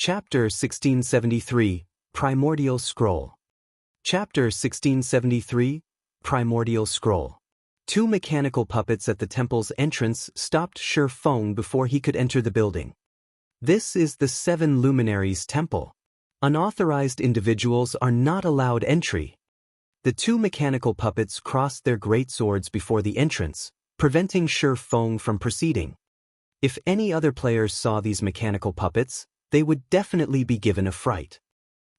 Chapter 1673, Primordial Scroll. Chapter 1673, Primordial Scroll. Two mechanical puppets at the temple's entrance stopped Shi Feng before he could enter the building. This is the Seven Luminaries Temple. Unauthorized individuals are not allowed entry. The two mechanical puppets crossed their greatswords before the entrance, preventing Shi Feng from proceeding. If any other players saw these mechanical puppets, they would definitely be given a fright.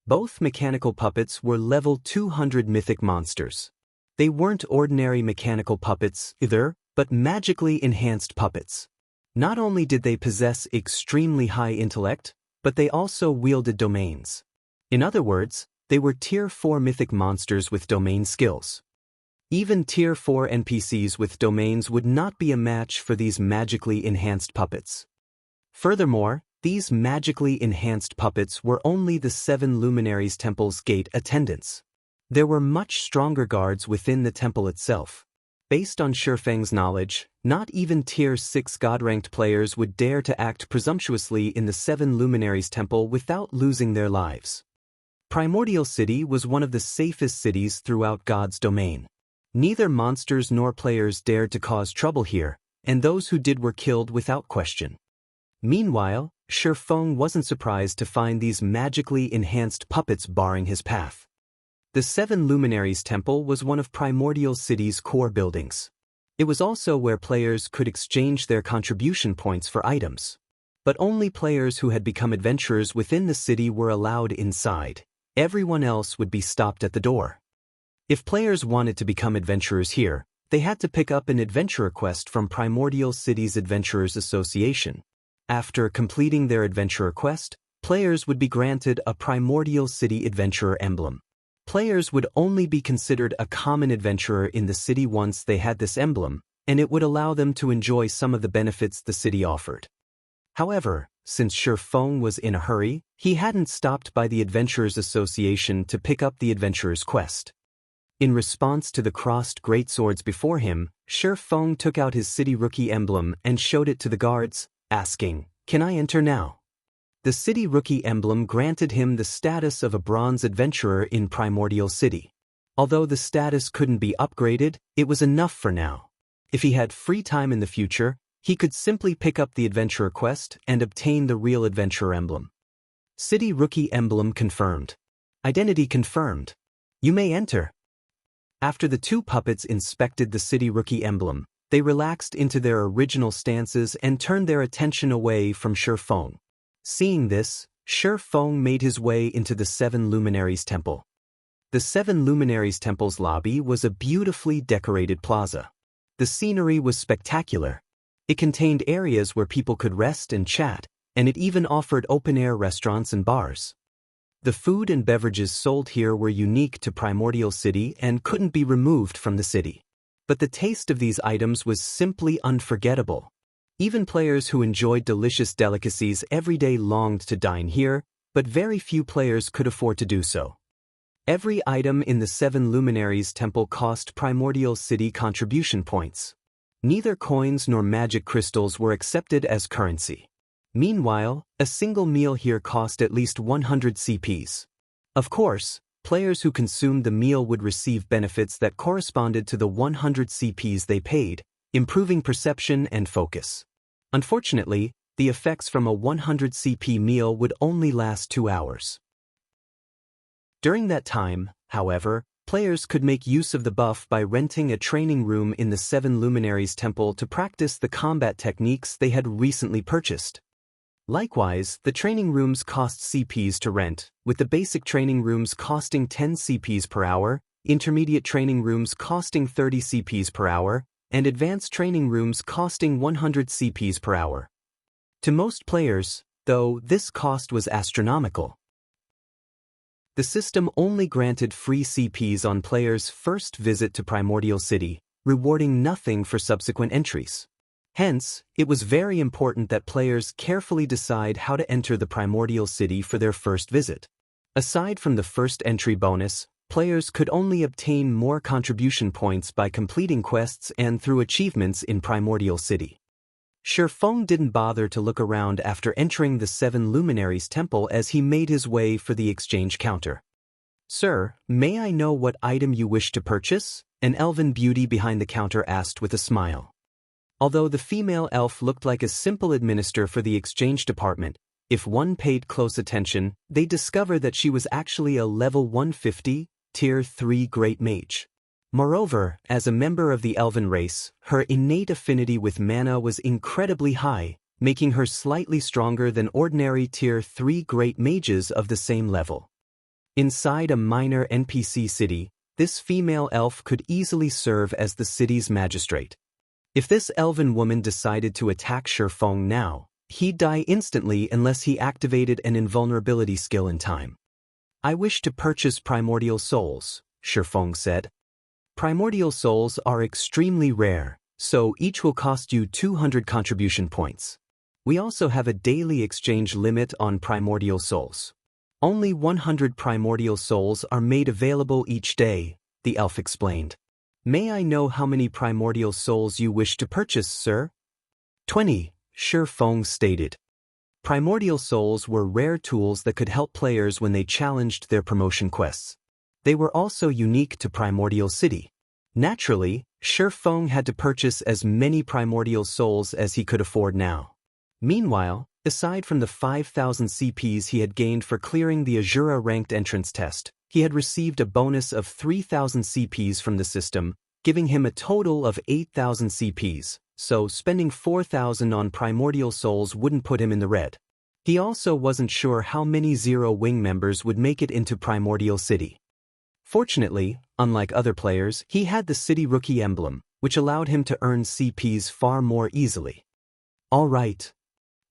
Both mechanical puppets were level 200 mythic monsters. They weren't ordinary mechanical puppets either, but magically enhanced puppets. Not only did they possess extremely high intellect, but they also wielded domains. In other words, they were Tier 4 mythic monsters with domain skills. Even Tier 4 NPCs with domains would not be a match for these magically enhanced puppets. Furthermore, these magically enhanced puppets were only the Seven Luminaries Temple's gate attendants. There were much stronger guards within the temple itself. Based on Shi Feng's knowledge, not even Tier 6 God-ranked players would dare to act presumptuously in the Seven Luminaries Temple without losing their lives. Primordial City was one of the safest cities throughout God's domain. Neither monsters nor players dared to cause trouble here, and those who did were killed without question. Meanwhile, Shi Feng wasn't surprised to find these magically enhanced puppets barring his path. The Seven Luminaries Temple was one of Primordial City's core buildings. It was also where players could exchange their contribution points for items. But only players who had become adventurers within the city were allowed inside. Everyone else would be stopped at the door. If players wanted to become adventurers here, they had to pick up an adventurer quest from Primordial City's Adventurers Association. After completing their adventurer quest, players would be granted a Primordial City Adventurer emblem. Players would only be considered a common adventurer in the city once they had this emblem, and it would allow them to enjoy some of the benefits the city offered. However, since Shi Feng was in a hurry, he hadn't stopped by the Adventurers Association to pick up the adventurer's quest. In response to the crossed greatswords before him, Shi Feng took out his city rookie emblem and showed it to the guards, asking, "Can I enter now?" The city rookie emblem granted him the status of a bronze adventurer in Primordial City. Although the status couldn't be upgraded, it was enough for now. If he had free time in the future, he could simply pick up the adventurer quest and obtain the real adventurer emblem. City rookie emblem confirmed. Identity confirmed. You may enter. After the two puppets inspected the city rookie emblem, they relaxed into their original stances and turned their attention away from Shi Feng. Seeing this, Shi Feng made his way into the Seven Luminaries Temple. The Seven Luminaries Temple's lobby was a beautifully decorated plaza. The scenery was spectacular. It contained areas where people could rest and chat, and it even offered open-air restaurants and bars. The food and beverages sold here were unique to Primordial City and couldn't be removed from the city. But the taste of these items was simply unforgettable. Even players who enjoyed delicious delicacies every day longed to dine here, but very few players could afford to do so. Every item in the Seven Luminaries Temple cost Primordial City contribution points. Neither coins nor magic crystals were accepted as currency. Meanwhile, a single meal here cost at least 100 CPs. Of course, players who consumed the meal would receive benefits that corresponded to the 100 CPs they paid, improving perception and focus. Unfortunately, the effects from a 100 CP meal would only last 2 hours. During that time, however, players could make use of the buff by renting a training room in the Seven Luminaries Temple to practice the combat techniques they had recently purchased. Likewise, the training rooms cost CPs to rent, with the basic training rooms costing 10 CPs per hour, intermediate training rooms costing 30 CPs per hour, and advanced training rooms costing 100 CPs per hour. To most players, though, this cost was astronomical. The system only granted free CPs on players' first visit to Primordial City, rewarding nothing for subsequent entries. Hence, it was very important that players carefully decide how to enter the Primordial City for their first visit. Aside from the first entry bonus, players could only obtain more contribution points by completing quests and through achievements in Primordial City. Feng didn't bother to look around after entering the Seven Luminaries temple as he made his way for the exchange counter. "Sir, may I know what item you wish to purchase?" an elven beauty behind the counter asked with a smile. Although the female elf looked like a simple administrator for the exchange department, if one paid close attention, they discover that she was actually a level 150, tier 3 great mage. Moreover, as a member of the elven race, her innate affinity with mana was incredibly high, making her slightly stronger than ordinary tier 3 great mages of the same level. Inside a minor NPC city, this female elf could easily serve as the city's magistrate. If this elven woman decided to attack Feng now, he'd die instantly unless he activated an invulnerability skill in time. "I wish to purchase primordial souls," Feng said. "Primordial souls are extremely rare, so each will cost you 200 contribution points. We also have a daily exchange limit on primordial souls. Only 100 primordial souls are made available each day," the elf explained. "May I know how many primordial souls you wish to purchase, sir?" 20, Feng stated. Primordial souls were rare tools that could help players when they challenged their promotion quests. They were also unique to Primordial City. Naturally, Feng had to purchase as many primordial souls as he could afford now. Meanwhile, aside from the 5,000 CPs he had gained for clearing the Azura ranked entrance test, he had received a bonus of 3,000 CPs from the system, giving him a total of 8,000 CPs, so spending 4,000 on primordial souls wouldn't put him in the red. He also wasn't sure how many Zero Wing members would make it into Primordial City. Fortunately, unlike other players, he had the City Rookie emblem, which allowed him to earn CPs far more easily. "All right."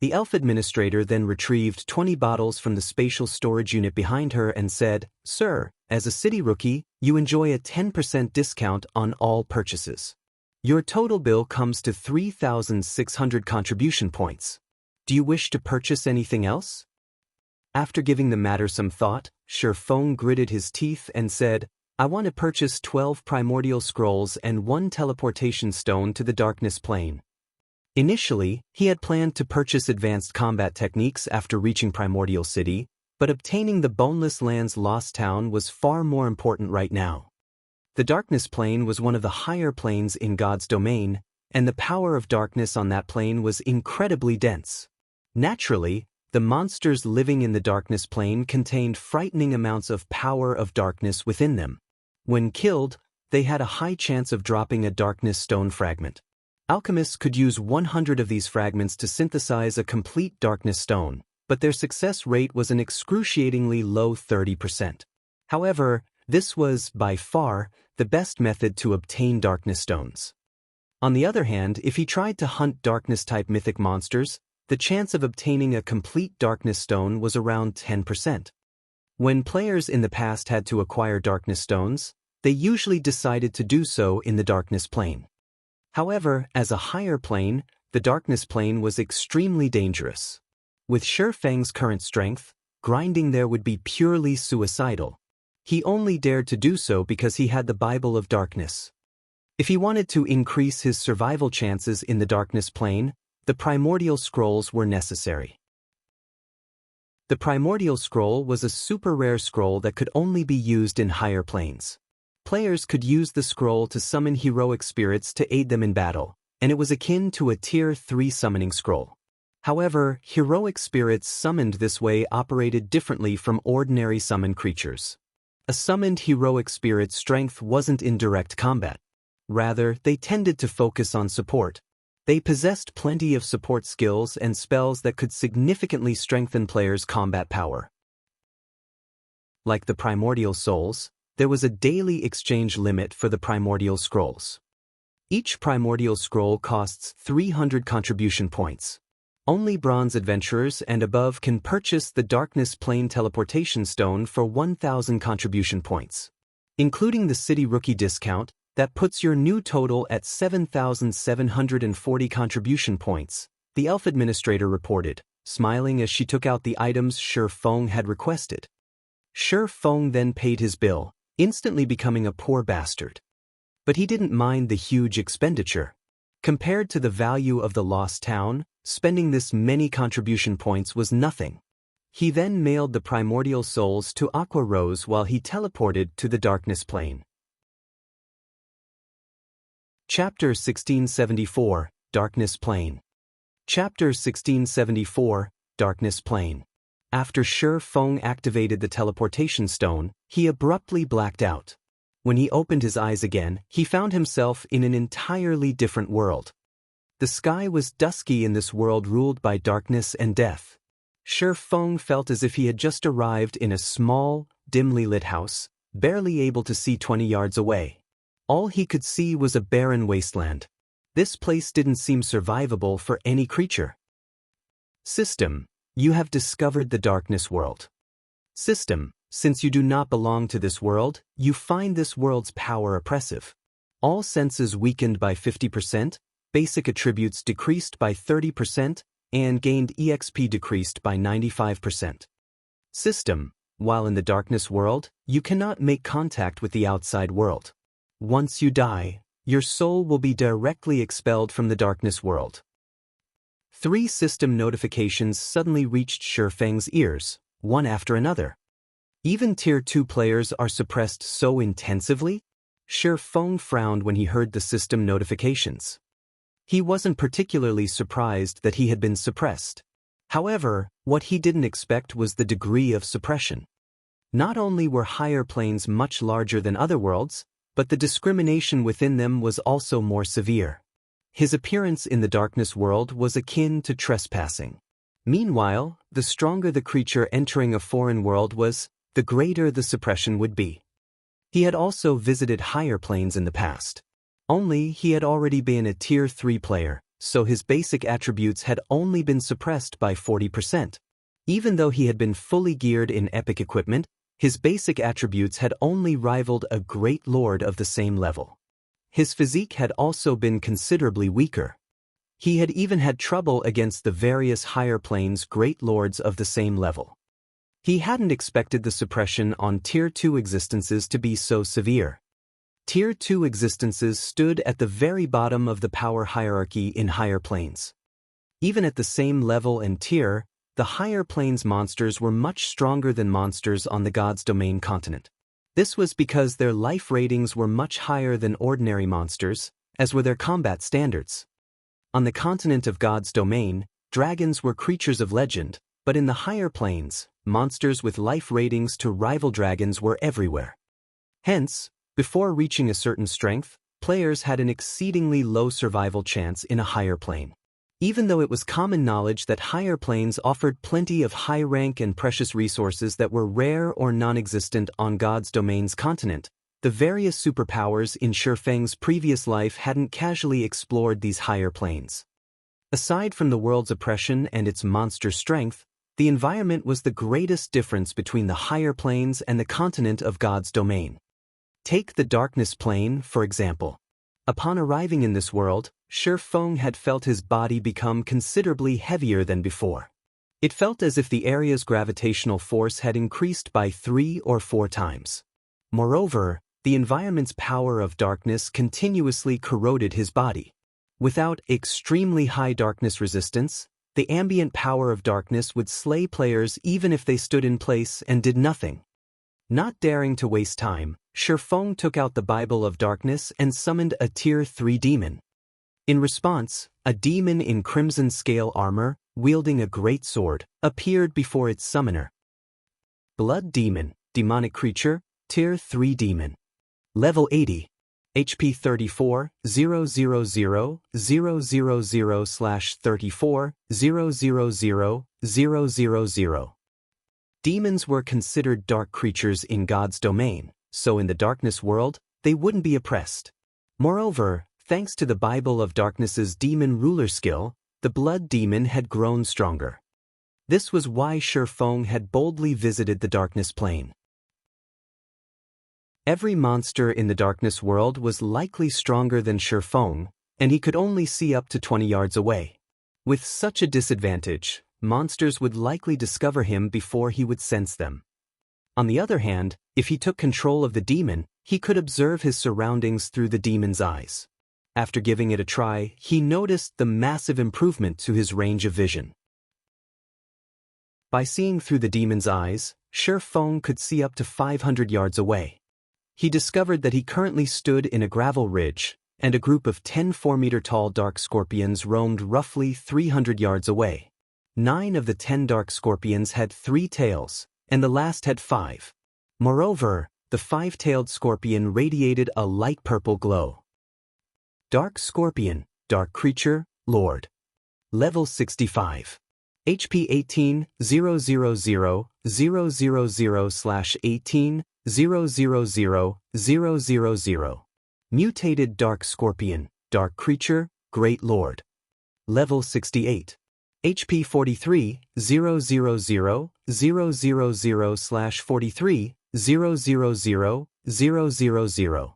The elf administrator then retrieved 20 bottles from the spatial storage unit behind her and said, "Sir, as a City Rookie, you enjoy a 10% discount on all purchases. Your total bill comes to 3,600 contribution points. Do you wish to purchase anything else?" After giving the matter some thought, Feng gritted his teeth and said, "I want to purchase 12 primordial scrolls and 1 teleportation stone to the darkness plane." Initially, he had planned to purchase advanced combat techniques after reaching Primordial City, but obtaining the Boneless Lands Lost Town was far more important right now. The darkness plane was one of the higher planes in God's domain, and the power of darkness on that plane was incredibly dense. Naturally, the monsters living in the darkness plane contained frightening amounts of power of darkness within them. When killed, they had a high chance of dropping a darkness stone fragment. Alchemists could use 100 of these fragments to synthesize a complete darkness stone, but their success rate was an excruciatingly low 30%. However, this was, by far, the best method to obtain darkness stones. On the other hand, if he tried to hunt darkness-type mythic monsters, the chance of obtaining a complete darkness stone was around 10%. When players in the past had to acquire darkness stones, they usually decided to do so in the darkness plane. However, as a higher plane, the darkness plane was extremely dangerous. With Feng's current strength, grinding there would be purely suicidal. He only dared to do so because he had the Bible of Darkness. If he wanted to increase his survival chances in the darkness plane, the primordial scrolls were necessary. The primordial scroll was a super rare scroll that could only be used in higher planes. Players could use the scroll to summon heroic spirits to aid them in battle, and it was akin to a tier 3 summoning scroll. However, heroic spirits summoned this way operated differently from ordinary summoned creatures. A summoned heroic spirit's strength wasn't in direct combat. Rather, they tended to focus on support. They possessed plenty of support skills and spells that could significantly strengthen players' combat power. Like the primordial souls, there was a daily exchange limit for the primordial scrolls. Each primordial scroll costs 300 contribution points. Only bronze adventurers and above can purchase the Darkness Plane Teleportation Stone for 1,000 contribution points. Including the City Rookie discount, that puts your new total at 7,740 contribution points, the elf administrator reported, smiling as she took out the items Feng had requested. Feng then paid his bill, instantly becoming a poor bastard. But he didn't mind the huge expenditure. Compared to the value of the lost town, spending this many contribution points was nothing. He then mailed the primordial souls to Aqua Rose while he teleported to the darkness plane. Chapter 1674, Darkness Plane. Chapter 1674, Darkness Plane. After Shi Feng activated the teleportation stone, he abruptly blacked out. When he opened his eyes again, he found himself in an entirely different world. The sky was dusky in this world ruled by darkness and death. Shi Feng felt as if he had just arrived in a small, dimly lit house, barely able to see 20 yards away. All he could see was a barren wasteland. This place didn't seem survivable for any creature. System: you have discovered the darkness world. System: since you do not belong to this world, you find this world's power oppressive. All senses weakened by 50%, basic attributes decreased by 30%, and gained EXP decreased by 95%. System: while in the darkness world, you cannot make contact with the outside world. Once you die, your soul will be directly expelled from the darkness world. 3 system notifications suddenly reached Shi Feng's ears, one after another. Even Tier 2 players are suppressed so intensively? Shi Feng frowned when he heard the system notifications. He wasn't particularly surprised that he had been suppressed. However, what he didn't expect was the degree of suppression. Not only were higher planes much larger than other worlds, but the discrimination within them was also more severe. His appearance in the darkness world was akin to trespassing. Meanwhile, the stronger the creature entering a foreign world was, the greater the suppression would be. He had also visited higher planes in the past. Only he had already been a Tier 3 player, so his basic attributes had only been suppressed by 40%. Even though he had been fully geared in epic equipment, his basic attributes had only rivaled a great lord of the same level. His physique had also been considerably weaker. He had even had trouble against the various higher planes great lords of the same level. He hadn't expected the suppression on Tier 2 existences to be so severe. Tier 2 existences stood at the very bottom of the power hierarchy in higher planes. Even at the same level and tier, the higher planes monsters were much stronger than monsters on the God's Domain continent. This was because their life ratings were much higher than ordinary monsters, as were their combat standards. On the continent of God's Domain, dragons were creatures of legend, but in the higher planes, monsters with life ratings to rival dragons were everywhere. Hence, before reaching a certain strength, players had an exceedingly low survival chance in a higher plane. Even though it was common knowledge that higher planes offered plenty of high rank and precious resources that were rare or non-existent on God's Domain's continent, the various superpowers in Shi Feng's previous life hadn't casually explored these higher planes. Aside from the world's oppression and its monster strength, the environment was the greatest difference between the higher planes and the continent of God's Domain. Take the darkness plane, for example. Upon arriving in this world, Shi Feng had felt his body become considerably heavier than before. It felt as if the area's gravitational force had increased by 3 or 4 times. Moreover, the environment's power of darkness continuously corroded his body. Without extremely high darkness resistance, the ambient power of darkness would slay players even if they stood in place and did nothing. Not daring to waste time, Shi Feng took out the Bible of Darkness and summoned a Tier 3 demon. In response, a demon in crimson scale armor, wielding a great sword, appeared before its summoner. Blood Demon, demonic creature, Tier 3 demon. Level 80. HP 34, 000, 000/34, 000, 000. Demons were considered dark creatures in God's Domain, so in the darkness world, they wouldn't be oppressed. Moreover, thanks to the Bible of Darkness's demon ruler skill, the blood demon had grown stronger. This was why Shi Feng had boldly visited the darkness plane. Every monster in the darkness world was likely stronger than Shi Feng, and he could only see up to 20 yards away. With such a disadvantage, monsters would likely discover him before he would sense them. On the other hand, if he took control of the demon, he could observe his surroundings through the demon's eyes. After giving it a try, he noticed the massive improvement to his range of vision. By seeing through the demon's eyes, Shi Feng could see up to 500 yards away. He discovered that he currently stood in a gravel ridge, and a group of 10 4-meter-tall dark scorpions roamed roughly 300 yards away. 9 of the 10 dark scorpions had 3 tails, and the last had 5. Moreover, the 5-tailed scorpion radiated a light purple glow. Dark Scorpion, Dark Creature, Lord. Level 65. HP 18, 000/18, 000/000. Mutated Dark Scorpion, Dark Creature, Great Lord. Level 68. HP 43, 000/000/43, 000/000.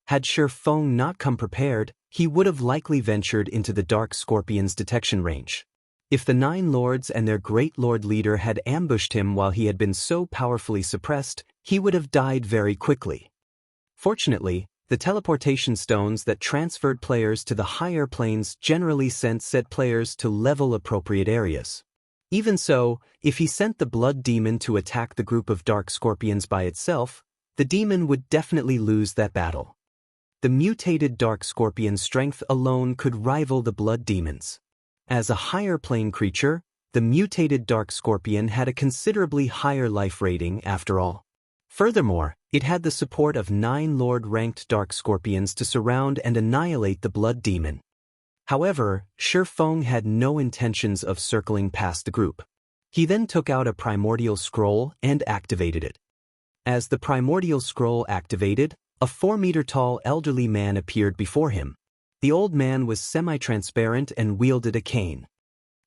Had Shi Feng not come prepared, he would have likely ventured into the Dark Scorpion's detection range. If the 9 lords and their Great Lord leader had ambushed him while he had been so powerfully suppressed, he would have died very quickly. Fortunately, the teleportation stones that transferred players to the higher planes generally sent said players to level-appropriate areas. Even so, if he sent the Blood Demon to attack the group of Dark Scorpions by itself, the demon would definitely lose that battle. The mutated Dark Scorpion's strength alone could rival the Blood Demon's. As a higher plane creature, the mutated Dark Scorpion had a considerably higher life rating after all. Furthermore, it had the support of 9 Lord-ranked Dark Scorpions to surround and annihilate the Blood Demon. However, Shi Feng had no intentions of circling past the group. He then took out a Primordial Scroll and activated it. As the Primordial Scroll activated, a 4-meter-tall elderly man appeared before him. The old man was semi-transparent and wielded a cane.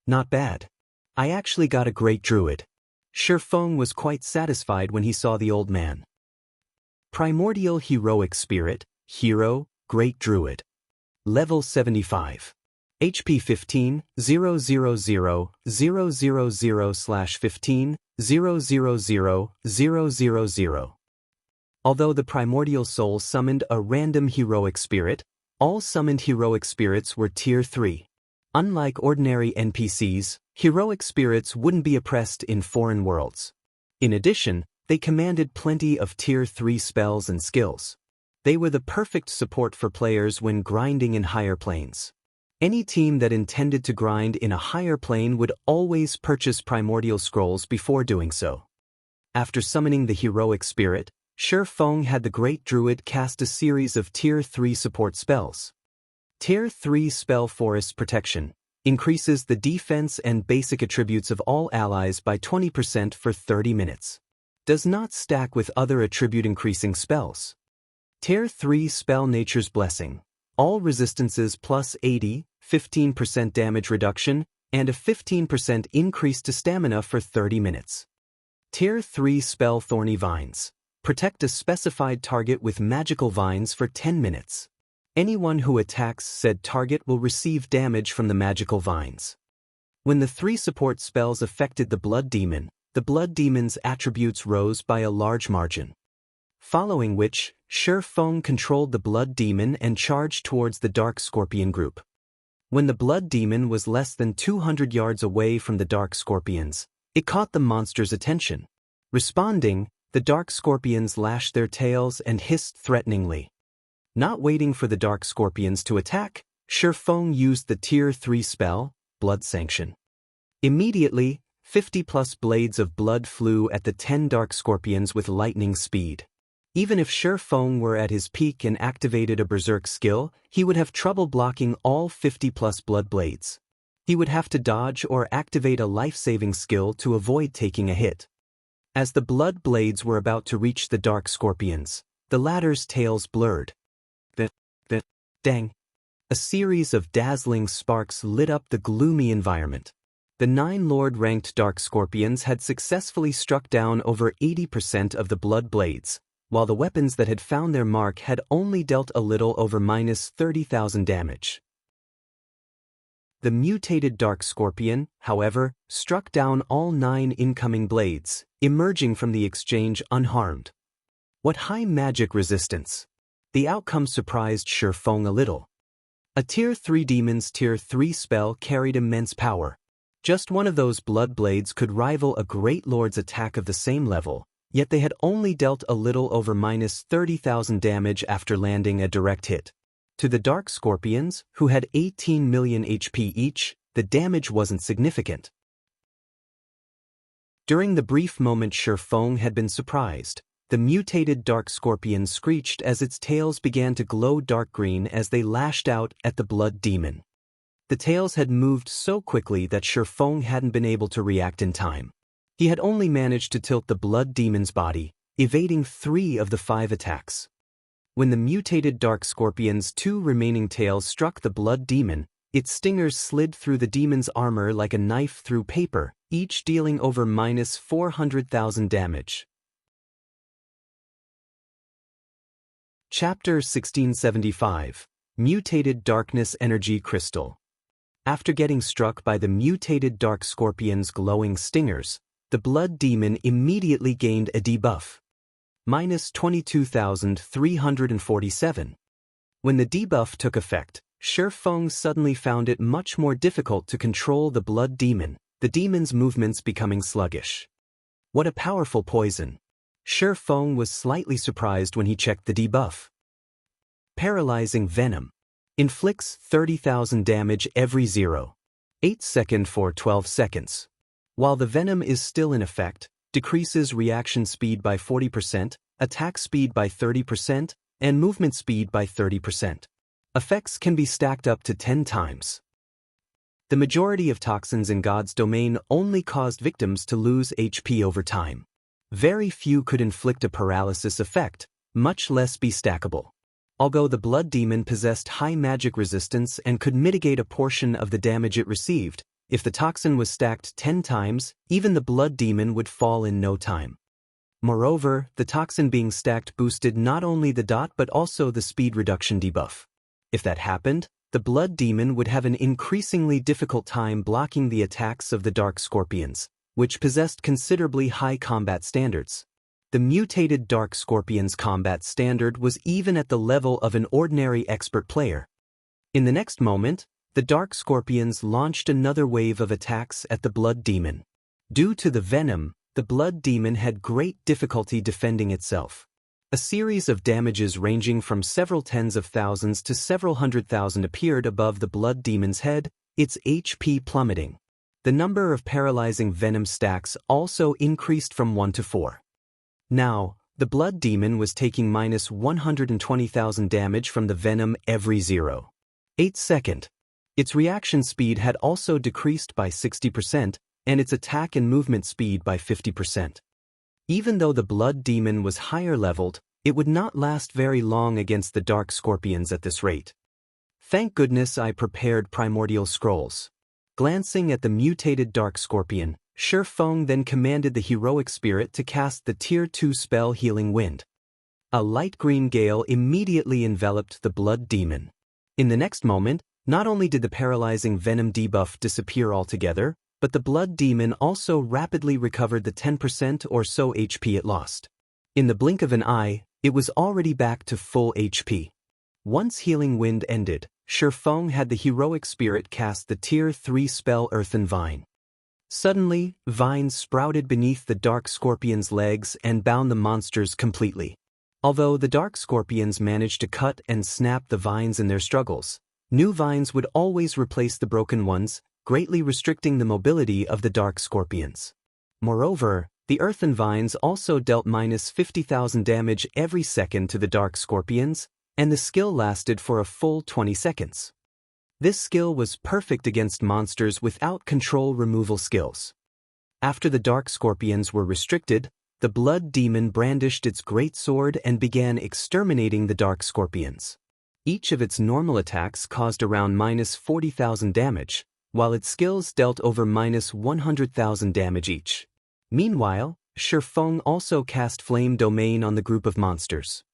Not bad. I actually got a great druid. Shi Feng was quite satisfied when he saw the old man. Primordial Heroic Spirit, Hero, Great Druid. Level 75. HP 15, 000/000/15, 000/000. Although the Primordial Soul summoned a random heroic spirit, all summoned heroic spirits were Tier 3. Unlike ordinary NPCs, heroic spirits wouldn't be oppressed in foreign worlds. In addition, they commanded plenty of Tier 3 spells and skills. They were the perfect support for players when grinding in higher planes. Any team that intended to grind in a higher plane would always purchase Primordial Scrolls before doing so. After summoning the heroic spirit, Shi Feng had the Great Druid cast a series of Tier 3 support spells. Tier 3 Spell Forest Protection increases the defense and basic attributes of all allies by 20% for 30 minutes. Does not stack with other attribute-increasing spells. Tier 3 Spell Nature's Blessing. All resistances plus 80, 15% damage reduction, and a 15% increase to stamina for 30 minutes. Tier 3 Spell Thorny Vines. Protect a specified target with magical vines for 10 minutes. Anyone who attacks said target will receive damage from the magical vines. When the 3 support spells affected the Blood Demon, the Blood Demon's attributes rose by a large margin. Following which, Shi Feng controlled the Blood Demon and charged towards the Dark Scorpion group. When the Blood Demon was less than 200 yards away from the Dark Scorpions, it caught the monster's attention. Responding, the Dark Scorpions lashed their tails and hissed threateningly. Not waiting for the Dark Scorpions to attack, Shi Feng used the Tier 3 spell, Blood Sanction. Immediately, 50+ blades of blood flew at the 10 Dark Scorpions with lightning speed. Even if Shi Feng were at his peak and activated a Berserk skill, he would have trouble blocking all 50+ blood blades. He would have to dodge or activate a life-saving skill to avoid taking a hit. As the blood blades were about to reach the Dark Scorpions, the latter's tails blurred. Dang! A series of dazzling sparks lit up the gloomy environment. The 9 Lord-ranked Dark Scorpions had successfully struck down over 80% of the blood blades, while the weapons that had found their mark had only dealt a little over -30,000 damage. The mutated Dark Scorpion, however, struck down all 9 incoming blades, emerging from the exchange unharmed. What high magic resistance! The outcome surprised Shi Feng a little. A Tier 3 Demon's Tier 3 spell carried immense power. Just one of those blood blades could rival a Great Lord's attack of the same level, yet they had only dealt a little over -30,000 damage after landing a direct hit. To the Dark Scorpions, who had 18 million HP each, the damage wasn't significant. During the brief moment Shifeng had been surprised, the mutated Dark Scorpion screeched as its tails began to glow dark green as they lashed out at the Blood Demon. The tails had moved so quickly that Shifeng hadn't been able to react in time. He had only managed to tilt the Blood Demon's body, evading 3 of the 5 attacks. When the mutated Dark Scorpion's 2 remaining tails struck the Blood Demon, its stingers slid through the demon's armor like a knife through paper, each dealing over -400,000 damage. Chapter 1675. Mutated Darkness Energy Crystal. After getting struck by the mutated Dark Scorpion's glowing stingers, the Blood Demon immediately gained a debuff. -22,347. When the debuff took effect, Shifeng suddenly found it much more difficult to control the Blood Demon, the demon's movements becoming sluggish. What a powerful poison! Shifeng was slightly surprised when he checked the debuff. Paralyzing Venom. Inflicts 30,000 damage every 0.8 second for 12 seconds. While the Venom is still in effect, decreases reaction speed by 40%, attack speed by 30%, and movement speed by 30%. Effects can be stacked up to 10 times. The majority of toxins in God's domain only caused victims to lose HP over time. Very few could inflict a paralysis effect, much less be stackable. Although the Blood Demon possessed high magic resistance and could mitigate a portion of the damage it received, if the toxin was stacked 10 times, even the Blood Demon would fall in no time. Moreover, the toxin being stacked boosted not only the dot but also the speed reduction debuff. If that happened, the Blood Demon would have an increasingly difficult time blocking the attacks of the Dark Scorpions, which possessed considerably high combat standards. The mutated Dark Scorpion's combat standard was even at the level of an ordinary expert player. In the next moment, the Dark Scorpions launched another wave of attacks at the Blood Demon. Due to the venom, the Blood Demon had great difficulty defending itself. A series of damages ranging from several tens of thousands to several hundred thousand appeared above the Blood Demon's head, its HP plummeting. The number of paralyzing venom stacks also increased from 1 to 4. Now, the Blood Demon was taking -120,000 damage from the venom every 0.8 second. Its reaction speed had also decreased by 60%, and its attack and movement speed by 50%. Even though the Blood Demon was higher leveled, it would not last very long against the Dark Scorpions at this rate. Thank goodness I prepared Primordial Scrolls. Glancing at the mutated Dark Scorpion, Shifeng then commanded the heroic spirit to cast the Tier 2 spell Healing Wind. A light green gale immediately enveloped the Blood Demon. In the next moment, not only did the paralyzing venom debuff disappear altogether, but the Blood Demon also rapidly recovered the 10% or so HP it lost. In the blink of an eye, it was already back to full HP. Once Healing Wind ended, Shifeng had the heroic spirit cast the Tier 3 spell Earthen Vine. Suddenly, vines sprouted beneath the Dark Scorpion's legs and bound the monsters completely. Although the Dark Scorpions managed to cut and snap the vines in their struggles, new vines would always replace the broken ones, greatly restricting the mobility of the Dark Scorpions. Moreover, the Earthen Vines also dealt -50,000 damage every second to the Dark Scorpions, and the skill lasted for a full 20 seconds. This skill was perfect against monsters without control removal skills. After the Dark Scorpions were restricted, the Blood Demon brandished its great sword and began exterminating the Dark Scorpions. Each of its normal attacks caused around -40,000 damage, while its skills dealt over -100,000 damage each. Meanwhile, Shifeng also cast Flame Domain on the group of monsters.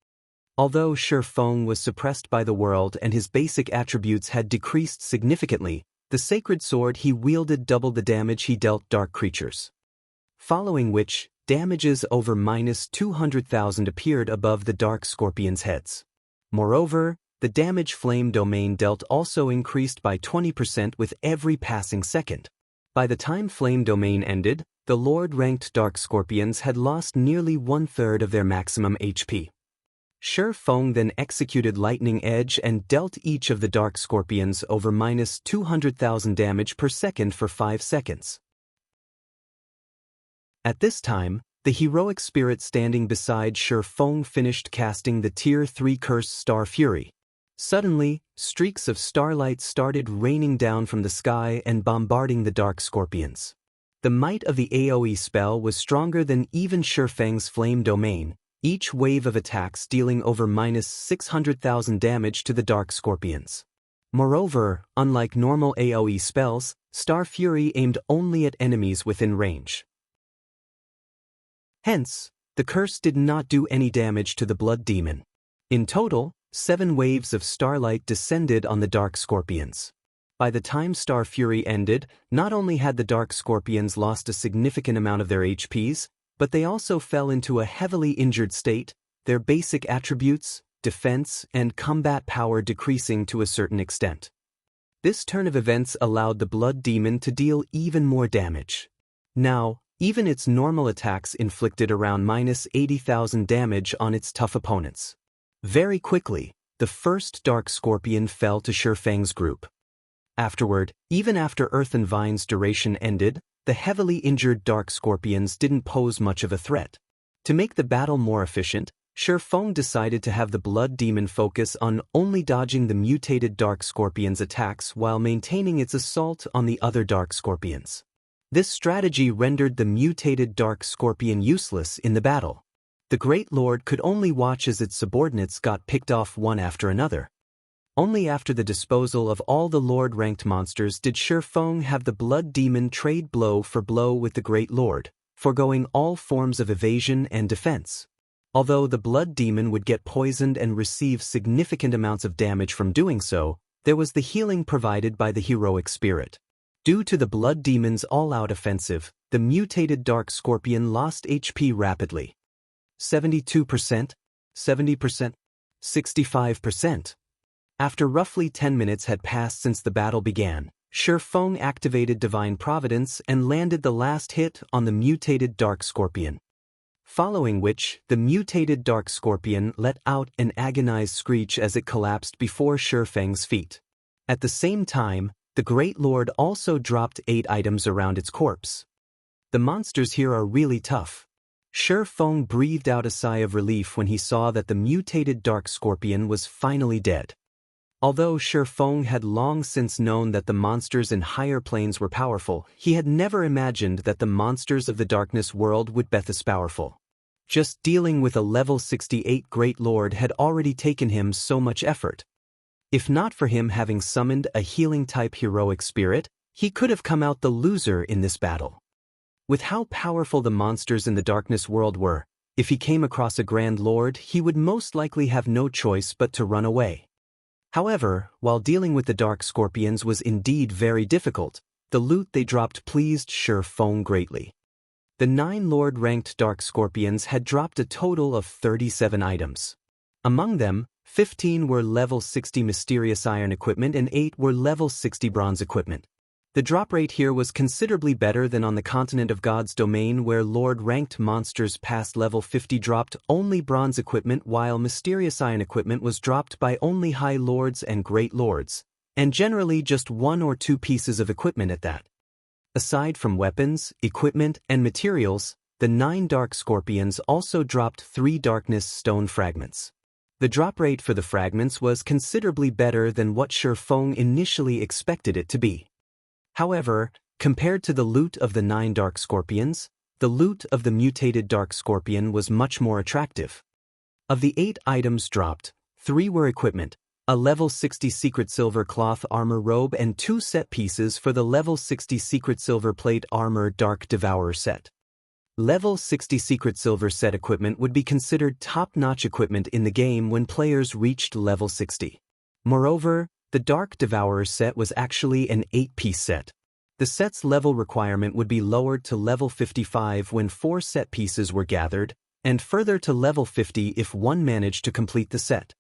Although Shifeng was suppressed by the world and his basic attributes had decreased significantly, the sacred sword he wielded doubled the damage he dealt dark creatures. Following which, damages over -200,000 appeared above the Dark Scorpions' heads. Moreover, the damage flame domain dealt also increased by 20% with every passing second. By the time flame domain ended, the Lord-ranked Dark Scorpions had lost nearly 1/3 of their maximum HP. Shi Feng then executed Lightning Edge and dealt each of the Dark Scorpions over -200,000 damage per second for 5 seconds. At this time, the heroic spirit standing beside Shi Feng finished casting the Tier 3 curse Star Fury. Suddenly, streaks of starlight started raining down from the sky and bombarding the Dark Scorpions. The might of the AoE spell was stronger than even Shi Feng's Flame Domain, each wave of attacks dealing over -600,000 damage to the Dark Scorpions. Moreover, unlike normal AoE spells, Star Fury aimed only at enemies within range. Hence, the curse did not do any damage to the Blood Demon. In total, 7 waves of starlight descended on the Dark Scorpions. By the time Star Fury ended, not only had the Dark Scorpions lost a significant amount of their HPs, but they also fell into a heavily injured state, their basic attributes, defense, and combat power decreasing to a certain extent. This turn of events allowed the Blood Demon to deal even more damage. Now, even its normal attacks inflicted around -80,000 damage on its tough opponents. Very quickly, the first Dark Scorpion fell to Shi Feng's group. Afterward, even after Earth and Vine's duration ended, the heavily injured Dark Scorpions didn't pose much of a threat. To make the battle more efficient, Shi Feng decided to have the Blood Demon focus on only dodging the mutated Dark Scorpion's attacks while maintaining its assault on the other Dark Scorpions. This strategy rendered the mutated Dark Scorpion useless in the battle. The Great Lord could only watch as its subordinates got picked off one after another. Only after the disposal of all the Lord-ranked monsters did Shi Feng have the Blood Demon trade blow for blow with the Great Lord, foregoing all forms of evasion and defense. Although the Blood Demon would get poisoned and receive significant amounts of damage from doing so, there was the healing provided by the heroic spirit. Due to the Blood Demon's all-out offensive, the mutated Dark Scorpion lost HP rapidly. 72%, 70%, 65%. After roughly 10 minutes had passed since the battle began, Shi Feng activated Divine Providence and landed the last hit on the mutated Dark Scorpion. Following which, the mutated Dark Scorpion let out an agonized screech as it collapsed before Shi Feng's feet. At the same time, the Great Lord also dropped 8 items around its corpse. The monsters here are really tough. Shi Feng breathed out a sigh of relief when he saw that the mutated Dark Scorpion was finally dead. Although Shi Feng had long since known that the monsters in higher planes were powerful, he had never imagined that the monsters of the darkness world would be this powerful. Just dealing with a level 68 Great Lord had already taken him so much effort. If not for him having summoned a healing-type heroic spirit, he could have come out the loser in this battle. With how powerful the monsters in the darkness world were, if he came across a Grand Lord, he would most likely have no choice but to run away. However, while dealing with the Dark Scorpions was indeed very difficult, the loot they dropped pleased Shi Feng greatly. The 9 Lord-ranked Dark Scorpions had dropped a total of 37 items. Among them, 15 were level 60 Mysterious Iron equipment and 8 were level 60 Bronze equipment. The drop rate here was considerably better than on the Continent of God's domain, where Lord-ranked monsters past level 50 dropped only Bronze equipment while Mysterious Iron equipment was dropped by only High Lords and Great Lords, and generally just 1 or 2 pieces of equipment at that. Aside from weapons, equipment, and materials, the 9 Dark Scorpions also dropped 3 Darkness Stone fragments. The drop rate for the fragments was considerably better than what Shi Feng initially expected it to be. However, compared to the loot of the 9 Dark Scorpions, the loot of the mutated Dark Scorpion was much more attractive. Of the 8 items dropped, 3 were equipment, a level 60 Secret Silver Cloth Armor Robe and 2 set pieces for the level 60 Secret Silver Plate Armor Dark Devourer set. Level 60 Secret Silver set equipment would be considered top-notch equipment in the game when players reached level 60. Moreover, the Dark Devourer set was actually an 8-piece set. The set's level requirement would be lowered to level 55 when 4 set pieces were gathered, and further to level 50 if one managed to complete the set.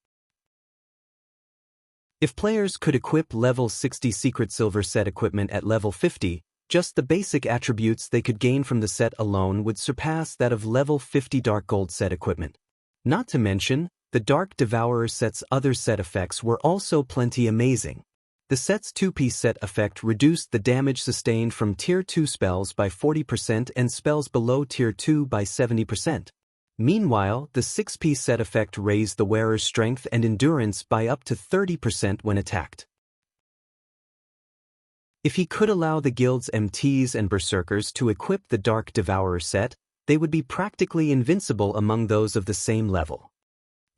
If players could equip level 60 Secret Silver set equipment at level 50, just the basic attributes they could gain from the set alone would surpass that of level 50 Dark Gold set equipment. Not to mention, the Dark Devourer set's other set effects were also plenty amazing. The set's 2-piece set effect reduced the damage sustained from Tier 2 spells by 40% and spells below Tier 2 by 70%. Meanwhile, the 6-piece set effect raised the wearer's strength and endurance by up to 30% when attacked. If he could allow the guild's MTs and Berserkers to equip the Dark Devourer set, they would be practically invincible among those of the same level.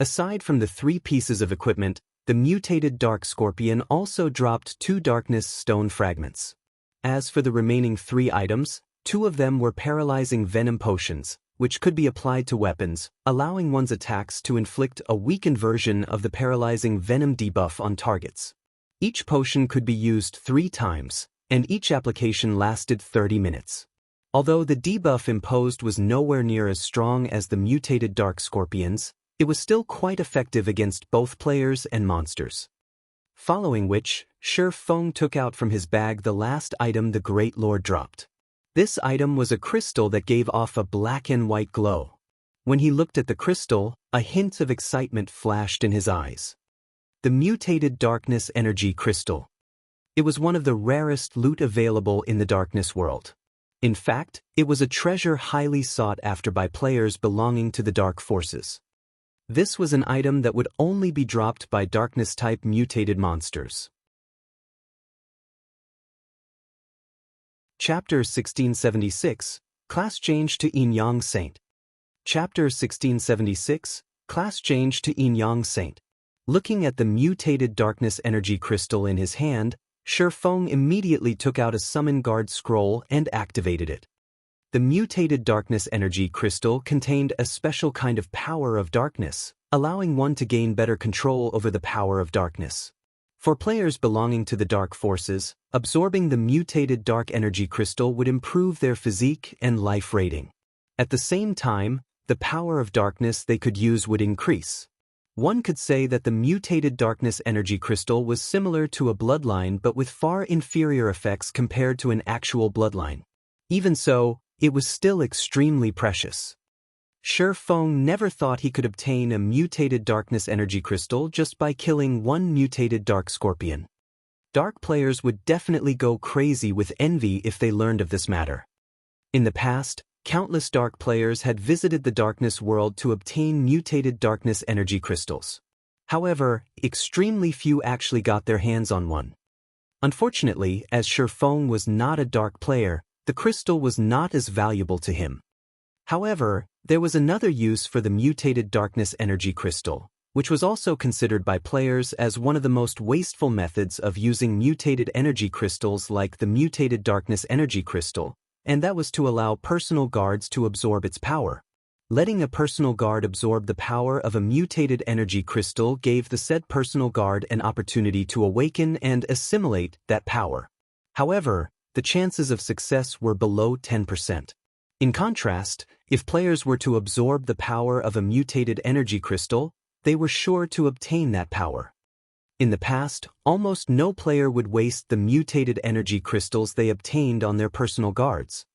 Aside from the 3 pieces of equipment, the mutated Dark Scorpion also dropped 2 Darkness Stone fragments. As for the remaining 3 items, 2 of them were paralyzing venom potions, which could be applied to weapons, allowing one's attacks to inflict a weakened version of the paralyzing venom debuff on targets. Each potion could be used 3 times, and each application lasted 30 minutes. Although the debuff imposed was nowhere near as strong as the mutated Dark Scorpions, it was still quite effective against both players and monsters. Following which, Shi Feng took out from his bag the last item the Great Lord dropped. This item was a crystal that gave off a black and white glow. When he looked at the crystal, a hint of excitement flashed in his eyes. The Mutated Darkness Energy Crystal. It was one of the rarest loot available in the Darkness world. In fact, it was a treasure highly sought after by players belonging to the Dark Forces. This was an item that would only be dropped by Darkness-type mutated monsters. Chapter 1676, Class Change to Yin Yang Saint. Chapter 1676, Class Change to Yin Yang Saint. Looking at the mutated darkness energy crystal in his hand, Shi Feng immediately took out a Summon Guard scroll and activated it. The mutated darkness energy crystal contained a special kind of power of darkness, allowing one to gain better control over the power of darkness. For players belonging to the Dark Forces, absorbing the mutated dark energy crystal would improve their physique and life rating. At the same time, the power of darkness they could use would increase. One could say that the mutated darkness energy crystal was similar to a bloodline but with far inferior effects compared to an actual bloodline. Even so, it was still extremely precious. Shi Feng never thought he could obtain a mutated darkness energy crystal just by killing one mutated dark scorpion. Dark players would definitely go crazy with envy if they learned of this matter. In the past, countless dark players had visited the darkness world to obtain mutated darkness energy crystals. However, extremely few actually got their hands on one. Unfortunately, as Shi Feng was not a dark player, the crystal was not as valuable to him. However, there was another use for the mutated darkness energy crystal, which was also considered by players as one of the most wasteful methods of using mutated energy crystals like the mutated darkness energy crystal, and that was to allow personal guards to absorb its power. Letting a personal guard absorb the power of a mutated energy crystal gave the said personal guard an opportunity to awaken and assimilate that power. However, the chances of success were below 10%. In contrast, if players were to absorb the power of a mutated energy crystal, they were sure to obtain that power. In the past, almost no player would waste the mutated energy crystals they obtained on their personal guards.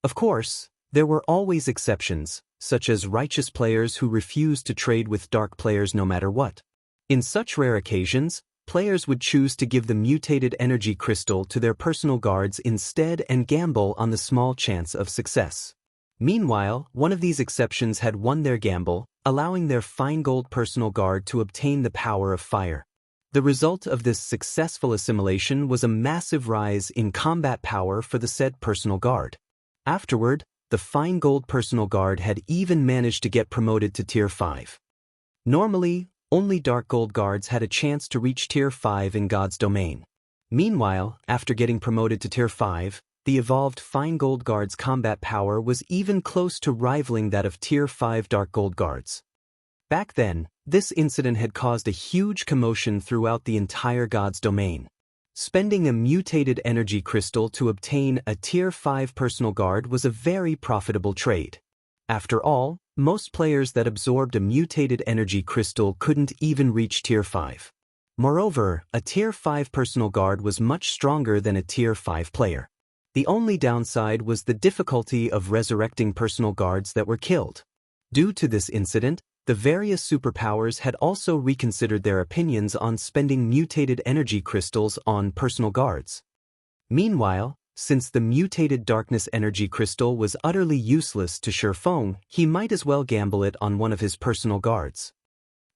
Of course, there were always exceptions, such as righteous players who refused to trade with dark players no matter what. In such rare occasions, players would choose to give the mutated energy crystal to their personal guards instead and gamble on the small chance of success. Meanwhile, one of these exceptions had won their gamble, allowing their fine gold personal guard to obtain the power of fire. The result of this successful assimilation was a massive rise in combat power for the said personal guard. Afterward, the fine gold personal guard had even managed to get promoted to Tier 5. Normally, only Dark Gold guards had a chance to reach Tier 5 in God's domain. Meanwhile, after getting promoted to Tier 5, the evolved Fine Gold guard's combat power was even close to rivaling that of Tier 5 Dark Gold guards. Back then, this incident had caused a huge commotion throughout the entire God's domain. Spending a mutated energy crystal to obtain a Tier 5 personal guard was a very profitable trade. After all, most players that absorbed a mutated energy crystal couldn't even reach Tier 5. Moreover, a Tier 5 personal guard was much stronger than a Tier 5 player. The only downside was the difficulty of resurrecting personal guards that were killed. Due to this incident, the various superpowers had also reconsidered their opinions on spending mutated energy crystals on personal guards. Meanwhile, since the mutated darkness energy crystal was utterly useless to Shifeng, he might as well gamble it on one of his personal guards.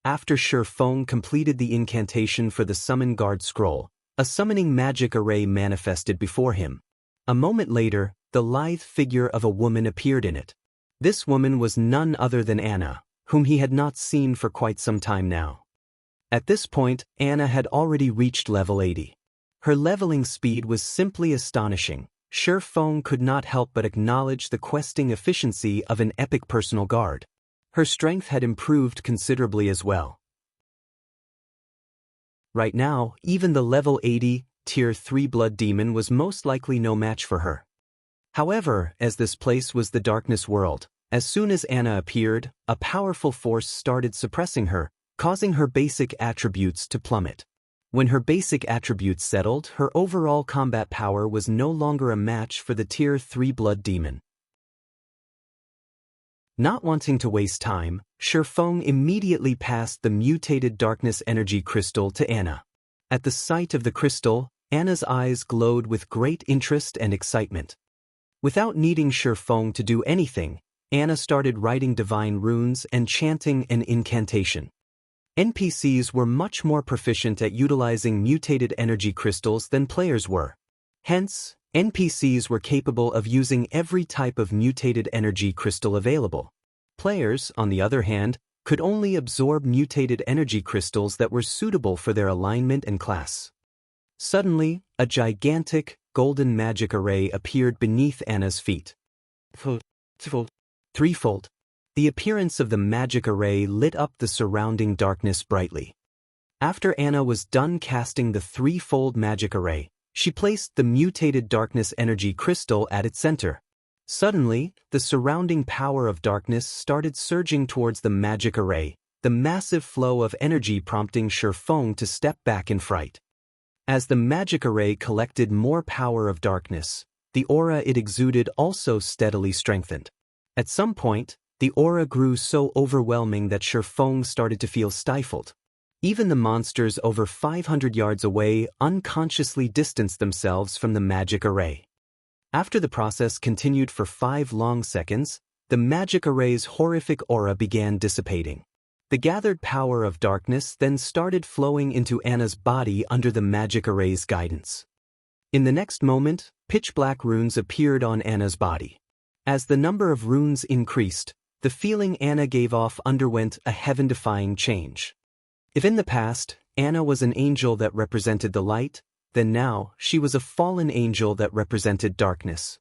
After Shifeng completed the incantation for the Summon Guard Scroll, a summoning magic array manifested before him. A moment later, the lithe figure of a woman appeared in it. This woman was none other than Anna, whom he had not seen for quite some time now. At this point, Anna had already reached level 80. Her leveling speed was simply astonishing. Shifeng could not help but acknowledge the questing efficiency of an epic personal guard. Her strength had improved considerably as well. Right now, even the level 80, Tier 3 Blood Demon was most likely no match for her. However, as this place was the Darkness World, as soon as Anna appeared, a powerful force started suppressing her, causing her basic attributes to plummet. When her basic attributes settled, her overall combat power was no longer a match for the Tier 3 Blood Demon. Not wanting to waste time, Shifeng immediately passed the mutated darkness energy crystal to Anna. At the sight of the crystal, Anna's eyes glowed with great interest and excitement. Without needing Shifeng to do anything, Anna started writing divine runes and chanting an incantation. NPCs were much more proficient at utilizing mutated energy crystals than players were. Hence, NPCs were capable of using every type of mutated energy crystal available. Players, on the other hand, could only absorb mutated energy crystals that were suitable for their alignment and class. Suddenly, a gigantic, golden magic array appeared beneath Anna's feet. Threefold. The appearance of the magic array lit up the surrounding darkness brightly. After Anna was done casting the threefold magic array, she placed the mutated darkness energy crystal at its center. Suddenly, the surrounding power of darkness started surging towards the magic array, the massive flow of energy prompting Shifeng to step back in fright. As the magic array collected more power of darkness, the aura it exuded also steadily strengthened. At some point, the aura grew so overwhelming that Shifeng started to feel stifled. Even the monsters over 500 yards away unconsciously distanced themselves from the magic array. After the process continued for 5 long seconds, the magic array's horrific aura began dissipating. The gathered power of darkness then started flowing into Anna's body under the magic array's guidance. In the next moment, pitch-black runes appeared on Anna's body. As the number of runes increased, the feeling Anna gave off underwent a heaven-defying change. If in the past, Anna was an angel that represented the light, then now she was a fallen angel that represented darkness.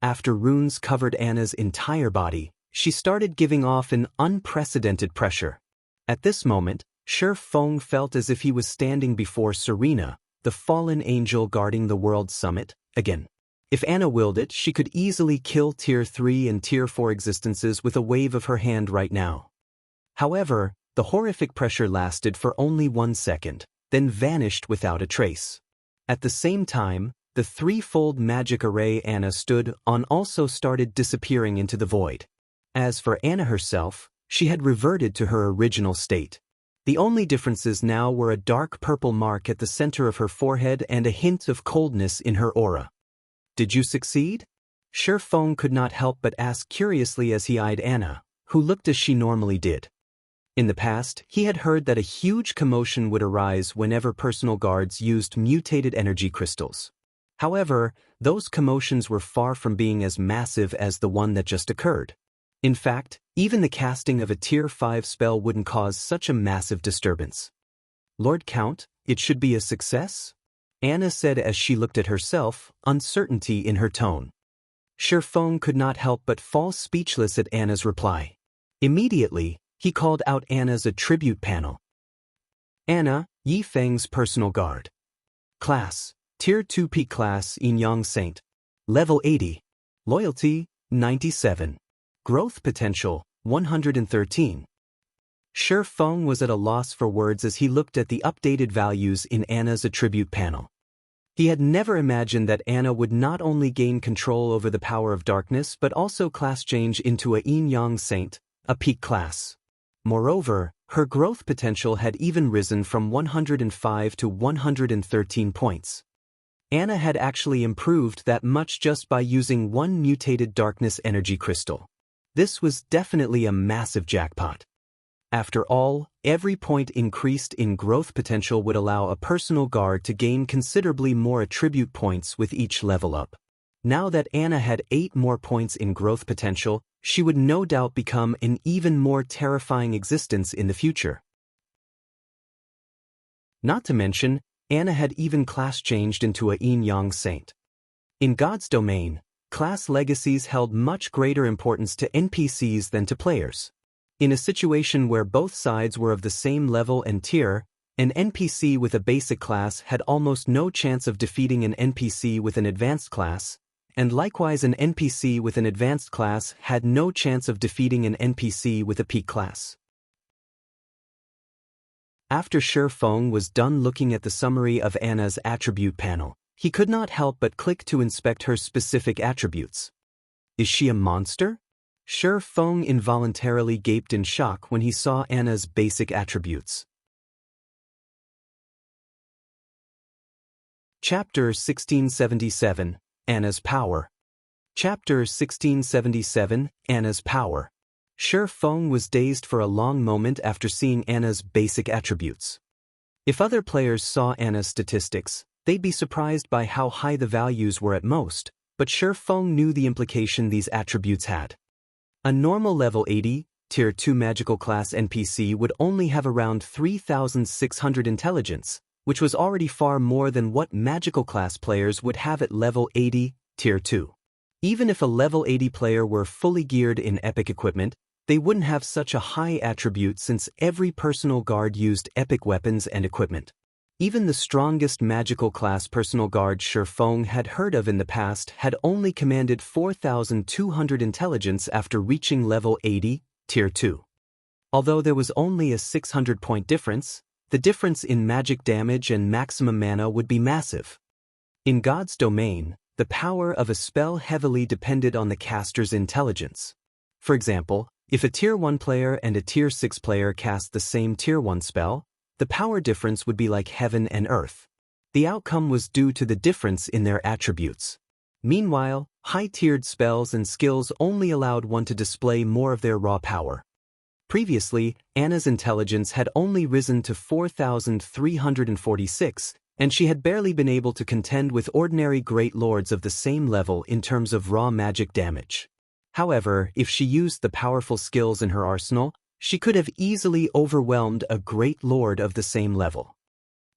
After runes covered Anna's entire body, she started giving off an unprecedented pressure. At this moment, Shifeng felt as if he was standing before Serena, the fallen angel guarding the world's summit, again. If Anna willed it, she could easily kill Tier 3 and Tier 4 existences with a wave of her hand right now. However, the horrific pressure lasted for only 1 second, then vanished without a trace. At the same time, the threefold magic array Anna stood on also started disappearing into the void. As for Anna herself, she had reverted to her original state. The only differences now were a dark purple mark at the center of her forehead and a hint of coldness in her aura. Did you succeed? Shifeng could not help but ask curiously as he eyed Anna, who looked as she normally did. In the past, he had heard that a huge commotion would arise whenever personal guards used mutated energy crystals. However, those commotions were far from being as massive as the one that just occurred. In fact, even the casting of a Tier 5 spell wouldn't cause such a massive disturbance. Lord Count, it should be a success? Anna said as she looked at herself, uncertainty in her tone. Shifeng could not help but fall speechless at Anna's reply. Immediately, he called out Anna's attribute panel. Anna, Yi Feng's personal guard. Class, Tier 2 Peak Class Yin Saint. Level 80. Loyalty, 97. Growth potential, 113. Shi Feng was at a loss for words as he looked at the updated values in Anna's attribute panel. He had never imagined that Anna would not only gain control over the power of darkness but also class change into a Yin-Yang Saint, a peak class. Moreover, her growth potential had even risen from 105 to 113 points. Anna had actually improved that much just by using one mutated darkness energy crystal. This was definitely a massive jackpot. After all, every point increased in growth potential would allow a personal guard to gain considerably more attribute points with each level up. Now that Anna had 8 more points in growth potential, she would no doubt become an even more terrifying existence in the future. Not to mention, Anna had even class changed into a Yin-Yang Saint. In God's domain, class legacies held much greater importance to NPCs than to players. In a situation where both sides were of the same level and tier, an NPC with a basic class had almost no chance of defeating an NPC with an advanced class, and likewise an NPC with an advanced class had no chance of defeating an NPC with a peak class. After Shi Feng was done looking at the summary of Anna's attribute panel, he could not help but click to inspect her specific attributes. Is she a monster? Shi Feng involuntarily gaped in shock when he saw Anna's basic attributes. Chapter 1677, Anna's Power. Chapter 1677, Anna's Power. Shi Feng was dazed for a long moment after seeing Anna's basic attributes. If other players saw Anna's statistics, they'd be surprised by how high the values were at most, but Shi Feng knew the implication these attributes had. A normal level 80, Tier 2 magical class NPC would only have around 3,600 intelligence, which was already far more than what magical class players would have at level 80, Tier 2. Even if a level 80 player were fully geared in epic equipment, they wouldn't have such a high attribute since every personal guard used epic weapons and equipment. Even the strongest magical class personal guard Shi Feng had heard of in the past had only commanded 4,200 intelligence after reaching level 80, Tier 2. Although there was only a 600-point difference, the difference in magic damage and maximum mana would be massive. In God's domain, the power of a spell heavily depended on the caster's intelligence. For example, if a Tier 1 player and a Tier 6 player cast the same Tier 1 spell, the power difference would be like heaven and earth. The outcome was due to the difference in their attributes. Meanwhile, high-tiered spells and skills only allowed one to display more of their raw power. Previously, Anna's intelligence had only risen to 4,346, and she had barely been able to contend with ordinary great lords of the same level in terms of raw magic damage. However, if she used the powerful skills in her arsenal, she could have easily overwhelmed a great lord of the same level.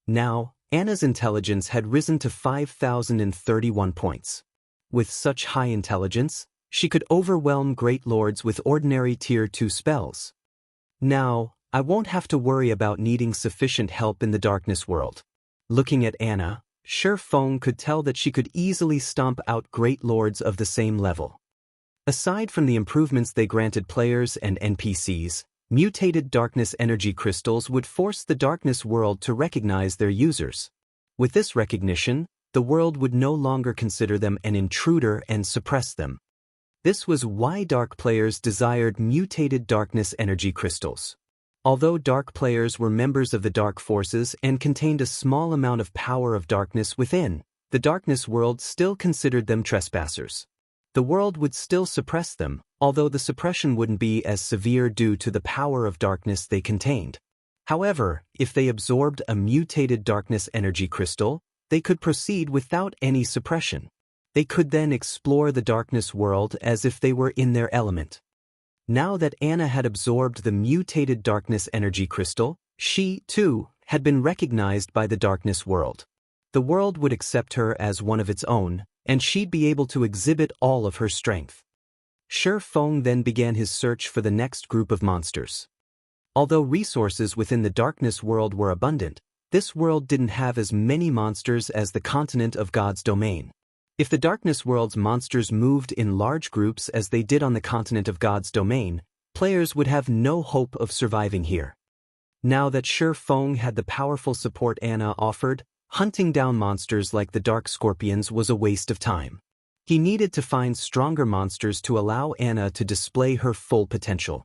Now, Anna's intelligence had risen to 5,031 points. With such high intelligence, she could overwhelm great lords with ordinary Tier 2 spells. Now, I won't have to worry about needing sufficient help in the darkness world. Looking at Anna, Shi Feng could tell that she could easily stomp out great lords of the same level. Aside from the improvements they granted players and NPCs, mutated darkness energy crystals would force the darkness world to recognize their users. With this recognition, the world would no longer consider them an intruder and suppress them. This was why dark players desired mutated darkness energy crystals. Although dark players were members of the dark forces and contained a small amount of power of darkness within, the darkness world still considered them trespassers. The world would still suppress them, although the suppression wouldn't be as severe due to the power of darkness they contained. However, if they absorbed a mutated darkness energy crystal, they could proceed without any suppression. They could then explore the darkness world as if they were in their element. Now that Anna had absorbed the mutated darkness energy crystal, she, too, had been recognized by the darkness world. The world would accept her as one of its own, and she'd be able to exhibit all of her strength. Shi Feng then began his search for the next group of monsters. Although resources within the darkness world were abundant, this world didn't have as many monsters as the continent of God's domain. If the darkness world's monsters moved in large groups as they did on the continent of God's domain, players would have no hope of surviving here. Now that Shi Feng had the powerful support Anna offered, hunting down monsters like the Dark Scorpions was a waste of time. He needed to find stronger monsters to allow Anna to display her full potential.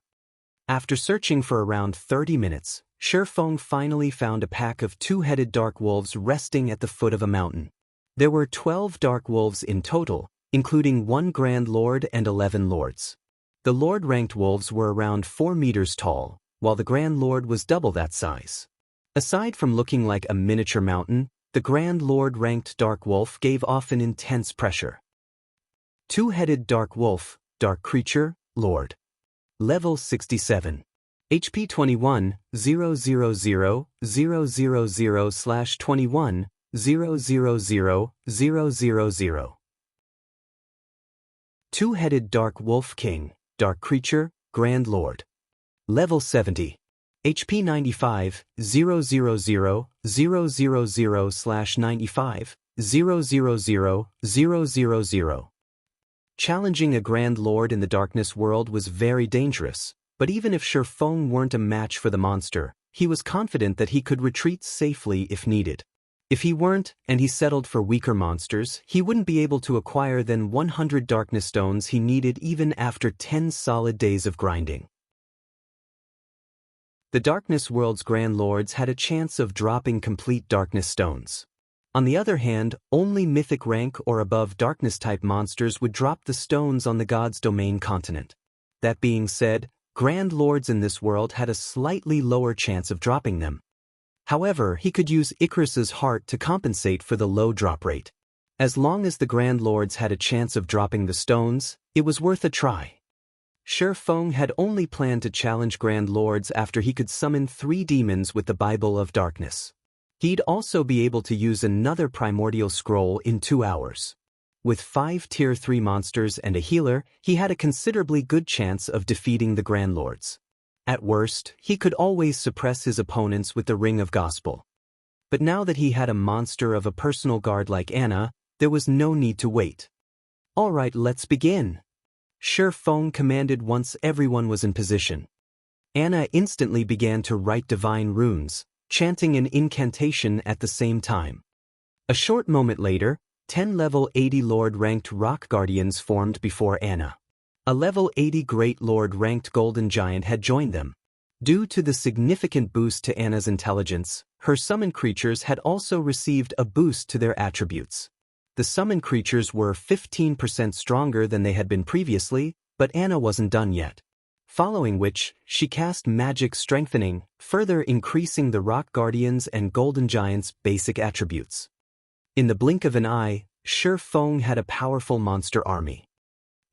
After searching for around 30 minutes, Shi Feng finally found a pack of two-headed dark wolves resting at the foot of a mountain. There were 12 dark wolves in total, including 1 Grand Lord and 11 Lords. The Lord-ranked wolves were around 4 meters tall, while the Grand Lord was double that size. Aside from looking like a miniature mountain, the Grand Lord-ranked dark wolf gave off an intense pressure. Two-headed dark wolf, dark creature, Lord. Level 67. HP 21, 000/21, 000/000. Two-headed dark wolf king, dark creature, Grand Lord. Level 70. HP 95, 000/000/95, 000/000. Challenging a Grand Lord in the darkness world was very dangerous, but even if Shi Feng weren't a match for the monster, he was confident that he could retreat safely if needed. If he weren't, and he settled for weaker monsters, he wouldn't be able to acquire the 100 darkness stones he needed even after 10 solid days of grinding. The darkness world's Grand Lords had a chance of dropping complete darkness stones. On the other hand, only mythic rank or above darkness-type monsters would drop the stones on the God's Domain continent. That being said, Grand Lords in this world had a slightly lower chance of dropping them. However, he could use Icarus's heart to compensate for the low drop rate. As long as the Grand Lords had a chance of dropping the stones, it was worth a try. Shi Feng had only planned to challenge Grand Lords after he could summon 3 demons with the Bible of Darkness. He'd also be able to use another Primordial Scroll in 2 hours. With 5 Tier 3 monsters and a healer, he had a considerably good chance of defeating the Grand Lords. At worst, he could always suppress his opponents with the Ring of Gospel. But now that he had a monster of a personal guard like Anna, there was no need to wait. Alright, let's begin. Shi Feng commanded once everyone was in position. Anna instantly began to write divine runes, chanting an incantation at the same time. A short moment later, 10 level 80 Lord-ranked Rock Guardians formed before Anna. A level 80 Great Lord-ranked Golden Giant had joined them. Due to the significant boost to Anna's intelligence, her summoned creatures had also received a boost to their attributes. The summoned creatures were 15% stronger than they had been previously, but Anna wasn't done yet. Following which, she cast Magic Strengthening, further increasing the Rock Guardians and Golden Giant's basic attributes. In the blink of an eye, Shi Feng had a powerful monster army.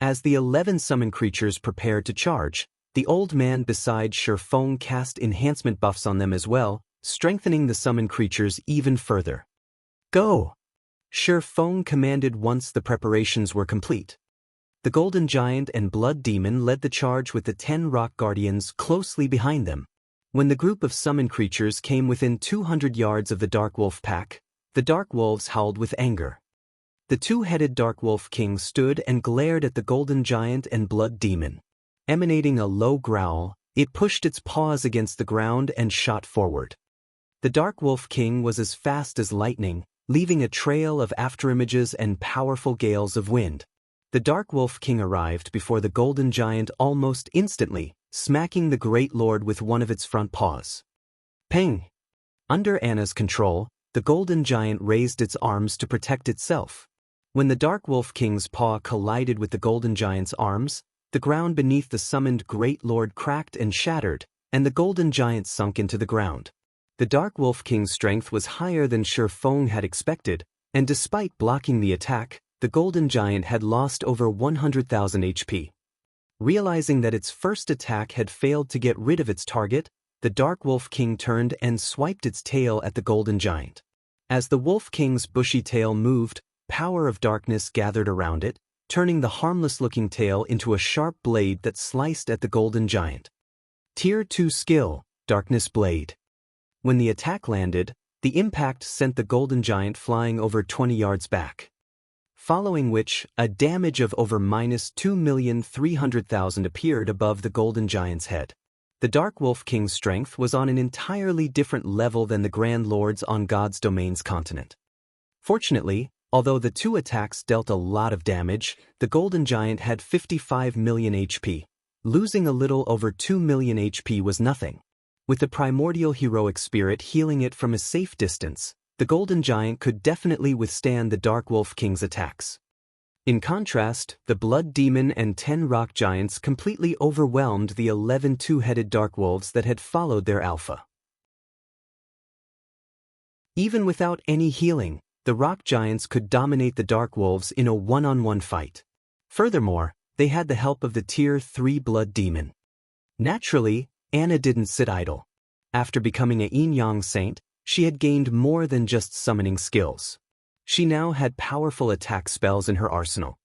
As the 11 summoned creatures prepared to charge, the old man beside Shi Feng cast enhancement buffs on them as well, strengthening the summoned creatures even further. Go! Shi Feng commanded once the preparations were complete. The Golden Giant and Blood Demon led the charge with the 10 Rock Guardians closely behind them. When the group of summoned creatures came within 200 yards of the Dark Wolf pack, the Dark Wolves howled with anger. The two-headed Dark Wolf King stood and glared at the Golden Giant and Blood Demon. Emanating a low growl, it pushed its paws against the ground and shot forward. The Dark Wolf King was as fast as lightning, leaving a trail of afterimages and powerful gales of wind. The Dark Wolf King arrived before the Golden Giant almost instantly, smacking the Great Lord with one of its front paws. Ping! Under Anna's control, the Golden Giant raised its arms to protect itself. When the Dark Wolf King's paw collided with the Golden Giant's arms, the ground beneath the summoned Great Lord cracked and shattered, and the Golden Giant sunk into the ground. The Dark Wolf King's strength was higher than Shi Feng had expected, and despite blocking the attack, the Golden Giant had lost over 100,000 HP. Realizing that its first attack had failed to get rid of its target, the Dark Wolf King turned and swiped its tail at the Golden Giant. As the Wolf King's bushy tail moved, power of darkness gathered around it, turning the harmless-looking tail into a sharp blade that sliced at the Golden Giant. Tier 2 skill, Darkness Blade. When the attack landed, the impact sent the Golden Giant flying over 20 yards back. following which, a damage of over -2,300,000 appeared above the Golden Giant's head. The Dark Wolf King's strength was on an entirely different level than the Grand Lord's on God's Domain's continent. Fortunately, although the two attacks dealt a lot of damage, the Golden Giant had 55 million HP. Losing a little over 2 million HP was nothing. With the Primordial Heroic Spirit healing it from a safe distance, the Golden Giant could definitely withstand the Dark Wolf King's attacks. In contrast, the Blood Demon and 10 Rock Giants completely overwhelmed the 11 two-headed Dark Wolves that had followed their alpha. Even without any healing, the Rock Giants could dominate the Dark Wolves in a one-on-one fight. Furthermore, they had the help of the Tier 3 Blood Demon. Naturally, Anna didn't sit idle. After becoming a Yin-Yang Saint, she had gained more than just summoning skills. She now had powerful attack spells in her arsenal.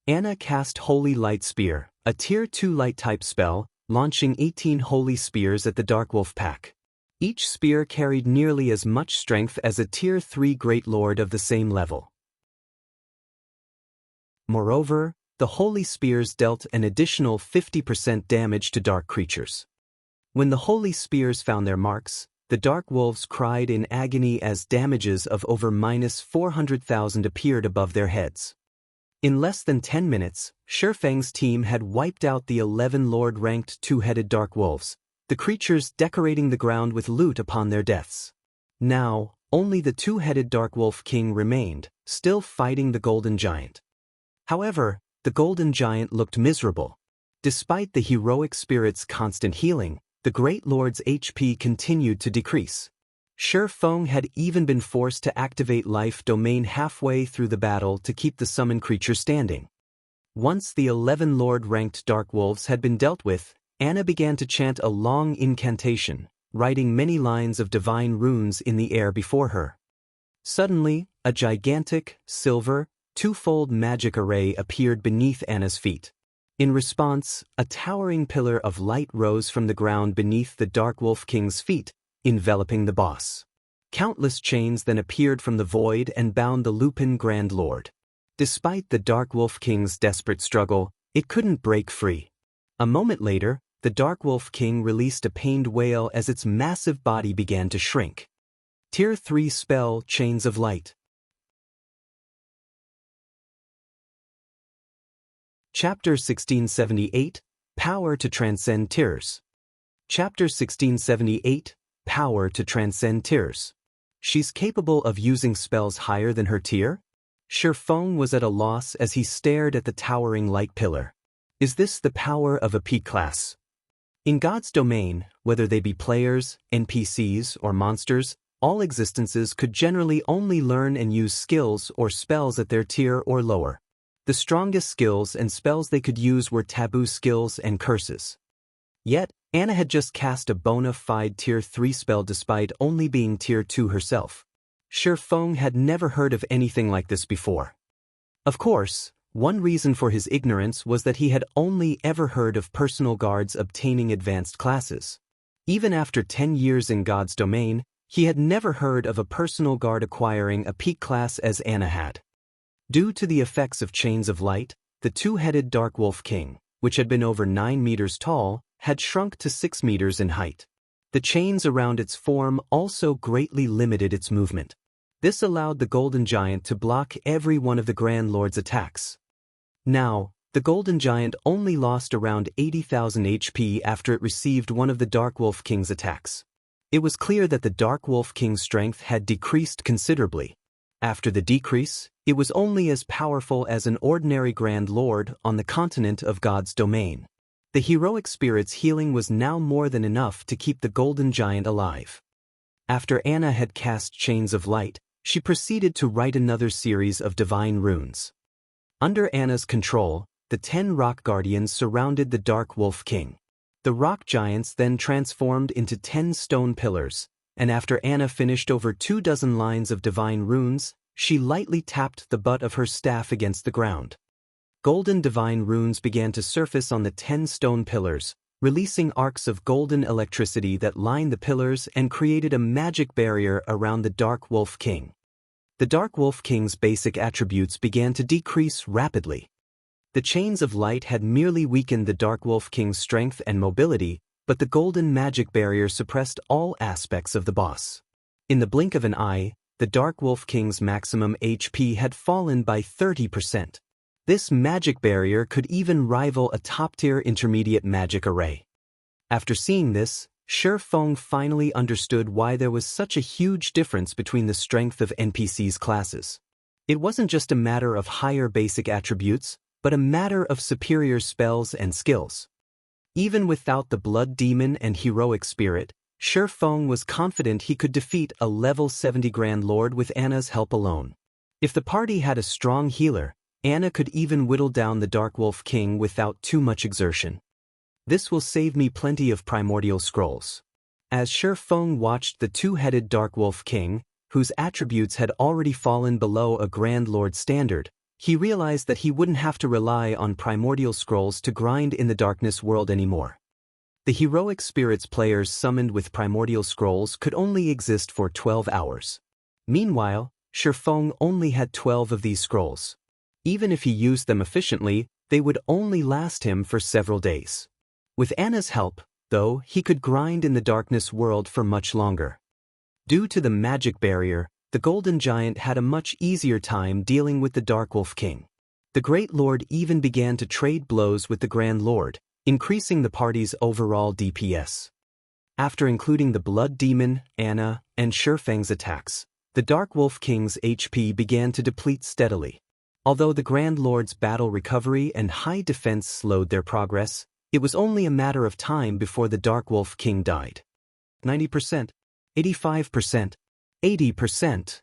Anna cast Holy Light Spear, a Tier 2 Light-type spell, launching 18 Holy Spears at the Dark Wolf pack. Each spear carried nearly as much strength as a Tier 3 Great Lord of the same level. Moreover, the Holy Spears dealt an additional 50% damage to dark creatures. When the Holy Spears found their marks, the Dark Wolves cried in agony as damages of over -400,000 appeared above their heads. In less than 10 minutes, Shifeng's team had wiped out the 11 Lord-ranked two-headed Dark Wolves, the creatures decorating the ground with loot upon their deaths. Now, only the two-headed Dark Wolf King remained, still fighting the Golden Giant. However, the Golden Giant looked miserable. Despite the heroic spirit's constant healing, the Great Lord's HP continued to decrease. Shifeng had even been forced to activate Life Domain halfway through the battle to keep the summoned creature standing. Once the 11 Lord-ranked Dark Wolves had been dealt with, Anna began to chant a long incantation, writing many lines of divine runes in the air before her. Suddenly, a gigantic, silver, two-fold magic array appeared beneath Anna's feet. In response, a towering pillar of light rose from the ground beneath the Dark Wolf King's feet, enveloping the boss. Countless chains then appeared from the void and bound the Lupin Grand Lord. Despite the Dark Wolf King's desperate struggle, it couldn't break free. A moment later, the Dark Wolf King released a pained wail as its massive body began to shrink. Tier 3 Spell Chains of Light. Chapter 1678, Power to Transcend Tiers. Chapter 1678, Power to Transcend Tiers. She's capable of using spells higher than her tier? Shifeng was at a loss as he stared at the towering light pillar. Is this the power of a peak class? In God's domain, whether they be players, NPCs, or monsters, all existences could generally only learn and use skills or spells at their tier or lower. The strongest skills and spells they could use were taboo skills and curses. Yet, Anna had just cast a bona fide Tier 3 spell despite only being Tier 2 herself. Shifeng had never heard of anything like this before. Of course, one reason for his ignorance was that he had only ever heard of personal guards obtaining advanced classes. Even after 10 years in God's domain, he had never heard of a personal guard acquiring a peak class as Anna had. Due to the effects of Chains of Light, the two-headed Dark Wolf King, which had been over 9 meters tall, had shrunk to 6 meters in height. The chains around its form also greatly limited its movement. This allowed the Golden Giant to block every one of the Grand Lord's attacks. Now, the Golden Giant only lost around 80,000 HP after it received one of the Dark Wolf King's attacks. It was clear that the Dark Wolf King's strength had decreased considerably. After the decrease, it was only as powerful as an ordinary Grand Lord on the continent of God's domain. The heroic spirit's healing was now more than enough to keep the Golden Giant alive. After Anna had cast Chains of Light, she proceeded to write another series of divine runes. Under Anna's control, the 10 Rock Guardians surrounded the Dark Wolf King. The Rock Giants then transformed into 10 stone pillars, and after Anna finished over 24 lines of divine runes, she lightly tapped the butt of her staff against the ground. Golden divine runes began to surface on the 10 stone pillars, releasing arcs of golden electricity that lined the pillars and created a magic barrier around the Dark Wolf King. the Dark Wolf King's basic attributes began to decrease rapidly. The Chains of Light had merely weakened the Dark Wolf King's strength and mobility, but the golden magic barrier suppressed all aspects of the boss. In the blink of an eye, the Dark Wolf King's maximum HP had fallen by 30%. This magic barrier could even rival a top-tier intermediate magic array. After seeing this, Shi Feng finally understood why there was such a huge difference between the strength of NPC's classes. It wasn't just a matter of higher basic attributes, but a matter of superior spells and skills. Even without the Blood Demon and Heroic Spirit, Shi Feng was confident he could defeat a level 70 Grand Lord with Anna's help alone. If the party had a strong healer, Anna could even whittle down the Dark Wolf King without too much exertion. This will save me plenty of primordial scrolls. As Shi Feng watched the two-headed Dark Wolf King, whose attributes had already fallen below a Grand Lord standard, he realized that he wouldn't have to rely on primordial scrolls to grind in the darkness world anymore. The heroic spirits players summoned with primordial scrolls could only exist for 12 hours. Meanwhile, Shi Feng only had 12 of these scrolls. Even if he used them efficiently, they would only last him for several days. With Anna's help, though, he could grind in the darkness world for much longer. Due to the magic barrier, the Golden Giant had a much easier time dealing with the Dark Wolf King. The Great Lord even began to trade blows with the Grand Lord, increasing the party's overall DPS. After including the Blood Demon, Anna, and Shi Feng's attacks, the Dark Wolf King's HP began to deplete steadily. Although the Grand Lord's battle recovery and high defense slowed their progress, it was only a matter of time before the Dark Wolf King died. 90%, 85%, 80%.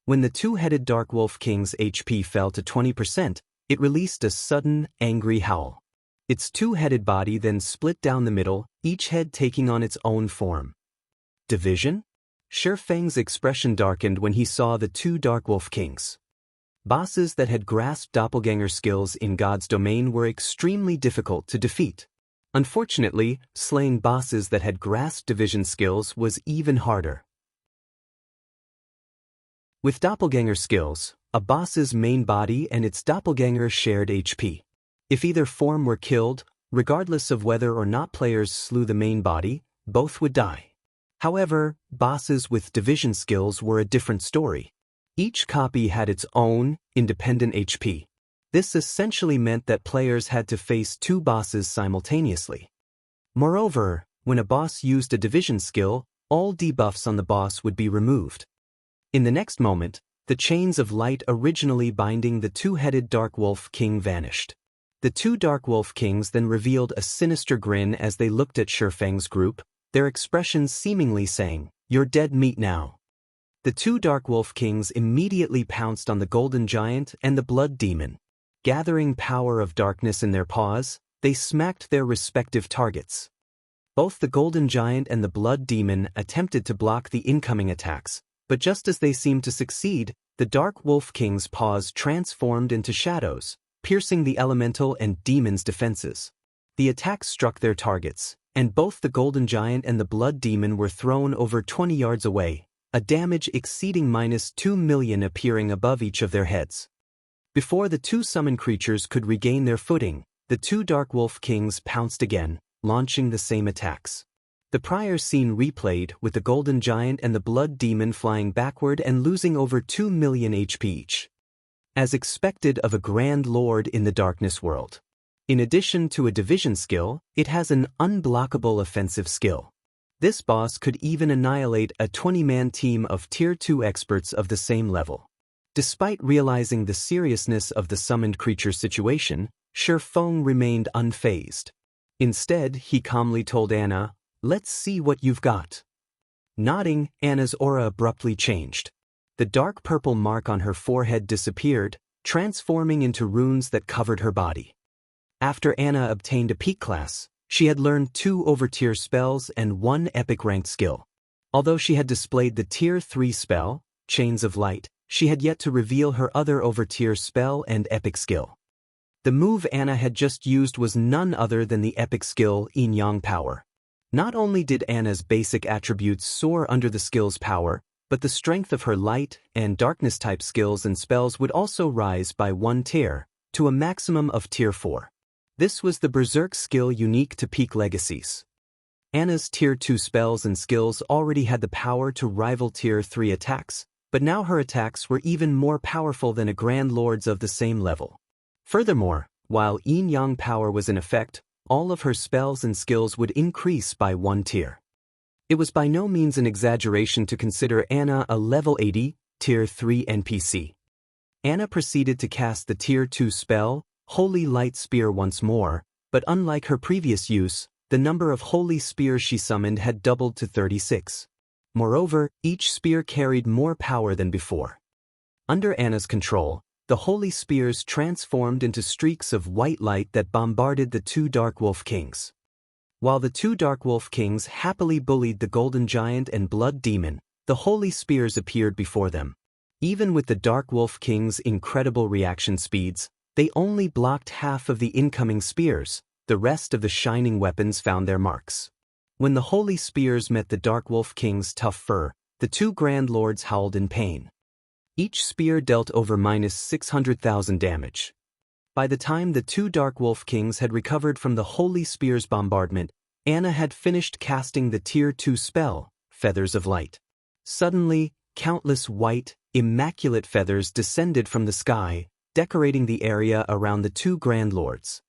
When the two-headed Dark Wolf King's HP fell to 20%, it released a sudden, angry howl. Its two-headed body then split down the middle, each head taking on its own form. Division? Shi Feng's expression darkened when he saw the two Dark Wolf Kings. Bosses that had grasped doppelganger skills in God's domain were extremely difficult to defeat. Unfortunately, slaying bosses that had grasped division skills was even harder. With doppelganger skills, a boss's main body and its doppelganger shared HP. If either form were killed, regardless of whether or not players slew the main body, both would die. However, bosses with division skills were a different story. Each copy had its own, independent HP. This essentially meant that players had to face two bosses simultaneously. Moreover, when a boss used a division skill, all debuffs on the boss would be removed. In the next moment, the chains of light originally binding the two-headed Dark Wolf King vanished. The two Dark Wolf Kings then revealed a sinister grin as they looked at Shi Feng's group, their expressions seemingly saying, "You're dead meat now." The two Dark Wolf Kings immediately pounced on the Golden Giant and the Blood Demon. Gathering power of darkness in their paws, they smacked their respective targets. Both the Golden Giant and the Blood Demon attempted to block the incoming attacks, but just as they seemed to succeed, the Dark Wolf King's paws transformed into shadows, piercing the elemental and demon's defenses. The attacks struck their targets, and both the Golden Giant and the Blood Demon were thrown over 20 yards away, a damage exceeding -2 million appearing above each of their heads. Before the two summoned creatures could regain their footing, the two Dark Wolf Kings pounced again, launching the same attacks. The prior scene replayed with the Golden Giant and the Blood Demon flying backward and losing over 2 million HP each. As expected of a Grand Lord in the Darkness world. In addition to a division skill, it has an unblockable offensive skill. This boss could even annihilate a 20-man team of Tier 2 experts of the same level. Despite realizing the seriousness of the summoned creature's situation, Shi Feng remained unfazed. Instead, he calmly told Anna, "Let's see what you've got." Nodding, Anna's aura abruptly changed. The dark purple mark on her forehead disappeared, transforming into runes that covered her body. After Anna obtained a peak class, she had learned 2 over-tier spells and 1 epic-ranked skill. Although she had displayed the Tier 3 spell, Chains of Light, she had yet to reveal her other over-tier spell and epic skill. The move Anna had just used was none other than the epic skill Yin-Yang Power. Not only did Anna's basic attributes soar under the skill's power, but the strength of her light and darkness type skills and spells would also rise by 1 tier, to a maximum of tier 4. This was the Berserk skill unique to peak legacies. Anna's tier 2 spells and skills already had the power to rival tier 3 attacks, but now her attacks were even more powerful than a Grand Lord's of the same level. Furthermore, while yin-yang power was in effect, all of her spells and skills would increase by 1 tier. It was by no means an exaggeration to consider Anna a level 80, tier 3 NPC. Anna proceeded to cast the tier 2 spell, Holy Light Spear once more, but unlike her previous use, the number of holy spears she summoned had doubled to 36. Moreover, each spear carried more power than before. Under Anna's control, the holy spears transformed into streaks of white light that bombarded the 2 Dark Wolf Kings. While the 2 Dark Wolf Kings happily bullied the Golden Giant and Blood Demon, the holy spears appeared before them. Even with the Dark Wolf Kings' incredible reaction speeds, they only blocked half of the incoming spears. The rest of the shining weapons found their marks. When the holy spears met the Dark Wolf King's tough fur, the 2 Grand Lords howled in pain. Each spear dealt over -600,000 damage. By the time the 2 Dark Wolf Kings had recovered from the holy spear's bombardment, Anna had finished casting the tier 2 spell, Feathers of Light. Suddenly, countless white, immaculate feathers descended from the sky, decorating the area around the 2 Grand Lords.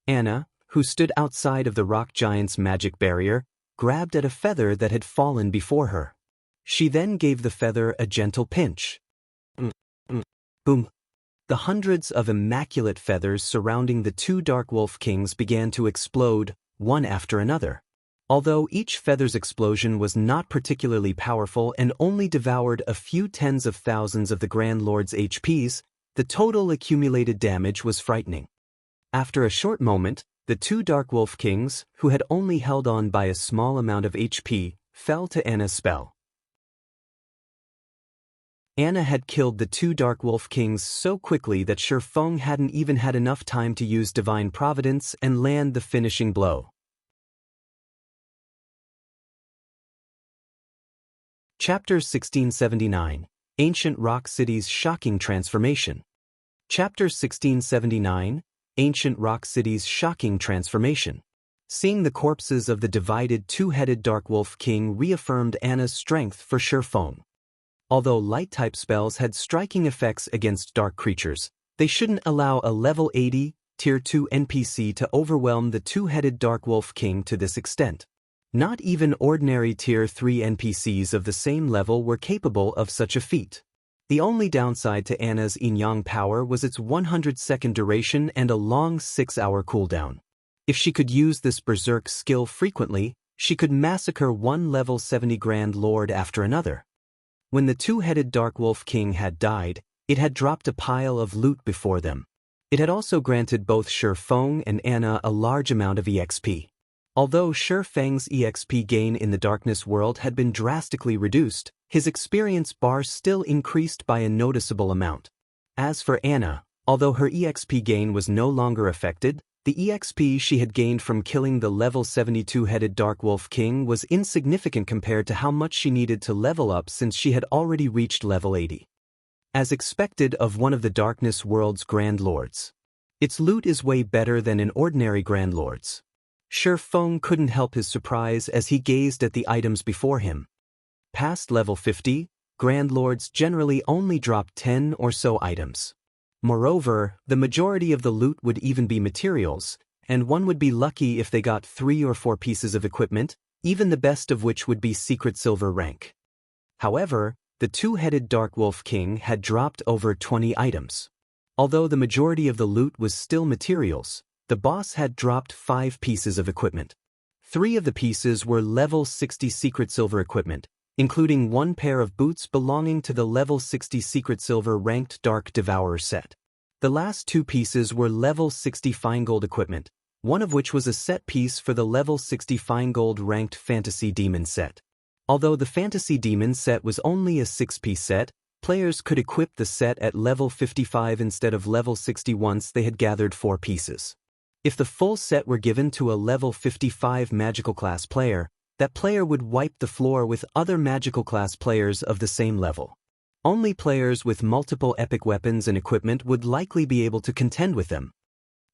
Anna, who stood outside of the rock giant's magic barrier, grabbed at a feather that had fallen before her. She then gave the feather a gentle pinch. Boom. The hundreds of immaculate feathers surrounding the 2 Dark Wolf Kings began to explode, one after another. Although each feather's explosion was not particularly powerful and only devoured a few tens of thousands of the Grand Lord's HPs, the total accumulated damage was frightening. After a short moment, the 2 Dark Wolf Kings, who had only held on by a small amount of HP, fell to Anna's spell. Anna had killed the 2 Dark Wolf Kings so quickly that Shi Feng hadn't even had enough time to use Divine Providence and land the finishing blow. Chapter 1679, Ancient Rock City's Shocking Transformation. Chapter 1679, Ancient Rock City's Shocking Transformation. Seeing the corpses of the divided 2-headed Dark Wolf King reaffirmed Anna's strength for Shi Feng. Although light-type spells had striking effects against dark creatures, they shouldn't allow a level 80, tier 2 NPC to overwhelm the 2-headed Dark Wolf King to this extent. Not even ordinary tier 3 NPCs of the same level were capable of such a feat. The only downside to Anna's yin-yang power was its 100-second duration and a long 6-hour cooldown. If she could use this Berserk skill frequently, she could massacre one level 70 Grand Lord after another. When the 2-headed Dark Wolf King had died, it had dropped a pile of loot before them. It had also granted both Shi Feng and Anna a large amount of EXP. Although Shi Feng's EXP gain in the darkness world had been drastically reduced, his experience bar still increased by a noticeable amount. As for Anna, although her EXP gain was no longer affected, the EXP she had gained from killing the level 72-headed Dark Wolf King was insignificant compared to how much she needed to level up since she had already reached level 80. As expected of one of the darkness world's Grand Lords. Its loot is way better than an ordinary Grand Lord's. Shi Feng couldn't help his surprise as he gazed at the items before him. Past level 50, Grand Lords generally only dropped 10 or so items. Moreover, the majority of the loot would even be materials, and one would be lucky if they got 3 or 4 pieces of equipment, even the best of which would be secret silver rank. However, the 2-headed Dark Wolf King had dropped over 20 items. Although the majority of the loot was still materials, the boss had dropped 5 pieces of equipment. 3 of the pieces were level 60 secret silver equipment, including 1 pair of boots belonging to the level 60 secret silver ranked Dark Devourer set. The last 2 pieces were level 60 fine gold equipment, one of which was a set piece for the level 60 fine gold ranked Fantasy Demon set. Although the Fantasy Demon set was only a 6-piece set, players could equip the set at level 55 instead of level 60 once they had gathered 4 pieces. If the full set were given to a level 55 magical class player, that player would wipe the floor with other magical class players of the same level. Only players with multiple epic weapons and equipment would likely be able to contend with them.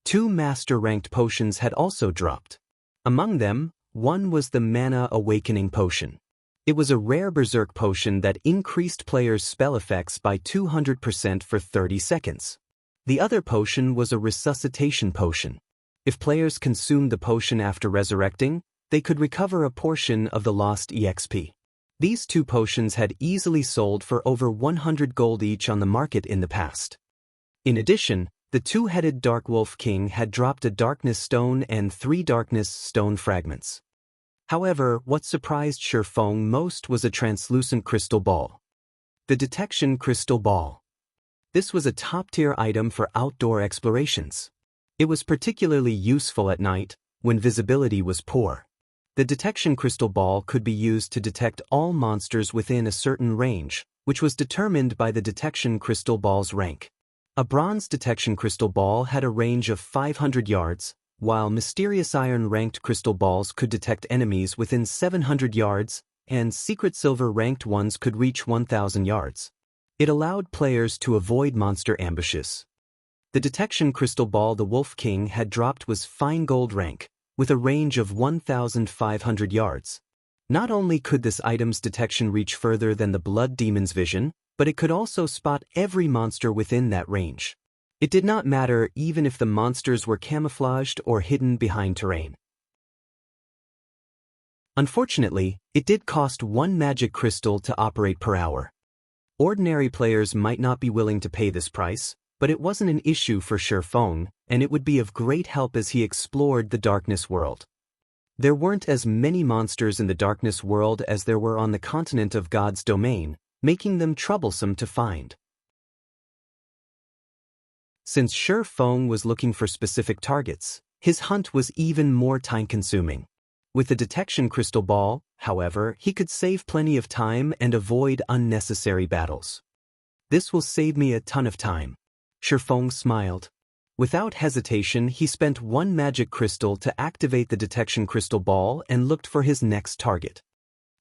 2 master-ranked potions had also dropped. Among them, one was the Mana Awakening Potion. It was a rare berserk potion that increased players' spell effects by 200% for 30 seconds. The other potion was a Resuscitation Potion. If players consumed the potion after resurrecting, they could recover a portion of the lost EXP. These 2 potions had easily sold for over 100 gold each on the market in the past. In addition, the 2-headed Dark Wolf King had dropped a Darkness Stone and 3 Darkness Stone fragments. However, what surprised Shifeng most was a translucent crystal ball. The Detection Crystal Ball. This was a top-tier item for outdoor explorations. It was particularly useful at night, when visibility was poor. The Detection Crystal Ball could be used to detect all monsters within a certain range, which was determined by the Detection Crystal Ball's rank. A Bronze Detection Crystal Ball had a range of 500 yards, while Mysterious Iron-ranked crystal balls could detect enemies within 700 yards, and Secret Silver-ranked ones could reach 1,000 yards. It allowed players to avoid monster ambushes. The Detection Crystal Ball the Wolf King had dropped was Fine Gold rank, with a range of 1,500 yards. Not only could this item's detection reach further than the Blood Demon's vision, but it could also spot every monster within that range. It did not matter even if the monsters were camouflaged or hidden behind terrain. Unfortunately, it did cost 1 magic crystal to operate per hour. Ordinary players might not be willing to pay this price, but it wasn't an issue for Shifeng, and it would be of great help as he explored the Darkness World. There weren't as many monsters in the Darkness World as there were on the continent of God's domain, making them troublesome to find. Since Shifeng was looking for specific targets, his hunt was even more time-consuming. With the Detection Crystal Ball, however, he could save plenty of time and avoid unnecessary battles. This will save me a ton of time. Shifeng smiled. Without hesitation, he spent 1 magic crystal to activate the Detection Crystal Ball and looked for his next target.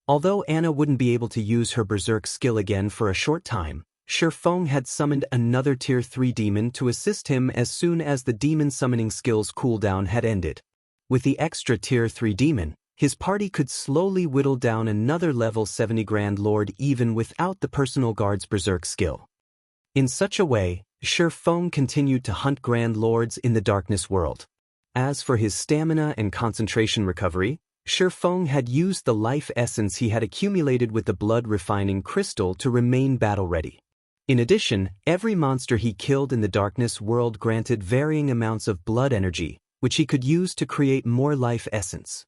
Although Anna wouldn't be able to use her berserk skill again for a short time, Shifeng had summoned another Tier 3 demon to assist him as soon as the demon summoning skill's cooldown had ended. With the extra Tier 3 demon, his party could slowly whittle down another level 70 Grand Lord even without the personal guard's berserk skill. In such a way, Shifeng continued to hunt Grand Lords in the Darkness World. As for his stamina and concentration recovery, Shifeng had used the life essence he had accumulated with the blood refining crystal to remain battle-ready. In addition, every monster he killed in the Darkness World granted varying amounts of blood energy, which he could use to create more life essence.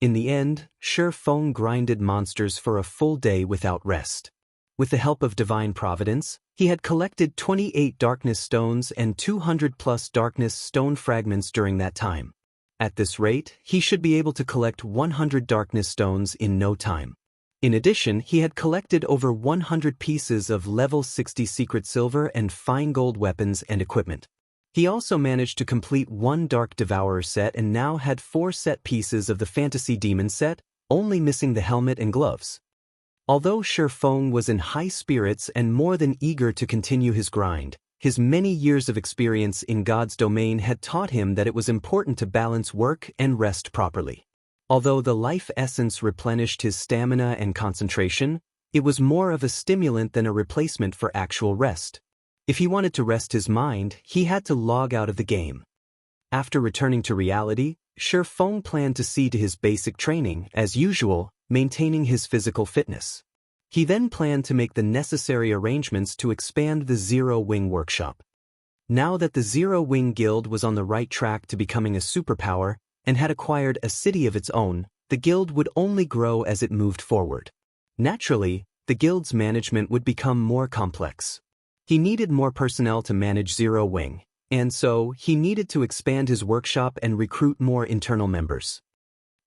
In the end, Shifeng grinded monsters for a full day without rest. With the help of Divine Providence, he had collected 28 Darkness Stones and 200+ Darkness Stone fragments during that time. At this rate, he should be able to collect 100 Darkness Stones in no time. In addition, he had collected over 100 pieces of level 60 Secret Silver and Fine Gold weapons and equipment. He also managed to complete 1 Dark Devourer set and now had 4 set pieces of the Fantasy Demon set, only missing the helmet and gloves. Although Shifeng was in high spirits and more than eager to continue his grind, his many years of experience in God's domain had taught him that it was important to balance work and rest properly. Although the life essence replenished his stamina and concentration, it was more of a stimulant than a replacement for actual rest. If he wanted to rest his mind, he had to log out of the game. After returning to reality, Shifeng planned to see to his basic training, as usual, maintaining his physical fitness. He then planned to make the necessary arrangements to expand the Zero Wing workshop. Now that the Zero Wing Guild was on the right track to becoming a superpower and had acquired a city of its own, the guild would only grow as it moved forward. Naturally, the guild's management would become more complex. He needed more personnel to manage Zero Wing, and so he needed to expand his workshop and recruit more internal members.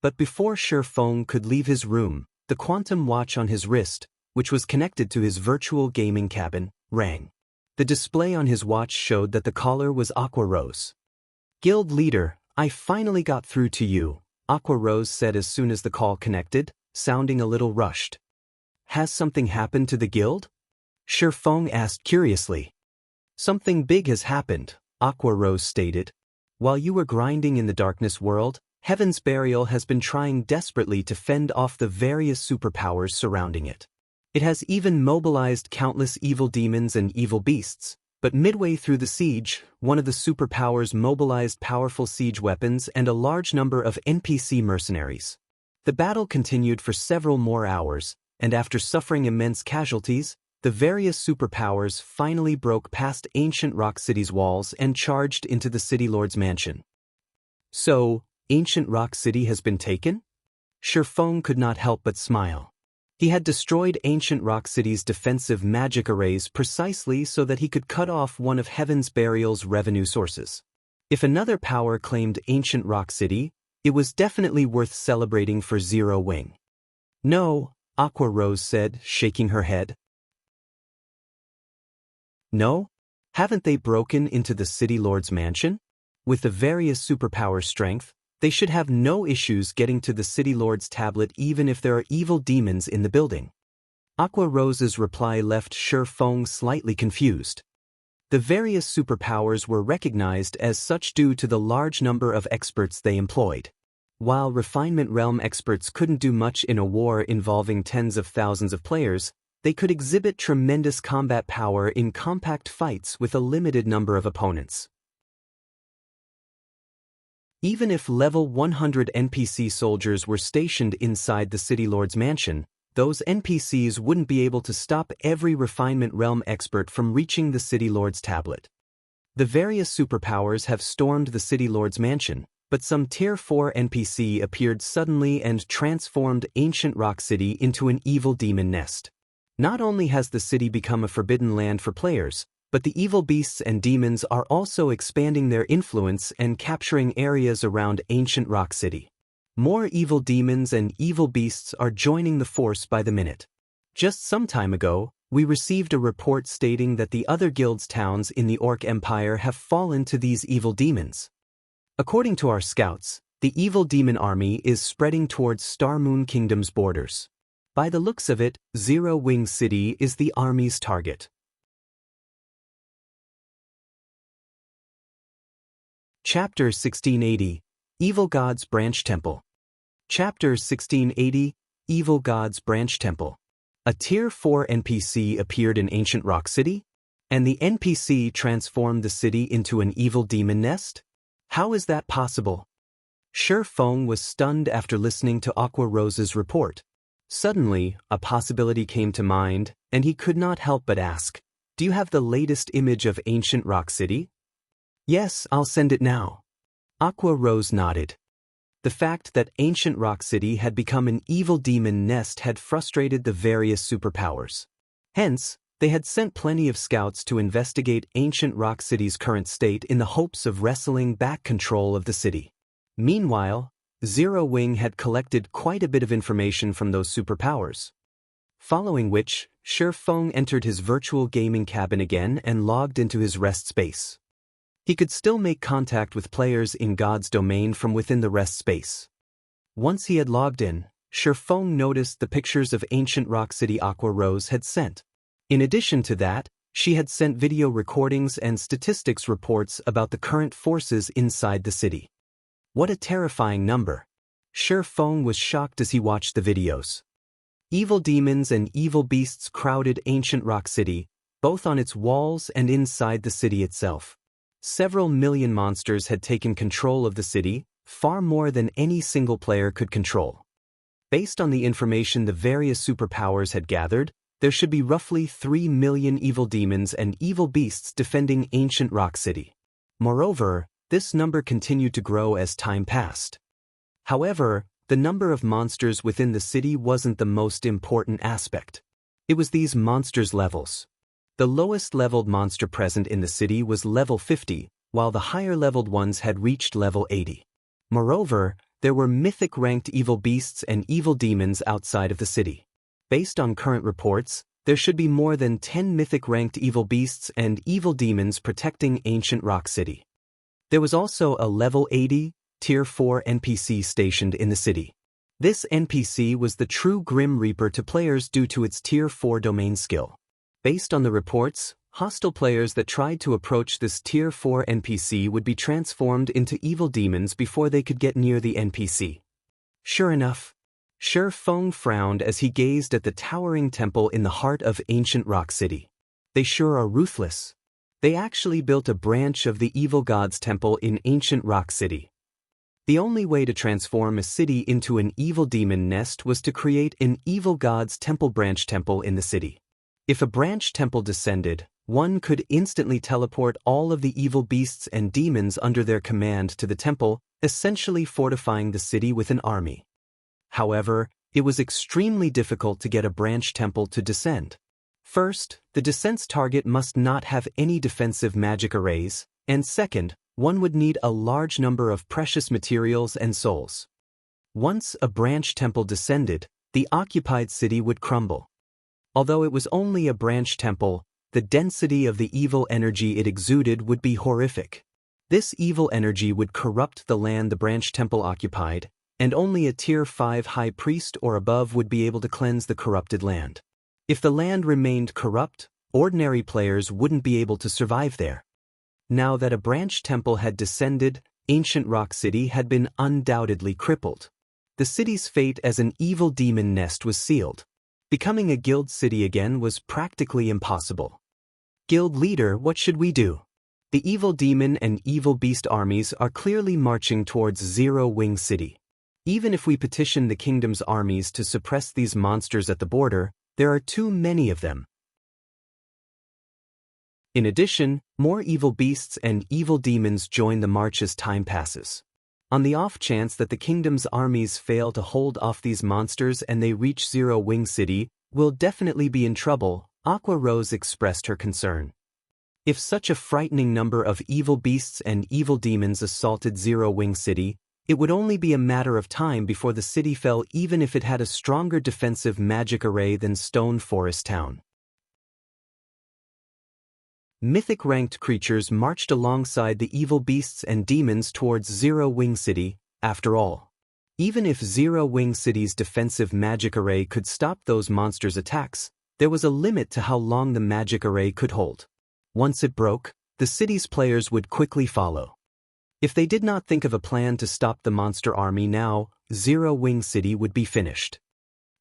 But before Shifeng could leave his room, the quantum watch on his wrist, which was connected to his virtual gaming cabin, rang. The display on his watch showed that the caller was Aqua Rose. "Guild leader, I finally got through to you," Aqua Rose said as soon as the call connected, sounding a little rushed. Has something happened to the guild? Shi Feng asked curiously. Something big has happened, Aqua Rose stated. While you were grinding in the darkness world, Heaven's Burial has been trying desperately to fend off the various superpowers surrounding it. It has even mobilized countless evil demons and evil beasts, but midway through the siege, one of the superpowers mobilized powerful siege weapons and a large number of NPC mercenaries. The battle continued for several more hours, and after suffering immense casualties, the various superpowers finally broke past ancient Rock City's walls and charged into the City Lord's mansion. So, ancient Rock City has been taken? Shi Feng could not help but smile. He had destroyed ancient Rock City's defensive magic arrays precisely so that he could cut off one of Heaven's Burial's revenue sources. If another power claimed ancient Rock City, it was definitely worth celebrating for Zero Wing. No, Aqua Rose said, shaking her head. No? Haven't they broken into the City Lord's mansion? With the various superpower strength, they should have no issues getting to the City Lord's tablet even if there are evil demons in the building. Aqua Rose's reply left Shi Feng slightly confused. The various superpowers were recognized as such due to the large number of experts they employed. While Refinement Realm experts couldn't do much in a war involving tens of thousands of players, they could exhibit tremendous combat power in compact fights with a limited number of opponents. Even if level 100 NPC soldiers were stationed inside the City Lord's mansion, those NPCs wouldn't be able to stop every Refinement Realm expert from reaching the City Lord's tablet. The various superpowers have stormed the City Lord's mansion, but some Tier 4 NPC appeared suddenly and transformed ancient Rock City into an evil demon nest. Not only has the city become a forbidden land for players, but the evil beasts and demons are also expanding their influence and capturing areas around ancient Rock City. More evil demons and evil beasts are joining the force by the minute. Just some time ago, we received a report stating that the other guild's towns in the Orc Empire have fallen to these evil demons. According to our scouts, the evil demon army is spreading towards Star Moon Kingdom's borders. By the looks of it, Zero Wing City is the army's target. Chapter 1680, Evil God's Branch Temple. Chapter 1680, Evil God's Branch Temple. A Tier 4 NPC appeared in ancient Rock City? And the NPC transformed the city into an evil demon nest? How is that possible? Shi Feng was stunned after listening to Aqua Rose's report. Suddenly, a possibility came to mind, and he could not help but ask, "Do you have the latest image of ancient Rock City?" "Yes, I'll send it now." Aqua Rose nodded. The fact that ancient Rock City had become an evil demon nest had frustrated the various superpowers. Hence, they had sent plenty of scouts to investigate ancient Rock City's current state in the hopes of wresting back control of the city. Meanwhile, Zero Wing had collected quite a bit of information from those superpowers. Following which, Shi Feng entered his virtual gaming cabin again and logged into his rest space. He could still make contact with players in God's domain from within the rest space. Once he had logged in, Shi Feng noticed the pictures of ancient Rock City Aqua Rose had sent. In addition to that, she had sent video recordings and statistics reports about the current forces inside the city. What a terrifying number. Shi Feng was shocked as he watched the videos. Evil demons and evil beasts crowded ancient Rock City, both on its walls and inside the city itself. Several million monsters had taken control of the city, far more than any single player could control. Based on the information the various superpowers had gathered, there should be roughly 3 million evil demons and evil beasts defending ancient Rock City. Moreover, this number continued to grow as time passed. However, the number of monsters within the city wasn't the most important aspect. It was these monsters' levels. The lowest leveled monster present in the city was level 50, while the higher leveled ones had reached level 80. Moreover, there were mythic ranked evil beasts and evil demons outside of the city. Based on current reports, there should be more than 10 mythic ranked evil beasts and evil demons protecting ancient Rock City. There was also a level 80, Tier 4 NPC stationed in the city. This NPC was the true Grim Reaper to players due to its Tier 4 domain skill. Based on the reports, hostile players that tried to approach this Tier 4 NPC would be transformed into evil demons before they could get near the NPC. Sure enough, Shi Feng frowned as he gazed at the towering temple in the heart of ancient Rock City. They sure are ruthless. They actually built a branch of the Evil God's temple in ancient Rock City. The only way to transform a city into an evil demon nest was to create an Evil God's temple branch temple in the city. If a branch temple descended, one could instantly teleport all of the evil beasts and demons under their command to the temple, essentially fortifying the city with an army. However, it was extremely difficult to get a branch temple to descend. First, the descent's target must not have any defensive magic arrays, and second, one would need a large number of precious materials and souls. Once a branch temple descended, the occupied city would crumble. Although it was only a branch temple, the density of the evil energy it exuded would be horrific. This evil energy would corrupt the land the branch temple occupied, and only a Tier 5 high priest or above would be able to cleanse the corrupted land. If the land remained corrupt, ordinary players wouldn't be able to survive there. Now that a branch temple had descended, ancient Rock City had been undoubtedly crippled. The city's fate as an evil demon nest was sealed. Becoming a guild city again was practically impossible. Guild leader, what should we do? The evil demon and evil beast armies are clearly marching towards Zero Wing City. Even if we petition the kingdom's armies to suppress these monsters at the border, there are too many of them. In addition, more evil beasts and evil demons join the march as time passes. On the off chance that the kingdom's armies fail to hold off these monsters and they reach Zero Wing City, we'll definitely be in trouble, Aqua Rose expressed her concern. If such a frightening number of evil beasts and evil demons assaulted Zero Wing City, it would only be a matter of time before the city fell even if it had a stronger defensive magic array than Stone Forest Town. Mythic ranked creatures marched alongside the evil beasts and demons towards Zero Wing City, after all. Even if Zero Wing City's defensive magic array could stop those monsters' attacks, there was a limit to how long the magic array could hold. Once it broke, the city's players would quickly follow. If they did not think of a plan to stop the monster army now, Zero Wing City would be finished.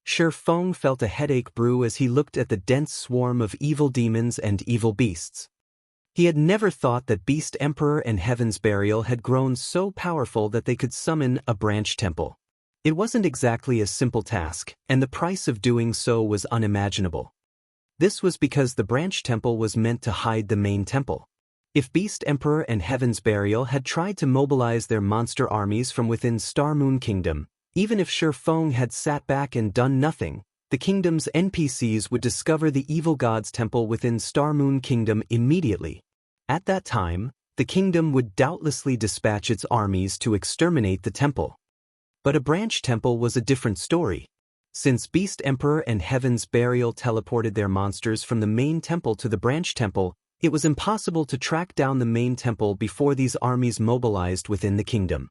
Shi Feng felt a headache brew as he looked at the dense swarm of evil demons and evil beasts. He had never thought that Beast Emperor and Heaven's Burial had grown so powerful that they could summon a branch temple. It wasn't exactly a simple task, and the price of doing so was unimaginable. This was because the branch temple was meant to hide the main temple. If Beast Emperor and Heaven's Burial had tried to mobilize their monster armies from within Star Moon Kingdom, even if Shi Feng had sat back and done nothing, the kingdom's NPCs would discover the evil god's temple within Star Moon Kingdom immediately. At that time, the kingdom would doubtlessly dispatch its armies to exterminate the temple. But a branch temple was a different story. Since Beast Emperor and Heaven's Burial teleported their monsters from the main temple to the branch temple, it was impossible to track down the main temple before these armies mobilized within the kingdom.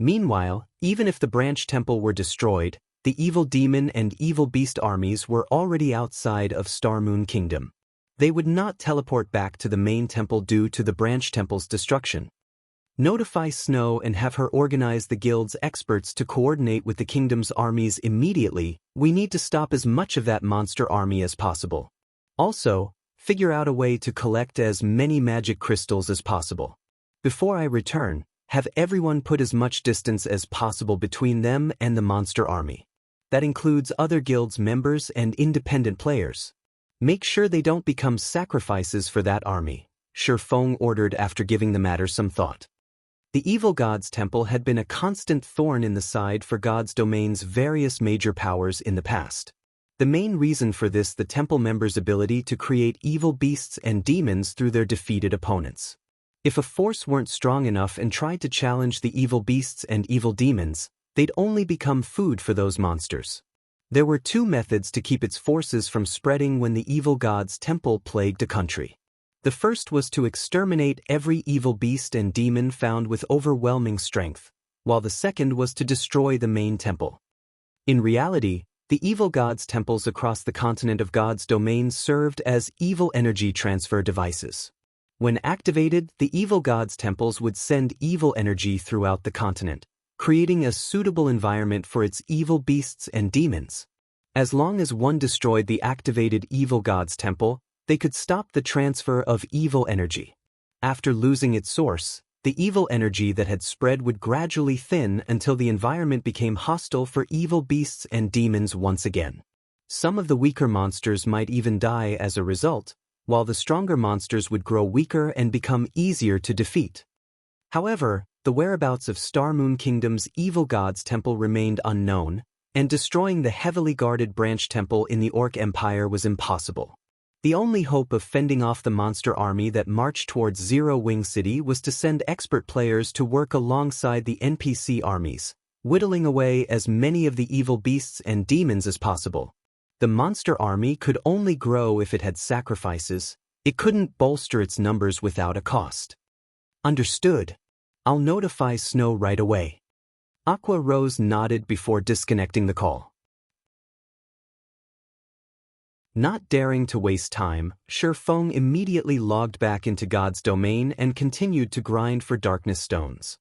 Meanwhile, even if the branch temple were destroyed, the evil demon and evil beast armies were already outside of Star Moon Kingdom. They would not teleport back to the main temple due to the branch temple's destruction. Notify Snow and have her organize the guild's experts to coordinate with the kingdom's armies immediately. We need to stop as much of that monster army as possible. Also, figure out a way to collect as many magic crystals as possible. Before I return, have everyone put as much distance as possible between them and the monster army. That includes other guilds members and independent players. Make sure they don't become sacrifices for that army, Shi Feng ordered after giving the matter some thought. The evil god's temple had been a constant thorn in the side for God's domain's various major powers in the past. The main reason for this the temple members' ability to create evil beasts and demons through their defeated opponents. If a force weren't strong enough and tried to challenge the evil beasts and evil demons, they'd only become food for those monsters. There were two methods to keep its forces from spreading when the evil god's temple plagued a country. The first was to exterminate every evil beast and demon found with overwhelming strength. while the second was to destroy the main temple. In reality, the evil gods' temples across the continent of God's domain served as evil energy transfer devices. When activated, the evil gods' temples would send evil energy throughout the continent, creating a suitable environment for its evil beasts and demons. As long as one destroyed the activated evil god's temple, they could stop the transfer of evil energy. After losing its source, the evil energy that had spread would gradually thin until the environment became hostile for evil beasts and demons once again. Some of the weaker monsters might even die as a result, while the stronger monsters would grow weaker and become easier to defeat. However, the whereabouts of Star Moon Kingdom's evil god's temple remained unknown, and destroying the heavily guarded branch temple in the Orc Empire was impossible. The only hope of fending off the monster army that marched towards Zero Wing City was to send expert players to work alongside the NPC armies, whittling away as many of the evil beasts and demons as possible. The monster army could only grow if it had sacrifices. It couldn't bolster its numbers without a cost. Understood. I'll notify Snow right away. Aqua Rose nodded before disconnecting the call. Not daring to waste time, Shifeng immediately logged back into God's domain and continued to grind for darkness stones.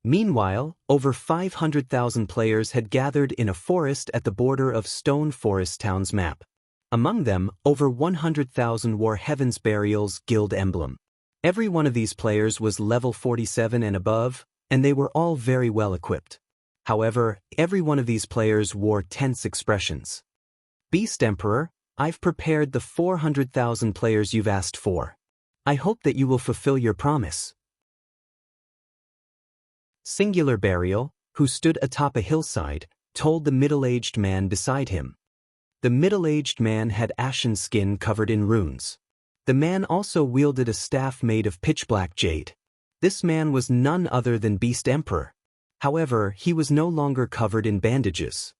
Meanwhile, over 500,000 players had gathered in a forest at the border of Stone Forest Town's map. Among them, over 100,000 wore Heaven's Burial's guild emblem. Every one of these players was level 47 and above, and they were all very well equipped. However, every one of these players wore tense expressions. Beast Emperor, I've prepared the 400,000 players you've asked for. I hope that you will fulfill your promise. Singular Burial, who stood atop a hillside, told the middle-aged man beside him. The middle-aged man had ashen skin covered in runes. The man also wielded a staff made of pitch-black jade. This man was none other than Beast Emperor. However, he was no longer covered in bandages.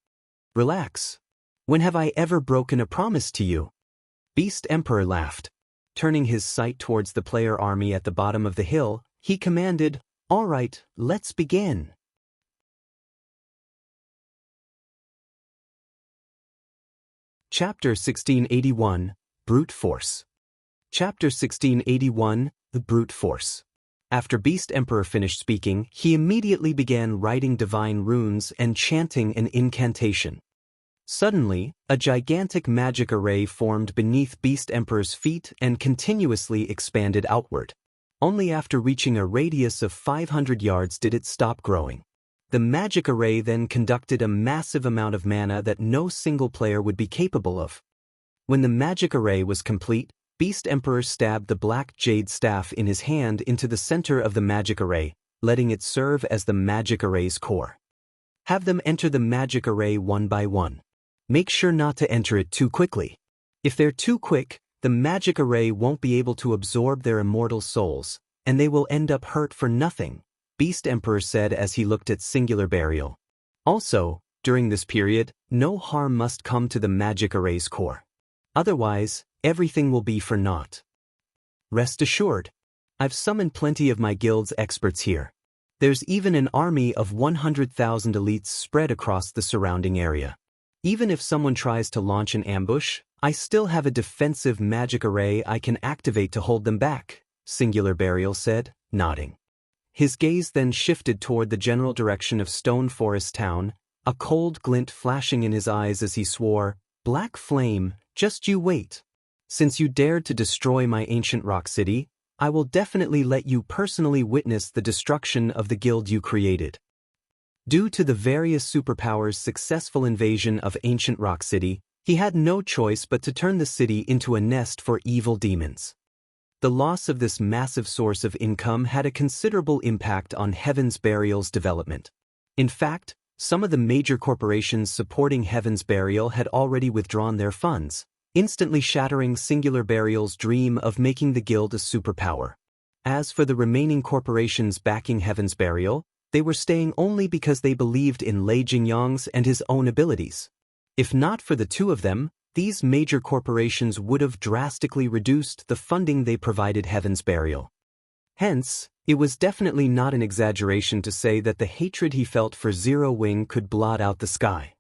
Relax. When have I ever broken a promise to you? Beast Emperor laughed. Turning his sight towards the player army at the bottom of the hill, he commanded, "All right, let's begin." Chapter 1681, Brute Force. Chapter 1681, The Brute Force. After Beast Emperor finished speaking, he immediately began writing divine runes and chanting an incantation. Suddenly, a gigantic magic array formed beneath Beast Emperor's feet and continuously expanded outward. Only after reaching a radius of 500 yards did it stop growing. The magic array then conducted a massive amount of mana that no single player would be capable of. When the magic array was complete, Beast Emperor stabbed the black jade staff in his hand into the center of the magic array, letting it serve as the magic array's core. Have them enter the magic array one by one. Make sure not to enter it too quickly. If they're too quick, the magic array won't be able to absorb their immortal souls, and they will end up hurt for nothing, Beast Emperor said as he looked at Singular Burial. Also, during this period, no harm must come to the magic array's core. Otherwise, everything will be for naught. Rest assured, I've summoned plenty of my guild's experts here. There's even an army of 100,000 elites spread across the surrounding area. Even if someone tries to launch an ambush, I still have a defensive magic array I can activate to hold them back, Singular Burial said, nodding. His gaze then shifted toward the general direction of Stone Forest Town, a cold glint flashing in his eyes as he swore, "Black Flame, just you wait. Since you dared to destroy my ancient rock city, I will definitely let you personally witness the destruction of the guild you created." Due to the various superpowers' successful invasion of ancient Rock City, he had no choice but to turn the city into a nest for evil demons. The loss of this massive source of income had a considerable impact on Heaven's Burial's development. In fact, some of the major corporations supporting Heaven's Burial had already withdrawn their funds, instantly shattering Singular Burial's dream of making the guild a superpower. As for the remaining corporations backing Heaven's Burial, they were staying only because they believed in Lei Jingyang's and his own abilities. If not for the two of them, these major corporations would have drastically reduced the funding they provided Heaven's Burial. Hence, It was definitely not an exaggeration to say that the hatred he felt for Zero Wing could blot out the sky.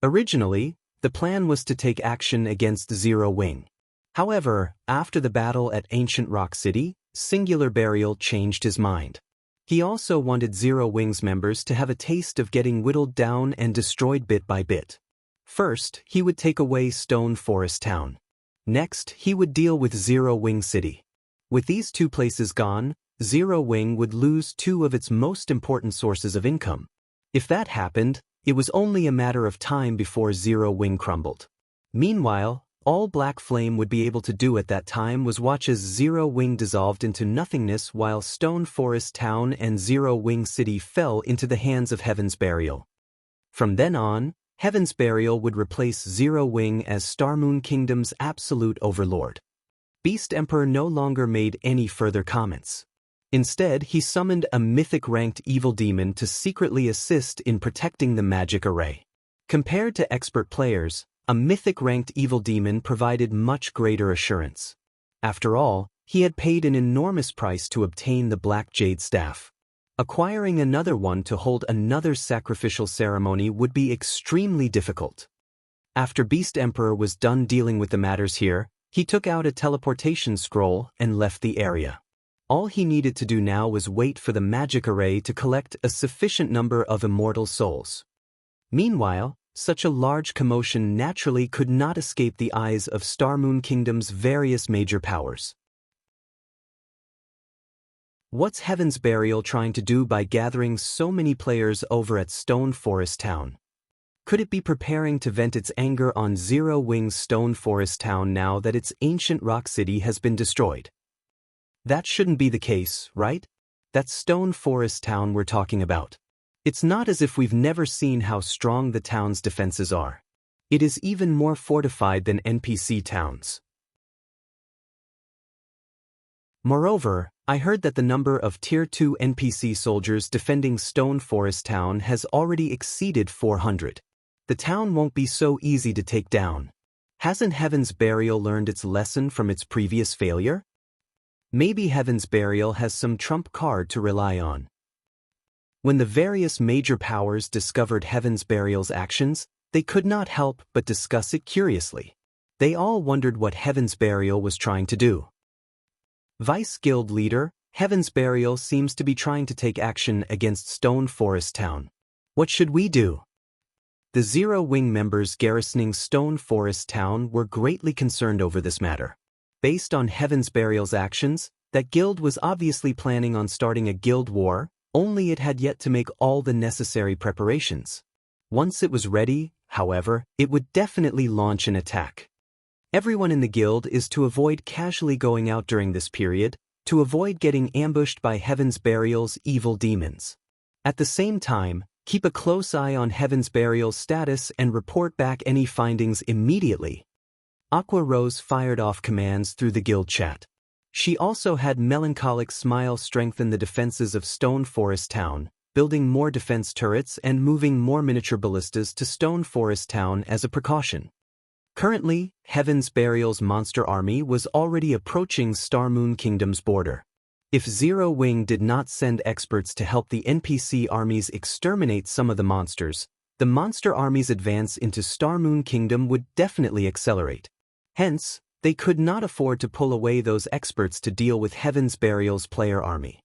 Originally, the plan was to take action against Zero Wing. However, after the battle at Ancient Rock City, Singular Burial changed his mind. He also wanted Zero Wing's members to have a taste of getting whittled down and destroyed bit by bit. First, he would take away Stone Forest Town. Next, he would deal with Zero Wing City. With these two places gone, Zero Wing would lose two of its most important sources of income. If that happened, it was only a matter of time before Zero Wing crumbled. Meanwhile, all Black Flame would be able to do at that time was watch as Zero Wing dissolved into nothingness while Stone Forest Town and Zero Wing City fell into the hands of Heaven's Burial. From then on, Heaven's Burial would replace Zero Wing as Starmoon Kingdom's absolute overlord. Beast Emperor no longer made any further comments. Instead, he summoned a mythic-ranked evil demon to secretly assist in protecting the magic array. Compared to expert players, a mythic-ranked evil demon provided much greater assurance. After all, he had paid an enormous price to obtain the Black Jade Staff. Acquiring another one to hold another sacrificial ceremony would be extremely difficult. After Beast Emperor was done dealing with the matters here, he took out a teleportation scroll and left the area. All he needed to do now was wait for the magic array to collect a sufficient number of immortal souls. Meanwhile, such a large commotion naturally could not escape the eyes of Starmoon Kingdom's various major powers. What's Heaven's Burial trying to do by gathering so many players over at Stone Forest Town? Could it be preparing to vent its anger on Zero Wing's Stone Forest Town now that its ancient rock city has been destroyed? That shouldn't be the case, right? That's Stone Forest Town we're talking about. It's not as if we've never seen how strong the town's defenses are. It is even more fortified than NPC towns. Moreover, I heard that the number of Tier 2 NPC soldiers defending Stone Forest Town has already exceeded 400. The town won't be so easy to take down. Hasn't Heaven's Burial learned its lesson from its previous failure? Maybe Heaven's Burial has some trump card to rely on. When the various major powers discovered Heaven's Burial's actions, they could not help but discuss it curiously. They all wondered what Heaven's Burial was trying to do. Vice Guild Leader, Heaven's Burial seems to be trying to take action against Stone Forest Town. What should we do? The Zero Wing members garrisoning Stone Forest Town were greatly concerned over this matter. Based on Heaven's Burial's actions, that guild was obviously planning on starting a guild war, only it had yet to make all the necessary preparations. Once it was ready, however, it would definitely launch an attack. Everyone in the guild is to avoid casually going out during this period, to avoid getting ambushed by Heaven's Burial's evil demons. At the same time, keep a close eye on Heaven's Burial's status and report back any findings immediately. Aqua Rose fired off commands through the guild chat. She also had Melancholic Smile strengthen the defenses of Stone Forest Town, building more defense turrets and moving more miniature ballistas to Stone Forest Town as a precaution. Currently, Heaven's Burial's monster army was already approaching Starmoon Kingdom's border. If Zero Wing did not send experts to help the NPC armies exterminate some of the monsters, the monster army's advance into Starmoon Kingdom would definitely accelerate. Hence, they could not afford to pull away those experts to deal with Heaven's Burial's player army.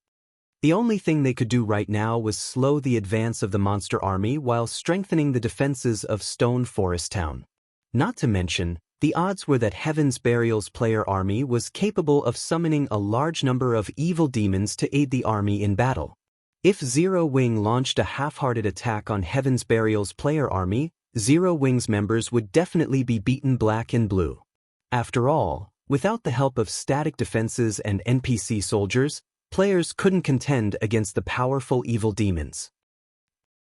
The only thing they could do right now was slow the advance of the monster army while strengthening the defenses of Stone Forest Town. Not to mention, the odds were that Heaven's Burial's player army was capable of summoning a large number of evil demons to aid the army in battle. If Zero Wing launched a half-hearted attack on Heaven's Burial's player army, Zero Wing's members would definitely be beaten black and blue. After all, without the help of static defenses and NPC soldiers, players couldn't contend against the powerful evil demons.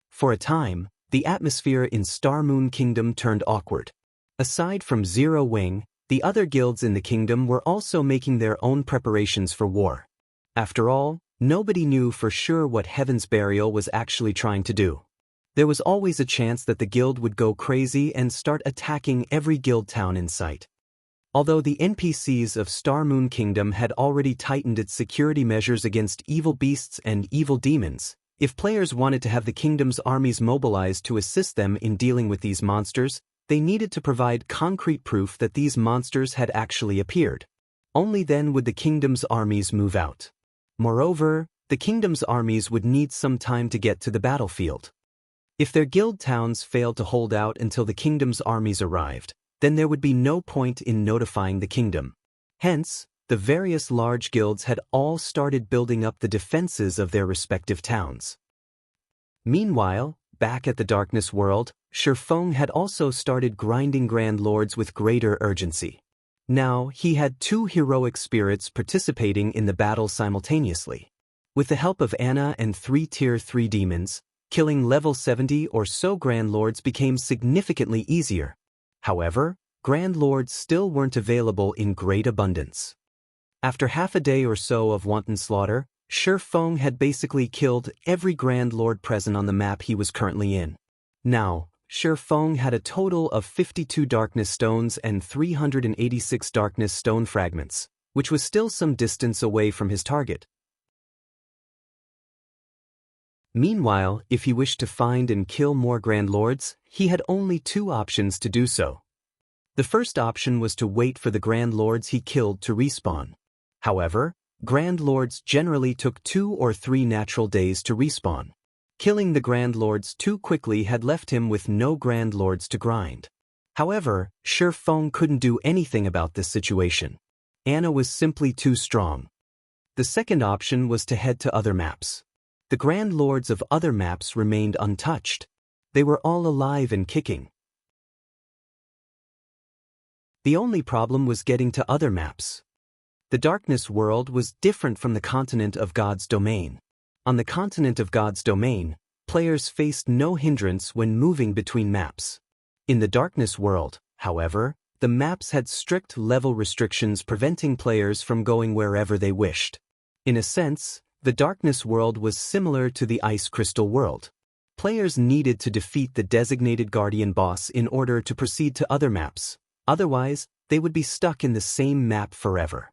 For a time, the atmosphere in Starmoon Kingdom turned awkward. Aside from Zero Wing, the other guilds in the kingdom were also making their own preparations for war. After all, nobody knew for sure what Heaven's Burial was actually trying to do. There was always a chance that the guild would go crazy and start attacking every guild town in sight. Although the NPCs of Star Moon Kingdom had already tightened its security measures against evil beasts and evil demons, if players wanted to have the kingdom's armies mobilized to assist them in dealing with these monsters, they needed to provide concrete proof that these monsters had actually appeared. Only then would the kingdom's armies move out. Moreover, the kingdom's armies would need some time to get to the battlefield. If their guild towns failed to hold out until the kingdom's armies arrived, then there would be no point in notifying the kingdom. Hence, the various large guilds had all started building up the defenses of their respective towns. Meanwhile, back at the Darkness World, Shifeng had also started grinding Grand Lords with greater urgency. Now, he had 2 heroic spirits participating in the battle simultaneously. With the help of Anna and 3 Tier 3 demons, killing level 70 or so Grand Lords became significantly easier. However, Grand Lords still weren't available in great abundance. After half a day or so of wanton slaughter, Shifeng had basically killed every Grand Lord present on the map he was currently in. Now, Shifeng had a total of 52 Darkness Stones and 386 Darkness Stone fragments, which was still some distance away from his target. Meanwhile, if he wished to find and kill more Grand Lords, he had only 2 options to do so. The first option was to wait for the Grand Lords he killed to respawn. However, Grand Lords generally took 2 or 3 natural days to respawn. Killing the Grand Lords too quickly had left him with no Grand Lords to grind. However, Shifeng couldn't do anything about this situation. Anna was simply too strong. The second option was to head to other maps. The Grand Lords of other maps remained untouched. They were all alive and kicking. The only problem was getting to other maps. The Darkness World was different from the continent of God's domain. On the continent of God's domain, players faced no hindrance when moving between maps. In the Darkness World, however, the maps had strict level restrictions preventing players from going wherever they wished. In a sense, the Darkness World was similar to the Ice Crystal World. Players needed to defeat the designated Guardian boss in order to proceed to other maps. Otherwise, they would be stuck in the same map forever.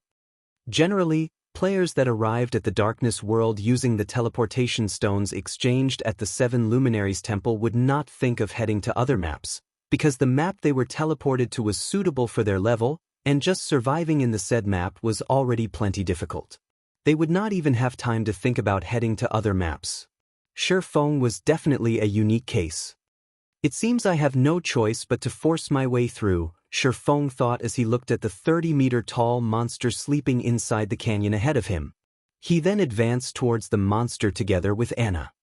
Generally, players that arrived at the Darkness World using the teleportation stones exchanged at the 7 Luminaries Temple would not think of heading to other maps, because the map they were teleported to was suitable for their level, and just surviving in the said map was already plenty difficult. They would not even have time to think about heading to other maps. Shifeng was definitely a unique case. It seems I have no choice but to force my way through, Shifeng thought as he looked at the 30-meter-tall monster sleeping inside the canyon ahead of him. He then advanced towards the monster together with Anna.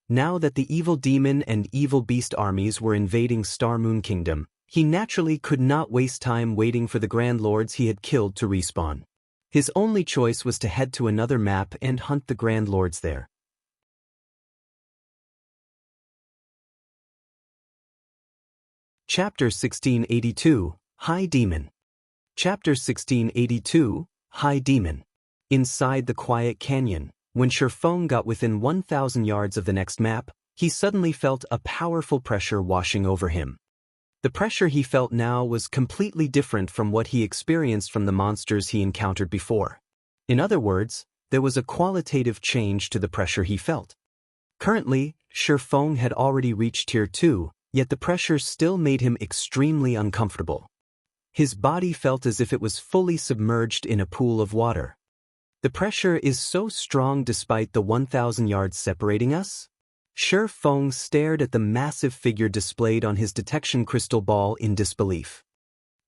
Now that the evil demon and evil beast armies were invading Star Moon Kingdom, he naturally could not waste time waiting for the Grand Lords he had killed to respawn. His only choice was to head to another map and hunt the Grand Lords there. Chapter 1682, High Demon. Chapter 1682, High Demon. Inside the quiet canyon, when Shifeng got within 1,000 yards of the next map, he suddenly felt a powerful pressure washing over him. The pressure he felt now was completely different from what he experienced from the monsters he encountered before. In other words, there was a qualitative change to the pressure he felt. Currently, Shifeng had already reached Tier 2, yet the pressure still made him extremely uncomfortable. His body felt as if it was fully submerged in a pool of water. The pressure is so strong despite the 1,000 yards separating us? Shifeng stared at the massive figure displayed on his detection crystal ball in disbelief.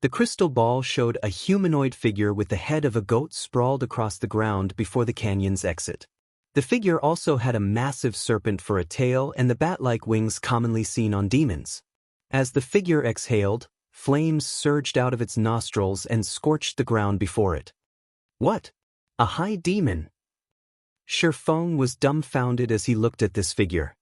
The crystal ball showed a humanoid figure with the head of a goat sprawled across the ground before the canyon's exit. The figure also had a massive serpent for a tail and the bat-like wings commonly seen on demons. As the figure exhaled, flames surged out of its nostrils and scorched the ground before it. What? A high demon? Shifeng was dumbfounded as he looked at this figure.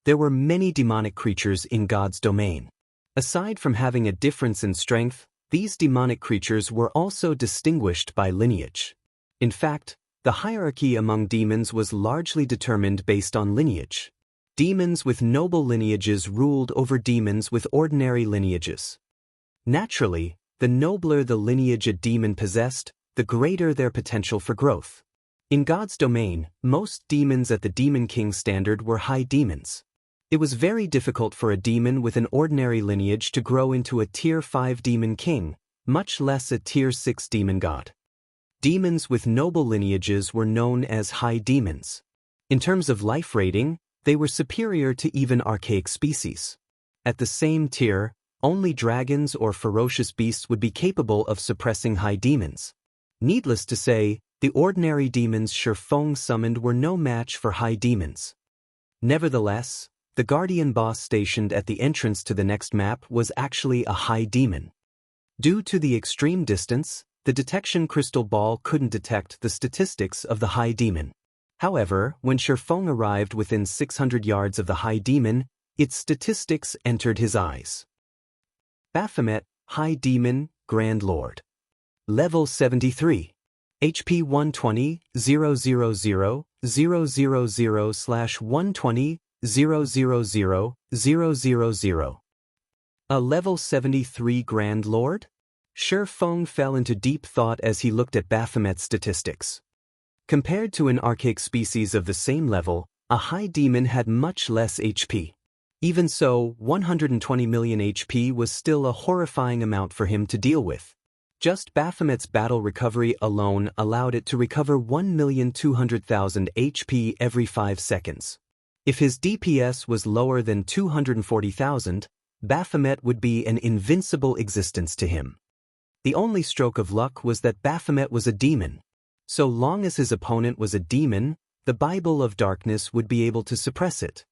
There were many demonic creatures in God's domain. Aside from having a difference in strength, these demonic creatures were also distinguished by lineage. In fact, the hierarchy among demons was largely determined based on lineage. Demons with noble lineages ruled over demons with ordinary lineages. Naturally, the nobler the lineage a demon possessed, the greater their potential for growth. In God's domain, most demons at the Demon King standard were high demons. It was very difficult for a demon with an ordinary lineage to grow into a Tier 5 Demon King, much less a Tier 6 Demon God. Demons with noble lineages were known as high demons. In terms of life rating, they were superior to even archaic species. At the same tier, only dragons or ferocious beasts would be capable of suppressing high demons. Needless to say, the ordinary demons Shifeng summoned were no match for high demons. Nevertheless, the guardian boss stationed at the entrance to the next map was actually a high demon. Due to the extreme distance, the detection crystal ball couldn't detect the statistics of the high demon. However, when Shifeng arrived within 600 yards of the high demon, its statistics entered his eyes. Baphomet, High Demon, Grand Lord. Level 73. HP 120, 000, 000/120, 000, 000. A level 73 Grand Lord? Shifeng fell into deep thought as he looked at Baphomet's statistics. Compared to an archaic species of the same level, a high demon had much less HP. Even so, 120 million HP was still a horrifying amount for him to deal with. Just Baphomet's battle recovery alone allowed it to recover 1,200,000 HP every 5 seconds. If his DPS was lower than 240,000, Baphomet would be an invincible existence to him. The only stroke of luck was that Baphomet was a demon. So long as his opponent was a demon, the Bible of Darkness would be able to suppress it.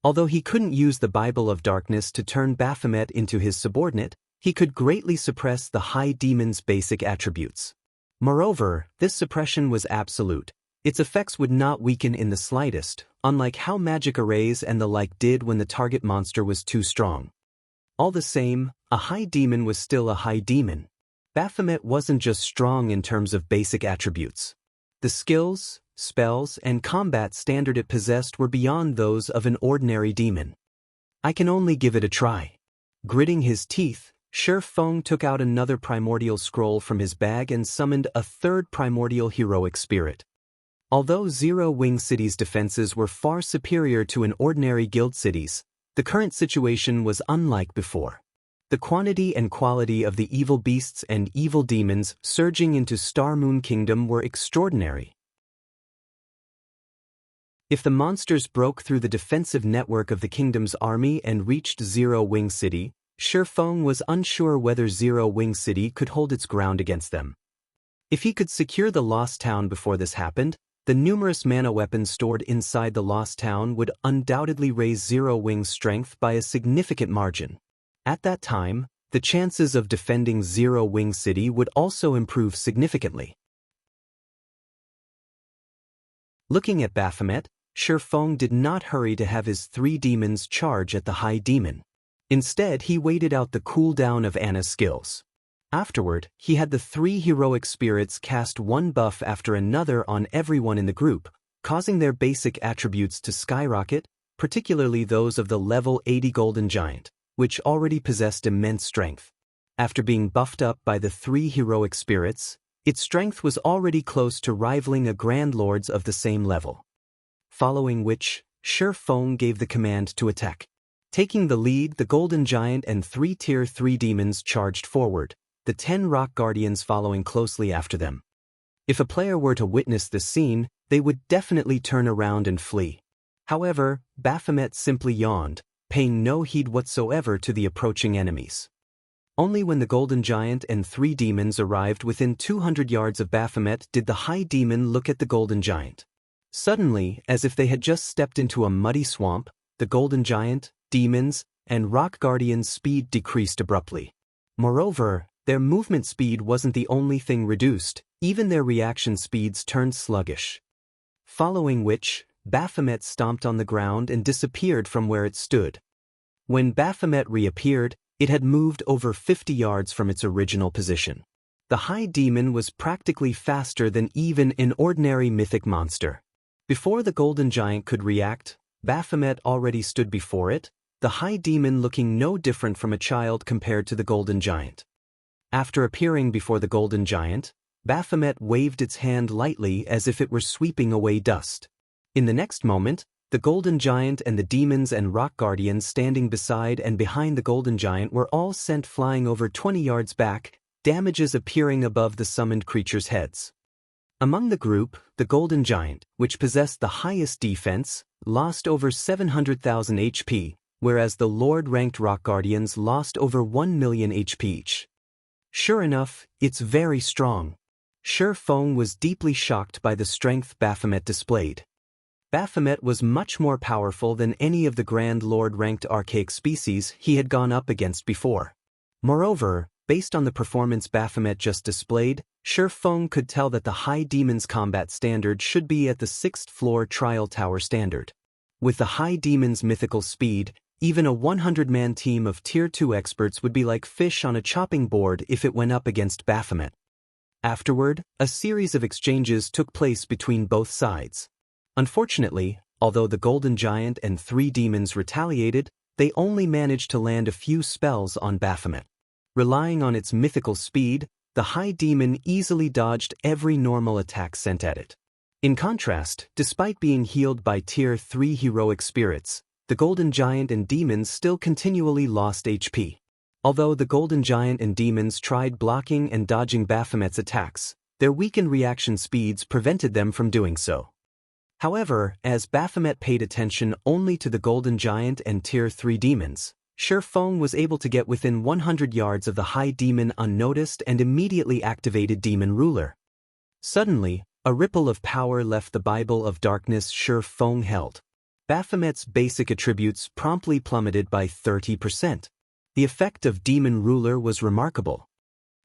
Although he couldn't use the Bible of Darkness to turn Baphomet into his subordinate, he could greatly suppress the high demon's basic attributes. Moreover, this suppression was absolute. Its effects would not weaken in the slightest, unlike how magic arrays and the like did when the target monster was too strong. All the same, a high demon was still a high demon. Baphomet wasn't just strong in terms of basic attributes. The skills, spells, and combat standard it possessed were beyond those of an ordinary demon. I can only give it a try. Gritting his teeth, Shifeng took out another primordial scroll from his bag and summoned a third primordial heroic spirit. Although Zero Wing City's defenses were far superior to an ordinary guild city's, the current situation was unlike before. The quantity and quality of the evil beasts and evil demons surging into Star Moon Kingdom were extraordinary. If the monsters broke through the defensive network of the kingdom's army and reached Zero Wing City, Shifeng was unsure whether Zero Wing City could hold its ground against them. If he could secure the Lost Town before this happened, the numerous mana weapons stored inside the Lost Town would undoubtedly raise Zero Wing's strength by a significant margin. At that time, the chances of defending Zero Wing City would also improve significantly. Looking at Baphomet, Shifeng did not hurry to have his 3 demons charge at the high demon. Instead, he waited out the cooldown of Anna's skills. Afterward, he had the 3 heroic spirits cast one buff after another on everyone in the group, causing their basic attributes to skyrocket, particularly those of the level 80 Golden Giant, which already possessed immense strength. After being buffed up by the 3 heroic spirits, its strength was already close to rivaling a Grand Lord's of the same level. Following which, Shifeng gave the command to attack. Taking the lead, the Golden Giant and 3 Tier 3 demons charged forward, the 10 Rock Guardians following closely after them. If a player were to witness this scene, they would definitely turn around and flee. However, Baphomet simply yawned, paying no heed whatsoever to the approaching enemies. Only when the Golden Giant and 3 demons arrived within 200 yards of Baphomet did the High Demon look at the Golden Giant. Suddenly, as if they had just stepped into a muddy swamp, the Golden Giant, demons, and Rock Guardians' speed decreased abruptly. Moreover, their movement speed wasn't the only thing reduced, even their reaction speeds turned sluggish. Following which, Baphomet stomped on the ground and disappeared from where it stood. When Baphomet reappeared, it had moved over 50 yards from its original position. The High Demon was practically faster than even an ordinary mythic monster. Before the Golden Giant could react, Baphomet already stood before it, the High Demon looking no different from a child compared to the Golden Giant. After appearing before the golden giant, Baphomet waved its hand lightly as if it were sweeping away dust. In the next moment, the golden giant and the demons and rock guardians standing beside and behind the golden giant were all sent flying over 20 yards back, damages appearing above the summoned creatures' heads. Among the group, the golden giant, which possessed the highest defense, lost over 700,000 HP, whereas the Lord-ranked rock guardians lost over 1 million HP each. Sure enough, it's very strong. Shi Feng was deeply shocked by the strength Baphomet displayed. Baphomet was much more powerful than any of the Grand Lord-ranked archaic species he had gone up against before. Moreover, based on the performance Baphomet just displayed, Shi Feng could tell that the High Demon's combat standard should be at the 6th floor Trial Tower standard. With the High Demon's mythical speed, even a 100-man team of Tier 2 experts would be like fish on a chopping board if it went up against Baphomet. Afterward, a series of exchanges took place between both sides. Unfortunately, although the Golden Giant and 3 demons retaliated, they only managed to land a few spells on Baphomet. Relying on its mythical speed, the High Demon easily dodged every normal attack sent at it. In contrast, despite being healed by Tier 3 heroic spirits, the Golden Giant and demons still continually lost HP. Although the Golden Giant and demons tried blocking and dodging Baphomet's attacks, their weakened reaction speeds prevented them from doing so. However, as Baphomet paid attention only to the Golden Giant and Tier 3 demons, Shi Feng was able to get within 100 yards of the High Demon unnoticed and immediately activated Demon Ruler. Suddenly, a ripple of power left the Bible of Darkness Shi Feng held. Baphomet's basic attributes promptly plummeted by 30%. The effect of Demon Ruler was remarkable.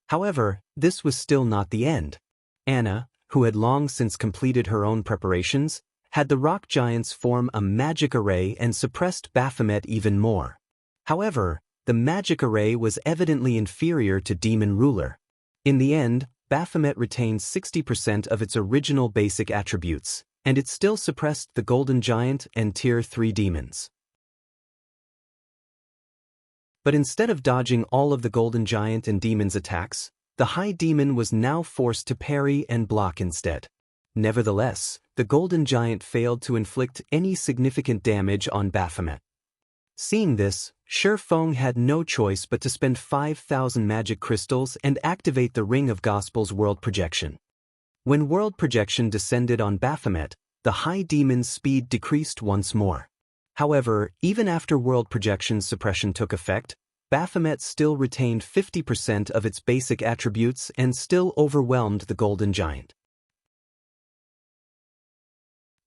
However, this was still not the end. Anna, who had long since completed her own preparations, had the rock giants form a magic array and suppressed Baphomet even more. However, the magic array was evidently inferior to Demon Ruler. In the end, Baphomet retained 60% of its original basic attributes, and it still suppressed the Golden Giant and Tier 3 demons. But instead of dodging all of the Golden Giant and demons' attacks, the High Demon was now forced to parry and block instead. Nevertheless, the Golden Giant failed to inflict any significant damage on Baphomet. Seeing this, Shi Feng had no choice but to spend 5,000 magic crystals and activate the Ring of Gospel's world projection. When world projection descended on Baphomet, the High Demon's speed decreased once more. However, even after world projection suppression took effect, Baphomet still retained 50% of its basic attributes and still overwhelmed the Golden Giant.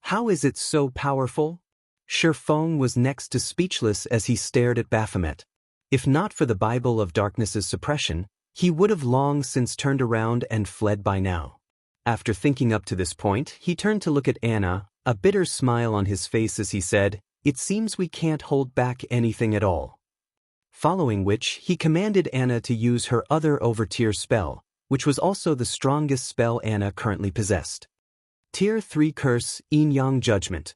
How is it so powerful? Shi Feng was next to speechless as he stared at Baphomet. If not for the Bible of Darkness's suppression, he would have long since turned around and fled by now. After thinking up to this point, he turned to look at Anna, a bitter smile on his face as he said, "It seems we can't hold back anything at all." Following which, he commanded Anna to use her other overtier spell, which was also the strongest spell Anna currently possessed. Tier 3 Curse, Yin Yang Judgment.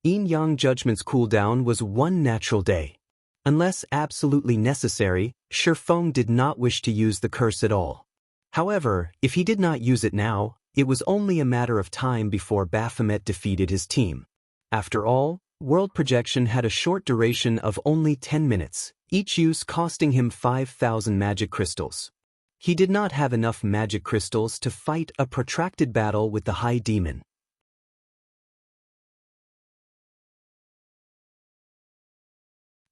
Yin Yang Judgment's cooldown was 1 natural day. Unless absolutely necessary, Shi Feng did not wish to use the curse at all. However, if he did not use it now, it was only a matter of time before Baphomet defeated his team. After all, world projection had a short duration of only 10 minutes, each use costing him 5,000 magic crystals. He did not have enough magic crystals to fight a protracted battle with the High Demon.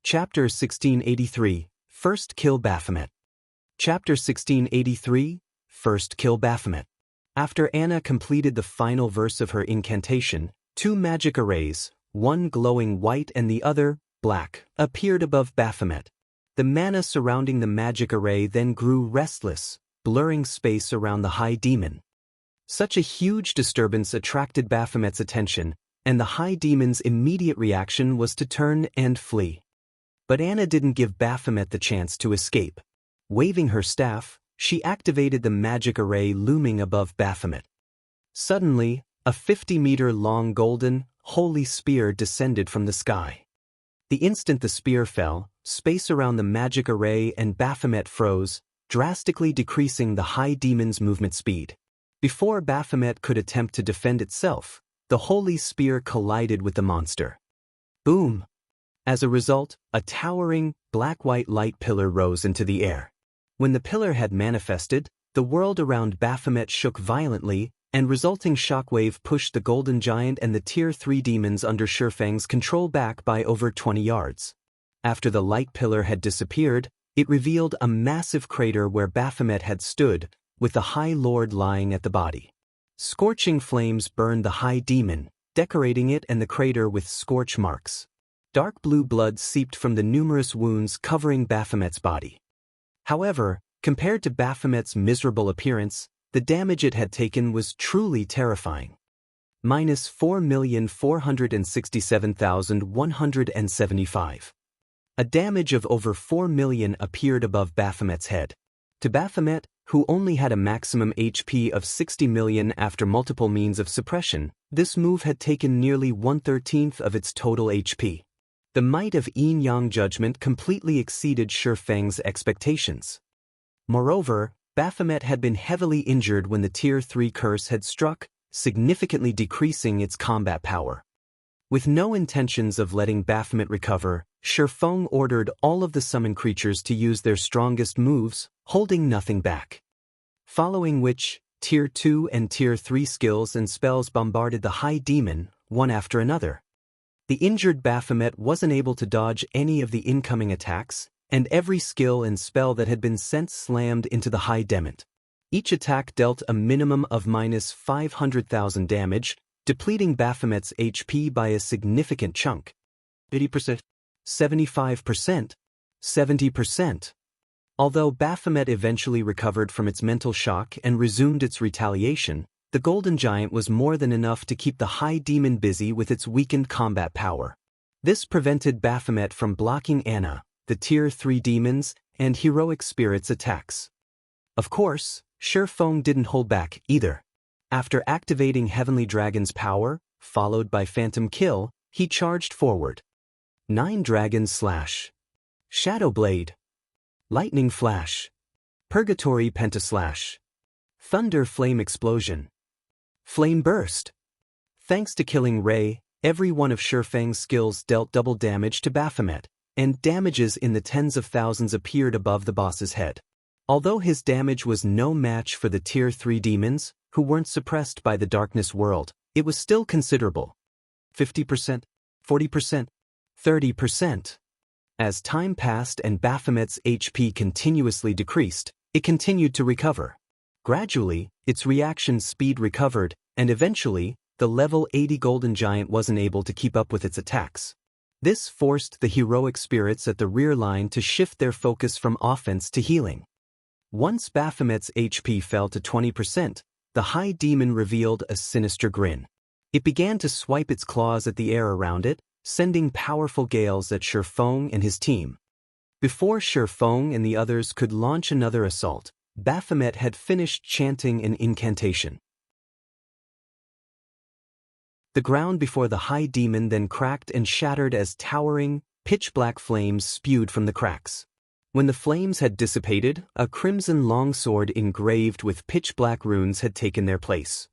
Chapter 1683, First Kill Baphomet. Chapter 1683, First Kill Baphomet. After Anna completed the final verse of her incantation, 2 magic arrays, one glowing white and the other, black, appeared above Baphomet. The mana surrounding the magic array then grew restless, blurring space around the High Demon. Such a huge disturbance attracted Baphomet's attention, and the High Demon's immediate reaction was to turn and flee. But Anna didn't give Baphomet the chance to escape. Waving her staff, she activated the magic array looming above Baphomet. Suddenly, a 50-meter-long golden, holy spear descended from the sky. The instant the spear fell, space around the magic array and Baphomet froze, drastically decreasing the High Demon's movement speed. Before Baphomet could attempt to defend itself, the Holy Spear collided with the monster. Boom! As a result, a towering, black-white light pillar rose into the air. When the pillar had manifested, the world around Baphomet shook violently, and resulting shockwave pushed the Golden Giant and the Tier 3 demons under Shifeng's control back by over 20 yards. After the light pillar had disappeared, it revealed a massive crater where Baphomet had stood, with the High Lord lying at the body. Scorching flames burned the High Demon, decorating it and the crater with scorch marks. Dark blue blood seeped from the numerous wounds covering Baphomet's body. However, compared to Baphomet's miserable appearance, the damage it had taken was truly terrifying. Minus 4,467,175. A damage of over 4 million appeared above Baphomet's head. To Baphomet, who only had a maximum HP of 60 million after multiple means of suppression, this move had taken nearly 1/13 of its total HP. The might of Yin-Yang Judgment completely exceeded Shifeng's expectations. Moreover, Baphomet had been heavily injured when the Tier 3 curse had struck, significantly decreasing its combat power. With no intentions of letting Baphomet recover, Shifeng ordered all of the summon creatures to use their strongest moves, holding nothing back. Following which, Tier 2 and Tier 3 skills and spells bombarded the High Demon, one after another. The injured Baphomet wasn't able to dodge any of the incoming attacks, and every skill and spell that had been sent slammed into the High Demon. Each attack dealt a minimum of minus 500,000 damage, depleting Baphomet's HP by a significant chunk. 80%, 75%, 70%. Although Baphomet eventually recovered from its mental shock and resumed its retaliation, the Golden Giant was more than enough to keep the High Demon busy with its weakened combat power. This prevented Baphomet from blocking Anna, the Tier 3 demons, and heroic spirits' attacks. Of course, Shifeng didn't hold back either. After activating Heavenly Dragon's power, followed by Phantom Kill, he charged forward. 9 Dragon Slash, Shadow Blade, Lightning Flash, Purgatory Pentaslash, Thunder Flame Explosion, Flame Burst. Thanks to Killing Ray, every one of Shifeng's skills dealt double damage to Baphomet, and damages in the tens of thousands appeared above the boss's head. Although his damage was no match for the Tier 3 demons, who weren't suppressed by the Darkness World, it was still considerable. 50%, 40%, 30%. As time passed and Baphomet's HP continuously decreased, it continued to recover. Gradually, its reaction speed recovered, and eventually, the level 80 Golden Giant wasn't able to keep up with its attacks. This forced the heroic spirits at the rear line to shift their focus from offense to healing. Once Baphomet's HP fell to 20%, the High Demon revealed a sinister grin. It began to swipe its claws at the air around it, sending powerful gales at Shifeng and his team. Before Shifeng and the others could launch another assault, Baphomet had finished chanting an incantation. The ground before the High Demon then cracked and shattered as towering, pitch-black flames spewed from the cracks. When the flames had dissipated, a crimson longsword engraved with pitch-black runes had taken their place.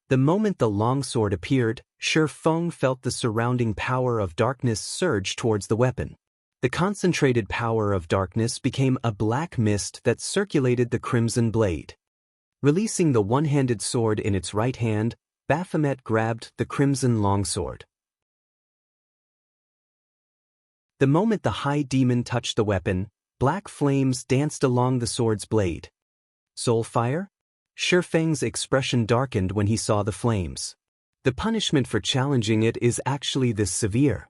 The moment the longsword appeared, Shifeng felt the surrounding power of darkness surge towards the weapon. The concentrated power of darkness became a black mist that circulated the crimson blade. Releasing the one-handed sword in its right hand, Baphomet grabbed the crimson longsword. The moment the High Demon touched the weapon, black flames danced along the sword's blade. Soulfire? Shifeng's expression darkened when he saw the flames. The punishment for challenging it is actually this severe.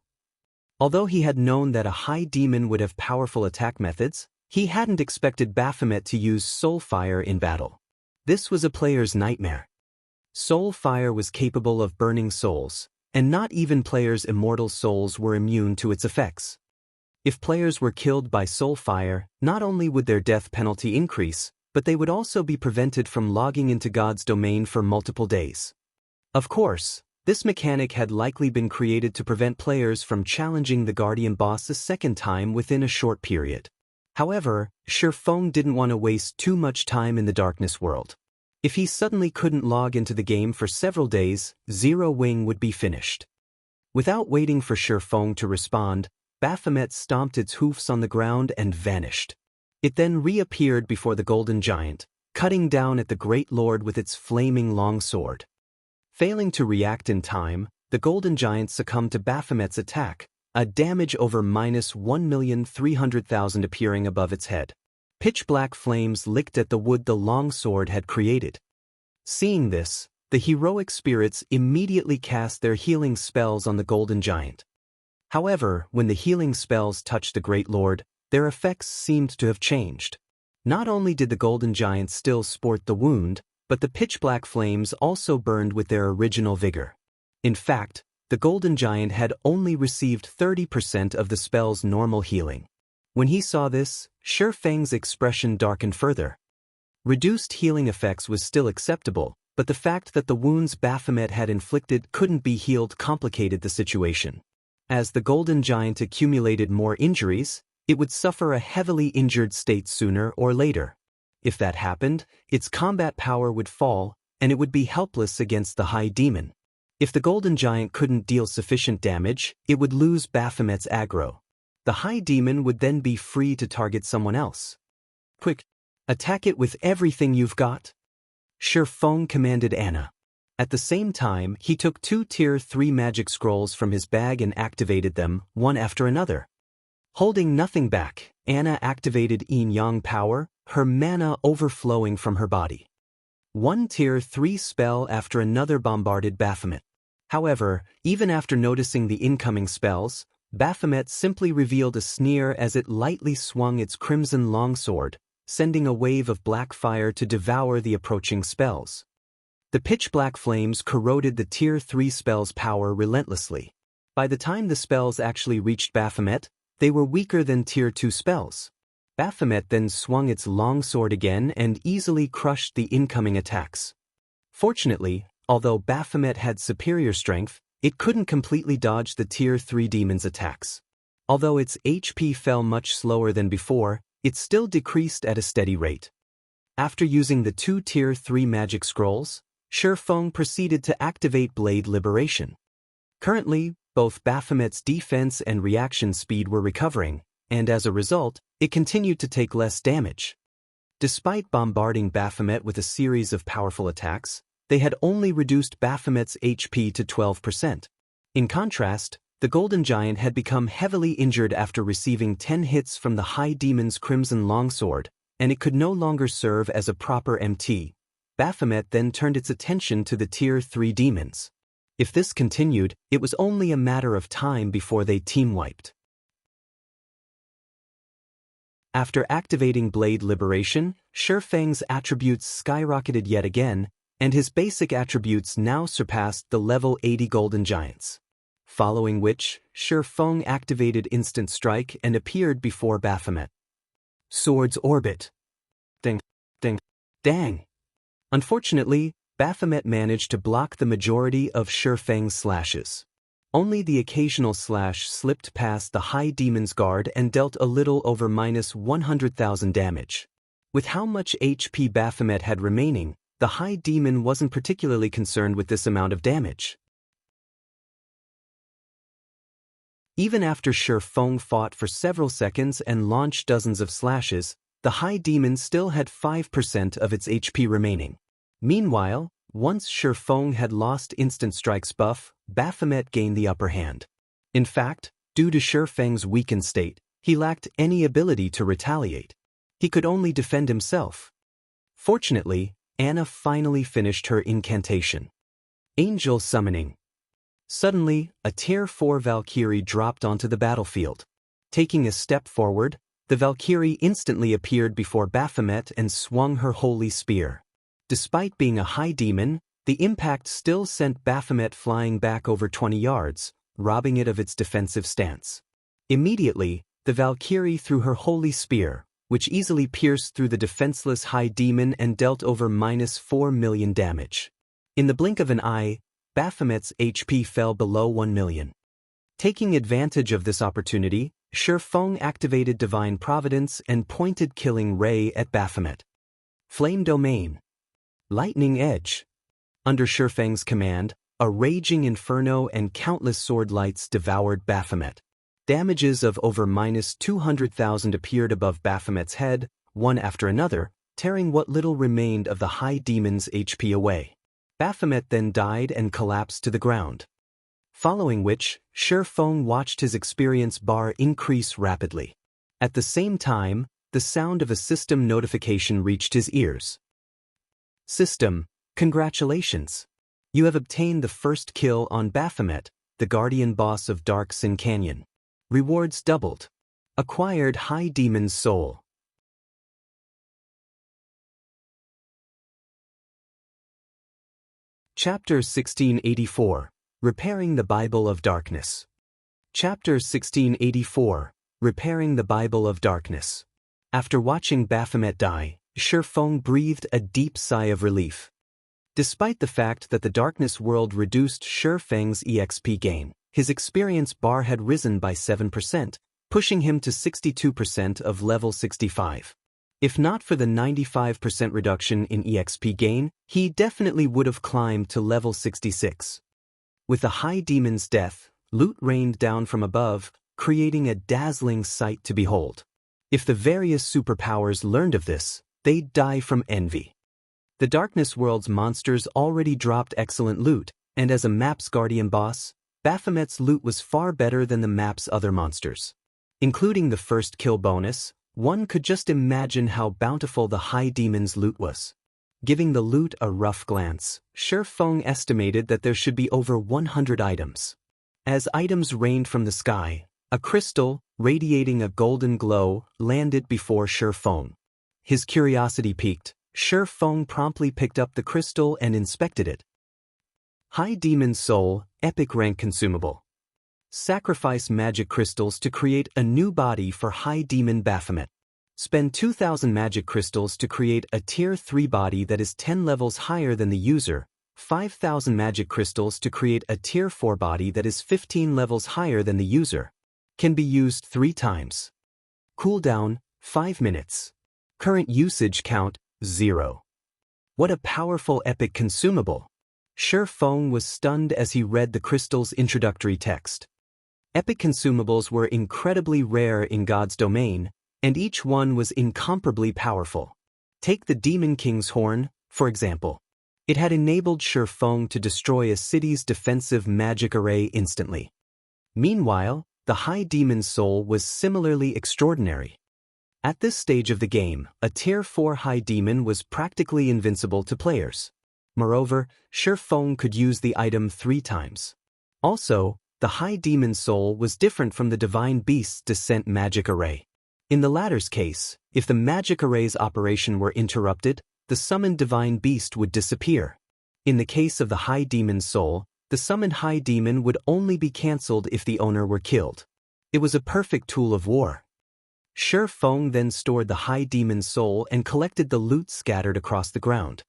Although he had known that a High Demon would have powerful attack methods, he hadn't expected Baphomet to use Soulfire in battle. This was a player's nightmare. Soulfire was capable of burning souls, and not even players' immortal souls were immune to its effects. If players were killed by Soulfire, not only would their death penalty increase, but they would also be prevented from logging into God's domain for multiple days. Of course, this mechanic had likely been created to prevent players from challenging the Guardian boss a second time within a short period. However, Shifeng didn't want to waste too much time in the darkness world. If he suddenly couldn't log into the game for several days, Zero Wing would be finished. Without waiting for Shifeng to respond, Baphomet stomped its hoofs on the ground and vanished. It then reappeared before the Golden Giant, cutting down at the Great Lord with its flaming longsword. Failing to react in time, the Golden Giant succumbed to Baphomet's attack, a damage over -1,300,000 appearing above its head. Pitch-black flames licked at the wood the longsword had created. Seeing this, the heroic spirits immediately cast their healing spells on the Golden Giant. However, when the healing spells touched the Great Lord, their effects seemed to have changed. Not only did the Golden Giant still sport the wound, but the pitch-black flames also burned with their original vigor. In fact, the Golden Giant had only received 30% of the spell's normal healing. When he saw this, Shifeng's expression darkened further. Reduced healing effects was still acceptable, but the fact that the wounds Baphomet had inflicted couldn't be healed complicated the situation. As the Golden Giant accumulated more injuries, it would suffer a heavily injured state sooner or later. If that happened, its combat power would fall, and it would be helpless against the High Demon. If the Golden Giant couldn't deal sufficient damage, it would lose Baphomet's aggro. The High Demon would then be free to target someone else. Quick! Attack it with everything you've got! Shifeng commanded Anna. At the same time, he took 2 Tier 3 magic scrolls from his bag and activated them, one after another. Holding nothing back, Anna activated Yin-Yang power, her mana overflowing from her body. 1 Tier 3 spell after another bombarded Baphomet. However, even after noticing the incoming spells, Baphomet simply revealed a sneer as it lightly swung its crimson longsword, sending a wave of black fire to devour the approaching spells. The pitch-black flames corroded the Tier 3 spell's power relentlessly. By the time the spells actually reached Baphomet, they were weaker than Tier 2 spells. Baphomet then swung its longsword again and easily crushed the incoming attacks. Fortunately, although Baphomet had superior strength, it couldn't completely dodge the Tier 3 demon's attacks. Although its HP fell much slower than before, it still decreased at a steady rate. After using the 2 Tier 3 magic scrolls, Shifeng proceeded to activate Blade Liberation. Currently, both Baphomet's defense and reaction speed were recovering, and as a result, it continued to take less damage. Despite bombarding Baphomet with a series of powerful attacks, they had only reduced Baphomet's HP to 12%. In contrast, the Golden Giant had become heavily injured after receiving 10 hits from the High Demon's Crimson Longsword, and it could no longer serve as a proper MT. Baphomet then turned its attention to the Tier 3 demons. If this continued, it was only a matter of time before they team-wiped. After activating Blade Liberation, Shifeng's attributes skyrocketed yet again, and his basic attributes now surpassed the level 80 Golden Giants. Following which, Shifeng activated Instant Strike and appeared before Baphomet. Sword's Orbit. Ding, ding, dang. Unfortunately, Baphomet managed to block the majority of Shifeng's slashes. Only the occasional slash slipped past the High Demon's guard and dealt a little over -100,000 damage. With how much HP Baphomet had remaining, the High Demon wasn't particularly concerned with this amount of damage. Even after Shifeng fought for several seconds and launched dozens of slashes, the High Demon still had 5% of its HP remaining. Meanwhile, once Shifeng had lost Instant Strike's buff, Baphomet gained the upper hand. In fact, due to Shifeng's weakened state, he lacked any ability to retaliate. He could only defend himself. Fortunately, Anna finally finished her incantation. Angel Summoning. Suddenly, a Tier 4 Valkyrie dropped onto the battlefield. Taking a step forward, the Valkyrie instantly appeared before Baphomet and swung her holy spear. Despite being a high demon, the impact still sent Baphomet flying back over 20 yards, robbing it of its defensive stance. Immediately, the Valkyrie threw her holy spear, which easily pierced through the defenseless high demon and dealt over -4 million damage. In the blink of an eye, Baphomet's HP fell below 1 million. Taking advantage of this opportunity, Feng activated Divine Providence and pointed Killing Ray at Baphomet. Flame Domain. Lightning Edge. Under Feng's command, a raging inferno and countless sword lights devoured Baphomet. Damages of over -200,000 appeared above Baphomet's head, one after another, tearing what little remained of the High Demon's HP away. Baphomet then died and collapsed to the ground. Following which, Feng watched his experience bar increase rapidly. At the same time, the sound of a system notification reached his ears. System, congratulations! You have obtained the first kill on Baphomet, the guardian boss of Dark Sin Canyon. Rewards doubled. Acquired High Demon's Soul. Chapter 1684. Repairing the Bible of Darkness. Chapter 1684. Repairing the Bible of Darkness. After watching Baphomet die, Feng breathed a deep sigh of relief. Despite the fact that the Darkness world reduced Feng's EXP gain, his experience bar had risen by 7%, pushing him to 62% of level 65. If not for the 95% reduction in EXP gain, he definitely would have climbed to level 66. With the High Demon's death, loot rained down from above, creating a dazzling sight to behold. If the various superpowers learned of this, they'd die from envy. The Darkness world's monsters already dropped excellent loot, and as a map's guardian boss, Baphomet's loot was far better than the map's other monsters. Including the first kill bonus, one could just imagine how bountiful the High Demon's loot was. Giving the loot a rough glance, Feng estimated that there should be over 100 items. As items rained from the sky, a crystal, radiating a golden glow, landed before Feng. His curiosity piqued. Feng promptly picked up the crystal and inspected it. High Demon's Soul, Epic Rank Consumable. Sacrifice magic crystals to create a new body for High Demon Baphomet. Spend 2,000 magic crystals to create a Tier 3 body that is 10 levels higher than the user, 5,000 magic crystals to create a Tier 4 body that is 15 levels higher than the user. Can be used 3 times. Cooldown, 5 minutes. Current usage count, 0. What a powerful epic consumable! Feng was stunned as he read the crystal's introductory text. Epic consumables were incredibly rare in God's domain, and each one was incomparably powerful. Take the Demon King's Horn, for example. It had enabled Feng to destroy a city's defensive magic array instantly. Meanwhile, the High Demon's Soul was similarly extraordinary. At this stage of the game, a Tier 4 High Demon was practically invincible to players. Moreover, Feng could use the item 3 times. Also, the High Demon's Soul was different from the Divine Beast's Descent magic array. In the latter's case, if the magic array's operation were interrupted, the summoned Divine Beast would disappear. In the case of the High Demon's Soul, the summoned High Demon would only be cancelled if the owner were killed. It was a perfect tool of war. Feng then stored the High Demon's Soul and collected the loot scattered across the ground.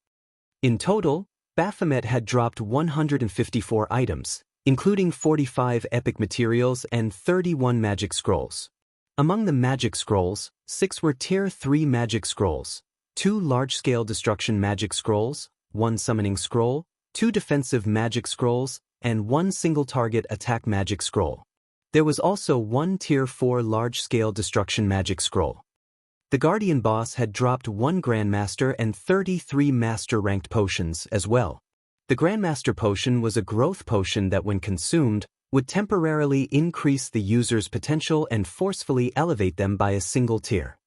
In total, Baphomet had dropped 154 items, including 45 epic materials and 31 magic scrolls. Among the magic scrolls, 6 were Tier 3 magic scrolls, 2 large-scale destruction magic scrolls, 1 summoning scroll, 2 defensive magic scrolls, and 1 single-target attack magic scroll. There was also 1 Tier 4 large-scale destruction magic scroll. The Guardian boss had dropped 1 Grandmaster and 33 Master-ranked potions as well. The Grandmaster potion was a growth potion that when consumed, would temporarily increase the user's potential and forcefully elevate them by a single tier.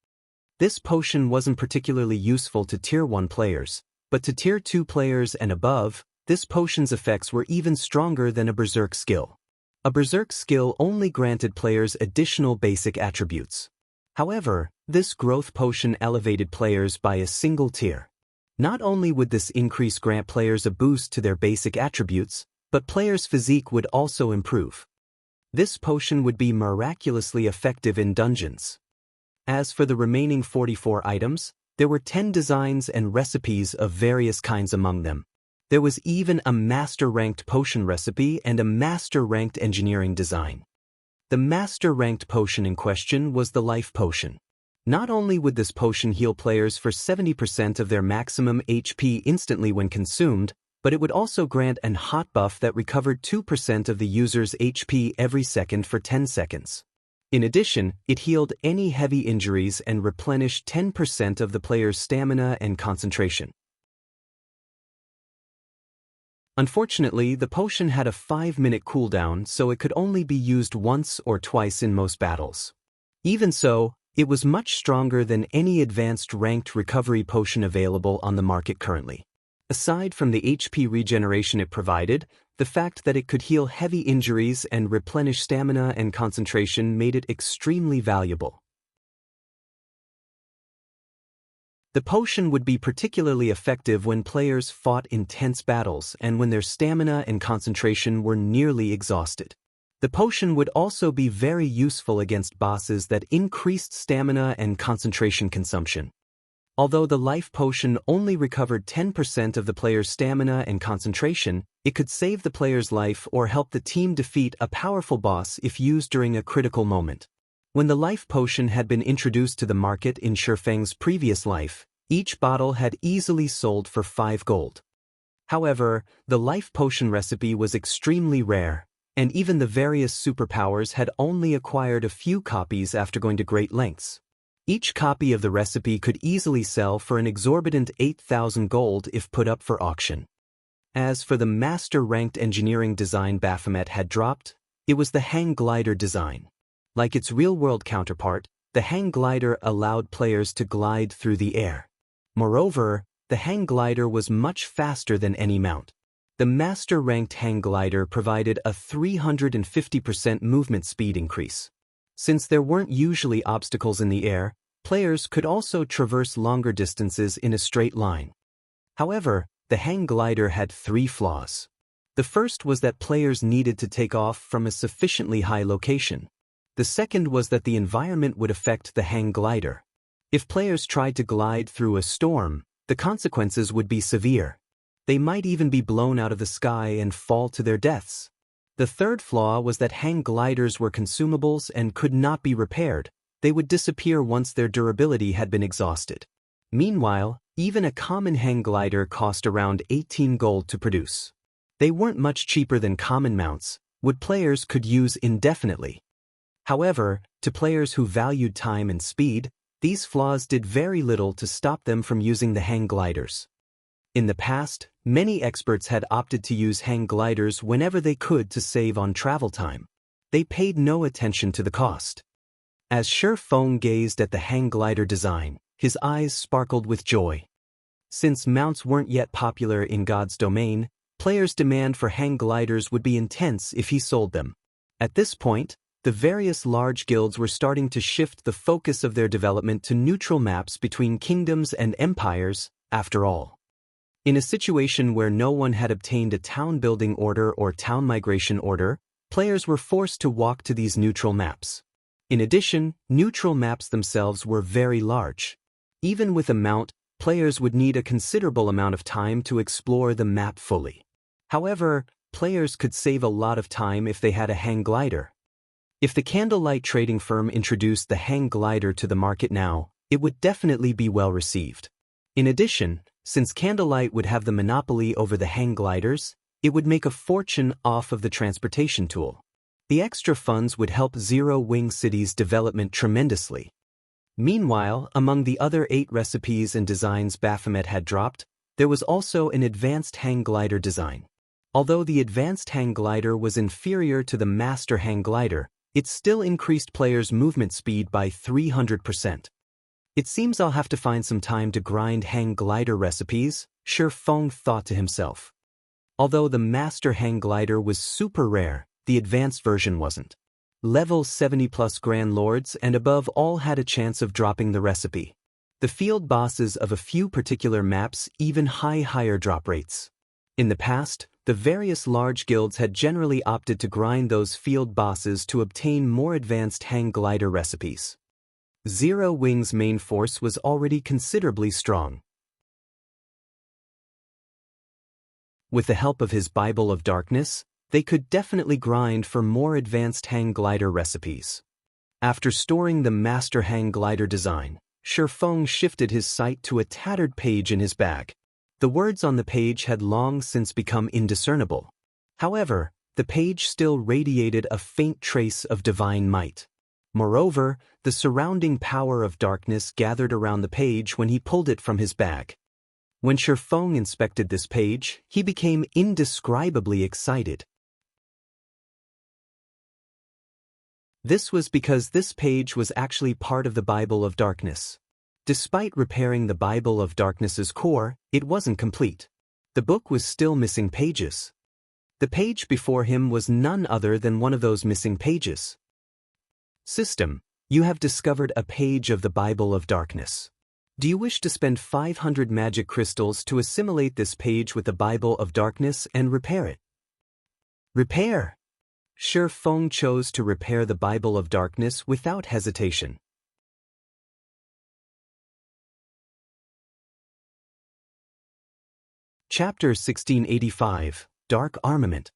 This potion wasn't particularly useful to Tier 1 players, but to Tier 2 players and above, this potion's effects were even stronger than a Berserk skill. A Berserk skill only granted players additional basic attributes. However, this growth potion elevated players by a single tier. Not only would this increase grant players a boost to their basic attributes, but players' physique would also improve. This potion would be miraculously effective in dungeons. As for the remaining 44 items, there were 10 designs and recipes of various kinds among them. There was even a Master-ranked potion recipe and a Master-ranked engineering design. The master-ranked potion in question was the Life Potion. Not only would this potion heal players for 70% of their maximum HP instantly when consumed, but it would also grant an hot buff that recovered 2% of the user's HP every second for 10 seconds. In addition, it healed any heavy injuries and replenished 10% of the player's stamina and concentration. Unfortunately, the potion had a 5-minute cooldown, so it could only be used once or twice in most battles. Even so, it was much stronger than any advanced ranked recovery potion available on the market currently. Aside from the HP regeneration it provided, the fact that it could heal heavy injuries and replenish stamina and concentration made it extremely valuable. The potion would be particularly effective when players fought intense battles and when their stamina and concentration were nearly exhausted. The potion would also be very useful against bosses that increased stamina and concentration consumption. Although the Life Potion only recovered 10% of the player's stamina and concentration, it could save the player's life or help the team defeat a powerful boss if used during a critical moment. When the Life Potion had been introduced to the market in Shifeng's previous life, each bottle had easily sold for 5 gold. However, the Life Potion recipe was extremely rare, and even the various superpowers had only acquired a few copies after going to great lengths. Each copy of the recipe could easily sell for an exorbitant 8,000 gold if put up for auction. As for the master-ranked engineering design Baphomet had dropped, it was the hang glider design. Like its real-world counterpart, the hang glider allowed players to glide through the air. Moreover, the hang glider was much faster than any mount. The master-ranked hang glider provided a 350% movement speed increase. Since there weren't usually obstacles in the air, players could also traverse longer distances in a straight line. However, the hang glider had 3 flaws. The first was that players needed to take off from a sufficiently high location. The second was that the environment would affect the hang glider. If players tried to glide through a storm, the consequences would be severe. They might even be blown out of the sky and fall to their deaths. The third flaw was that hang gliders were consumables and could not be repaired. They would disappear once their durability had been exhausted. Meanwhile, even a common hang glider cost around 18 gold to produce. They weren't much cheaper than common mounts, which players could use indefinitely. However, to players who valued time and speed, these flaws did very little to stop them from using the hang gliders. In the past, many experts had opted to use hang gliders whenever they could to save on travel time. They paid no attention to the cost. As Shifeng gazed at the hang glider design, his eyes sparkled with joy. Since mounts weren't yet popular in God's domain, players' demand for hang gliders would be intense if he sold them. At this point, the various large guilds were starting to shift the focus of their development to neutral maps between kingdoms and empires, after all. In a situation where no one had obtained a town-building order or town migration order, players were forced to walk to these neutral maps. In addition, neutral maps themselves were very large. Even with a mount, players would need a considerable amount of time to explore the map fully. However, players could save a lot of time if they had a hang glider. If the Candlelight trading firm introduced the hang glider to the market now, it would definitely be well received. In addition, since Candlelight would have the monopoly over the hang gliders, it would make a fortune off of the transportation tool. The extra funds would help Zero Wing City's development tremendously. Meanwhile, among the other 8 recipes and designs Baphomet had dropped, there was also an advanced hang glider design. Although the advanced hang glider was inferior to the master hang glider, it still increased players' movement speed by 300%. It seems I'll have to find some time to grind hang glider recipes, Shifeng thought to himself. Although the master hang glider was super rare, the advanced version wasn't. Level 70+ Grand Lords and above all had a chance of dropping the recipe. The field bosses of a few particular maps even higher drop rates. In the past, the various large guilds had generally opted to grind those field bosses to obtain more advanced hang glider recipes. Zero Wing's main force was already considerably strong. With the help of his Bible of Darkness, they could definitely grind for more advanced hang glider recipes. After storing the master hang glider design, Shifeng shifted his sight to a tattered page in his bag. The words on the page had long since become indiscernible. However, the page still radiated a faint trace of divine might. Moreover, the surrounding power of darkness gathered around the page when he pulled it from his bag. When Shifeng inspected this page, he became indescribably excited. This was because this page was actually part of the Bible of Darkness. Despite repairing the Bible of Darkness's core, it wasn't complete. The book was still missing pages. The page before him was none other than one of those missing pages. System, you have discovered a page of the Bible of Darkness. Do you wish to spend 500 magic crystals to assimilate this page with the Bible of Darkness and repair it? Repair! Shifeng chose to repair the Bible of Darkness without hesitation. Chapter 1685, Dark Armament.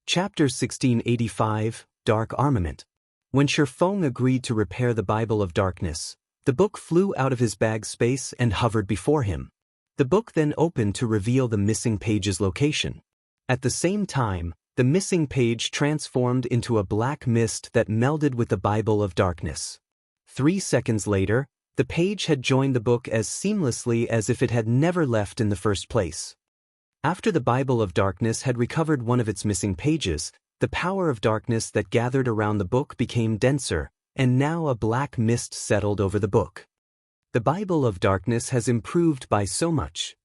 Chapter 1685, Dark Armament. When Shifeng agreed to repair the Bible of Darkness, the book flew out of his bag space and hovered before him. The book then opened to reveal the missing page's location. At the same time, the missing page transformed into a black mist that melded with the Bible of Darkness. 3 seconds later, the page had joined the book as seamlessly as if it had never left in the first place. After the Bible of Darkness had recovered one of its missing pages, the power of darkness that gathered around the book became denser, and now a black mist settled over the book. The Bible of Darkness has improved by so much.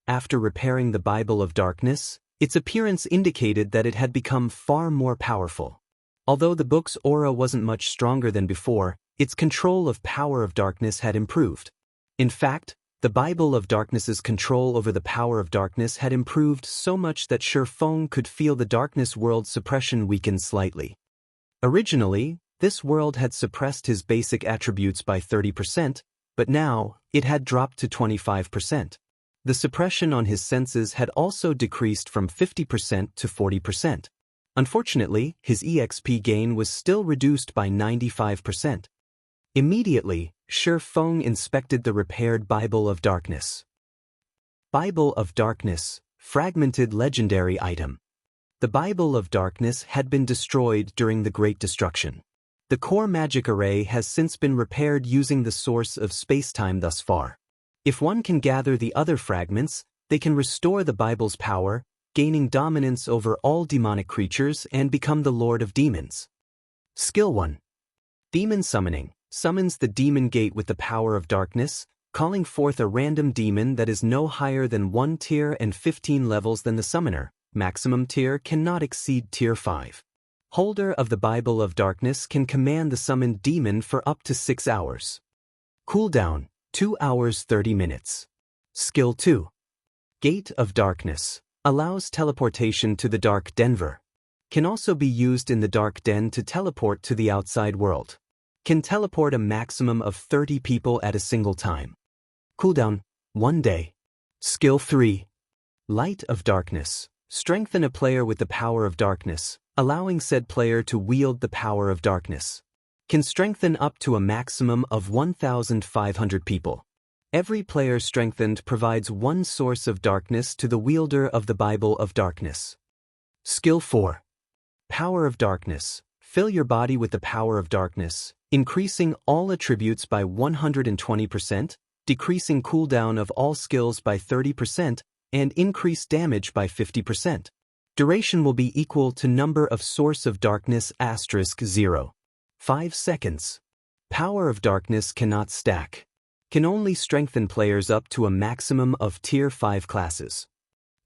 After repairing the Bible of Darkness, its appearance indicated that it had become far more powerful. Although the book's aura wasn't much stronger than before, its control of power of darkness had improved. In fact, the Bible of Darkness's control over the power of darkness had improved so much that Shifeng could feel the darkness world suppression weaken slightly. Originally, this world had suppressed his basic attributes by 30%, but now, it had dropped to 25%. The suppression on his senses had also decreased from 50% to 40%. Unfortunately, his EXP gain was still reduced by 95%. Immediately, Shifeng inspected the repaired Bible of Darkness. Bible of Darkness, fragmented legendary item. The Bible of Darkness had been destroyed during the Great Destruction. The core magic array has since been repaired using the source of spacetime thus far. If one can gather the other fragments, they can restore the Bible's power, gaining dominance over all demonic creatures and become the Lord of Demons. Skill 1. Demon Summoning. Summons the demon gate with the power of darkness, calling forth a random demon that is no higher than 1 tier and 15 levels than the summoner. Maximum tier cannot exceed tier 5. Holder of the Bible of Darkness can command the summoned demon for up to 6 hours. Cooldown. 2 hours 30 minutes. Skill 2. Gate of Darkness. Allows teleportation to the Dark Denver. Can also be used in the Dark Den to teleport to the outside world. Can teleport a maximum of 30 people at a single time. Cooldown. 1 day. Skill 3. Light of Darkness. Strengthen a player with the power of darkness, allowing said player to wield the power of darkness. Can strengthen up to a maximum of 1,500 people. Every player strengthened provides one source of darkness to the wielder of the Bible of Darkness. Skill 4. Power of Darkness. Fill your body with the power of darkness, increasing all attributes by 120%, decreasing cooldown of all skills by 30%, and increase damage by 50%. Duration will be equal to number of source of darkness *0. 5 seconds. Power of Darkness cannot stack. Can only strengthen players up to a maximum of tier 5 classes.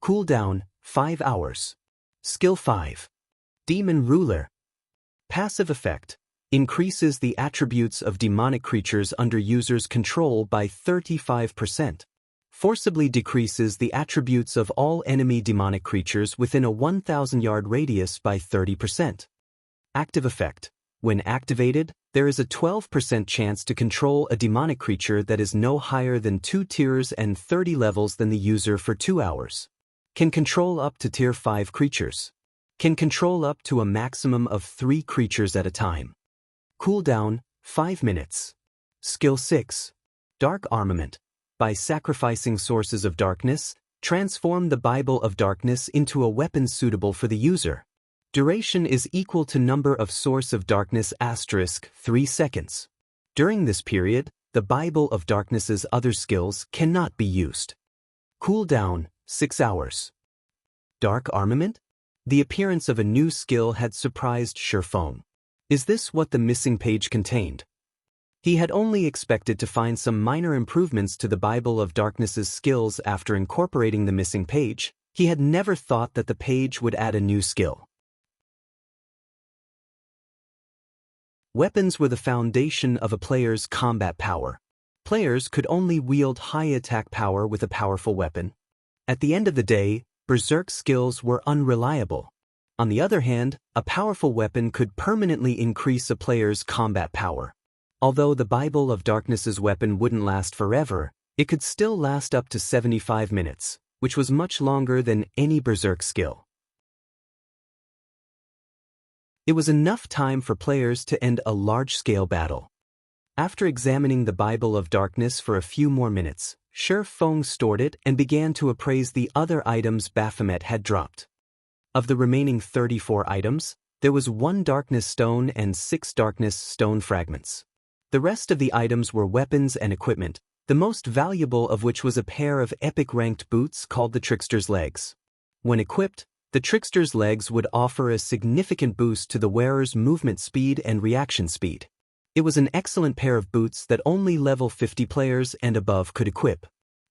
Cooldown, 5 hours. Skill 5. Demon Ruler. Passive effect. Increases the attributes of demonic creatures under user's control by 35%. Forcibly decreases the attributes of all enemy demonic creatures within a 1,000-yard radius by 30%. Active effect. When activated, there is a 12% chance to control a demonic creature that is no higher than 2 tiers and 30 levels than the user for 2 hours. Can control up to tier 5 creatures. Can control up to a maximum of 3 creatures at a time. Cooldown, 5 minutes. Skill 6. Dark Armament. By sacrificing sources of darkness, transform the Bible of Darkness into a weapon suitable for the user. Duration is equal to number of source of darkness * 3 seconds. During this period, the Bible of Darkness's other skills cannot be used. Cooldown, 6 hours. Dark Armament? The appearance of a new skill had surprised Shifeng. Is this what the missing page contained? He had only expected to find some minor improvements to the Bible of Darkness's skills after incorporating the missing page. He had never thought that the page would add a new skill. Weapons were the foundation of a player's combat power. Players could only wield high attack power with a powerful weapon. At the end of the day, Berserk skills were unreliable. On the other hand, a powerful weapon could permanently increase a player's combat power. Although the Bible of Darkness's weapon wouldn't last forever, it could still last up to 75 minutes, which was much longer than any Berserk skill. It was enough time for players to end a large-scale battle. After examining the Bible of Darkness for a few more minutes, Shifeng stored it and began to appraise the other items Baphomet had dropped. Of the remaining 34 items, there was 1 darkness stone and 6 darkness stone fragments. The rest of the items were weapons and equipment, the most valuable of which was a pair of epic-ranked boots called the Trickster's Legs. When equipped, the Trickster's Legs would offer a significant boost to the wearer's movement speed and reaction speed. It was an excellent pair of boots that only level 50 players and above could equip.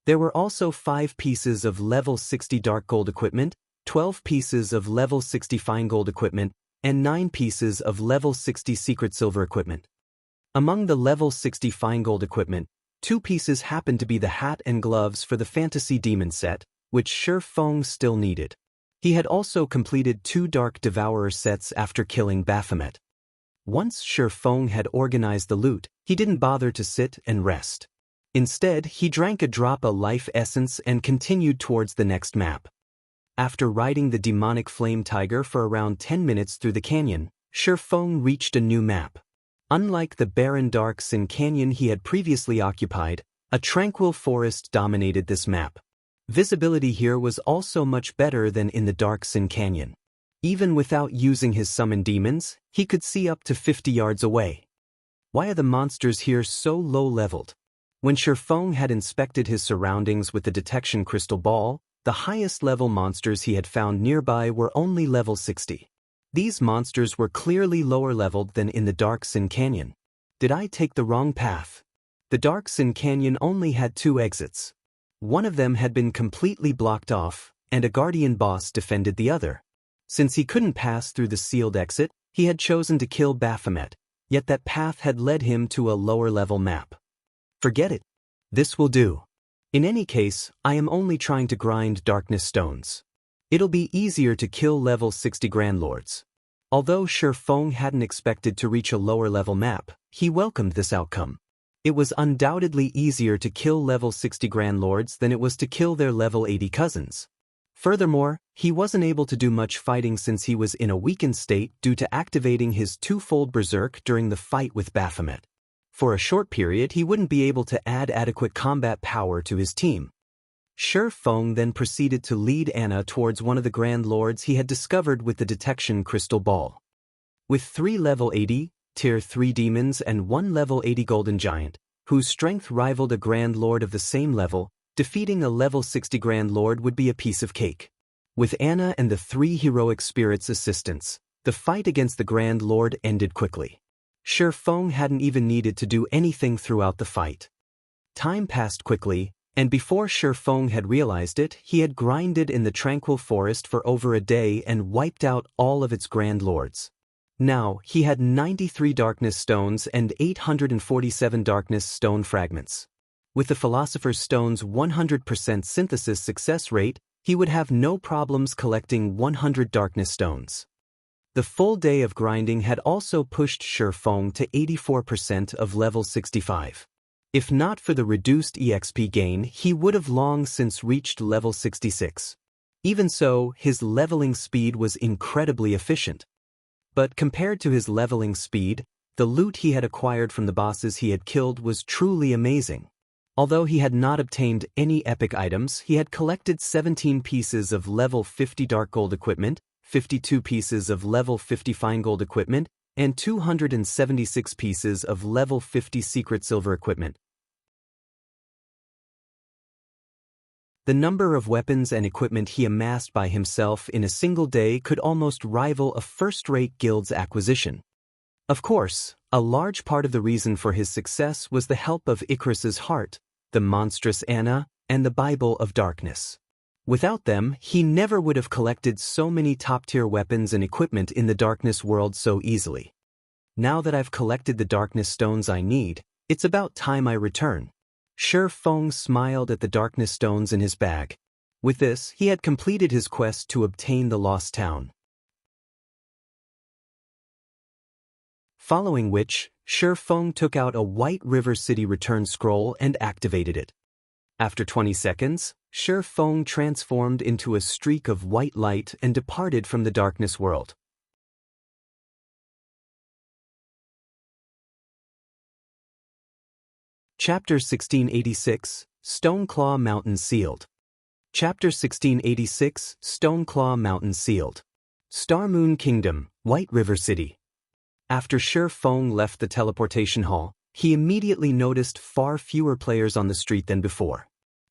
There were also 5 pieces of level 60 dark gold equipment, 12 pieces of level 60 fine gold equipment, and 9 pieces of level 60 secret silver equipment. Among the level 60 fine gold equipment, 2 pieces happened to be the hat and gloves for the Fantasy Demon set, which Shifeng still needed. He had also completed 2 Dark Devourer sets after killing Baphomet. Once Shifeng had organized the loot, he didn't bother to sit and rest. Instead, he drank a drop of life essence and continued towards the next map. After riding the demonic flame tiger for around 10 minutes through the canyon, Shifeng reached a new map. Unlike the barren Dark Sin Canyon he had previously occupied, a tranquil forest dominated this map. Visibility here was also much better than in the Dark Sin Canyon. Even without using his summon demons, he could see up to 50 yards away. Why are the monsters here so low-leveled? When Shifeng had inspected his surroundings with the detection crystal ball, the highest level monsters he had found nearby were only level 60. These monsters were clearly lower leveled than in the Dark Sin Canyon. Did I take the wrong path? The Dark Sin Canyon only had 2 exits. One of them had been completely blocked off, and a guardian boss defended the other. Since he couldn't pass through the sealed exit, he had chosen to kill Baphomet, yet that path had led him to a lower-level map. Forget it. This will do. In any case, I am only trying to grind darkness stones. It'll be easier to kill level 60 Grand Lords. Although Shifeng hadn't expected to reach a lower-level map, he welcomed this outcome. It was undoubtedly easier to kill level 60 Grand Lords than it was to kill their level 80 cousins. Furthermore, he wasn't able to do much fighting since he was in a weakened state due to activating his 2-fold Berserk during the fight with Baphomet. For a short period he wouldn't be able to add adequate combat power to his team. Shifeng then proceeded to lead Anna towards one of the Grand Lords he had discovered with the detection crystal ball. With 3 level 80, tier 3 demons and 1 level 80 golden giant, whose strength rivaled a Grand Lord of the same level, defeating a level 60 Grand Lord would be a piece of cake. With Anna and the 3 heroic spirits' assistance, the fight against the Grand Lord ended quickly. Shifeng hadn't even needed to do anything throughout the fight. Time passed quickly, and before Shifeng had realized it, he had grinded in the tranquil forest for over a day and wiped out all of its Grand Lords. Now, he had 93 darkness stones and 847 darkness stone fragments. With the Philosopher's Stone's 100% synthesis success rate, he would have no problems collecting 100 darkness stones. The full day of grinding had also pushed Shifeng to 84% of level 65. If not for the reduced EXP gain, he would have long since reached level 66. Even so, his leveling speed was incredibly efficient. But compared to his leveling speed, the loot he had acquired from the bosses he had killed was truly amazing. Although he had not obtained any epic items, he had collected 17 pieces of level 50 dark gold equipment, 52 pieces of level 50 fine gold equipment, and 276 pieces of level 50 secret silver equipment. The number of weapons and equipment he amassed by himself in a single day could almost rival a first-rate guild's acquisition. Of course, a large part of the reason for his success was the help of Icarus's heart, the monstrous Anna, and the Bible of Darkness. Without them, he never would have collected so many top-tier weapons and equipment in the Darkness world so easily. Now that I've collected the Darkness stones I need, it's about time I return. Shi Feng smiled at the Darkness stones in his bag. With this, he had completed his quest to obtain the Lost Town. Following which, Shi Feng took out a White River City return scroll and activated it. After 20 seconds, Shi Feng transformed into a streak of white light and departed from the Darkness world. Chapter 1686, Stoneclaw Mountain Sealed. Chapter 1686, Stoneclaw Mountain Sealed. Star Moon Kingdom, White River City. After Shi Feng left the teleportation hall, he immediately noticed far fewer players on the street than before.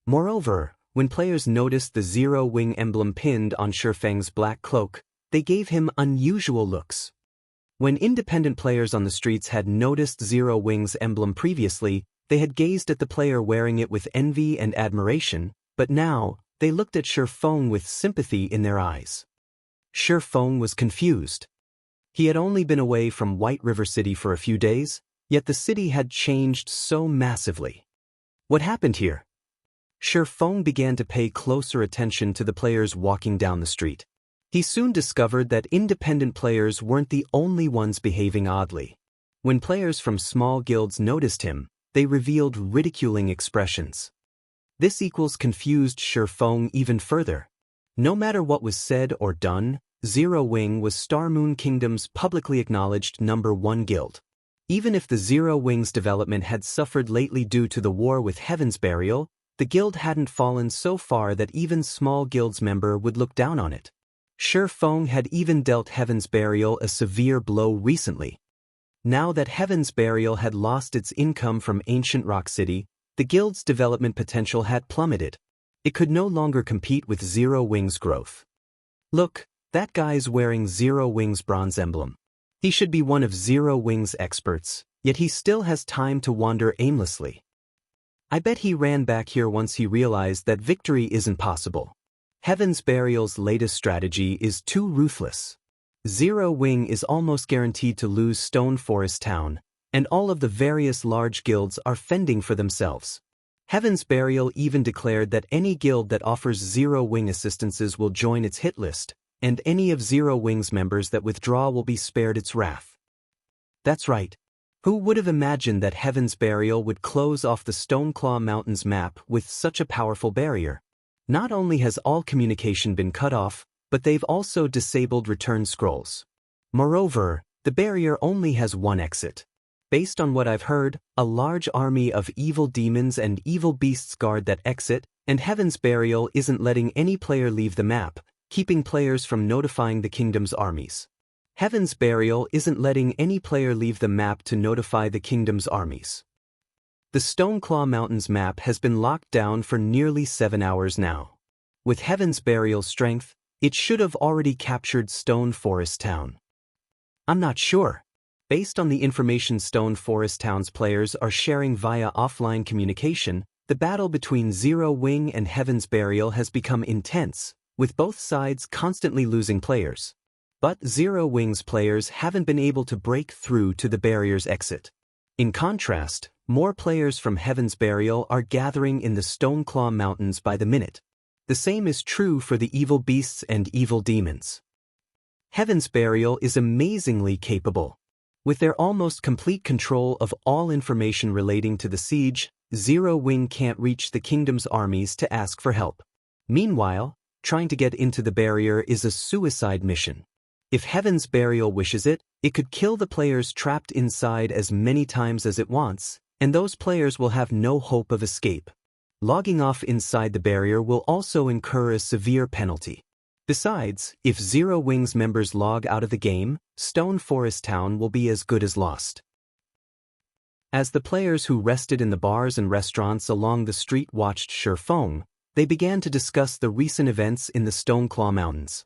Moreover, when players noticed the zero-wing emblem pinned on Shi Feng's black cloak, they gave him unusual looks. When independent players on the streets had noticed Zero Wing's emblem previously, they had gazed at the player wearing it with envy and admiration, but now, they looked at Shi Feng with sympathy in their eyes. Shi Feng was confused. He had only been away from White River City for a few days, yet the city had changed so massively. What happened here? Shi Feng began to pay closer attention to the players walking down the street. He soon discovered that independent players weren't the only ones behaving oddly. When players from small guilds noticed him, they revealed ridiculing expressions. This confused Shi Feng even further. No matter what was said or done, Zero Wing was Star Moon Kingdom's publicly acknowledged #1 guild. Even if the Zero Wing's development had suffered lately due to the war with Heaven's Burial, the guild hadn't fallen so far that even small guild's member would look down on it. Shi Feng had even dealt Heaven's Burial a severe blow recently. Now that Heaven's Burial had lost its income from ancient Rock City, the guild's development potential had plummeted. It could no longer compete with Zero Wing's growth. Look, that guy's wearing Zero Wing's bronze emblem. He should be one of Zero Wing's experts, yet he still has time to wander aimlessly. I bet he ran back here once he realized that victory isn't possible. Heaven's Burial's latest strategy is too ruthless. Zero Wing is almost guaranteed to lose Stone Forest Town, and all of the various large guilds are fending for themselves. Heaven's Burial even declared that any guild that offers Zero Wing assistances will join its hit list, and any of Zero Wing's members that withdraw will be spared its wrath. That's right. Who would have imagined that Heaven's Burial would close off the Stoneclaw Mountains map with such a powerful barrier? Not only has all communication been cut off, but they've also disabled return scrolls. Moreover, the barrier only has one exit. Based on what I've heard, a large army of evil demons and evil beasts guard that exit, and Heaven's Burial isn't letting any player leave the map, keeping players from notifying the kingdom's armies. Heaven's Burial isn't letting any player leave the map to notify the kingdom's armies. The Stoneclaw Mountains map has been locked down for nearly 7 hours now. With Heaven's Burial's strength, it should have already captured Stone Forest Town. I'm not sure. Based on the information Stone Forest Town's players are sharing via offline communication, the battle between Zero Wing and Heaven's Burial has become intense, with both sides constantly losing players. But Zero Wing's players haven't been able to break through to the barrier's exit. In contrast, more players from Heaven's Burial are gathering in the Stoneclaw Mountains by the minute. The same is true for the evil beasts and evil demons. Heaven's Burial is amazingly capable. With their almost complete control of all information relating to the siege, Zero Wing can't reach the kingdom's armies to ask for help. Meanwhile, trying to get into the barrier is a suicide mission. If Heaven's Burial wishes it, it could kill the players trapped inside as many times as it wants, and those players will have no hope of escape. Logging off inside the barrier will also incur a severe penalty. Besides, if Zero Wings members log out of the game, Stone Forest Town will be as good as lost. As the players who rested in the bars and restaurants along the street watched Shifeng, they began to discuss the recent events in the Stoneclaw Mountains.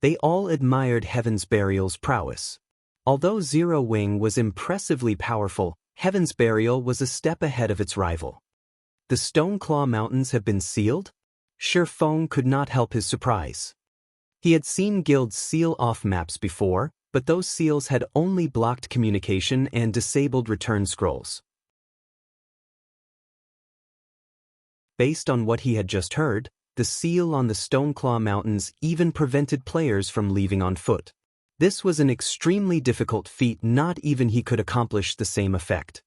They all admired Heaven's Burial's prowess. Although Zero Wing was impressively powerful, Heaven's Burial was a step ahead of its rival. The Stoneclaw Mountains have been sealed? Shifeng could not help his surprise. He had seen guilds seal off maps before, but those seals had only blocked communication and disabled return scrolls. Based on what he had just heard, the seal on the Stoneclaw Mountains even prevented players from leaving on foot. This was an extremely difficult feat. Not even he could accomplish the same effect.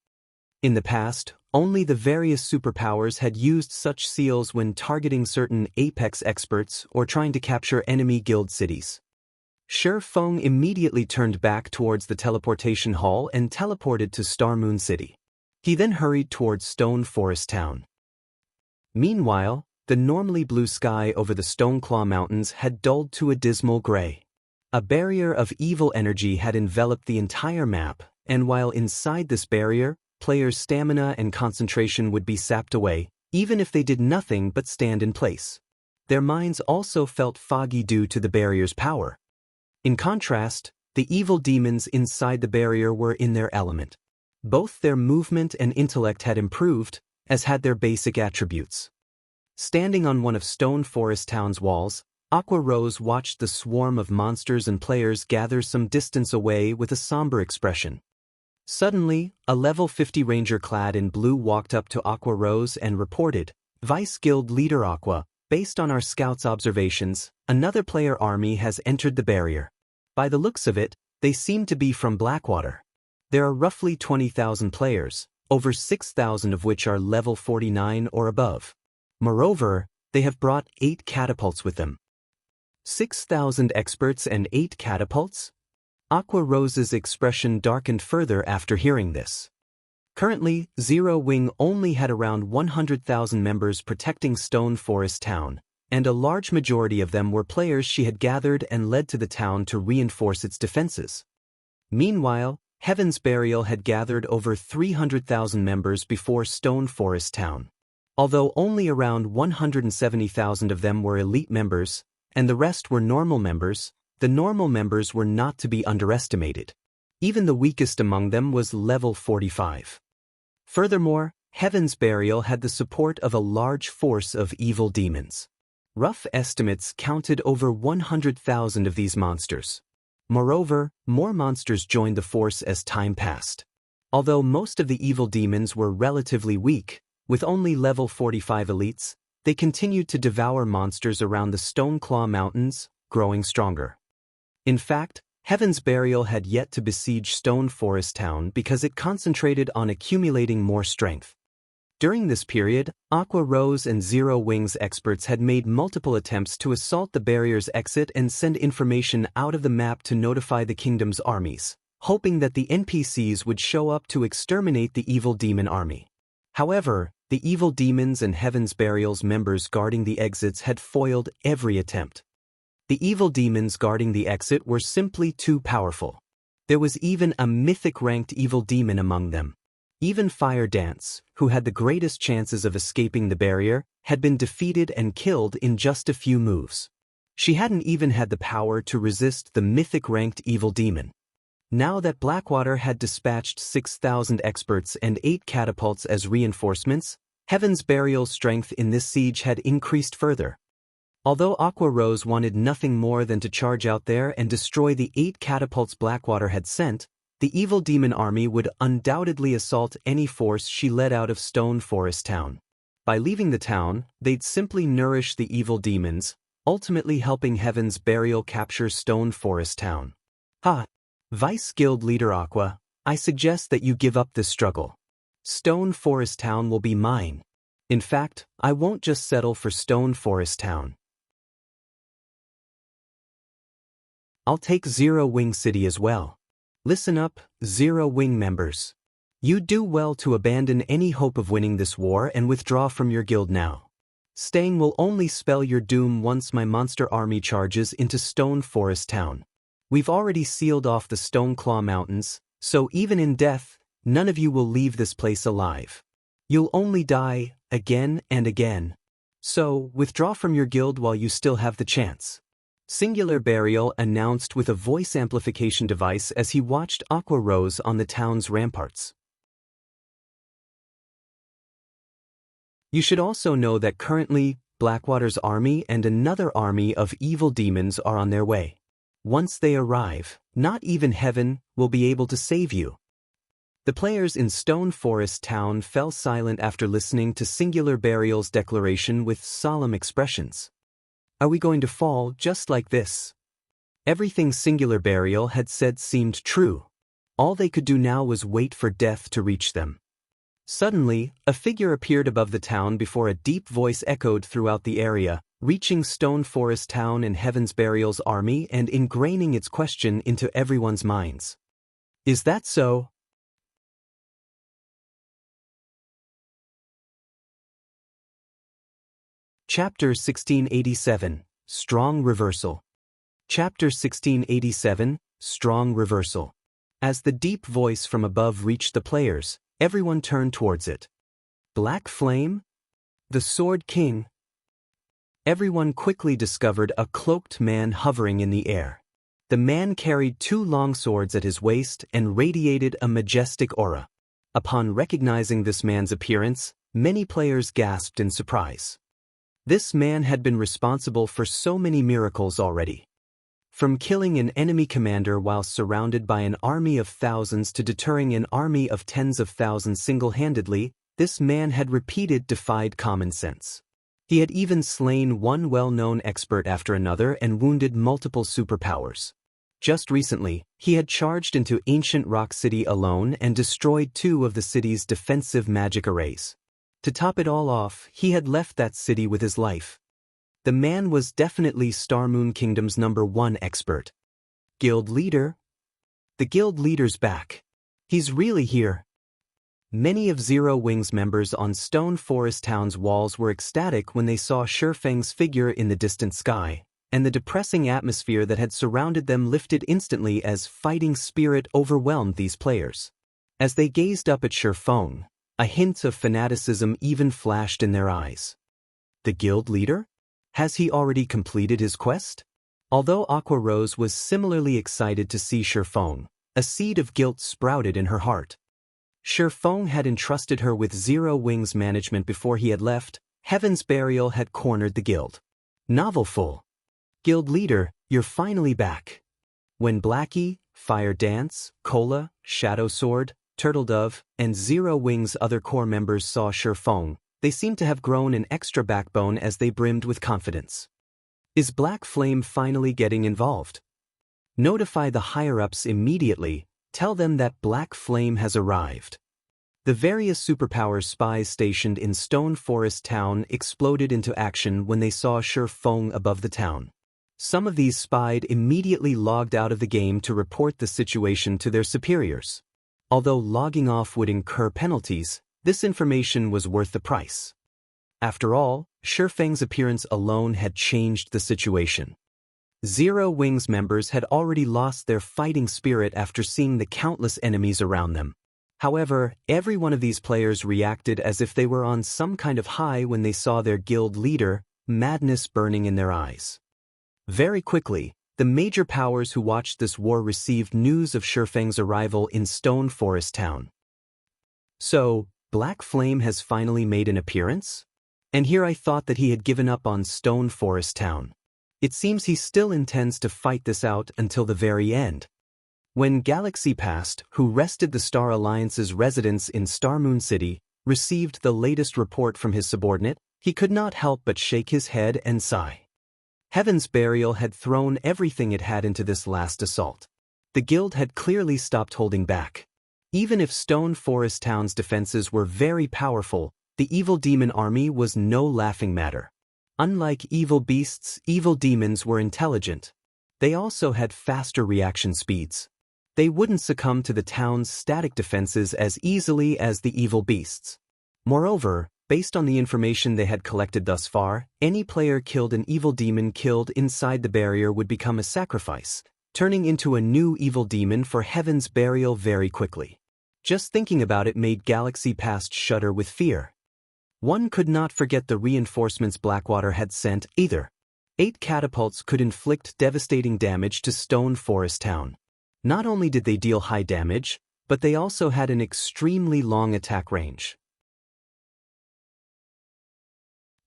In the past, only the various superpowers had used such seals when targeting certain apex experts or trying to capture enemy guild cities. Shifeng immediately turned back towards the teleportation hall and teleported to Starmoon City. He then hurried towards Stone Forest Town. Meanwhile, the normally blue sky over the Stoneclaw Mountains had dulled to a dismal gray. A barrier of evil energy had enveloped the entire map, and while inside this barrier, players' stamina and concentration would be sapped away, even if they did nothing but stand in place. Their minds also felt foggy due to the barrier's power. In contrast, the evil demons inside the barrier were in their element. Both their movement and intellect had improved, as had their basic attributes. Standing on one of Stone Forest Town's walls, Aqua Rose watched the swarm of monsters and players gather some distance away with a somber expression. Suddenly, a level 50 ranger clad in blue walked up to Aqua Rose and reported, "Vice Guild Leader Aqua, based on our scouts' observations, another player army has entered the barrier. By the looks of it, they seem to be from Blackwater. There are roughly 20,000 players, over 6,000 of which are level 49 or above. Moreover, they have brought 8 catapults with them." 6,000 experts and 8 catapults? Aqua Rose's expression darkened further after hearing this. Currently, Zero Wing only had around 100,000 members protecting Stone Forest Town, and a large majority of them were players she had gathered and led to the town to reinforce its defenses. Meanwhile, Heaven's Burial had gathered over 300,000 members before Stone Forest Town. Although only around 170,000 of them were elite members, and the rest were normal members, the normal members were not to be underestimated. Even the weakest among them was level 45. Furthermore, Heaven's Burial had the support of a large force of evil demons. Rough estimates counted over 100,000 of these monsters. Moreover, more monsters joined the force as time passed. Although most of the evil demons were relatively weak, with only level 45 elites, they continued to devour monsters around the Stoneclaw Mountains, growing stronger. In fact, Heaven's Burial had yet to besiege Stone Forest Town because it concentrated on accumulating more strength. During this period, Aqua Rose and Zero Wings experts had made multiple attempts to assault the barrier's exit and send information out of the map to notify the kingdom's armies, hoping that the NPCs would show up to exterminate the evil demon army. However, the evil demons and Heaven's Burial's members guarding the exits had foiled every attempt. The evil demons guarding the exit were simply too powerful. There was even a mythic-ranked evil demon among them. Even Fire Dance, who had the greatest chances of escaping the barrier, had been defeated and killed in just a few moves. She hadn't even had the power to resist the mythic-ranked evil demon. Now that Blackwater had dispatched 6,000 experts and 8 catapults as reinforcements, Heaven's Burial's strength in this siege had increased further. Although Aqua Rose wanted nothing more than to charge out there and destroy the 8 catapults Blackwater had sent, the evil demon army would undoubtedly assault any force she led out of Stone Forest Town. By leaving the town, they'd simply nourish the evil demons, ultimately helping Heaven's Burial capture Stone Forest Town. Vice Guild Leader Aqua, I suggest that you give up this struggle. Stone Forest Town will be mine. In fact, I won't just settle for Stone Forest Town. I'll take Zero Wing City as well. Listen up, Zero Wing members. You do well to abandon any hope of winning this war and withdraw from your guild now. Staying will only spell your doom once my monster army charges into Stone Forest Town. We've already sealed off the Stoneclaw Mountains, so even in death, none of you will leave this place alive. You'll only die, again and again. So, withdraw from your guild while you still have the chance. Singular Burial announced with a voice amplification device as he watched Aqua Rose on the town's ramparts. You should also know that currently, Blackwater's army and another army of evil demons are on their way. Once they arrive, not even heaven will be able to save you. The players in Stone Forest Town fell silent after listening to Singular Burial's declaration with solemn expressions. Are we going to fall just like this? Everything Singular Burial had said seemed true. All they could do now was wait for death to reach them. Suddenly, a figure appeared above the town before a deep voice echoed throughout the area, reaching Stone Forest Town and Heaven's Burial's army and ingraining its question into everyone's minds. Is that so? Chapter 1687, Strong Reversal. Chapter 1687, Strong Reversal. As the deep voice from above reached the players, everyone turned towards it. Black Flame? The Sword King? Everyone quickly discovered a cloaked man hovering in the air. The man carried 2 long swords at his waist and radiated a majestic aura. Upon recognizing this man's appearance, many players gasped in surprise. This man had been responsible for so many miracles already. From killing an enemy commander while surrounded by an army of thousands to deterring an army of tens of thousands single-handedly, this man had defied common sense. He had even slain one well-known expert after another and wounded multiple superpowers. Just recently, he had charged into Ancient Rock City alone and destroyed 2 of the city's defensive magic arrays. To top it all off, he had left that city with his life. The man was definitely Starmoon Kingdom's #1 expert. Guild leader? The guild leader's back. He's really here. Many of Zero Wing's members on Stone Forest Town's walls were ecstatic when they saw Shifeng's figure in the distant sky, and the depressing atmosphere that had surrounded them lifted instantly as fighting spirit overwhelmed these players. As they gazed up at Shifeng, a hint of fanaticism even flashed in their eyes. The guild leader? Has he already completed his quest? Although Aqua Rose was similarly excited to see Shifeng, a seed of guilt sprouted in her heart. Shifeng had entrusted her with Zero Wing's management before he had left. Heaven's Burial had cornered the guild. Novelful. Guild leader, you're finally back. When Blackie, Fire Dance, Cola, Shadow Sword, Turtle Dove, and Zero Wing's other core members saw Shifeng, they seemed to have grown an extra backbone as they brimmed with confidence. Is Black Flame finally getting involved? Notify the higher-ups immediately, tell them that Black Flame has arrived. The various superpower spies stationed in Stone Forest Town exploded into action when they saw Shifeng above the town. Some of these spies immediately logged out of the game to report the situation to their superiors. Although logging off would incur penalties, this information was worth the price. After all, Shifeng's appearance alone had changed the situation. Zero Wing's members had already lost their fighting spirit after seeing the countless enemies around them. However, every one of these players reacted as if they were on some kind of high when they saw their guild leader, madness burning in their eyes. Very quickly, the major powers who watched this war received news of Shifeng's arrival in Stone Forest Town. So, Black Flame has finally made an appearance? And here I thought that he had given up on Stone Forest Town. It seems he still intends to fight this out until the very end. When Galaxy Past, who rested the Star Alliance's residence in Starmoon City, received the latest report from his subordinate, he could not help but shake his head and sigh. Heaven's Burial had thrown everything it had into this last assault. The guild had clearly stopped holding back. Even if Stone Forest Town's defenses were very powerful, the evil demon army was no laughing matter. Unlike evil beasts, evil demons were intelligent. They also had faster reaction speeds. They wouldn't succumb to the town's static defenses as easily as the evil beasts. Moreover, based on the information they had collected thus far, any player killed an evil demon killed inside the barrier would become a sacrifice, turning into a new evil demon for Heaven's Burial very quickly. Just thinking about it made Galaxy Past shudder with fear. One could not forget the reinforcements Blackwater had sent either. 8 catapults could inflict devastating damage to Stone Forest Town. Not only did they deal high damage, but they also had an extremely long attack range.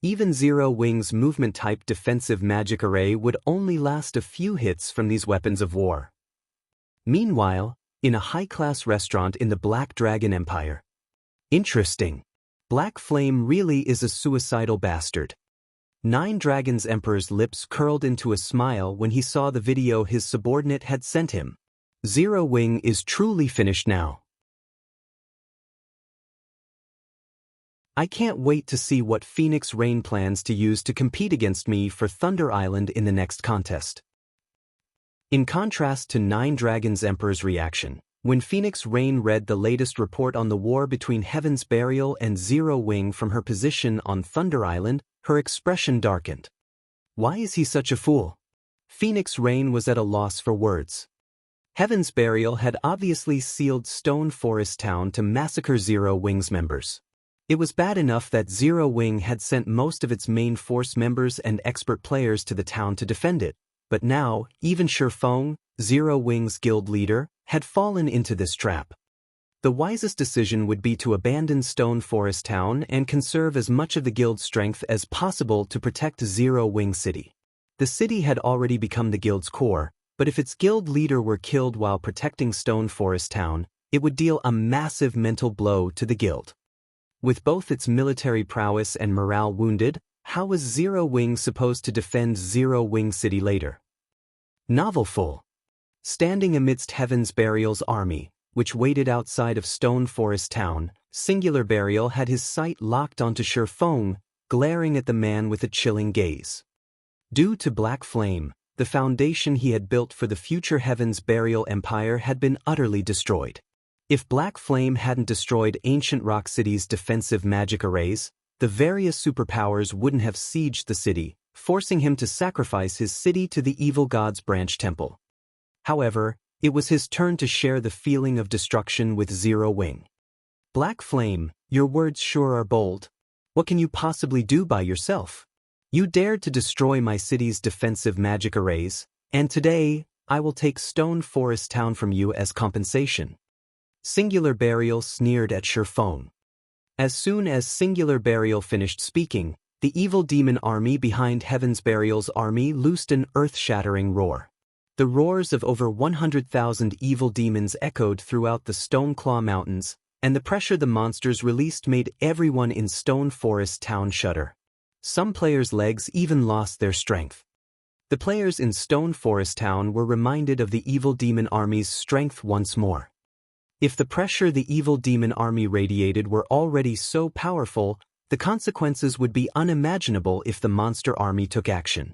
Even Zero Wing's movement-type defensive magic array would only last a few hits from these weapons of war. Meanwhile, in a high-class restaurant in the Black Dragon Empire. Interesting. Black Flame really is a suicidal bastard. Nine Dragons Emperor's lips curled into a smile when he saw the video his subordinate had sent him. Zero Wing is truly finished now. I can't wait to see what Phoenix Rain plans to use to compete against me for Thunder Island in the next contest. In contrast to Nine Dragons Emperor's reaction, when Phoenix Rain read the latest report on the war between Heaven's Burial and Zero Wing from her position on Thunder Island, her expression darkened. Why is he such a fool? Phoenix Rain was at a loss for words. Heaven's Burial had obviously sealed Stone Forest Town to massacre Zero Wing's members. It was bad enough that Zero Wing had sent most of its main force members and expert players to the town to defend it, but now, even Shifeng, Zero Wing's guild leader, had fallen into this trap. The wisest decision would be to abandon Stone Forest Town and conserve as much of the guild's strength as possible to protect Zero Wing City. The city had already become the guild's core, but if its guild leader were killed while protecting Stone Forest Town, it would deal a massive mental blow to the guild. With both its military prowess and morale wounded, how was Zero Wing supposed to defend Zero Wing City later? Novelful. Standing amidst Heaven's Burial's army, which waited outside of Stone Forest Town, Singular Burial had his sight locked onto Shifeng, glaring at the man with a chilling gaze. Due to Black Flame, the foundation he had built for the future Heaven's Burial Empire had been utterly destroyed. If Black Flame hadn't destroyed Ancient Rock City's defensive magic arrays, the various superpowers wouldn't have sieged the city, forcing him to sacrifice his city to the evil god's branch temple. However, it was his turn to share the feeling of destruction with Zero Wing. Black Flame, your words sure are bold. What can you possibly do by yourself? You dared to destroy my city's defensive magic arrays, and today, I will take Stone Forest Town from you as compensation. Singular Burial sneered at Shifeng. As soon as Singular Burial finished speaking, the evil demon army behind Heaven's Burial's army loosed an earth-shattering roar. The roars of over 100,000 evil demons echoed throughout the Stoneclaw Mountains, and the pressure the monsters released made everyone in Stone Forest Town shudder. Some players' legs even lost their strength. The players in Stone Forest Town were reminded of the evil demon army's strength once more. If the pressure the evil demon army radiated were already so powerful, the consequences would be unimaginable if the monster army took action.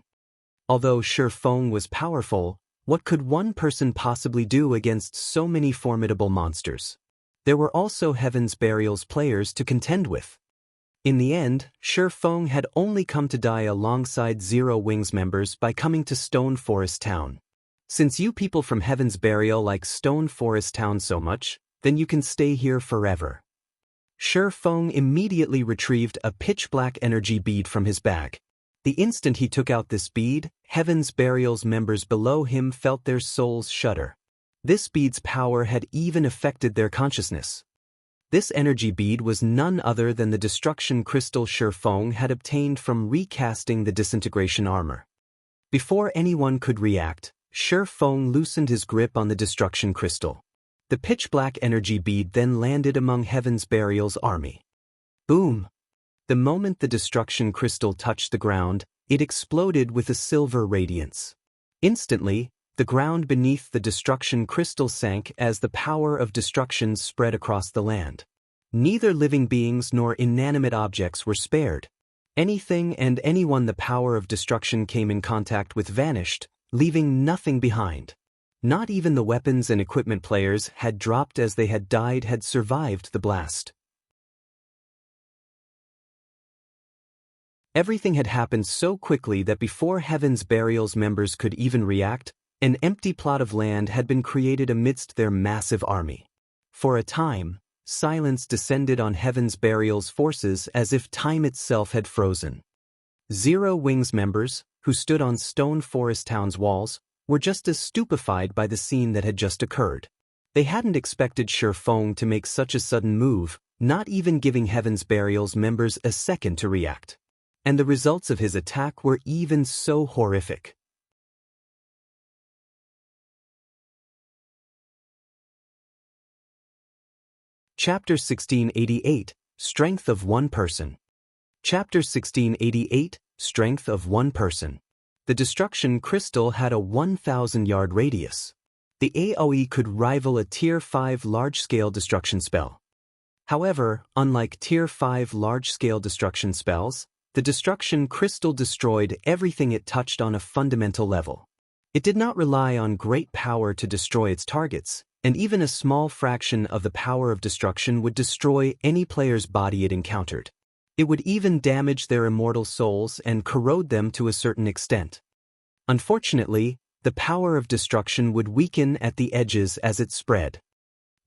Although Shifeng was powerful, what could one person possibly do against so many formidable monsters? There were also Heaven's Burial's players to contend with. In the end, Shifeng had only come to die alongside Zero Wing's members by coming to Stone Forest Town. Since you people from Heaven's Burial like Stone Forest Town so much, then you can stay here forever. Shifeng immediately retrieved a pitch-black energy bead from his bag. The instant he took out this bead, Heaven's Burial's members below him felt their souls shudder. This bead's power had even affected their consciousness. This energy bead was none other than the destruction crystal Shifeng had obtained from recasting the disintegration armor. Before anyone could react, Shifeng loosened his grip on the destruction crystal. The pitch-black energy bead then landed among Heaven's Burial's army. Boom! The moment the destruction crystal touched the ground, it exploded with a silver radiance. Instantly, the ground beneath the destruction crystal sank as the power of destruction spread across the land. Neither living beings nor inanimate objects were spared. Anything and anyone the power of destruction came in contact with vanished, leaving nothing behind. Not even the weapons and equipment players had dropped as they had died had survived the blast. Everything had happened so quickly that before Heaven's Burial's members could even react, an empty plot of land had been created amidst their massive army. For a time, silence descended on Heaven's Burial's forces as if time itself had frozen. Zero Wing's members, who stood on Stone Forest Town's walls, were just as stupefied by the scene that had just occurred. They hadn't expected Shifeng to make such a sudden move, not even giving Heaven's Burial's members a second to react. And the results of his attack were even so horrific. Chapter 1688, Strength of One Person. Chapter 1688, Strength of One Person. The destruction crystal had a 1,000-yard radius. The AoE could rival a Tier 5 large-scale destruction spell. However, unlike Tier 5 large-scale destruction spells, the destruction crystal destroyed everything it touched on a fundamental level. It did not rely on great power to destroy its targets, and even a small fraction of the power of destruction would destroy any player's body it encountered. It would even damage their immortal souls and corrode them to a certain extent. Unfortunately, the power of destruction would weaken at the edges as it spread.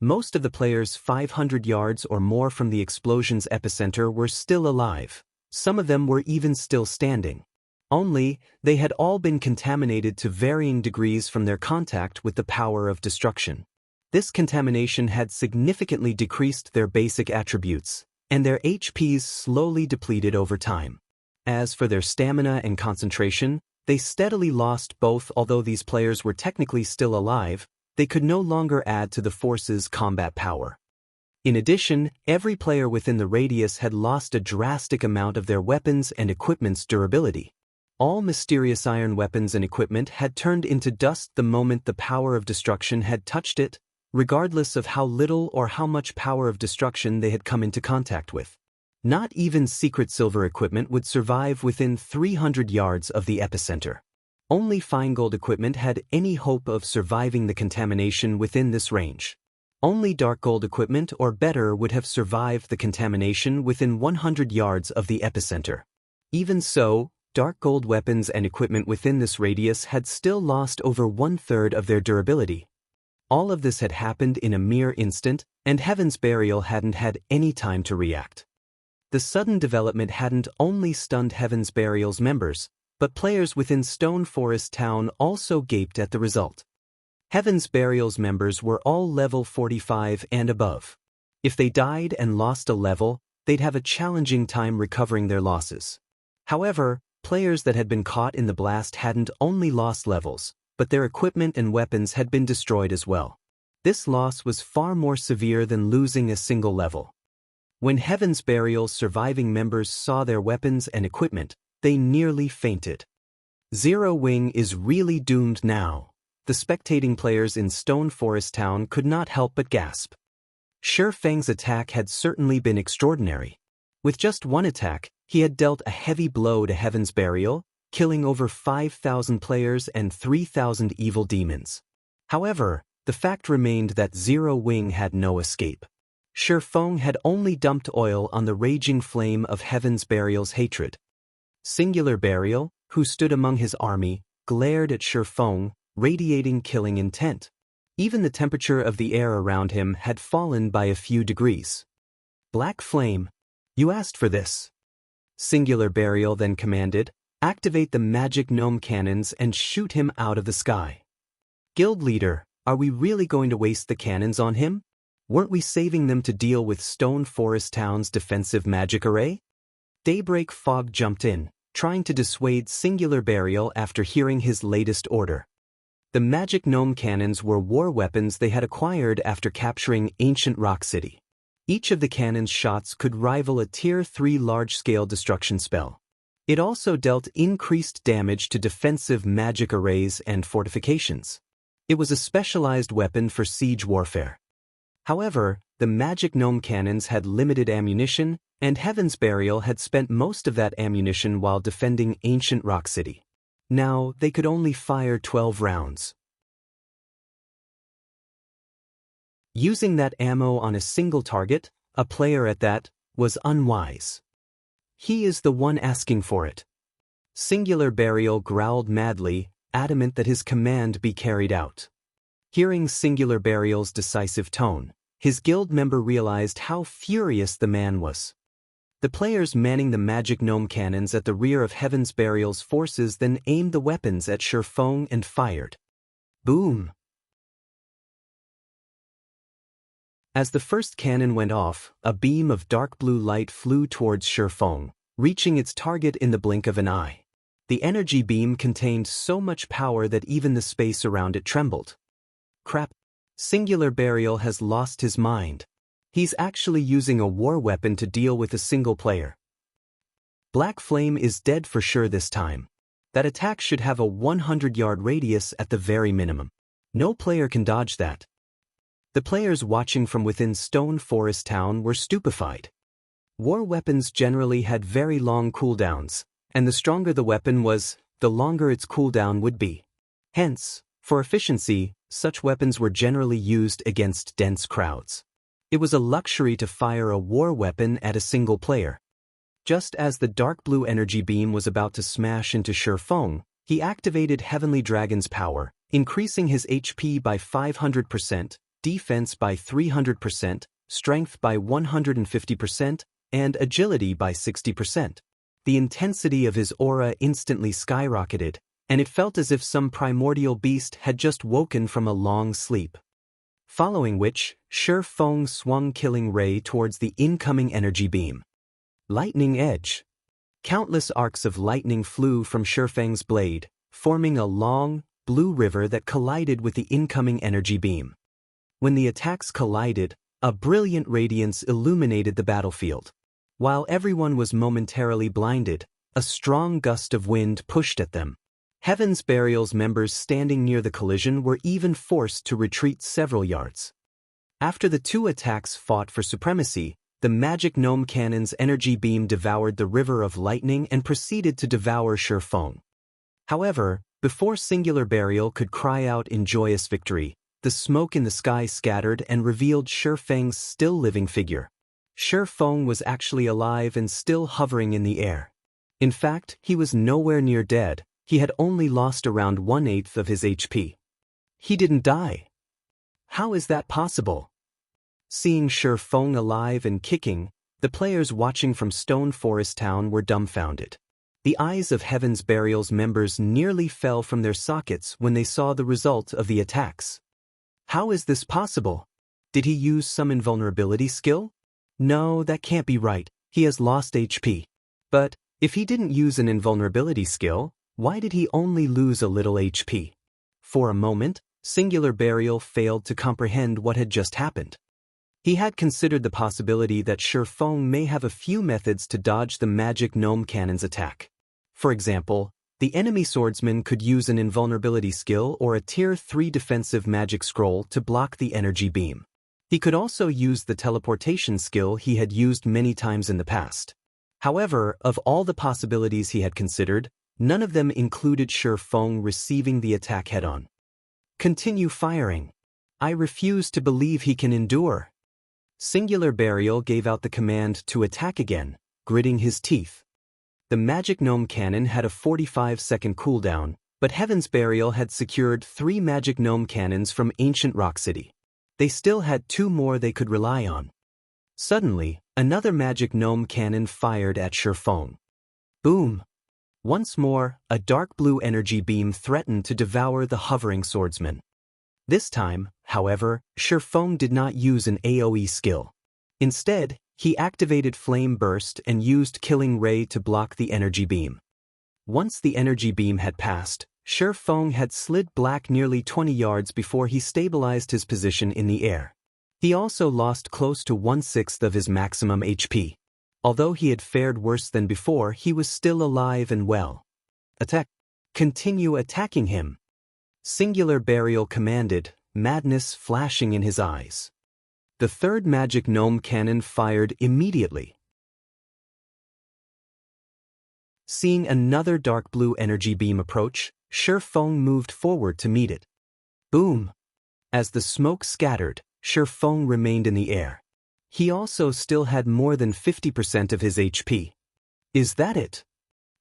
Most of the players 500 yards or more from the explosion's epicenter were still alive. Some of them were even still standing. Only, they had all been contaminated to varying degrees from their contact with the power of destruction. This contamination had significantly decreased their basic attributes, and their HPs slowly depleted over time. As for their stamina and concentration, they steadily lost both. Although these players were technically still alive, they could no longer add to the force's combat power. In addition, every player within the radius had lost a drastic amount of their weapons and equipment's durability. All mysterious iron weapons and equipment had turned into dust the moment the power of destruction had touched it, regardless of how little or how much power of destruction they had come into contact with. Not even secret silver equipment would survive within 300 yards of the epicenter. Only fine gold equipment had any hope of surviving the contamination within this range. Only dark gold equipment or better would have survived the contamination within 100 yards of the epicenter. Even so, dark gold weapons and equipment within this radius had still lost over 1/3 of their durability. All of this had happened in a mere instant, and Heaven's Burial hadn't had any time to react. The sudden development hadn't only stunned Heaven's Burial's members, but players within Stone Forest Town also gaped at the result. Heaven's Burial's members were all level 45 and above. If they died and lost a level, they'd have a challenging time recovering their losses. However, players that had been caught in the blast hadn't only lost levels, but their equipment and weapons had been destroyed as well. This loss was far more severe than losing a single level. When Heaven's Burial's surviving members saw their weapons and equipment, they nearly fainted. Zero Wing is really doomed now. The spectating players in Stone Forest Town could not help but gasp. Shifeng's attack had certainly been extraordinary. With just one attack, he had dealt a heavy blow to Heaven's Burial, killing over 5,000 players and 3,000 evil demons. However, the fact remained that Zero Wing had no escape. Shifeng had only dumped oil on the raging flame of Heaven's Burial's hatred. Singular Burial, who stood among his army, glared at Shifeng, radiating killing intent. Even the temperature of the air around him had fallen by a few degrees. Black Flame, you asked for this. Singular Burial then commanded, activate the magic gnome cannons and shoot him out of the sky. Guild leader, are we really going to waste the cannons on him? Weren't we saving them to deal with Stone Forest Town's defensive magic array? Daybreak Fog jumped in, trying to dissuade Singular Burial after hearing his latest order. The magic gnome cannons were war weapons they had acquired after capturing Ancient Rock City. Each of the cannon's shots could rival a Tier 3 large-scale destruction spell. It also dealt increased damage to defensive magic arrays and fortifications. It was a specialized weapon for siege warfare. However, the magic gnome cannons had limited ammunition, and Heaven's Burial had spent most of that ammunition while defending ancient Rock City. Now, they could only fire 12 rounds. Using that ammo on a single target, a player at that, was unwise. He is the one asking for it. Singular Burial growled madly, adamant that his command be carried out. Hearing Singular Burial's decisive tone, his guild member realized how furious the man was. The players manning the magic gnome cannons at the rear of Heaven's Burial's forces then aimed the weapons at Shifeng and fired. Boom! As the first cannon went off, a beam of dark blue light flew towards Shifeng, reaching its target in the blink of an eye. The energy beam contained so much power that even the space around it trembled. Crap! Singular Burial has lost his mind. He's actually using a war weapon to deal with a single player. Black Flame is dead for sure this time. That attack should have a 100-yard radius at the very minimum. No player can dodge that. The players watching from within Stone Forest Town were stupefied. War weapons generally had very long cooldowns, and the stronger the weapon was, the longer its cooldown would be. Hence, for efficiency, such weapons were generally used against dense crowds. It was a luxury to fire a war weapon at a single player. Just as the dark blue energy beam was about to smash into Shifeng, he activated Heavenly Dragon's power, increasing his HP by 500%, defense by 300%, strength by 150%, and agility by 60%. The intensity of his aura instantly skyrocketed, and it felt as if some primordial beast had just woken from a long sleep. Following which, Shifeng swung Killing Ray towards the incoming energy beam. Lightning Edge. Countless arcs of lightning flew from Shifeng's blade, forming a long, blue river that collided with the incoming energy beam. When the attacks collided, a brilliant radiance illuminated the battlefield. While everyone was momentarily blinded, a strong gust of wind pushed at them. Heaven's Burial's members standing near the collision were even forced to retreat several yards. After the two attacks fought for supremacy, the magic gnome cannon's energy beam devoured the river of lightning and proceeded to devour Shifeng. However, before Singular Burial could cry out in joyous victory, the smoke in the sky scattered and revealed Shifeng's still living figure. Shifeng was actually alive and still hovering in the air. In fact, he was nowhere near dead. He had only lost around 1/8 of his HP. He didn't die. How is that possible? Seeing Shifeng alive and kicking, the players watching from Stone Forest Town were dumbfounded. The eyes of Heaven's Burial's members nearly fell from their sockets when they saw the result of the attacks. How is this possible? Did he use some invulnerability skill? No, that can't be right. He has lost HP. But, if he didn't use an invulnerability skill, why did he only lose a little HP? For a moment, Singular Burial failed to comprehend what had just happened. He had considered the possibility that Shifeng may have a few methods to dodge the magic gnome cannon's attack. For example, the enemy swordsman could use an invulnerability skill or a Tier 3 defensive magic scroll to block the energy beam. He could also use the teleportation skill he had used many times in the past. However, of all the possibilities he had considered, none of them included Shifeng receiving the attack head-on. Continue firing. I refuse to believe he can endure. Singular Burial gave out the command to attack again, gritting his teeth. The magic gnome cannon had a 45-second cooldown, but Heaven's Burial had secured 3 magic gnome cannons from ancient Rock City. They still had 2 more they could rely on. Suddenly, another magic gnome cannon fired at Shifeng. Boom! Once more, a dark blue energy beam threatened to devour the hovering swordsman. This time, however, Shifeng did not use an AoE skill. Instead, he activated Flame Burst and used Killing Ray to block the energy beam. Once the energy beam had passed, Shifeng had slid back nearly 20 yards before he stabilized his position in the air. He also lost close to 1/6 of his maximum HP. Although he had fared worse than before, he was still alive and well. Attack! Continue attacking him! Singular Burial commanded, madness flashing in his eyes. The third magic gnome cannon fired immediately. Seeing another dark blue energy beam approach, Shifeng moved forward to meet it. Boom! As the smoke scattered, Shifeng remained in the air. He also still had more than 50% of his HP. Is that it?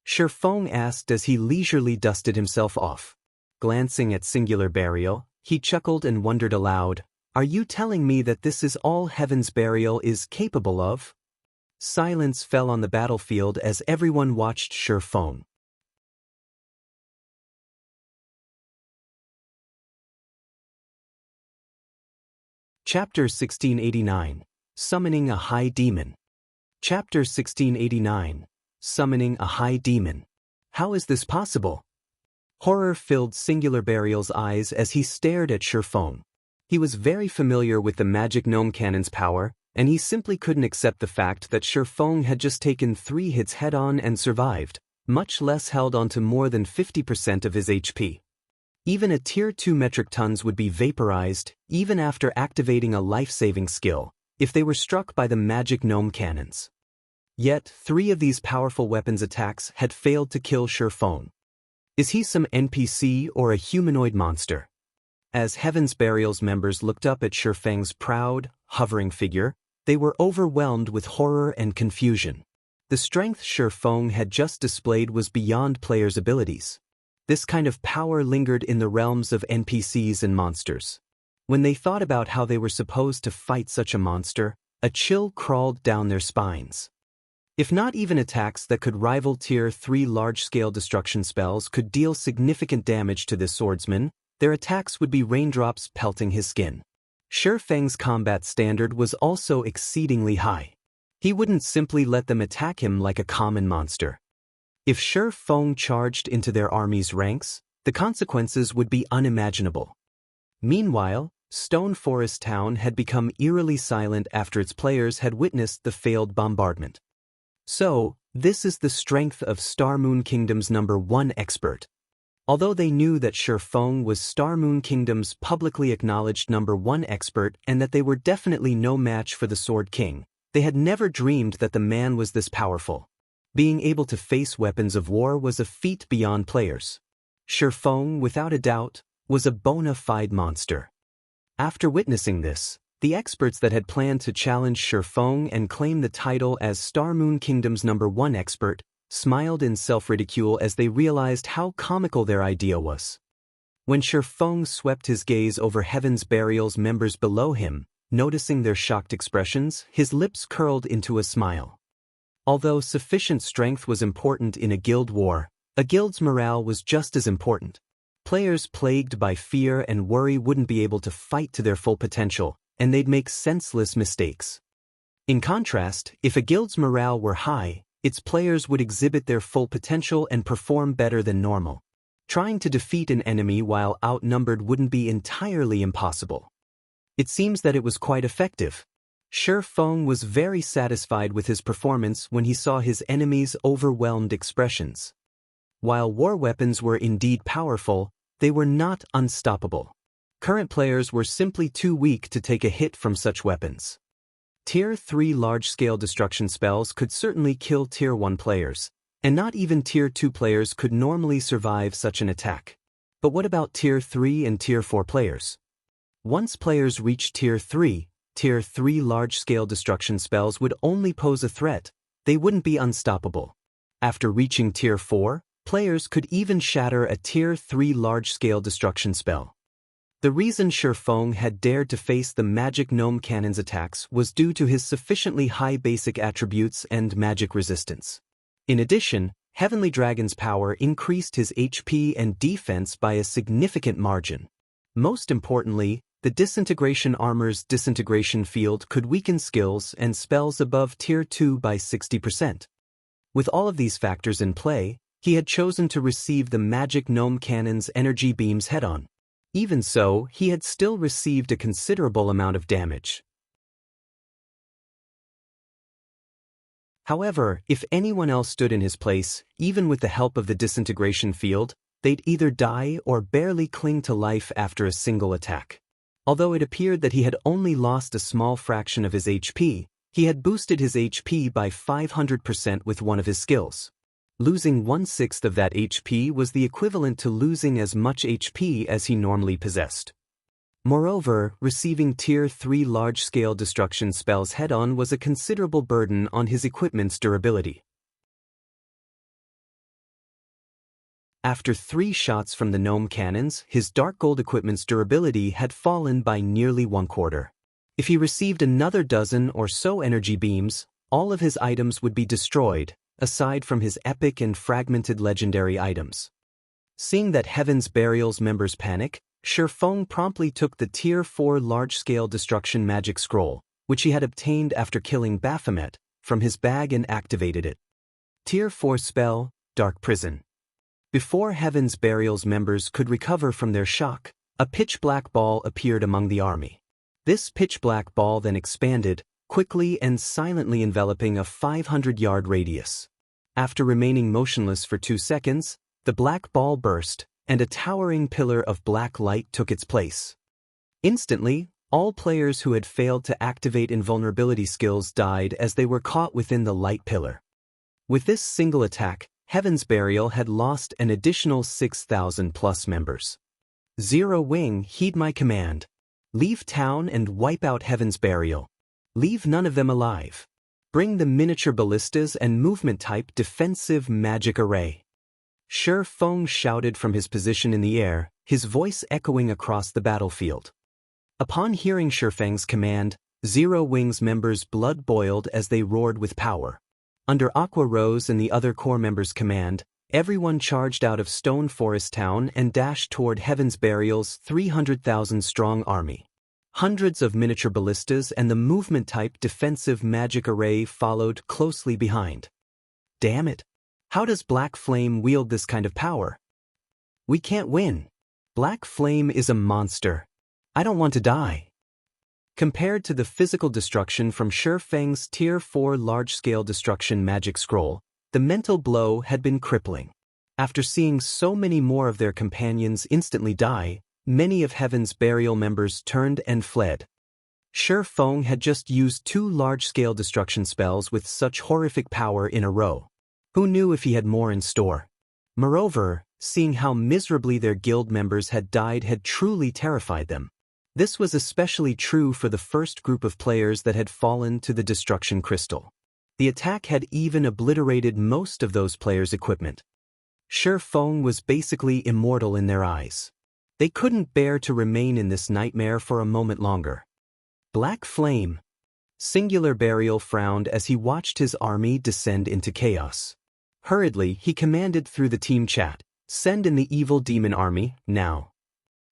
Shifeng asked as he leisurely dusted himself off. Glancing at Singular Burial, he chuckled and wondered aloud, "Are you telling me that this is all Heaven's Burial is capable of?" Silence fell on the battlefield as everyone watched Shifeng. Chapter 1689. Summoning a High Demon. Chapter 1689. Summoning a High Demon. How is this possible? Horror filled Singular Burial's eyes as he stared at Shifeng. He was very familiar with the magic gnome cannon's power, and he simply couldn't accept the fact that Shifeng had just taken 3 hits head-on and survived, much less held onto more than 50% of his HP. Even a Tier 2 metric tons would be vaporized, even after activating a life-saving skill, if they were struck by the magic gnome cannons. Yet, 3 of these powerful weapons attacks had failed to kill Shifeng. Is he some NPC or a humanoid monster? As Heaven's Burial's members looked up at Shifeng's proud, hovering figure, they were overwhelmed with horror and confusion. The strength Shifeng had just displayed was beyond players' abilities. This kind of power lingered in the realms of NPCs and monsters. When they thought about how they were supposed to fight such a monster, a chill crawled down their spines. If not even attacks that could rival Tier 3 large-scale destruction spells could deal significant damage to this swordsman, their attacks would be raindrops pelting his skin. Shifeng's combat standard was also exceedingly high. He wouldn't simply let them attack him like a common monster. If Shifeng charged into their army's ranks, the consequences would be unimaginable. Meanwhile, Stone Forest Town had become eerily silent after its players had witnessed the failed bombardment. So, this is the strength of Star Moon Kingdom's #1 expert. Although they knew that Shifeng was Star Moon Kingdom's publicly acknowledged #1 expert and that they were definitely no match for the Sword King, they had never dreamed that the man was this powerful. Being able to face weapons of war was a feat beyond players. Shifeng, without a doubt, was a bona fide monster. After witnessing this, the experts that had planned to challenge Shifeng and claim the title as Star Moon Kingdom's #1 expert smiled in self-ridicule as they realized how comical their idea was. When Shifeng swept his gaze over Heaven's Burial's members below him, noticing their shocked expressions, his lips curled into a smile. Although sufficient strength was important in a guild war, a guild's morale was just as important. Players plagued by fear and worry wouldn't be able to fight to their full potential, and they'd make senseless mistakes. In contrast, if a guild's morale were high, its players would exhibit their full potential and perform better than normal. Trying to defeat an enemy while outnumbered wouldn't be entirely impossible. It seems that it was quite effective. Shifeng was very satisfied with his performance when he saw his enemies' overwhelmed expressions. While war weapons were indeed powerful, they were not unstoppable. Current players were simply too weak to take a hit from such weapons. Tier 3 large-scale destruction spells could certainly kill Tier 1 players, and not even Tier 2 players could normally survive such an attack. But what about Tier 3 and Tier 4 players? Once players reached Tier 3 large-scale destruction spells would only pose a threat, they wouldn't be unstoppable. After reaching Tier 4, players could even shatter a Tier 3 large-scale destruction spell. The reason Shifeng had dared to face the magic gnome cannon's attacks was due to his sufficiently high basic attributes and magic resistance. In addition, Heavenly Dragon's power increased his HP and defense by a significant margin. Most importantly, the Disintegration Armor's Disintegration Field could weaken skills and spells above Tier 2 by 60%. With all of these factors in play, he had chosen to receive the magic gnome cannon's energy beams head-on. Even so, he had still received a considerable amount of damage. However, if anyone else stood in his place, even with the help of the Disintegration Field, they'd either die or barely cling to life after a single attack. Although it appeared that he had only lost a small fraction of his HP, he had boosted his HP by 500% with one of his skills. Losing 1/6 of that HP was the equivalent to losing as much HP as he normally possessed. Moreover, receiving Tier 3 large-scale destruction spells head-on was a considerable burden on his equipment's durability. After 3 shots from the gnome cannons, his dark gold equipment's durability had fallen by nearly 1/4. If he received another dozen or so energy beams, all of his items would be destroyed, aside from his epic and fragmented legendary items. Seeing that Heaven's Burial's members panic, Shifeng promptly took the Tier 4 large-scale destruction magic scroll, which he had obtained after killing Baphomet, from his bag and activated it. Tier 4 spell, Dark Prison. Before Heaven's Burial's members could recover from their shock, a pitch-black ball appeared among the army. This pitch-black ball then expanded, quickly and silently enveloping a 500-yard radius. After remaining motionless for 2 seconds, the black ball burst, and a towering pillar of black light took its place. Instantly, all players who had failed to activate invulnerability skills died as they were caught within the light pillar. With this single attack, Heaven's Burial had lost an additional 6,000+ members. Zero Wing, heed my command. Leave town and wipe out Heaven's Burial. Leave none of them alive. Bring the miniature ballistas and movement-type defensive magic array. Shifeng shouted from his position in the air, his voice echoing across the battlefield. Upon hearing Shifeng's command, Zero Wing's members' blood boiled as they roared with power. Under Aqua Rose and the other core members' command, everyone charged out of Stone Forest Town and dashed toward Heaven's Burial's 300,000-strong army. Hundreds of miniature ballistas and the movement-type defensive magic array followed closely behind. Damn it! How does Black Flame wield this kind of power? We can't win. Black Flame is a monster. I don't want to die. Compared to the physical destruction from Shifeng's Tier 4 large-scale destruction magic scroll, the mental blow had been crippling. After seeing so many more of their companions instantly die, many of Heaven's Burial members turned and fled. Shifeng had just used 2 large-scale destruction spells with such horrific power in a row. Who knew if he had more in store? Moreover, seeing how miserably their guild members had died had truly terrified them. This was especially true for the first group of players that had fallen to the destruction crystal. The attack had even obliterated most of those players' equipment. Shifeng was basically immortal in their eyes. They couldn't bear to remain in this nightmare for a moment longer. Black Flame. Singular Burial frowned as he watched his army descend into chaos. Hurriedly, he commanded through the team chat, "Send in the evil demon army, now."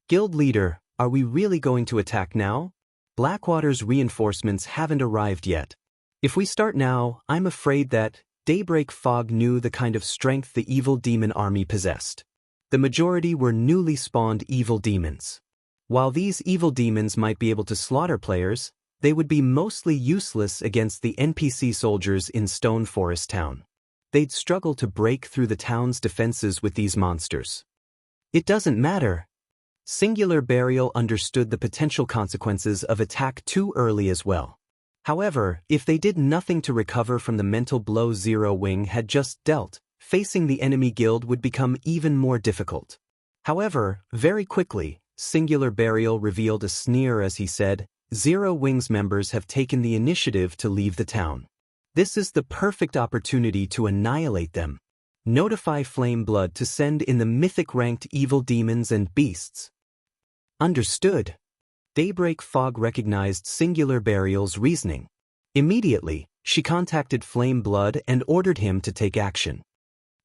Guild leader, are we really going to attack now? Blackwater's reinforcements haven't arrived yet. If we start now, I'm afraid that Daybreak Fog knew the kind of strength the evil demon army possessed. The majority were newly spawned evil demons. While these evil demons might be able to slaughter players, they would be mostly useless against the NPC soldiers in Stone Forest Town. They'd struggle to break through the town's defenses with these monsters. It doesn't matter. Singular Burial understood the potential consequences of attack too early as well. However, if they did nothing to recover from the mental blow Zero Wing had just dealt, facing the enemy guild would become even more difficult. However, very quickly, Singular Burial revealed a sneer as he said, "Zero Wing's members have taken the initiative to leave the town. This is the perfect opportunity to annihilate them. Notify Flame Blood to send in the mythic-ranked evil demons and beasts." Understood. Daybreak Fog recognized Singular Burial's reasoning. Immediately, she contacted Flame Blood and ordered him to take action.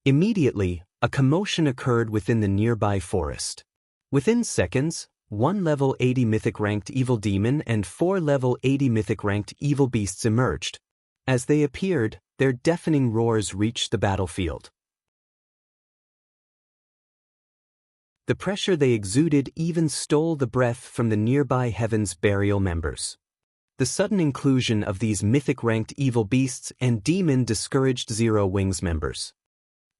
Immediately, a commotion occurred within the nearby forest. Within seconds, 1 level 80 mythic-ranked evil demon and 4 level 80 mythic-ranked evil beasts emerged. As they appeared, their deafening roars reached the battlefield. The pressure they exuded even stole the breath from the nearby Heaven's Burial members. The sudden inclusion of these mythic-ranked evil beasts and demon discouraged Zero Wing's members.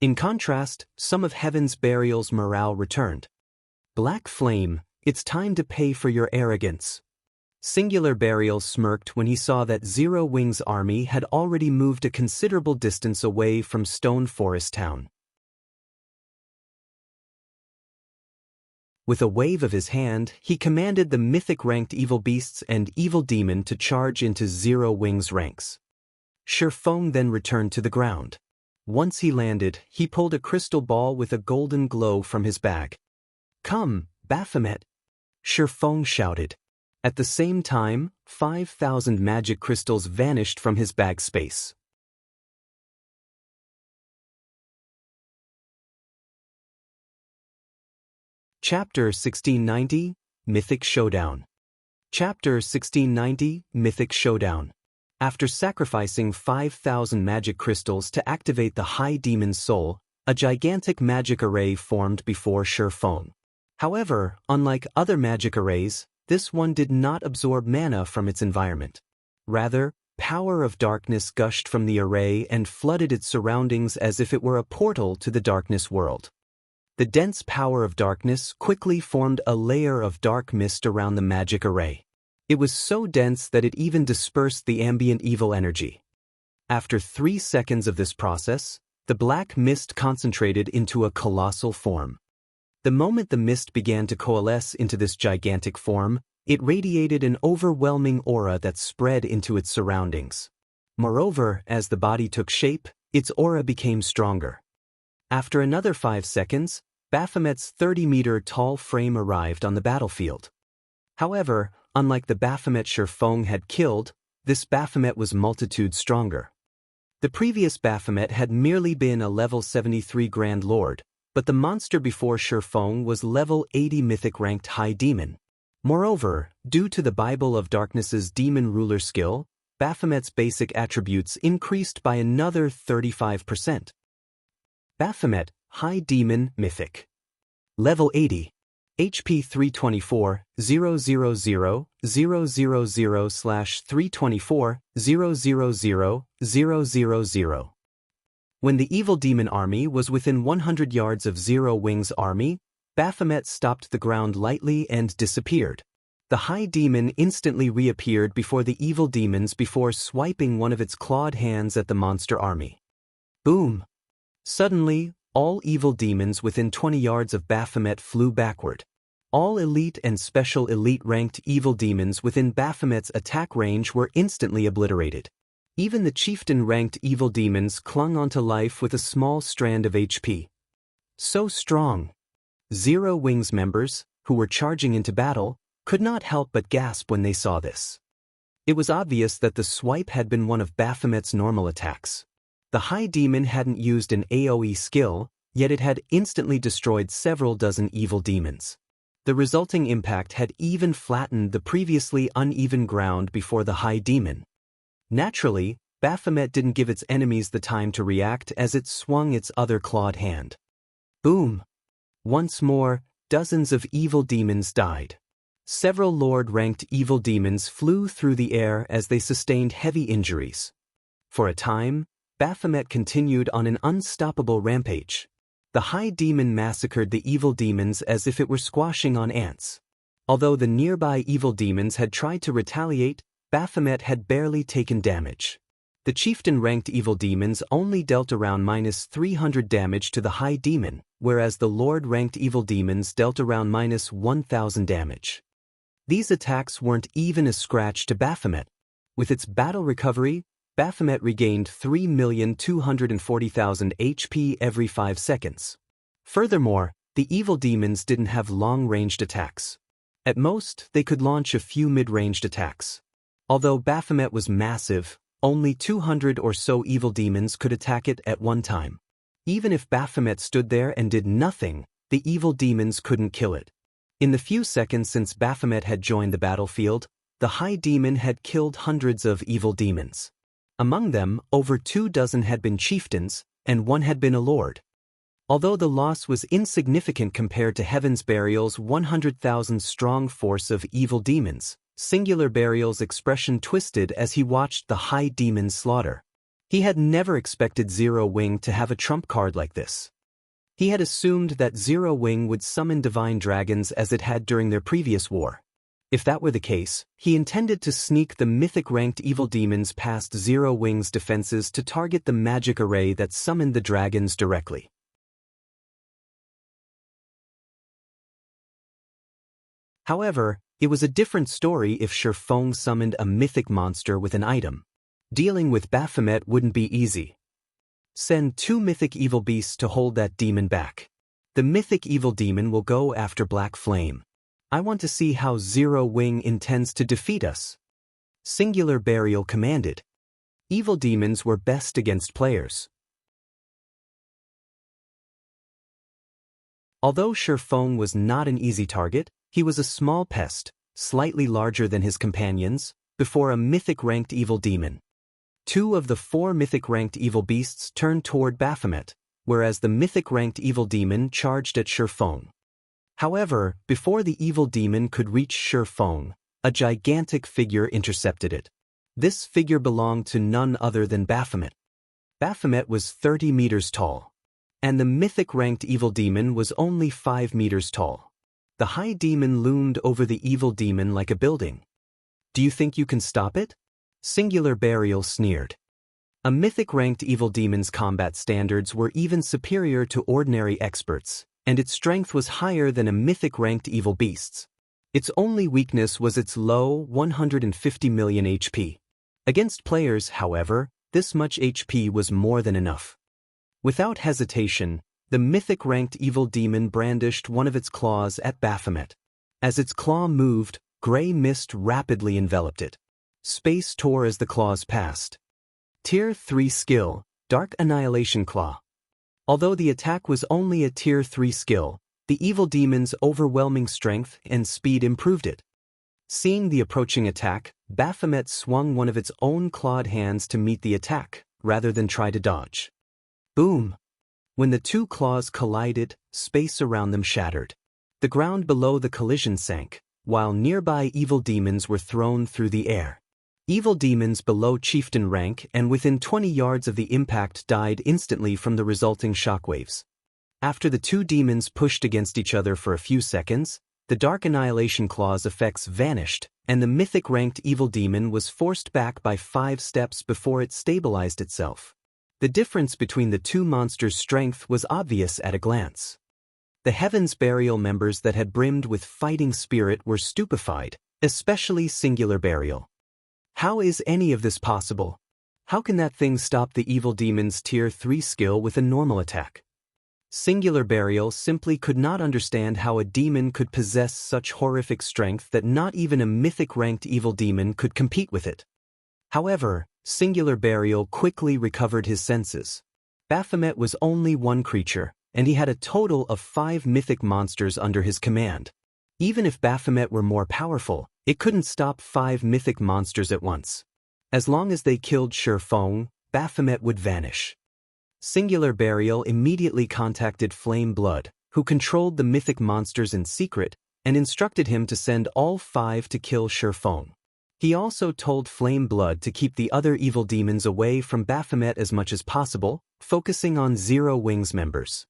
In contrast, some of Heaven's Burial's morale returned. Black Flame, It's time to pay for your arrogance. Singular Burial smirked when he saw that Zero Wing's army had already moved a considerable distance away from Stone Forest Town. With a wave of his hand, he commanded the mythic-ranked evil beasts and evil demon to charge into Zero Wing's ranks. Shifeng then returned to the ground. Once he landed, he pulled a crystal ball with a golden glow from his bag. "Come, Baphomet!" Shifeng shouted. At the same time, 5,000 magic crystals vanished from his bag space. Chapter 1690, Mythic Showdown. Chapter 1690, Mythic Showdown. After sacrificing 5,000 magic crystals to activate the High Demon's soul, a gigantic magic array formed before Shifeng. However, unlike other magic arrays, this one did not absorb mana from its environment. Rather, power of darkness gushed from the array and flooded its surroundings as if it were a portal to the darkness world. The dense power of darkness quickly formed a layer of dark mist around the magic array. It was so dense that it even dispersed the ambient evil energy. After 3 seconds of this process, the black mist concentrated into a colossal form. The moment the mist began to coalesce into this gigantic form, it radiated an overwhelming aura that spread into its surroundings. Moreover, as the body took shape, its aura became stronger. After another 5 seconds, Baphomet's 30-meter-tall frame arrived on the battlefield. However, unlike the Baphomet Shifeng had killed, this Baphomet was multitude stronger. The previous Baphomet had merely been a level 73 Grand Lord, but the monster before Shifeng was level 80 mythic-ranked High Demon. Moreover, due to the Bible of Darkness's demon ruler skill, Baphomet's basic attributes increased by another 35%. Baphomet, High Demon, Mythic. Level 80. HP 324, 000/324, 000/000. When the evil demon army was within 100 yards of Zero Wing's army, Baphomet stopped the ground lightly and disappeared. The High Demon instantly reappeared before the evil demons before swiping one of its clawed hands at the monster army. Boom! Suddenly, all evil demons within 20 yards of Baphomet flew backward. All elite and special elite-ranked evil demons within Baphomet's attack range were instantly obliterated. Even the chieftain-ranked evil demons clung onto life with a small strand of HP. So strong! Zero Wing's members, who were charging into battle, could not help but gasp when they saw this. It was obvious that the swipe had been one of Baphomet's normal attacks. The High Demon hadn't used an AoE skill, yet it had instantly destroyed several dozen evil demons. The resulting impact had even flattened the previously uneven ground before the High Demon. Naturally, Baphomet didn't give its enemies the time to react as it swung its other clawed hand. Boom! Once more, dozens of evil demons died. Several Lord-ranked evil demons flew through the air as they sustained heavy injuries. For a time, Baphomet continued on an unstoppable rampage. The High Demon massacred the evil demons as if it were squashing on ants. Although the nearby evil demons had tried to retaliate, Baphomet had barely taken damage. The chieftain-ranked evil demons only dealt around -300 damage to the High Demon, whereas the Lord-ranked evil demons dealt around -1000 damage. These attacks weren't even a scratch to Baphomet. With its battle recovery, Baphomet regained 3,240,000 HP every 5 seconds. Furthermore, the evil demons didn't have long-ranged attacks. At most, they could launch a few mid-ranged attacks. Although Baphomet was massive, only 200 or so evil demons could attack it at one time. Even if Baphomet stood there and did nothing, the evil demons couldn't kill it. In the few seconds since Baphomet had joined the battlefield, the High Demon had killed hundreds of evil demons. Among them, over 24 had been chieftains, and 1 had been a lord. Although the loss was insignificant compared to Heaven's Burial's 100,000-strong force of evil demons, Singular Burial's expression twisted as he watched the High Demon's slaughter. He had never expected Zero Wing to have a trump card like this. He had assumed that Zero Wing would summon divine dragons as it had during their previous war. If that were the case, he intended to sneak the mythic-ranked evil demons past Zero Wing's defenses to target the magic array that summoned the dragons directly. However, it was a different story if Shifeng summoned a mythic monster with an item. Dealing with Baphomet wouldn't be easy. Send 2 mythic evil beasts to hold that demon back. The mythic evil demon will go after Black Flame. I want to see how Zero Wing intends to defeat us. Singular Burial commanded. Evil demons were best against players. Although Shifeng was not an easy target, he was a small pest, slightly larger than his companions, before a mythic-ranked evil demon. 2 of the 4 mythic-ranked evil beasts turned toward Baphomet, whereas the mythic-ranked evil demon charged at Shifeng. However, before the evil demon could reach Shifeng, a gigantic figure intercepted it. This figure belonged to none other than Baphomet. Baphomet was 30 meters tall, and the mythic-ranked evil demon was only 5 meters tall. The high demon loomed over the evil demon like a building. Do you think you can stop it? Singular Burial sneered. A mythic-ranked evil demon's combat standards were even superior to ordinary experts, and its strength was higher than a mythic-ranked evil beast's. Its only weakness was its low 150 million HP. Against players, however, this much HP was more than enough. Without hesitation, the mythic-ranked evil demon brandished one of its claws at Baphomet. As its claw moved, gray mist rapidly enveloped it. Space tore as the claws passed. Tier 3 skill, Dark Annihilation Claw. Although the attack was only a Tier 3 skill, the evil demon's overwhelming strength and speed improved it. Seeing the approaching attack, Baphomet swung one of its own clawed hands to meet the attack, rather than try to dodge. Boom! When the 2 claws collided, space around them shattered. The ground below the collision sank, while nearby evil demons were thrown through the air. Evil demons below chieftain rank and within 20 yards of the impact died instantly from the resulting shockwaves. After the 2 demons pushed against each other for a few seconds, the Dark Annihilation Claw's effects vanished, and the mythic-ranked evil demon was forced back by 5 steps before it stabilized itself. The difference between the 2 monsters' strength was obvious at a glance. The Heaven's Burial members that had brimmed with fighting spirit were stupefied, especially Singular Burial. How is any of this possible? How can that thing stop the evil demon's Tier 3 skill with a normal attack? Singular Burial simply could not understand how a demon could possess such horrific strength that not even a mythic-ranked evil demon could compete with it. However, Singular Burial quickly recovered his senses. Baphomet was only 1 creature, and he had a total of 5 mythic monsters under his command. Even if Baphomet were more powerful, it couldn't stop 5 mythic monsters at once. As long as they killed Shifeng, Baphomet would vanish. Singular Burial immediately contacted Flame Blood, who controlled the mythic monsters in secret, and instructed him to send all 5 to kill Shifeng. He also told Flame Blood to keep the other evil demons away from Baphomet as much as possible, focusing on Zero Wing's members.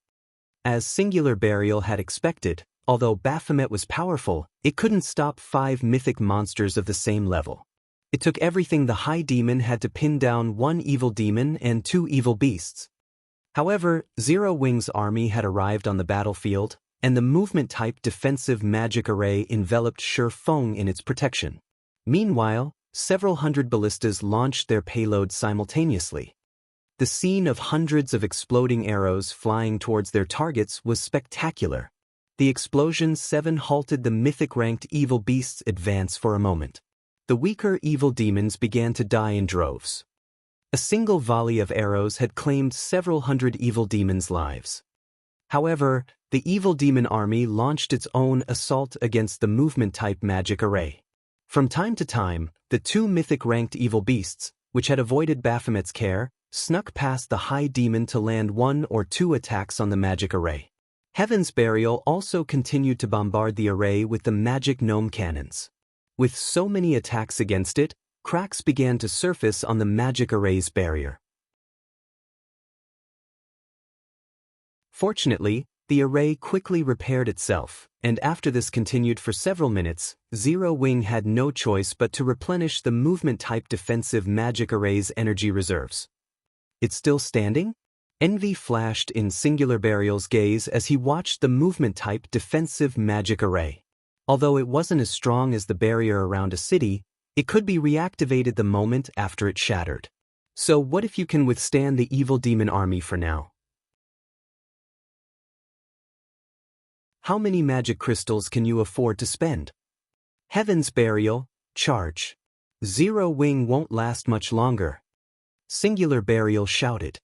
As Singular Burial had expected, although Baphomet was powerful, it couldn't stop 5 mythic monsters of the same level. It took everything the High Demon had to pin down 1 evil demon and 2 evil beasts. However, Zero Wing's army had arrived on the battlefield, and the movement-type defensive magic array enveloped Shifeng in its protection. Meanwhile, several hundred ballistas launched their payload simultaneously. The scene of hundreds of exploding arrows flying towards their targets was spectacular. The explosion 7 halted the mythic-ranked evil beasts' advance for a moment. The weaker evil demons began to die in droves. A single volley of arrows had claimed several hundred evil demons' lives. However, the evil demon army launched its own assault against the movement-type magic array. From time to time, the 2 mythic-ranked evil beasts, which had avoided Baphomet's care, snuck past the High Demon to land 1 or 2 attacks on the magic array. Heaven's Burial also continued to bombard the array with the magic gnome cannons. With so many attacks against it, cracks began to surface on the magic array's barrier. Fortunately, the array quickly repaired itself, and after this continued for several minutes, Zero Wing had no choice but to replenish the movement-type defensive magic array's energy reserves. It's still standing? Envy flashed in Singular Burial's gaze as he watched the movement-type defensive magic array. Although it wasn't as strong as the barrier around a city, it could be reactivated the moment after it shattered. So what if you can withstand the evil demon army for now? How many magic crystals can you afford to spend? Heaven's Burial, charge. Zero Wing won't last much longer. Singular Burial shouted.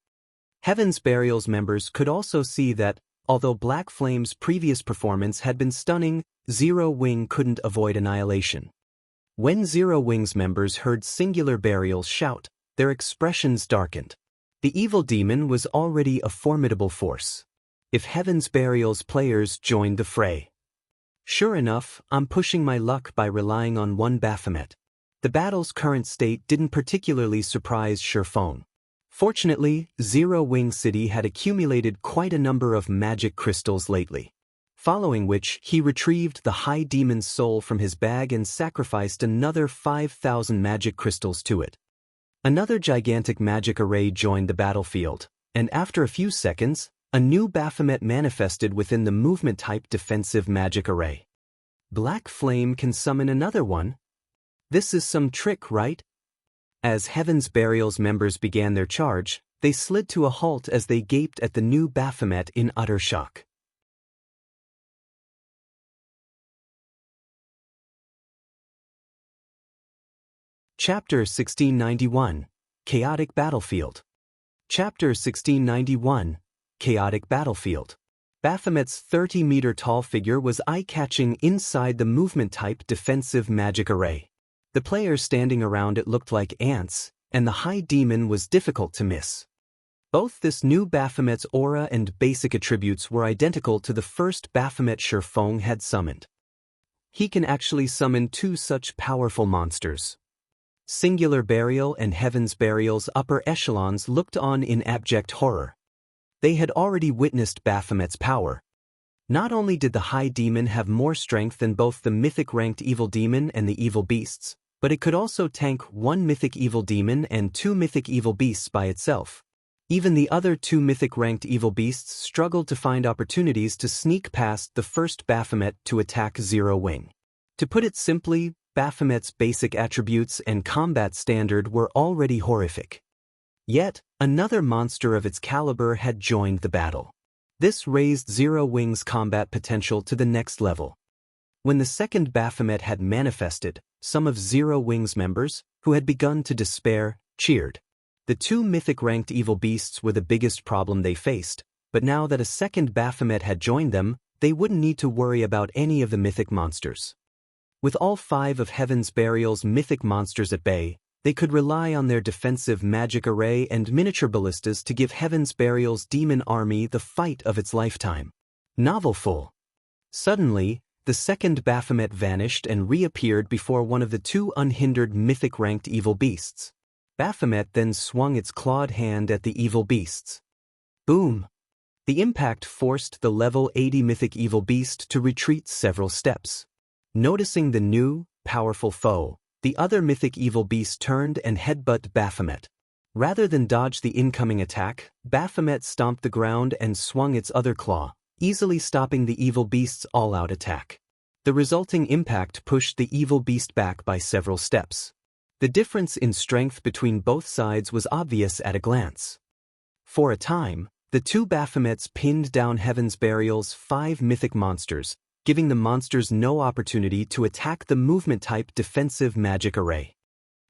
Heaven's Burial's members could also see that, although Black Flame's previous performance had been stunning, Zero Wing couldn't avoid annihilation. When Zero Wing's members heard Singular Burial shout, their expressions darkened. The evil demon was already a formidable force. If Heaven's Burial's players joined the fray. Sure enough, I'm pushing my luck by relying on one Baphomet. The battle's current state didn't particularly surprise Shurfeng. Fortunately, Zero Wing City had accumulated quite a number of magic crystals lately. Following which, he retrieved the High Demon's soul from his bag and sacrificed another 5,000 magic crystals to it. Another gigantic magic array joined the battlefield, and after a few seconds, a new Baphomet manifested within the movement-type defensive magic array. Black Flame can summon another one? This is some trick, right? As Heaven's Burial's members began their charge, they slid to a halt as they gaped at the new Baphomet in utter shock. Chapter 1691, Chaotic Battlefield. Chapter 1691, Chaotic Battlefield. Baphomet's 30-meter-tall figure was eye-catching inside the movement-type defensive magic array. The players standing around it looked like ants, and the High Demon was difficult to miss. Both this new Baphomet's aura and basic attributes were identical to the first Baphomet Shurfeng had summoned. He can actually summon two such powerful monsters. Singular Burial and Heaven's Burial's upper echelons looked on in abject horror. They had already witnessed Baphomet's power. Not only did the High Demon have more strength than both the Mythic-ranked Evil Demon and the Evil Beasts, but it could also tank one Mythic Evil Demon and two Mythic Evil Beasts by itself. Even the other two Mythic-ranked Evil Beasts struggled to find opportunities to sneak past the first Baphomet to attack Zero Wing. To put it simply, Baphomet's basic attributes and combat standard were already horrific. Yet, another monster of its caliber had joined the battle. This raised Zero Wing's combat potential to the next level. When the second Baphomet had manifested, some of Zero Wing's members, who had begun to despair, cheered. The two Mythic-ranked Evil Beasts were the biggest problem they faced, but now that a second Baphomet had joined them, they wouldn't need to worry about any of the Mythic monsters. With all 5 of Heaven's Burial's Mythic monsters at bay, they could rely on their defensive magic array and miniature ballistas to give Heaven's Burial's demon army the fight of its lifetime. Novelful. Suddenly, the second Baphomet vanished and reappeared before one of the two unhindered Mythic-ranked Evil Beasts. Baphomet then swung its clawed hand at the Evil Beasts. Boom! The impact forced the level 80 Mythic Evil Beast to retreat several steps. Noticing the new, powerful foe, the other Mythic Evil Beast turned and headbutted Baphomet. Rather than dodge the incoming attack, Baphomet stomped the ground and swung its other claw, easily stopping the Evil Beast's all-out attack. The resulting impact pushed the Evil Beast back by several steps. The difference in strength between both sides was obvious at a glance. For a time, the two Baphomets pinned down Heaven's Burial's 5 mythic monsters, giving the monsters no opportunity to attack the movement-type defensive magic array.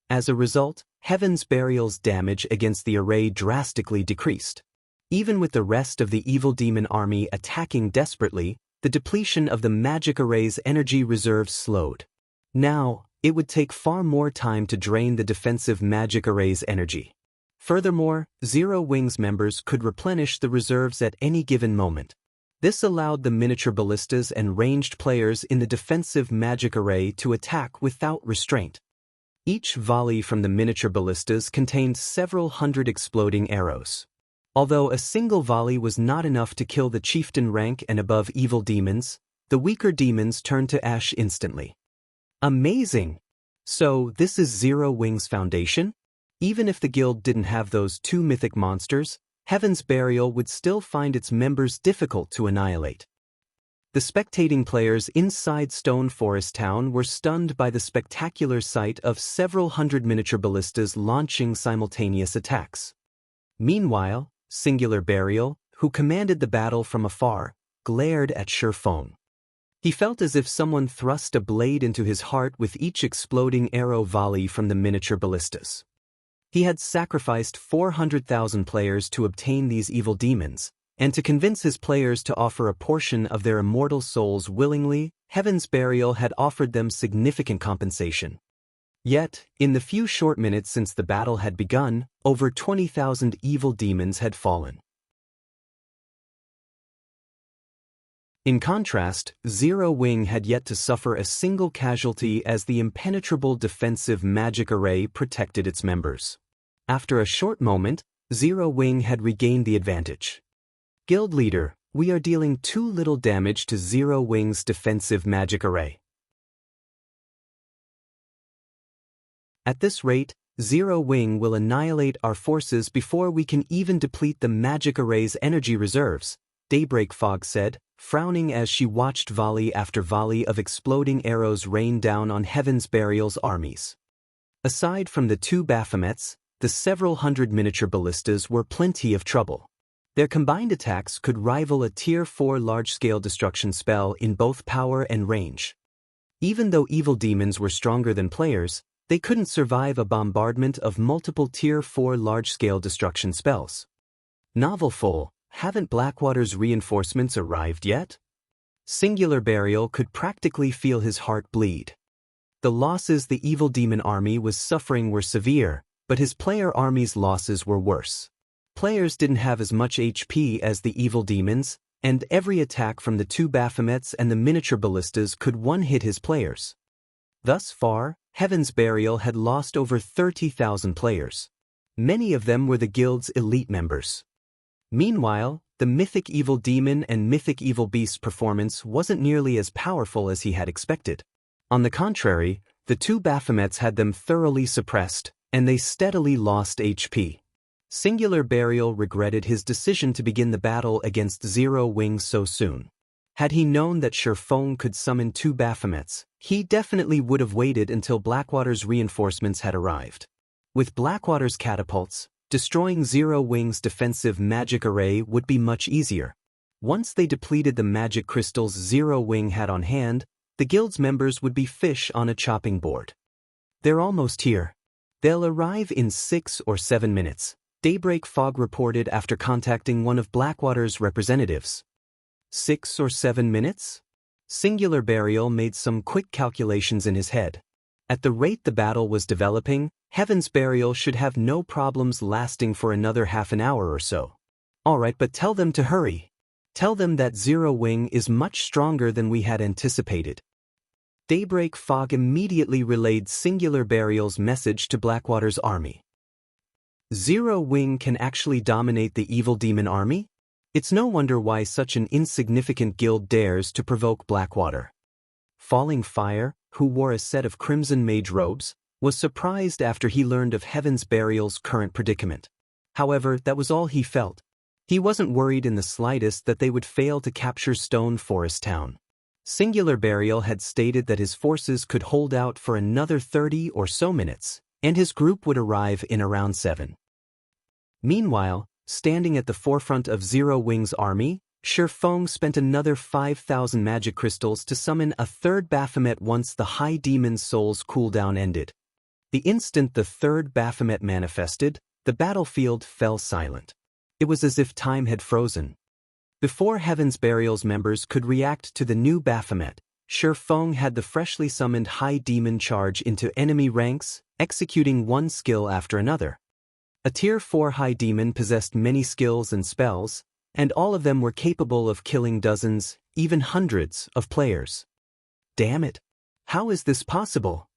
As a result, Heaven's Burial's damage against the array drastically decreased. Even with the rest of the evil demon army attacking desperately, the depletion of the magic array's energy reserves slowed. Now, it would take far more time to drain the defensive magic array's energy. Furthermore, Zero Wing's members could replenish the reserves at any given moment. This allowed the miniature ballistas and ranged players in the defensive magic array to attack without restraint. Each volley from the miniature ballistas contained several hundred exploding arrows. Although a single volley was not enough to kill the chieftain rank and above evil demons, the weaker demons turned to ash instantly. Amazing! So, this is Zero Wing's foundation? Even if the guild didn't have those two mythic monsters, Heaven's Burial would still find its members difficult to annihilate. The spectating players inside Stone Forest Town were stunned by the spectacular sight of several hundred miniature ballistas launching simultaneous attacks. Meanwhile, Singular Burial, who commanded the battle from afar, glared at Shifeng. He felt as if someone thrust a blade into his heart with each exploding arrow volley from the miniature ballistas. He had sacrificed 400,000 players to obtain these evil demons, and to convince his players to offer a portion of their immortal souls willingly, Heaven's Burial had offered them significant compensation. Yet, in the few short minutes since the battle had begun, over 20,000 evil demons had fallen. In contrast, Zero Wing had yet to suffer a single casualty as the impenetrable defensive magic array protected its members. After a short moment, Zero Wing had regained the advantage. Guild leader, we are dealing too little damage to Zero Wing's defensive magic array. At this rate, Zero Wing will annihilate our forces before we can even deplete the magic array's energy reserves, Daybreak Fog said, frowning as she watched volley after volley of exploding arrows rain down on Heaven's Burial's armies. Aside from the two Baphomets, the several hundred miniature ballistas were plenty of trouble. Their combined attacks could rival a Tier 4 large-scale destruction spell in both power and range. Even though evil demons were stronger than players, they couldn't survive a bombardment of multiple Tier 4 large-scale destruction spells. Novelful, haven't Blackwater's reinforcements arrived yet? Singular Burial could practically feel his heart bleed. The losses the evil demon army was suffering were severe, but his player army's losses were worse. Players didn't have as much HP as the evil demons, and every attack from the two Baphomets and the miniature ballistas could one-hit his players. Thus far, Heaven's Burial had lost over 30,000 players. Many of them were the guild's elite members. Meanwhile, the Mythic Evil Demon and Mythic Evil Beast performance wasn't nearly as powerful as he had expected. On the contrary, the two Baphomets had them thoroughly suppressed, and they steadily lost HP. Singular Burial regretted his decision to begin the battle against Zero Wing so soon. Had he known that Shifeng could summon two Baphomets, he definitely would have waited until Blackwater's reinforcements had arrived. With Blackwater's catapults, destroying Zero Wing's defensive magic array would be much easier. Once they depleted the magic crystals Zero Wing had on hand, the guild's members would be fish on a chopping board. They're almost here. They'll arrive in 6 or 7 minutes, Daybreak Fog reported after contacting one of Blackwater's representatives. 6 or 7 minutes? Singular Burial made some quick calculations in his head. At the rate the battle was developing, Heaven's Burial should have no problems lasting for another half an hour or so. Alright, but tell them to hurry. Tell them that Zero Wing is much stronger than we had anticipated. Daybreak Fog immediately relayed Singular Burial's message to Blackwater's army. Zero Wing can actually dominate the evil demon army? It's no wonder why such an insignificant guild dares to provoke Blackwater. Falling Fire, who wore a set of crimson mage robes, was surprised after he learned of Heaven's Burial's current predicament. However, that was all he felt. He wasn't worried in the slightest that they would fail to capture Stone Forest Town. Singular Burial had stated that his forces could hold out for another 30 or so minutes, and his group would arrive in around 7. Meanwhile, standing at the forefront of Zero Wing's army, Shifeng spent another 5,000 magic crystals to summon a third Baphomet once the High Demon's soul's cooldown ended. The instant the third Baphomet manifested, the battlefield fell silent. It was as if time had frozen. Before Heaven's Burial's members could react to the new Baphomet, Shifeng had the freshly summoned High Demon charge into enemy ranks, executing one skill after another. A Tier 4 High Demon possessed many skills and spells, and all of them were capable of killing dozens, even hundreds, of players. Damn it! How is this possible?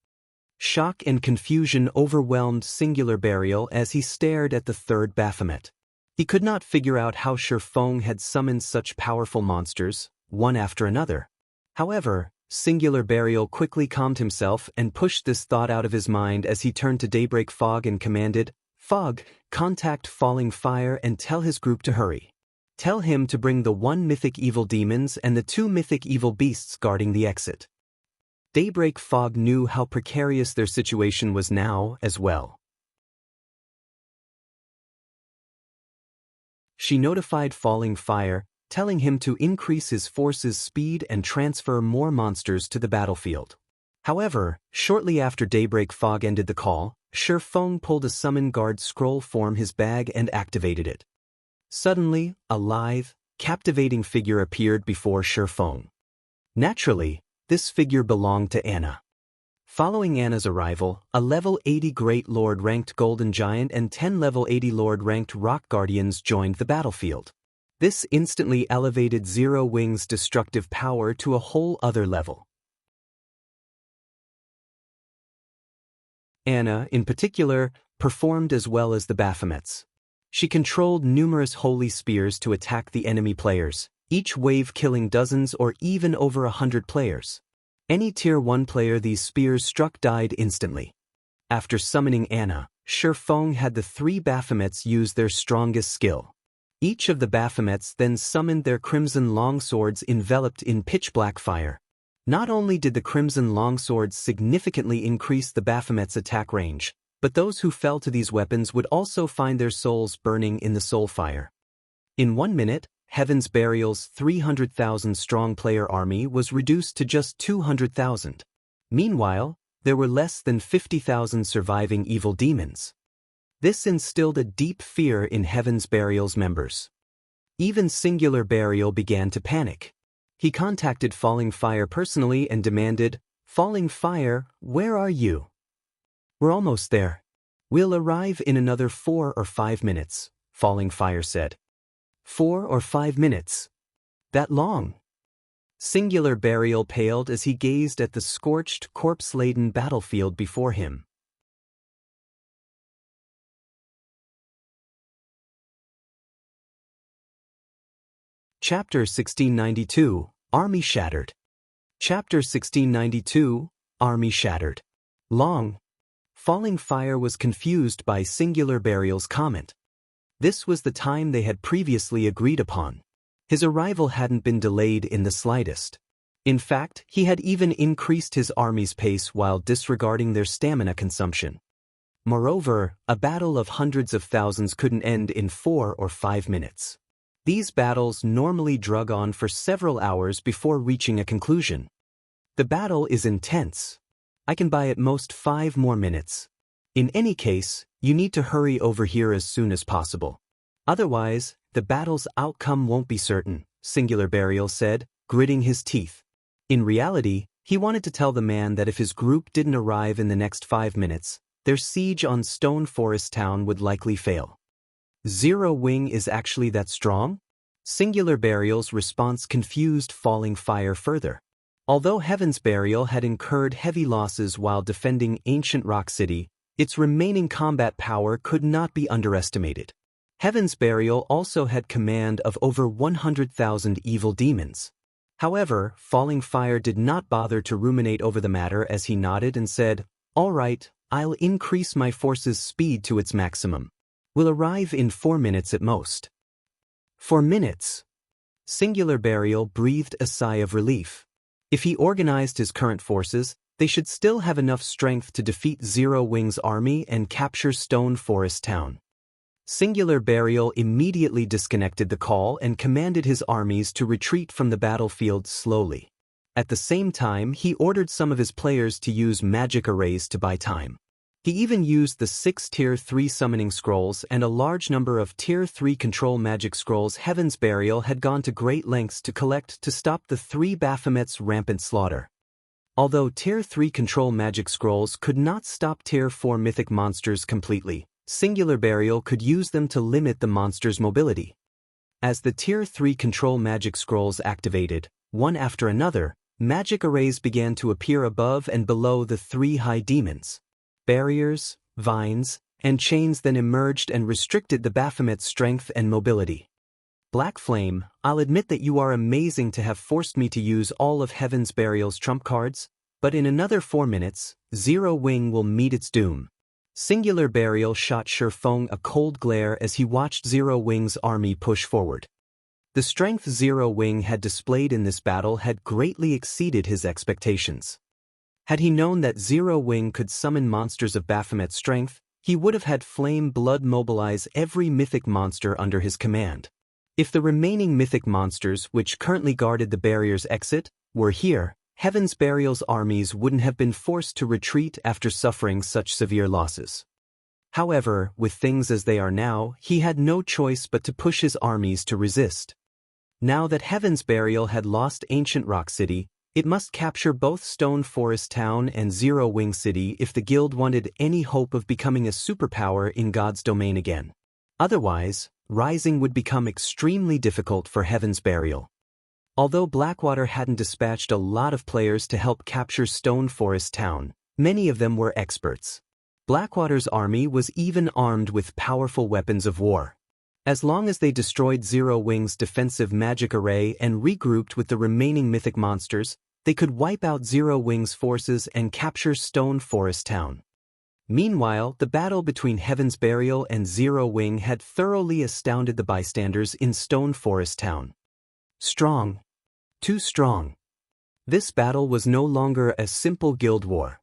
Shock and confusion overwhelmed Singular Burial as he stared at the third Baphomet. He could not figure out how Shifeng had summoned such powerful monsters, one after another. However, Singular Burial quickly calmed himself and pushed this thought out of his mind as he turned to Daybreak Fog and commanded, "Fog, contact Falling Fire and tell his group to hurry. Tell him to bring the 1 mythic evil demons and the 2 mythic evil beasts guarding the exit." Daybreak Fog knew how precarious their situation was now as well. She notified Falling Fire, telling him to increase his force's speed and transfer more monsters to the battlefield. However, shortly after Daybreak Fog ended the call, Shifeng pulled a Summon Guard scroll from his bag and activated it. Suddenly, a lithe, captivating figure appeared before Shifeng. Naturally, this figure belonged to Anna. Following Anna's arrival, a level 80 Great Lord ranked Golden Giant and 10 level 80 Lord ranked Rock Guardians joined the battlefield. This instantly elevated Zero Wing's destructive power to a whole other level. Anna, in particular, performed as well as the Baphomets. She controlled numerous holy spears to attack the enemy players, each wave killing dozens or even over 100 players. Any Tier 1 player these spears struck died instantly. After summoning Anna, Shifeng had the 3 Baphomets use their strongest skill. Each of the Baphomets then summoned their crimson longswords enveloped in pitch-black fire. Not only did the crimson longswords significantly increase the Baphomet's attack range, but those who fell to these weapons would also find their souls burning in the soul fire. In 1 minute, Heaven's Burial's 300,000 strong player army was reduced to just 200,000. Meanwhile, there were less than 50,000 surviving evil demons. This instilled a deep fear in Heaven's Burial's members. Even Singular Burial began to panic. He contacted Falling Fire personally and demanded, "Falling Fire, where are you?" "We're almost there. We'll arrive in another 4 or 5 minutes, Falling Fire said. 4 or 5 minutes? That long? Singular Burial paled as he gazed at the scorched, corpse-laden battlefield before him. Chapter 1692, Army Shattered. Chapter 1692, Army Shattered. Long. Falling Fire was confused by Singular Burial's comment. This was the time they had previously agreed upon. His arrival hadn't been delayed in the slightest. In fact, he had even increased his army's pace while disregarding their stamina consumption. Moreover, a battle of hundreds of thousands couldn't end in 4 or 5 minutes. These battles normally drug on for several hours before reaching a conclusion. The battle is intense. I can buy at most 5 more minutes. In any case, you need to hurry over here as soon as possible. Otherwise, the battle's outcome won't be certain, Singular Burial said, gritting his teeth. In reality, he wanted to tell the man that if his group didn't arrive in the next 5 minutes, their siege on Stone Forest Town would likely fail. Zero Wing is actually that strong? Singular Burial's response confused Falling Fire further. Although Heaven's Burial had incurred heavy losses while defending ancient Rock City, its remaining combat power could not be underestimated. Heaven's Burial also had command of over 100,000 evil demons. However, Falling Fire did not bother to ruminate over the matter as he nodded and said, "All right, I'll increase my force's speed to its maximum. We'll arrive in 4 minutes at most." 4 minutes? Singular Burial breathed a sigh of relief. If he organized his current forces, they should still have enough strength to defeat Zero Wing's army and capture Stone Forest Town. Singular Burial immediately disconnected the call and commanded his armies to retreat from the battlefield slowly. At the same time, he ordered some of his players to use magic arrays to buy time. He even used the 6 Tier 3 summoning scrolls and a large number of Tier 3 control magic scrolls Heaven's Burial had gone to great lengths to collect to stop the 3 Baphomet's rampant slaughter. Although Tier 3 control magic scrolls could not stop Tier 4 mythic monsters completely, Singular Burial could use them to limit the monster's mobility. As the Tier 3 control magic scrolls activated, one after another, magic arrays began to appear above and below the 3 high demons. Barriers, vines, and chains then emerged and restricted the Baphomet's strength and mobility. Black Flame, I'll admit that you are amazing to have forced me to use all of Heaven's Burial's trump cards, but in another 4 minutes, Zero Wing will meet its doom. Singular Burial shot Shifeng a cold glare as he watched Zero Wing's army push forward. The strength Zero Wing had displayed in this battle had greatly exceeded his expectations. Had he known that Zero Wing could summon monsters of Baphomet's strength, he would have had Flame Blood mobilize every mythic monster under his command. If the remaining mythic monsters which currently guarded the barrier's exit were here, Heaven's Burial's armies wouldn't have been forced to retreat after suffering such severe losses. However, with things as they are now, he had no choice but to push his armies to resist. Now that Heaven's Burial had lost Ancient Rock City, it must capture both Stone Forest Town and Zero Wing City if the guild wanted any hope of becoming a superpower in God's domain again. Otherwise, rising would become extremely difficult for Heaven's Burial. Although Blackwater hadn't dispatched a lot of players to help capture Stone Forest Town, many of them were experts. Blackwater's army was even armed with powerful weapons of war. As long as they destroyed Zero Wing's defensive magic array and regrouped with the remaining mythic monsters, they could wipe out Zero Wing's forces and capture Stone Forest Town. Meanwhile, the battle between Heaven's Burial and Zero Wing had thoroughly astounded the bystanders in Stone Forest Town. Strong. Too strong. This battle was no longer a simple guild war.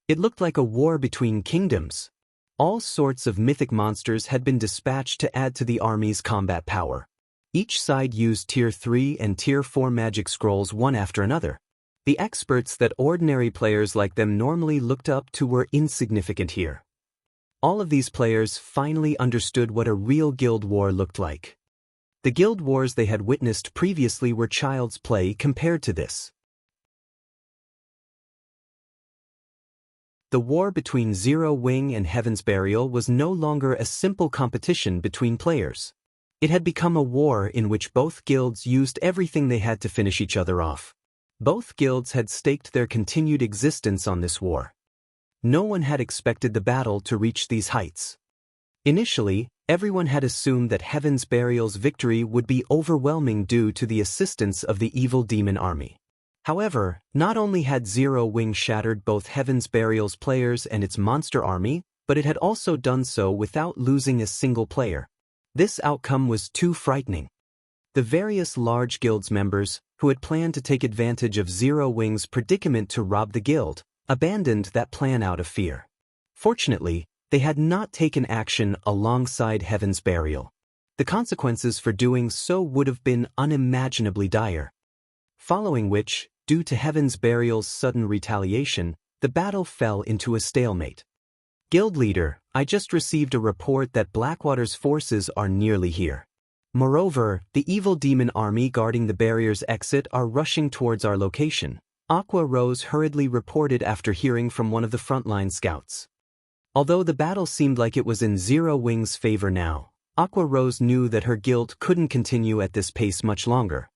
It looked like a war between kingdoms. All sorts of mythic monsters had been dispatched to add to the army's combat power. Each side used Tier 3 and Tier 4 magic scrolls one after another. The experts that ordinary players like them normally looked up to were insignificant here. All of these players finally understood what a real guild war looked like. The guild wars they had witnessed previously were child's play compared to this. The war between Zero Wing and Heaven's Burial was no longer a simple competition between players. It had become a war in which both guilds used everything they had to finish each other off. Both guilds had staked their continued existence on this war. No one had expected the battle to reach these heights. Initially, everyone had assumed that Heaven's Burial's victory would be overwhelming due to the assistance of the evil demon army. However, not only had Zero Wing shattered both Heaven's Burial's players and its monster army, but it had also done so without losing a single player. This outcome was too frightening. The various large guild's members, who had planned to take advantage of Zero Wing's predicament to rob the guild, abandoned that plan out of fear. Fortunately, they had not taken action alongside Heaven's Burial. The consequences for doing so would have been unimaginably dire. Following which, due to Heaven's Burial's sudden retaliation, the battle fell into a stalemate. Guild leader, I just received a report that Blackwater's forces are nearly here. Moreover, the evil demon army guarding the barrier's exit are rushing towards our location, Aqua Rose hurriedly reported after hearing from one of the frontline scouts. Although the battle seemed like it was in Zero Wing's favor now, Aqua Rose knew that her guild couldn't continue at this pace much longer.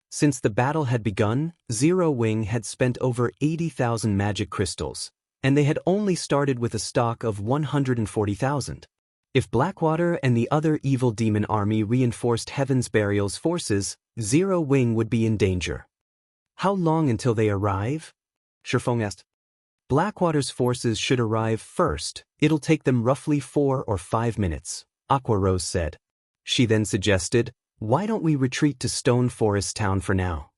Since the battle had begun, Zero Wing had spent over 80,000 magic crystals, and they had only started with a stock of 140,000. If Blackwater and the other evil demon army reinforced Heaven's Burial's forces, Zero Wing would be in danger. How long until they arrive? Shifeng asked. Blackwater's forces should arrive first. It'll take them roughly 4 or 5 minutes, Aqua Rose said. She then suggested, why don't we retreat to Stone Forest Town for now?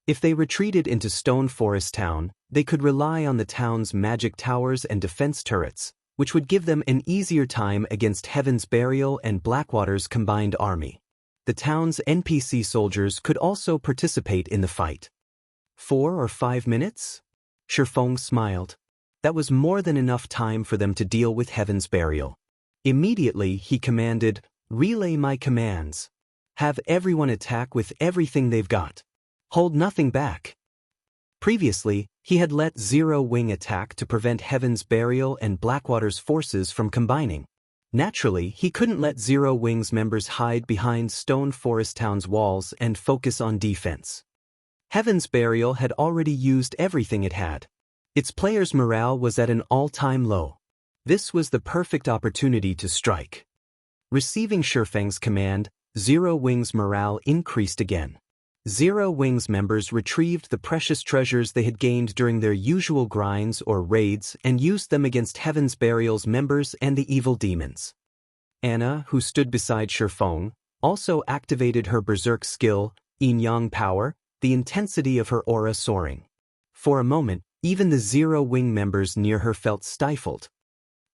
If they retreated into Stone Forest Town, they could rely on the town's magic towers and defense turrets, which would give them an easier time against Heaven's Burial and Blackwater's combined army. The town's NPC soldiers could also participate in the fight. 4 or 5 minutes? Shifeng smiled. That was more than enough time for them to deal with Heaven's Burial. Immediately, he commanded, relay my commands. Have everyone attack with everything they've got. Hold nothing back. Previously, he had let Zero Wing attack to prevent Heaven's Burial and Blackwater's forces from combining. Naturally, he couldn't let Zero Wing's members hide behind Stone Forest Town's walls and focus on defense. Heaven's Burial had already used everything it had. Its players' morale was at an all-time low. This was the perfect opportunity to strike. Receiving Shifeng's command, Zero Wing's morale increased again. Zero Wing's members retrieved the precious treasures they had gained during their usual grinds or raids and used them against Heaven's Burial's members and the evil demons. Anna, who stood beside Shifeng, also activated her berserk skill, Yin Yang power, the intensity of her aura soaring. For a moment, even the Zero Wing members near her felt stifled.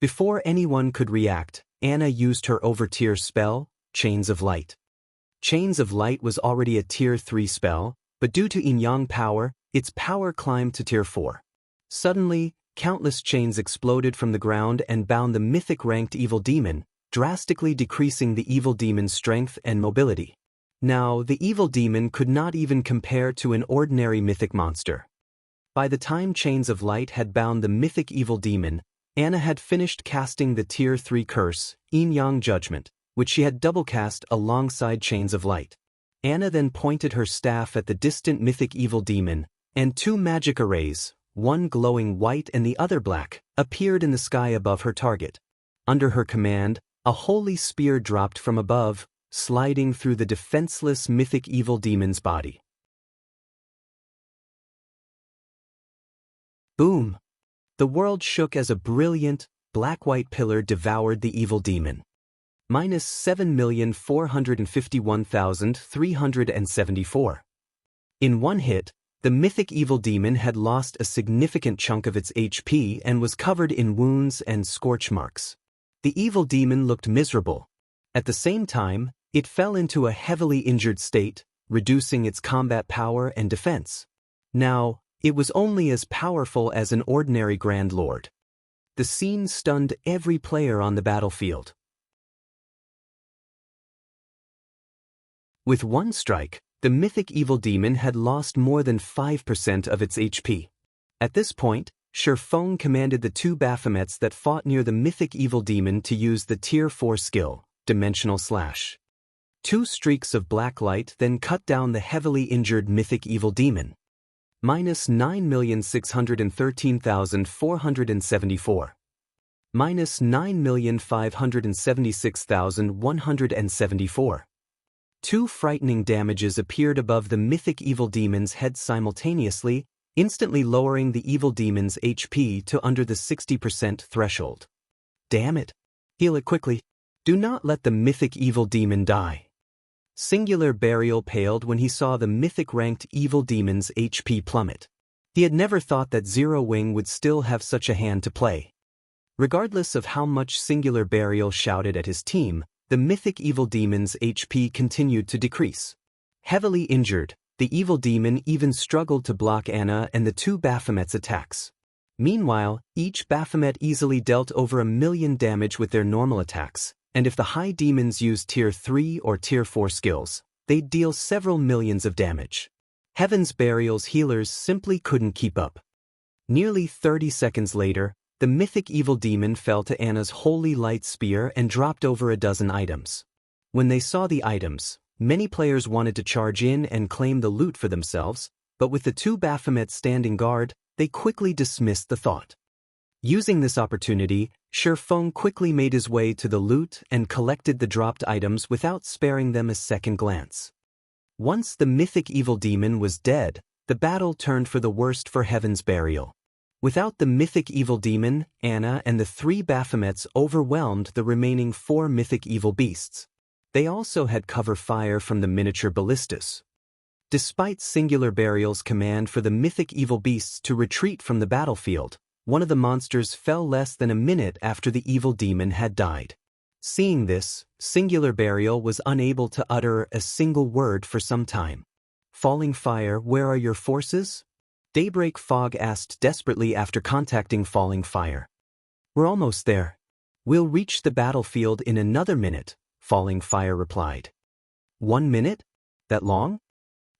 Before anyone could react, Anna used her over-tier spell, Chains of Light. Chains of Light was already a Tier 3 spell, but due to Yin Yang power, its power climbed to Tier 4. Suddenly, countless chains exploded from the ground and bound the mythic-ranked evil demon, drastically decreasing the evil demon's strength and mobility. Now, the evil demon could not even compare to an ordinary mythic monster. By the time Chains of Light had bound the mythic evil demon, Anna had finished casting the Tier 3 curse, Yin Yang Judgment, which she had double-cast alongside Chains of Light. Anna then pointed her staff at the distant mythic evil demon, and two magic arrays, one glowing white and the other black, appeared in the sky above her target. Under her command, a holy spear dropped from above, sliding through the defenseless mythic evil demon's body. Boom! The world shook as a brilliant, black-white pillar devoured the evil demon. Minus 7,451,374. In one hit, the mythic evil demon had lost a significant chunk of its HP and was covered in wounds and scorch marks. The evil demon looked miserable. At the same time, it fell into a heavily injured state, reducing its combat power and defense. Now, it was only as powerful as an ordinary Grand Lord. The scene stunned every player on the battlefield. With one strike, the mythic evil demon had lost more than 5% of its HP. At this point, Shifeng commanded the two Baphomets that fought near the mythic evil demon to use the Tier 4 skill, Dimensional Slash. Two streaks of black light then cut down the heavily injured mythic evil demon. Minus 9,613,474. Minus 9,576,174. Two frightening damages appeared above the mythic evil demon's head simultaneously, instantly lowering the evil demon's HP to under the 60% threshold. Damn it! Heal it quickly. Do not let the mythic evil demon die. Singular Burial paled when he saw the mythic-ranked evil demon's HP plummet. He had never thought that Zero Wing would still have such a hand to play. Regardless of how much Singular Burial shouted at his team, the mythic evil demon's HP continued to decrease. Heavily injured, the evil demon even struggled to block Anna and the two Baphomet's attacks. Meanwhile, each Baphomet easily dealt over 1,000,000 damage with their normal attacks, and if the high demons used Tier 3 or Tier 4 skills, they'd deal several millions of damage. Heaven's Burial's healers simply couldn't keep up. Nearly 30 seconds later, the mythic evil demon fell to Anna's holy light spear and dropped over a dozen items. When they saw the items, many players wanted to charge in and claim the loot for themselves, but with the two Baphomets standing guard, they quickly dismissed the thought. Using this opportunity, Shifeng quickly made his way to the loot and collected the dropped items without sparing them a second glance. Once the mythic evil demon was dead, the battle turned for the worst for Heaven's Burial. Without the mythic evil demon, Anna and the three Baphomets overwhelmed the remaining 4 mythic evil beasts. They also had cover fire from the miniature ballistas. Despite Singular Burial's command for the mythic evil beasts to retreat from the battlefield, one of the monsters fell less than a minute after the evil demon had died. Seeing this, Singular Burial was unable to utter a single word for some time. Falling Fire, where are your forces? Daybreak Fog asked desperately after contacting Falling Fire. We're almost there. We'll reach the battlefield in another minute, Falling Fire replied. 1 minute? That long?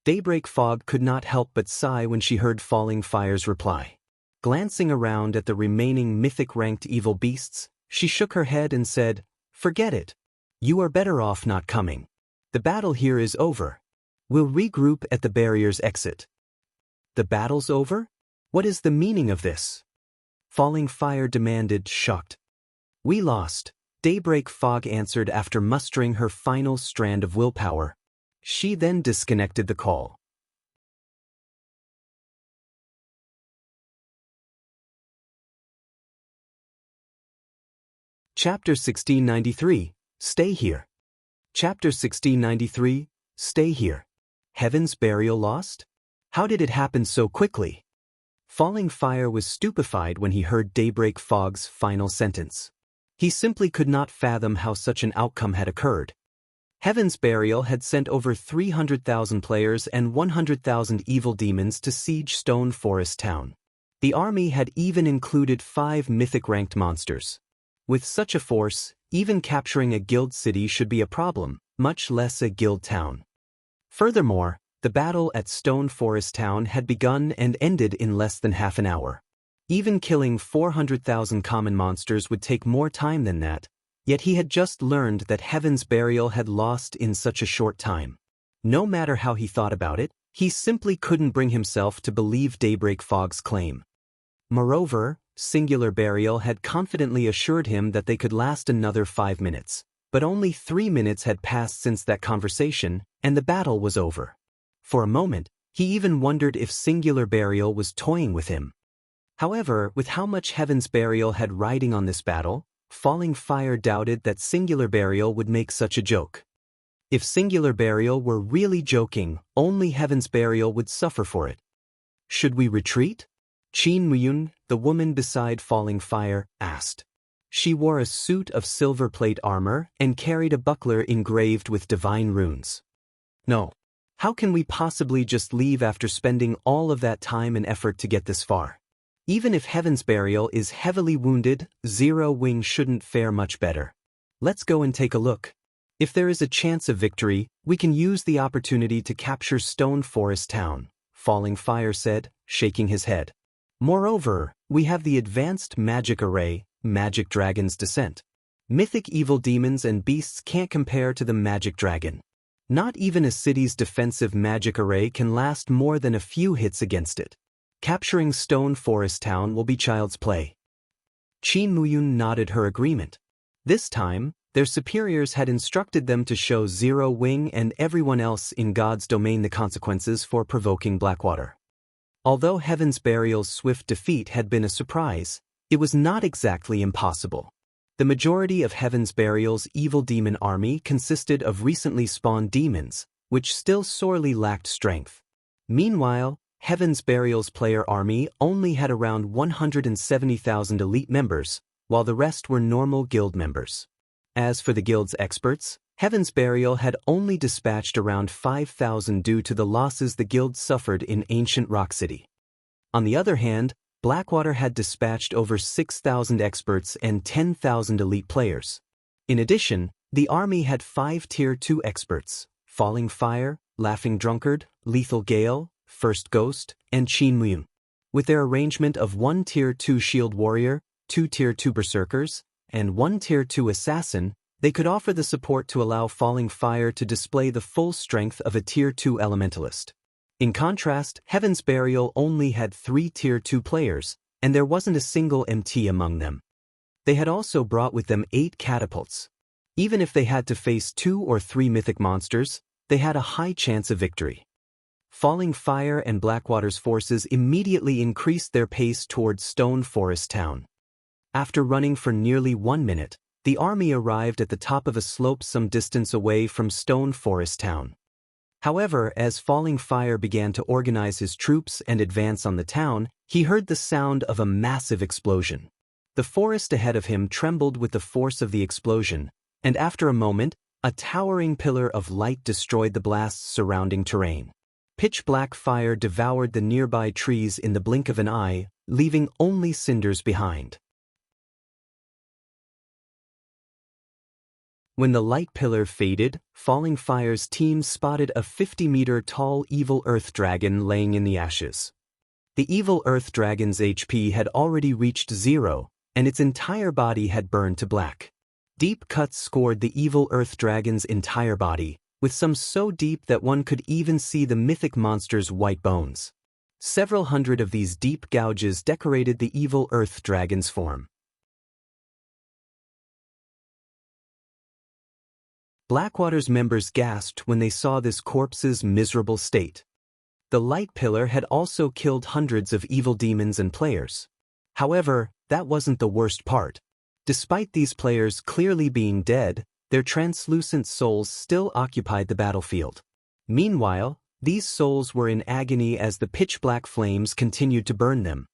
Daybreak Fog could not help but sigh when she heard Falling Fire's reply. Glancing around at the remaining mythic-ranked evil beasts, she shook her head and said, "Forget it. You are better off not coming. The battle here is over. We'll regroup at the barrier's exit." The battle's over? What is the meaning of this? Falling Fire demanded, shocked. We lost, Daybreak Fog answered after mustering her final strand of willpower. She then disconnected the call. Chapter 1693, Stay Here. Chapter 1693, Stay Here. Heaven's Burial lost? How did it happen so quickly? Falling Fire was stupefied when he heard Daybreak Fog's final sentence. He simply could not fathom how such an outcome had occurred. Heaven's Burial had sent over 300,000 players and 100,000 evil demons to siege Stone Forest Town. The army had even included 5 mythic-ranked monsters. With such a force, even capturing a guild city should be a problem, much less a guild town. Furthermore, the battle at Stone Forest Town had begun and ended in less than half an hour. Even killing 400,000 common monsters would take more time than that, yet he had just learned that Heaven's Burial had lost in such a short time. No matter how he thought about it, he simply couldn't bring himself to believe Daybreak Fog's claim. Moreover, Singular Burial had confidently assured him that they could last another 5 minutes, but only 3 minutes had passed since that conversation, and the battle was over. For a moment, he even wondered if Singular Burial was toying with him. However, with how much Heaven's Burial had riding on this battle, Falling Fire doubted that Singular Burial would make such a joke. If Singular Burial were really joking, only Heaven's Burial would suffer for it. Should we retreat? Qin Muyun, the woman beside Falling Fire, asked. She wore a suit of silver plate armor and carried a buckler engraved with divine runes. No. How can we possibly just leave after spending all of that time and effort to get this far? Even if Heaven's Burial is heavily wounded, Zero Wing shouldn't fare much better. Let's go and take a look. If there is a chance of victory, we can use the opportunity to capture Stone Forest Town, Falling Fire said, shaking his head. Moreover, we have the advanced magic array, Magic Dragon's Descent. Mythic evil demons and beasts can't compare to the Magic Dragon. Not even a city's defensive magic array can last more than a few hits against it. Capturing Stone Forest Town will be child's play. Qin Muyun nodded her agreement. This time, their superiors had instructed them to show Zero Wing and everyone else in God's domain the consequences for provoking Blackwater. Although Heaven's Burial's swift defeat had been a surprise, it was not exactly impossible. The majority of Heaven's Burial's evil demon army consisted of recently spawned demons, which still sorely lacked strength. Meanwhile, Heaven's Burial's player army only had around 170,000 elite members, while the rest were normal guild members. As for the guild's experts, Heaven's Burial had only dispatched around 5,000 due to the losses the guild suffered in Ancient Rock City. On the other hand, Blackwater had dispatched over 6,000 experts and 10,000 elite players. In addition, the army had 5 Tier 2 experts, Falling Fire, Laughing Drunkard, Lethal Gale, First Ghost, and Qin Muyun. With their arrangement of 1 Tier 2 Shield Warrior, 2 Tier 2 Berserkers, and 1 Tier 2 Assassin, they could offer the support to allow Falling Fire to display the full strength of a Tier 2 Elementalist. In contrast, Heaven's Burial only had 3 Tier 2 players, and there wasn't a single MT among them. They had also brought with them 8 catapults. Even if they had to face 2 or 3 mythic monsters, they had a high chance of victory. Falling Fire and Blackwater's forces immediately increased their pace towards Stone Forest Town. After running for nearly 1 minute, the army arrived at the top of a slope some distance away from Stone Forest Town. However, as Falling Fire began to organize his troops and advance on the town, he heard the sound of a massive explosion. The forest ahead of him trembled with the force of the explosion, and after a moment, a towering pillar of light destroyed the blast's surrounding terrain. Pitch-black fire devoured the nearby trees in the blink of an eye, leaving only cinders behind. When the light pillar faded, Falling Fire's team spotted a 50-meter-tall evil earth dragon laying in the ashes. The evil earth dragon's HP had already reached 0, and its entire body had burned to black. Deep cuts scored the evil earth dragon's entire body, with some so deep that one could even see the mythic monster's white bones. Several hundred of these deep gouges decorated the evil earth dragon's form. Blackwater's members gasped when they saw this corpse's miserable state. The light pillar had also killed hundreds of evil demons and players. However, that wasn't the worst part. Despite these players clearly being dead, their translucent souls still occupied the battlefield. Meanwhile, these souls were in agony as the pitch-black flames continued to burn them.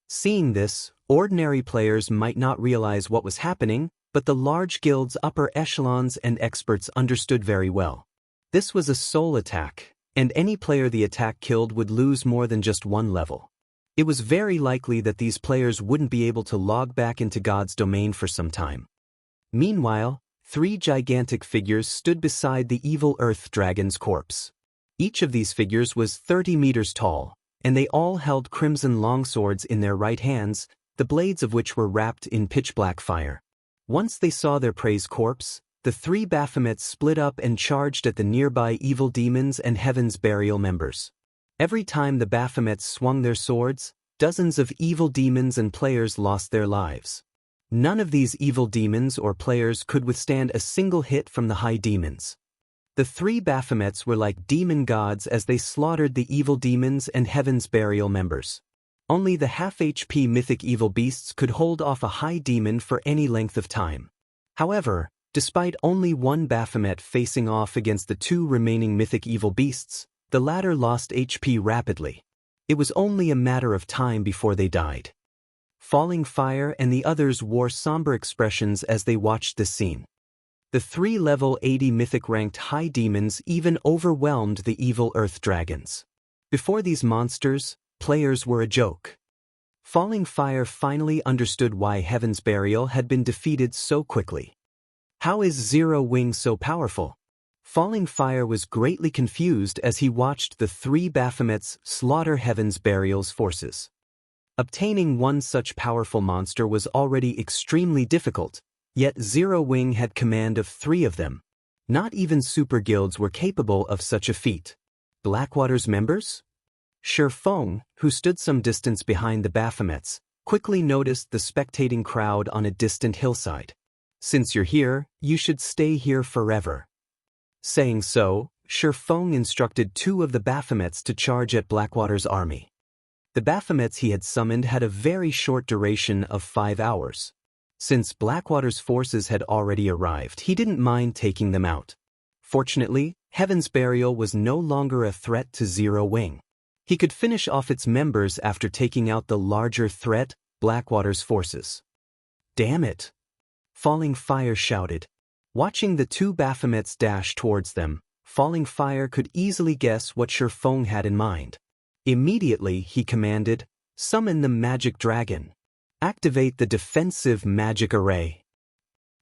Seeing this, ordinary players might not realize what was happening, but the large guild's upper echelons and experts understood very well. This was a soul attack, and any player the attack killed would lose more than just one level. It was very likely that these players wouldn't be able to log back into God's domain for some time. Meanwhile, 3 gigantic figures stood beside the evil earth dragon's corpse. Each of these figures was 30 meters tall, and they all held crimson longswords in their right hands, the blades of which were wrapped in pitch-black fire. Once they saw their prey's corpse, the 3 Baphomets split up and charged at the nearby evil demons and Heaven's Burial members. Every time the Baphomets swung their swords, dozens of evil demons and players lost their lives. None of these evil demons or players could withstand a single hit from the high demons. The 3 Baphomets were like demon gods as they slaughtered the evil demons and Heaven's Burial members. Only the half-HP mythic evil beasts could hold off a high demon for any length of time. However, despite only one Baphomet facing off against the 2 remaining mythic evil beasts, the latter lost HP rapidly. It was only a matter of time before they died. Falling Fire and the others wore somber expressions as they watched this scene. The 3 level 80 mythic-ranked high demons even overwhelmed the evil earth dragons. Before these monsters, players were a joke. Falling Fire finally understood why Heaven's Burial had been defeated so quickly. How is Zero Wing so powerful? Falling Fire was greatly confused as he watched the 3 Baphomets slaughter Heaven's Burial's forces. Obtaining one such powerful monster was already extremely difficult, yet Zero Wing had command of 3 of them. Not even super guilds were capable of such a feat. Blackwater's members? Shifeng, who stood some distance behind the Baphomets, quickly noticed the spectating crowd on a distant hillside. "Since you're here, you should stay here forever." Saying so, Shifeng instructed 2 of the Baphomets to charge at Blackwater's army. The Baphomets he had summoned had a very short duration of 5 hours. Since Blackwater's forces had already arrived, he didn't mind taking them out. Fortunately, Heaven's Burial was no longer a threat to Zero Wing. He could finish off its members after taking out the larger threat, Blackwater's forces. "Damn it!" Falling Fire shouted. Watching the 2 Baphomets dash towards them, Falling Fire could easily guess what Shifeng had in mind. Immediately he commanded, "Summon the magic dragon. Activate the defensive magic array."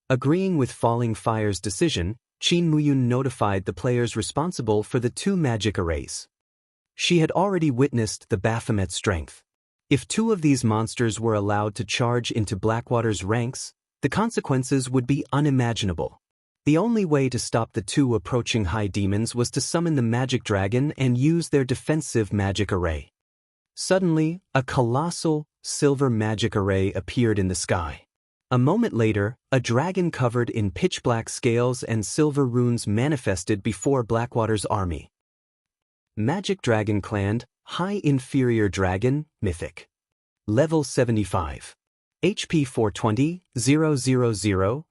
Agreeing with Falling Fire's decision, Qin Muyun notified the players responsible for the 2 magic arrays. She had already witnessed the Baphomet's strength. If 2 of these monsters were allowed to charge into Blackwater's ranks, the consequences would be unimaginable. The only way to stop the 2 approaching high demons was to summon the magic dragon and use their defensive magic array. Suddenly, a colossal, silver magic array appeared in the sky. A moment later, a dragon covered in pitch-black scales and silver runes manifested before Blackwater's army. Magic Dragon Clan, High Inferior Dragon, Mythic. Level 75. HP 420, 000,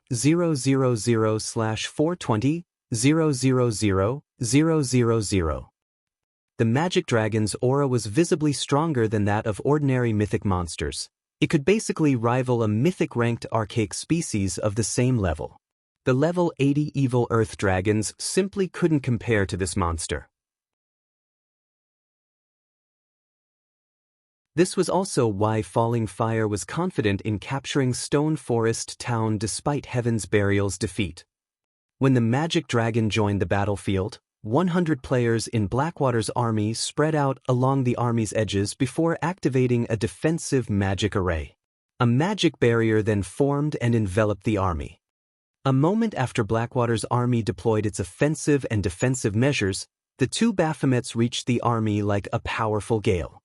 000/420, 000, 000. The magic dragon's aura was visibly stronger than that of ordinary mythic monsters. It could basically rival a mythic-ranked archaic species of the same level. The level 80 evil earth dragons simply couldn't compare to this monster. This was also why Falling Fire was confident in capturing Stone Forest Town despite Heaven's Burial's defeat. When the magic dragon joined the battlefield, 100 players in Blackwater's army spread out along the army's edges before activating a defensive magic array. A magic barrier then formed and enveloped the army. A moment after Blackwater's army deployed its offensive and defensive measures, the 2 Baphomets reached the army like a powerful gale.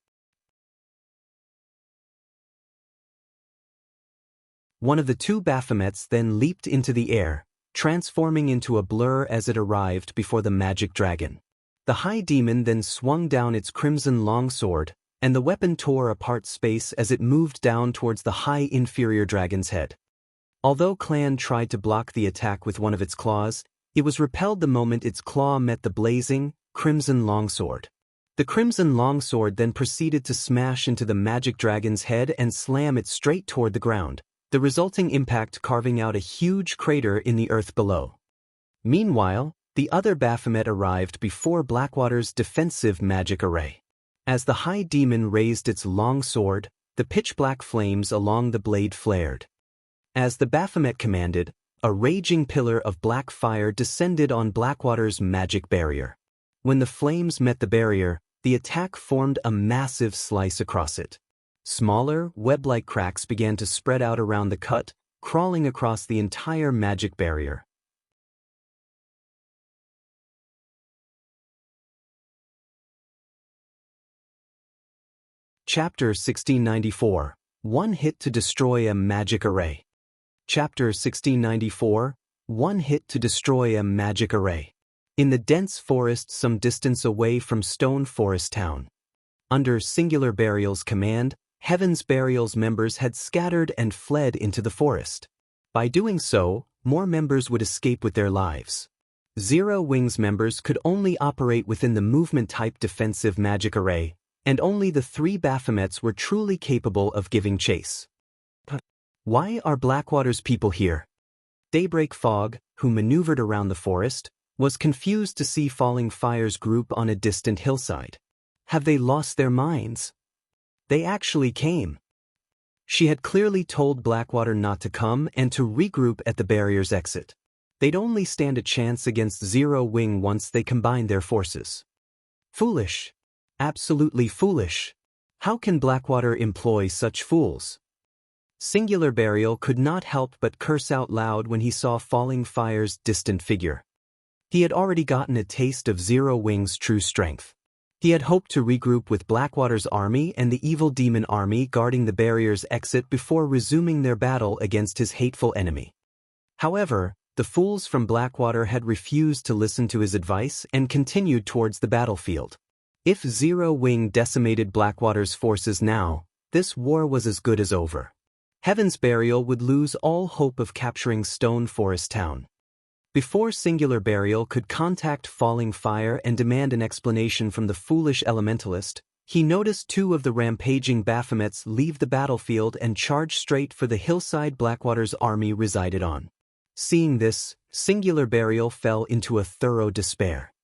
One of the two Baphomets then leaped into the air, transforming into a blur as it arrived before the magic dragon. The high demon then swung down its crimson longsword, and the weapon tore apart space as it moved down towards the high inferior dragon's head. Although Clan tried to block the attack with one of its claws, it was repelled the moment its claw met the blazing, crimson longsword. The crimson longsword then proceeded to smash into the magic dragon's head and slam it straight toward the ground, the resulting impact carving out a huge crater in the earth below. Meanwhile, the other Baphomet arrived before Blackwater's defensive magic array. As the high demon raised its long sword, the pitch-black flames along the blade flared. As the Baphomet commanded, a raging pillar of black fire descended on Blackwater's magic barrier. When the flames met the barrier, the attack formed a massive slice across it. Smaller, web-like cracks began to spread out around the cut, crawling across the entire magic barrier. Chapter 1694. One hit to destroy a magic array. Chapter 1694. One hit to destroy a magic array. In the dense forest some distance away from Stone Forest Town. Under Singular Burial's command, Heaven's Burial's members had scattered and fled into the forest. By doing so, more members would escape with their lives. Zero Wing's members could only operate within the movement-type defensive magic array, and only the three Baphomets were truly capable of giving chase. Why are Blackwater's people here? Daybreak Fog, who maneuvered around the forest, was confused to see Falling Fire's group on a distant hillside. Have they lost their minds? They actually came. She had clearly told Blackwater not to come and to regroup at the barrier's exit. They'd only stand a chance against Zero Wing once they combined their forces. Foolish. Absolutely foolish. How can Blackwater employ such fools? Singular Burial could not help but curse out loud when he saw Falling Fire's distant figure. He had already gotten a taste of Zero Wing's true strength. He had hoped to regroup with Blackwater's army and the evil demon army guarding the barrier's exit before resuming their battle against his hateful enemy. However, the fools from Blackwater had refused to listen to his advice and continued towards the battlefield. If Zero Wing decimated Blackwater's forces now, this war was as good as over. Heaven's Burial would lose all hope of capturing Stone Forest Town. Before Singular Burial could contact Falling Fire and demand an explanation from the foolish elementalist, he noticed two of the rampaging Baphomets leave the battlefield and charge straight for the hillside Blackwater's army resided on. Seeing this, Singular Burial fell into a thorough despair.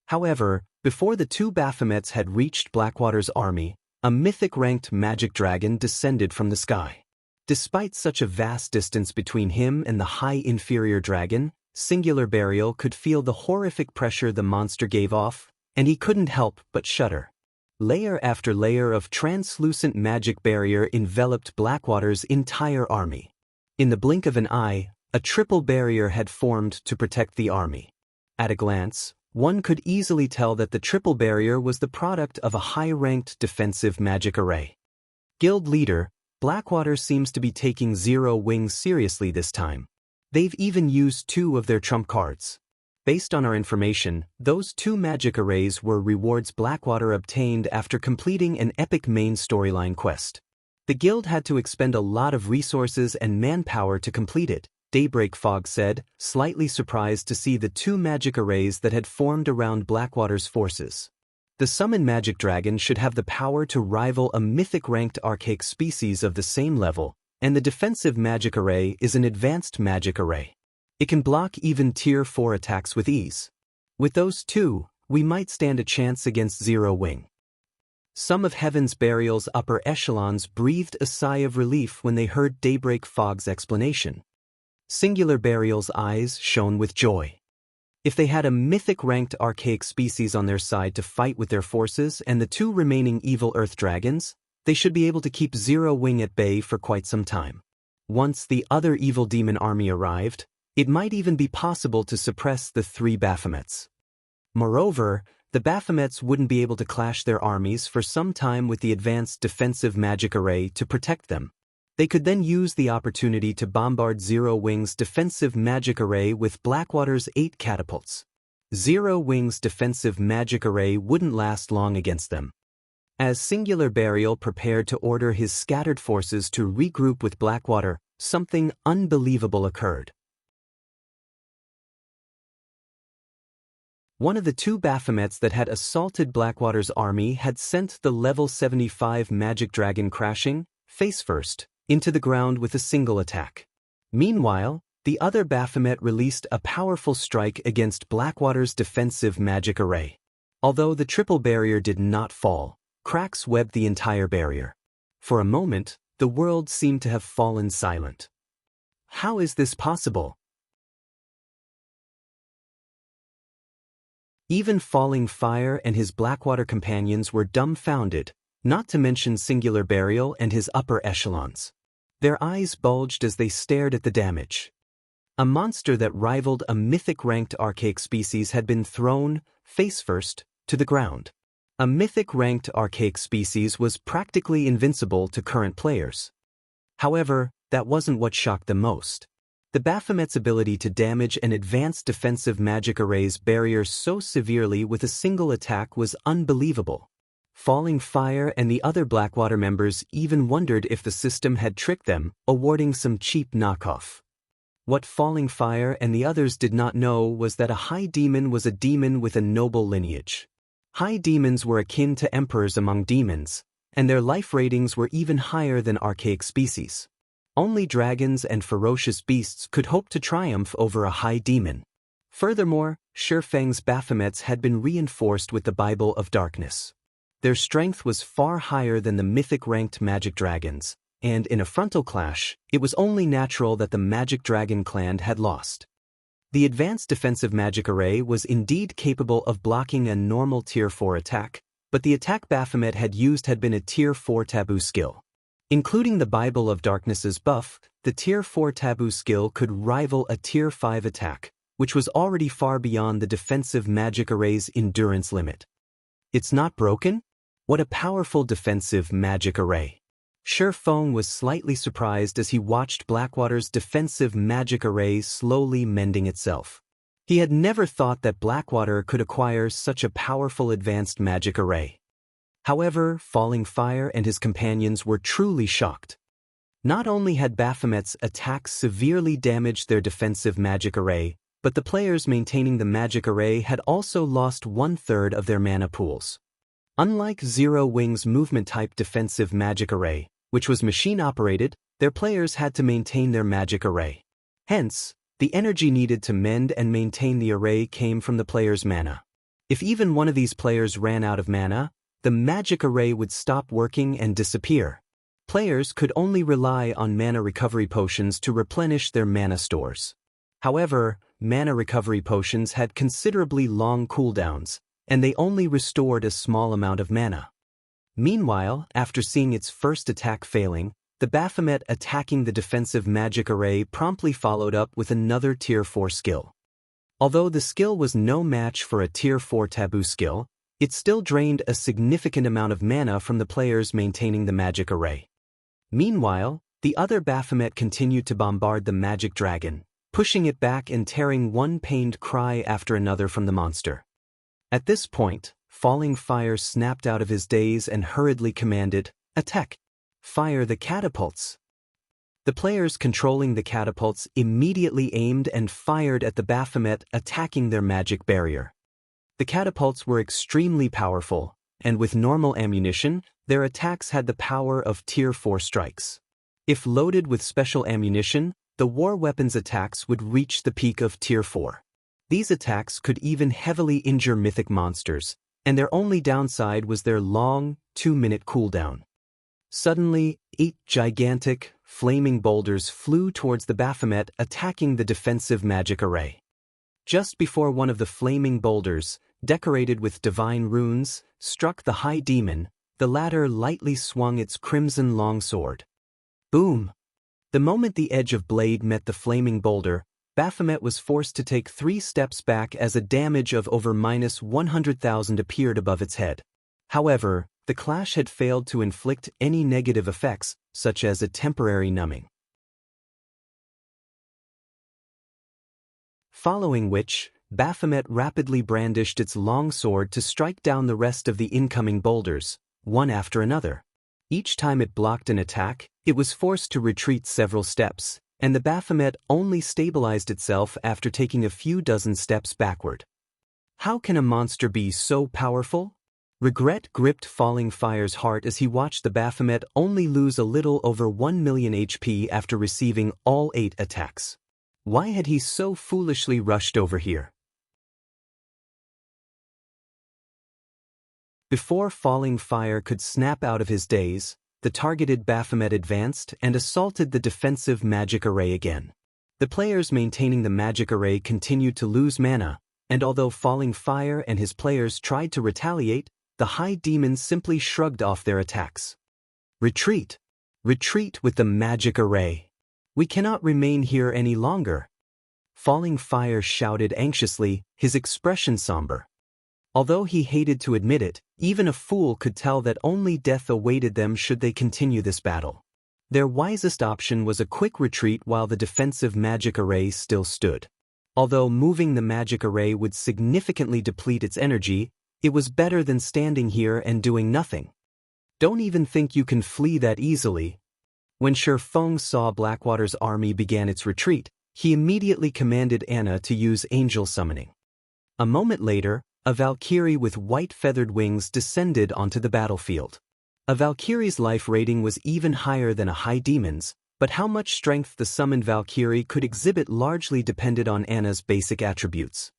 However, before the two Baphomets had reached Blackwater's army, a mythic-ranked magic dragon descended from the sky. Despite such a vast distance between him and the high inferior dragon, Singular Burial could feel the horrific pressure the monster gave off, and he couldn't help but shudder. Layer after layer of translucent magic barrier enveloped Blackwater's entire army. In the blink of an eye, a triple barrier had formed to protect the army. At a glance, one could easily tell that the triple barrier was the product of a high-ranked defensive magic array. Guild leader, Blackwater seems to be taking Zero Wing seriously this time. They've even used two of their trump cards. Based on our information, those two magic arrays were rewards Blackwater obtained after completing an epic main storyline quest. The guild had to expend a lot of resources and manpower to complete it, Daybreak Fog said, slightly surprised to see the two magic arrays that had formed around Blackwater's forces. The Summon Magic Dragon should have the power to rival a mythic-ranked archaic species of the same level, and the Defensive Magic Array is an advanced magic array. It can block even Tier 4 attacks with ease. With those two, we might stand a chance against Zero Wing. Some of Heaven's Burial's upper echelons breathed a sigh of relief when they heard Daybreak Fog's explanation. Singular Burial's eyes shone with joy. If they had a mythic-ranked archaic species on their side to fight with their forces and the two remaining evil earth dragons, they should be able to keep Zero Wing at bay for quite some time. Once the other evil demon army arrived, it might even be possible to suppress the three Baphomets. Moreover, the Baphomets wouldn't be able to clash their armies for some time with the advanced defensive magic array to protect them. They could then use the opportunity to bombard Zero Wing's defensive magic array with Blackwater's 8 catapults. Zero Wing's defensive magic array wouldn't last long against them. As Singular Burial prepared to order his scattered forces to regroup with Blackwater, something unbelievable occurred. One of the 2 Baphomets that had assaulted Blackwater's army had sent the level 75 magic dragon crashing, face first, into the ground with a single attack. Meanwhile, the other Baphomet released a powerful strike against Blackwater's defensive magic array. Although the triple barrier did not fall, cracks webbed the entire barrier. For a moment, the world seemed to have fallen silent. How is this possible? Even Falling Fire and his Blackwater companions were dumbfounded, not to mention Singular Burial and his upper echelons. Their eyes bulged as they stared at the damage. A monster that rivaled a mythic-ranked archaic species had been thrown, face-first, to the ground. A mythic-ranked archaic species was practically invincible to current players. However, that wasn't what shocked them most. The Baphomet's ability to damage an advanced defensive magic array's barrier so severely with a single attack was unbelievable. Falling Fire and the other Blackwater members even wondered if the system had tricked them, awarding some cheap knockoff. What Falling Fire and the others did not know was that a high demon was a demon with a noble lineage. High demons were akin to emperors among demons, and their life ratings were even higher than archaic species. Only dragons and ferocious beasts could hope to triumph over a high demon. Furthermore, Shifeng's Baphomets had been reinforced with the Bible of Darkness. Their strength was far higher than the mythic-ranked magic dragons, and in a frontal clash, it was only natural that the magic dragon clan had lost. The advanced defensive magic array was indeed capable of blocking a normal Tier 4 attack, but the attack Baphomet had used had been a Tier 4 taboo skill. Including the Bible of Darkness's buff, the Tier 4 taboo skill could rival a Tier 5 attack, which was already far beyond the defensive magic array's endurance limit. It's not broken? What a powerful defensive magic array. Shifeng was slightly surprised as he watched Blackwater's defensive magic array slowly mending itself. He had never thought that Blackwater could acquire such a powerful advanced magic array. However, Falling Fire and his companions were truly shocked. Not only had Baphomet's attacks severely damaged their defensive magic array, but the players maintaining the magic array had also lost 1/3 of their mana pools. Unlike Zero Wing's movement-type defensive magic array, which was machine-operated, their players had to maintain their magic array. Hence, the energy needed to mend and maintain the array came from the player's mana. If even one of these players ran out of mana, the magic array would stop working and disappear. Players could only rely on mana recovery potions to replenish their mana stores. However, mana recovery potions had considerably long cooldowns, and they only restored a small amount of mana. Meanwhile, after seeing its first attack failing, the Baphomet attacking the defensive magic array promptly followed up with another Tier 4 skill. Although the skill was no match for a Tier 4 taboo skill, it still drained a significant amount of mana from the players maintaining the magic array. Meanwhile, the other Baphomet continued to bombard the magic dragon, pushing it back and tearing one pained cry after another from the monster. At this point, Falling Fire snapped out of his daze and hurriedly commanded, "Attack! Fire the catapults!" The players controlling the catapults immediately aimed and fired at the Baphomet attacking their magic barrier. The catapults were extremely powerful, and with normal ammunition, their attacks had the power of Tier 4 strikes. If loaded with special ammunition, the war weapons attacks would reach the peak of Tier 4. These attacks could even heavily injure mythic monsters, and their only downside was their long, 2-minute cooldown. Suddenly, 8 gigantic, flaming boulders flew towards the Baphomet attacking the defensive magic array. Just before one of the flaming boulders, decorated with divine runes, struck the high demon, the latter lightly swung its crimson longsword. Boom! The moment the edge of blade met the flaming boulder, Baphomet was forced to take 3 steps back as a damage of over -100,000 appeared above its head. However, the clash had failed to inflict any negative effects, such as a temporary numbing. Following which, Baphomet rapidly brandished its long sword to strike down the rest of the incoming boulders, one after another. Each time it blocked an attack, it was forced to retreat several steps, and the Baphomet only stabilized itself after taking a few dozen steps backward. How can a monster be so powerful? Regret gripped Falling Fire's heart as he watched the Baphomet only lose a little over 1 million HP after receiving all 8 attacks. Why had he so foolishly rushed over here? Before Falling Fire could snap out of his daze, the targeted Baphomet advanced and assaulted the defensive magic array again. The players maintaining the magic array continued to lose mana, and although Falling Fire and his players tried to retaliate, the High Demons simply shrugged off their attacks. Retreat! Retreat with the magic array! We cannot remain here any longer! Falling Fire shouted anxiously, his expression somber. Although he hated to admit it, even a fool could tell that only death awaited them should they continue this battle. Their wisest option was a quick retreat while the defensive magic array still stood. Although moving the magic array would significantly deplete its energy, it was better than standing here and doing nothing. Don't even think you can flee that easily. When Shifeng saw Blackwater's army began its retreat, he immediately commanded Anna to use angel summoning. A moment later, a Valkyrie with white feathered wings descended onto the battlefield. A Valkyrie's life rating was even higher than a High Demon's, but how much strength the summoned Valkyrie could exhibit largely depended on Anna's basic attributes.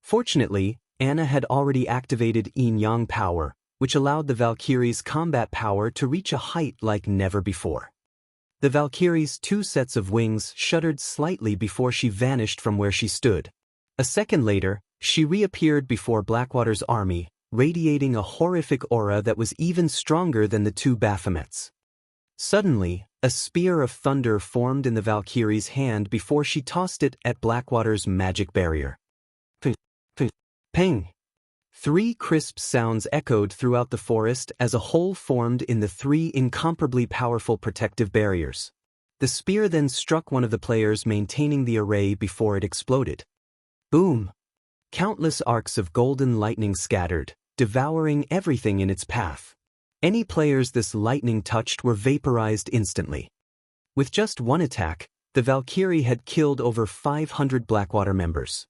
Fortunately, Anna had already activated Yin-Yang power, which allowed the Valkyrie's combat power to reach a height like never before. The Valkyrie's 2 sets of wings shuddered slightly before she vanished from where she stood. A second later, she reappeared before Blackwater's army, radiating a horrific aura that was even stronger than the 2 Baphomets. Suddenly, a spear of thunder formed in the Valkyrie's hand before she tossed it at Blackwater's magic barrier. Ping! 3 crisp sounds echoed throughout the forest as a hole formed in the 3 incomparably powerful protective barriers. The spear then struck one of the players maintaining the array before it exploded. Boom! Countless arcs of golden lightning scattered, devouring everything in its path. Any players this lightning touched were vaporized instantly. With just one attack, the Valkyrie had killed over 500 Blackwater members.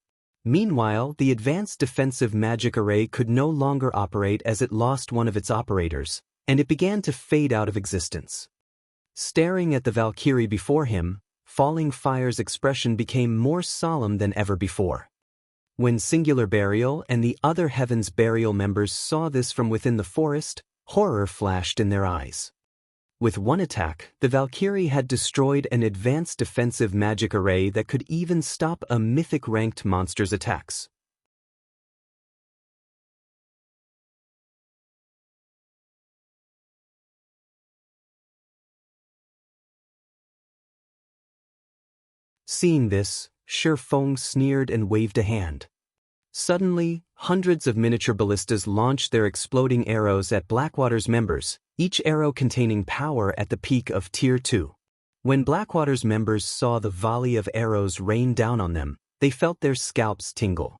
Meanwhile, the advanced defensive magic array could no longer operate as it lost one of its operators, and it began to fade out of existence. Staring at the Valkyrie before him, Falling Fire's expression became more solemn than ever before. When Singular Burial and the other Heaven's Burial members saw this from within the forest, horror flashed in their eyes. With one attack, the Valkyrie had destroyed an advanced defensive magic array that could even stop a Mythic-ranked monster's attacks. Seeing this, Shifeng sneered and waved a hand. Suddenly, hundreds of miniature ballistas launched their exploding arrows at Blackwater's members, each arrow containing power at the peak of Tier 2. When Blackwater's members saw the volley of arrows rain down on them, they felt their scalps tingle.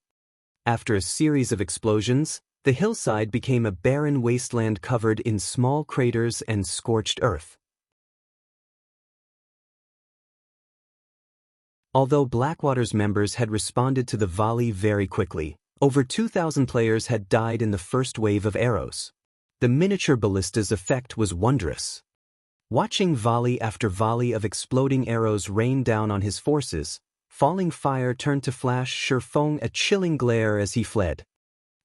After a series of explosions, the hillside became a barren wasteland covered in small craters and scorched earth. Although Blackwater's members had responded to the volley very quickly, over 2,000 players had died in the first wave of arrows. The miniature ballista's effect was wondrous. Watching volley after volley of exploding arrows rain down on his forces, Falling Fire turned to flash Shifeng a chilling glare as he fled.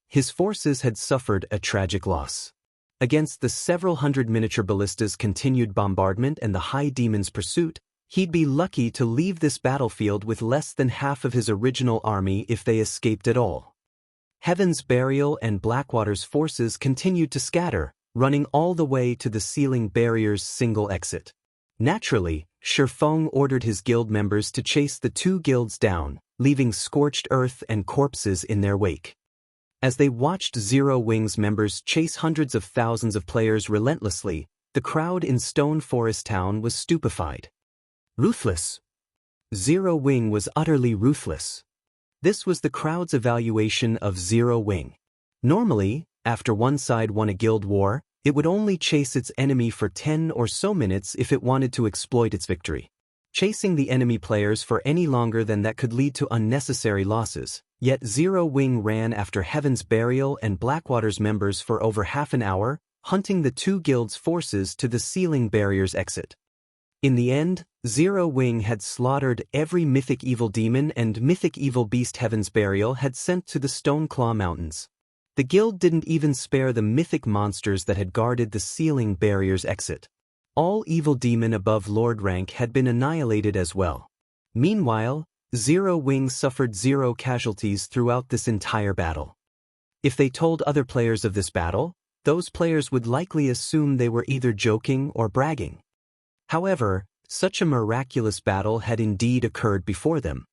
His forces had suffered a tragic loss. Against the several hundred miniature ballistas' continued bombardment and the High Demon's pursuit, he'd be lucky to leave this battlefield with less than half of his original army if they escaped at all. Heaven's Burial and Blackwater's forces continued to scatter, running all the way to the Sealing Barrier's single exit. Naturally, Shifeng ordered his guild members to chase the 2 guilds down, leaving scorched earth and corpses in their wake. As they watched Zero Wing's members chase hundreds of thousands of players relentlessly, the crowd in Stone Forest Town was stupefied. Ruthless. Zero Wing was utterly ruthless. This was the crowd's evaluation of Zero Wing. Normally, after one side won a guild war, it would only chase its enemy for 10 or so minutes if it wanted to exploit its victory. Chasing the enemy players for any longer than that could lead to unnecessary losses. Yet Zero Wing ran after Heaven's Burial and Blackwater's members for over half an hour, hunting the two guilds' forces to the Sealing Barrier's exit. In the end, Zero Wing had slaughtered every Mythic Evil Demon and Mythic Evil Beast Heaven's Burial had sent to the Stoneclaw Mountains. The guild didn't even spare the mythic monsters that had guarded the Sealing Barrier's exit. All evil demon above Lord rank had been annihilated as well. Meanwhile, Zero Wing suffered 0 casualties throughout this entire battle. If they told other players of this battle, those players would likely assume they were either joking or bragging. However, such a miraculous battle had indeed occurred before them.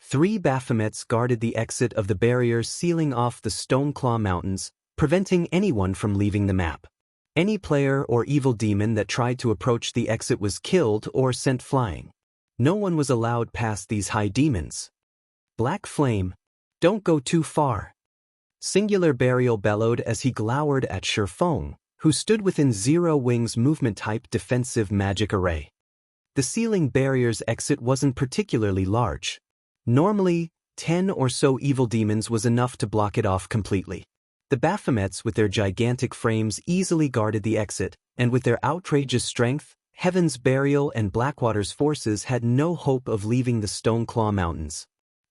3 Baphomets guarded the exit of the barrier, sealing off the Stoneclaw Mountains, preventing anyone from leaving the map. Any player or evil demon that tried to approach the exit was killed or sent flying. No one was allowed past these high demons. Black Flame, don't go too far. Singular Burial bellowed as he glowered at Shifeng, who stood within Zero Wing's movement-type defensive magic array. The Sealing Barrier's exit wasn't particularly large. Normally, 10 or so evil demons was enough to block it off completely. The Baphomets with their gigantic frames easily guarded the exit, and with their outrageous strength, Heaven's Burial and Blackwater's forces had no hope of leaving the Stoneclaw Mountains.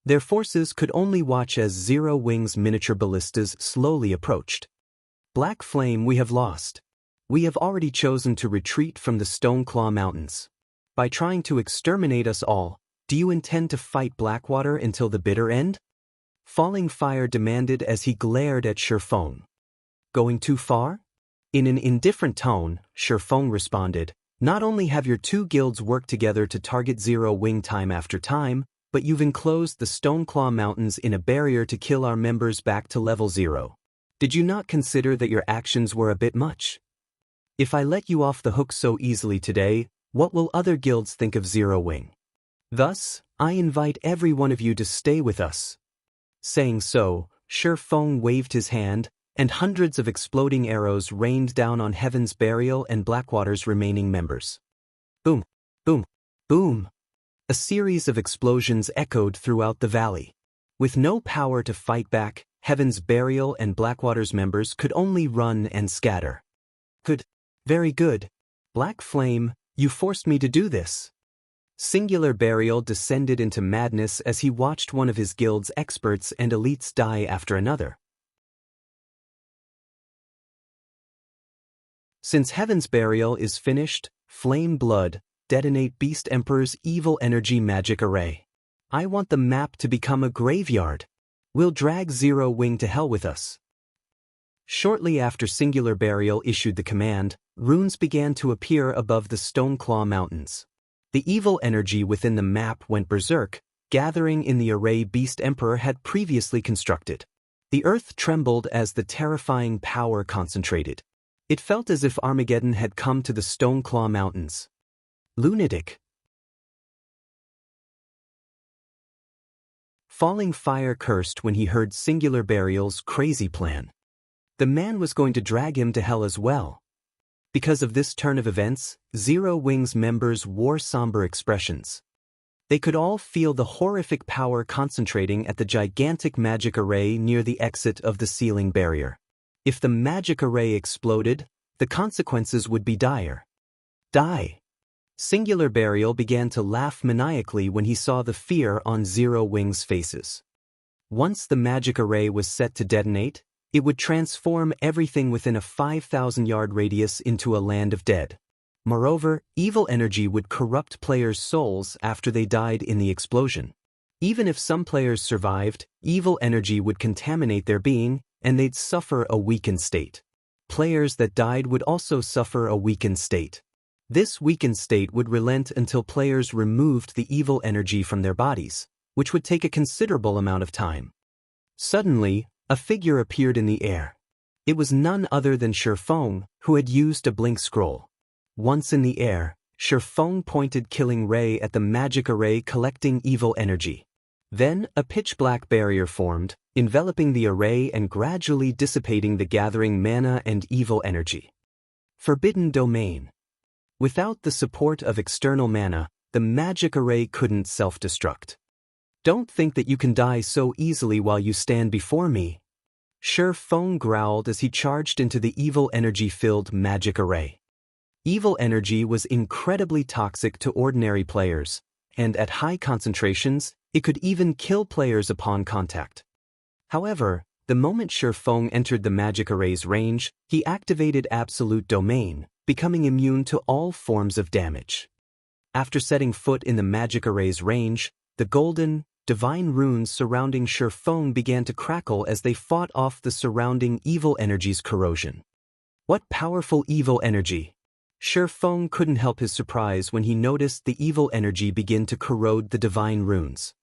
Their forces could only watch as Zero Wing's miniature ballistas slowly approached. Black Flame, we have lost. We have already chosen to retreat from the Stoneclaw Mountains. By trying to exterminate us all, do you intend to fight Blackwater until the bitter end? Falling Fire demanded as he glared at Shifeng. Going too far? In an indifferent tone, Shifeng responded, not only have your two guilds worked together to target Zero Wing time after time, but you've enclosed the Stoneclaw Mountains in a barrier to kill our members back to level 0. Did you not consider that your actions were a bit much? If I let you off the hook so easily today, what will other guilds think of Zero Wing? Thus, I invite every one of you to stay with us. Saying so, Shifeng waved his hand, and hundreds of exploding arrows rained down on Heaven's Burial and Blackwater's remaining members. Boom, boom, boom. A series of explosions echoed throughout the valley. With no power to fight back, Heaven's Burial and Blackwater's members could only run and scatter. Good. Very good. Black Flame, you forced me to do this. Singular Burial descended into madness as he watched one of his guild's experts and elites die after another. Since Heaven's Burial is finished, Flame Blood, detonate Beast Emperor's evil energy magic array. I want the map to become a graveyard. We'll drag Zero Wing to hell with us. Shortly after Singular Burial issued the command, runes began to appear above the Stoneclaw Mountains. The evil energy within the map went berserk, gathering in the array Beast Emperor had previously constructed. The earth trembled as the terrifying power concentrated. It felt as if Armageddon had come to the Stoneclaw Mountains. Lunatic. Falling Fire cursed when he heard Singular Burial's crazy plan. The man was going to drag him to hell as well. Because of this turn of events, Zero Wing's members wore somber expressions. They could all feel the horrific power concentrating at the gigantic magic array near the exit of the Sealing Barrier. If the magic array exploded, the consequences would be dire. Die. Singular Burial began to laugh maniacally when he saw the fear on Zero Wing's faces. Once the magic array was set to detonate, it would transform everything within a 5,000-yard radius into a land of dead. Moreover, evil energy would corrupt players' souls after they died in the explosion. Even if some players survived, evil energy would contaminate their being, and they'd suffer a weakened state. Players that died would also suffer a weakened state. This weakened state would relent until players removed the evil energy from their bodies, which would take a considerable amount of time. Suddenly, A figure appeared in the air. It was none other than Shifeng, who had used a blink scroll. Once in the air, Shifeng pointed killing ray at the magic array, collecting evil energy. Then, a pitch-black barrier formed, enveloping the array and gradually dissipating the gathering mana and evil energy. Forbidden Domain. Without the support of external mana, the magic array couldn't self-destruct. Don't think that you can die so easily while you stand before me. Shifeng growled as he charged into the evil energy-filled magic array. Evil energy was incredibly toxic to ordinary players, and at high concentrations, it could even kill players upon contact. However, the moment Shifeng entered the magic array's range, he activated Absolute Domain, becoming immune to all forms of damage. After setting foot in the magic array's range, the golden, divine runes surrounding Shifeng began to crackle as they fought off the surrounding evil energy's corrosion. What powerful evil energy! Shifeng couldn't help his surprise when he noticed the evil energy begin to corrode the divine runes.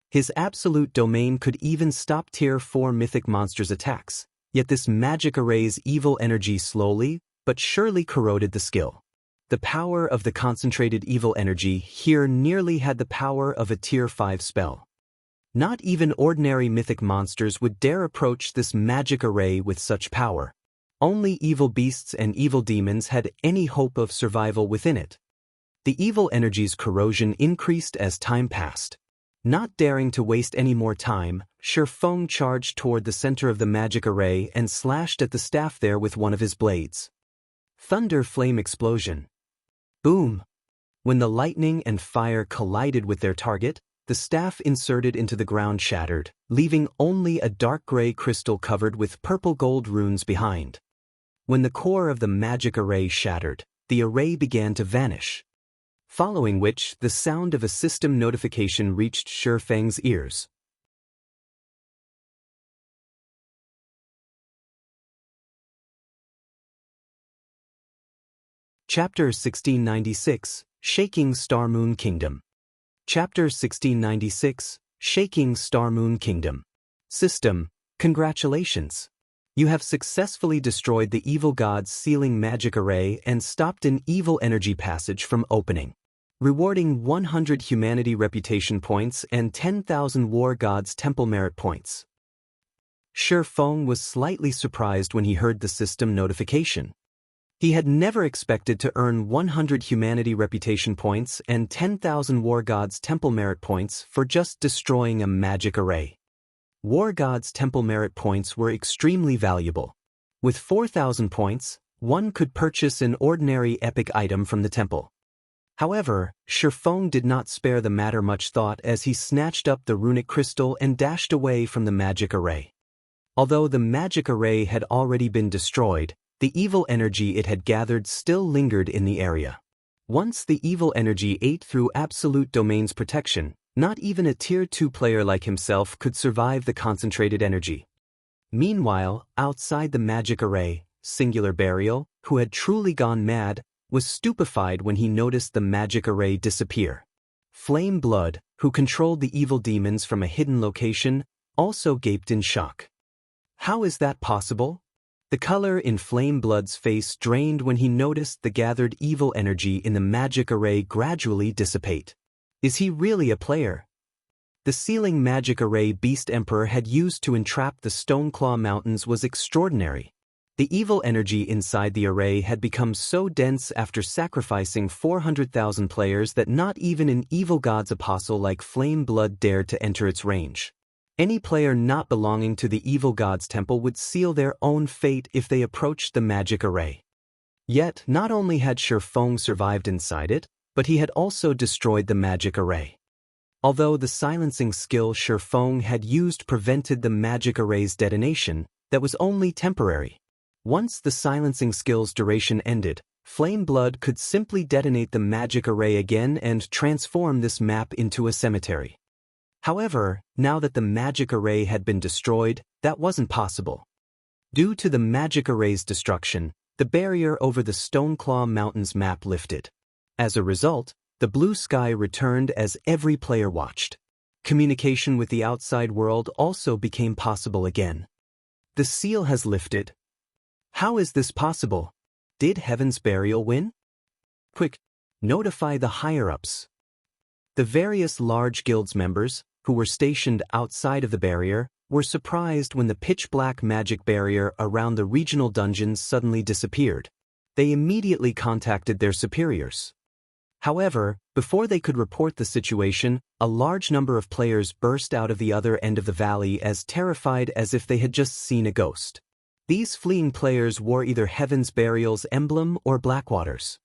His absolute domain could even stop Tier 4 mythic monsters' attacks, yet this magic array's evil energy slowly but surely corroded the skill. The power of the concentrated evil energy here nearly had the power of a Tier 5 spell. Not even ordinary mythic monsters would dare approach this magic array with such power. Only evil beasts and evil demons had any hope of survival within it. The evil energy's corrosion increased as time passed. Not daring to waste any more time, Shifeng charged toward the center of the magic array and slashed at the staff there with one of his blades. Thunder Flame Explosion. Boom! When the lightning and fire collided with their target, the staff inserted into the ground shattered, leaving only a dark gray crystal covered with purple-gold runes behind. When the core of the magic array shattered, the array began to vanish. Following which, the sound of a system notification reached Shifeng's ears. Chapter 1696, Shaking Star Moon Kingdom. Chapter 1696, Shaking Star Moon Kingdom. System, congratulations! You have successfully destroyed the evil god's sealing magic array and stopped an evil energy passage from opening, rewarding 100 humanity reputation points and 10,000 war god's temple merit points. Shifeng was slightly surprised when he heard the system notification. He had never expected to earn 100 humanity reputation points and 10,000 war god's temple merit points for just destroying a magic array. War God's temple merit points were extremely valuable. With 4,000 points, one could purchase an ordinary epic item from the temple. However, Shifeng did not spare the matter much thought as he snatched up the runic crystal and dashed away from the magic array. Although the magic array had already been destroyed, the evil energy it had gathered still lingered in the area. Once the evil energy ate through Absolute Domain's protection, not even a Tier 2 player like himself could survive the concentrated energy. Meanwhile, outside the magic array, Singular Burial, who had truly gone mad, was stupefied when he noticed the magic array disappear. Flame Blood, who controlled the evil demons from a hidden location, also gaped in shock. How is that possible? The color in Flame Blood's face drained when he noticed the gathered evil energy in the magic array gradually dissipate. Is he really a player? The sealing magic array Beast Emperor had used to entrap the Stoneclaw Mountains was extraordinary. The evil energy inside the array had become so dense after sacrificing 400,000 players that not even an evil god's apostle like Flame Blood dared to enter its range. Any player not belonging to the evil god's temple would seal their own fate if they approached the magic array. Yet, not only had Shifeng survived inside it, but he had also destroyed the magic array. Although the silencing skill Shifeng had used prevented the magic array's detonation, that was only temporary. Once the silencing skill's duration ended, Flame Blood could simply detonate the magic array again and transform this map into a cemetery. However, now that the magic array had been destroyed, that wasn't possible. Due to the magic array's destruction, the barrier over the Stoneclaw Mountains map lifted. As a result, the blue sky returned as every player watched. Communication with the outside world also became possible again. The seal has lifted. How is this possible? Did Heaven's Burial win? Quick, notify the higher-ups. The various large guilds members, who were stationed outside of the barrier, were surprised when the pitch-black magic barrier around the regional dungeons suddenly disappeared. They immediately contacted their superiors. However, before they could report the situation, a large number of players burst out of the other end of the valley as terrified as if they had just seen a ghost. These fleeing players wore either Heaven's Burial's emblem or Blackwater's.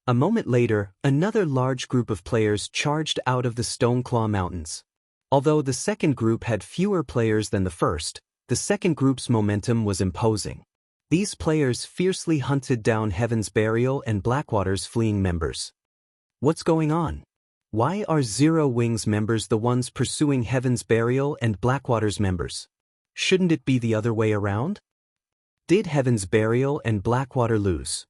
A moment later, another large group of players charged out of the Stoneclaw Mountains. Although the second group had fewer players than the first, the second group's momentum was imposing. These players fiercely hunted down Heaven's Burial and Blackwater's fleeing members. What's going on? Why are Zero Wings members the ones pursuing Heaven's Burial and Blackwater's members? Shouldn't it be the other way around? Did Heaven's Burial and Blackwater lose?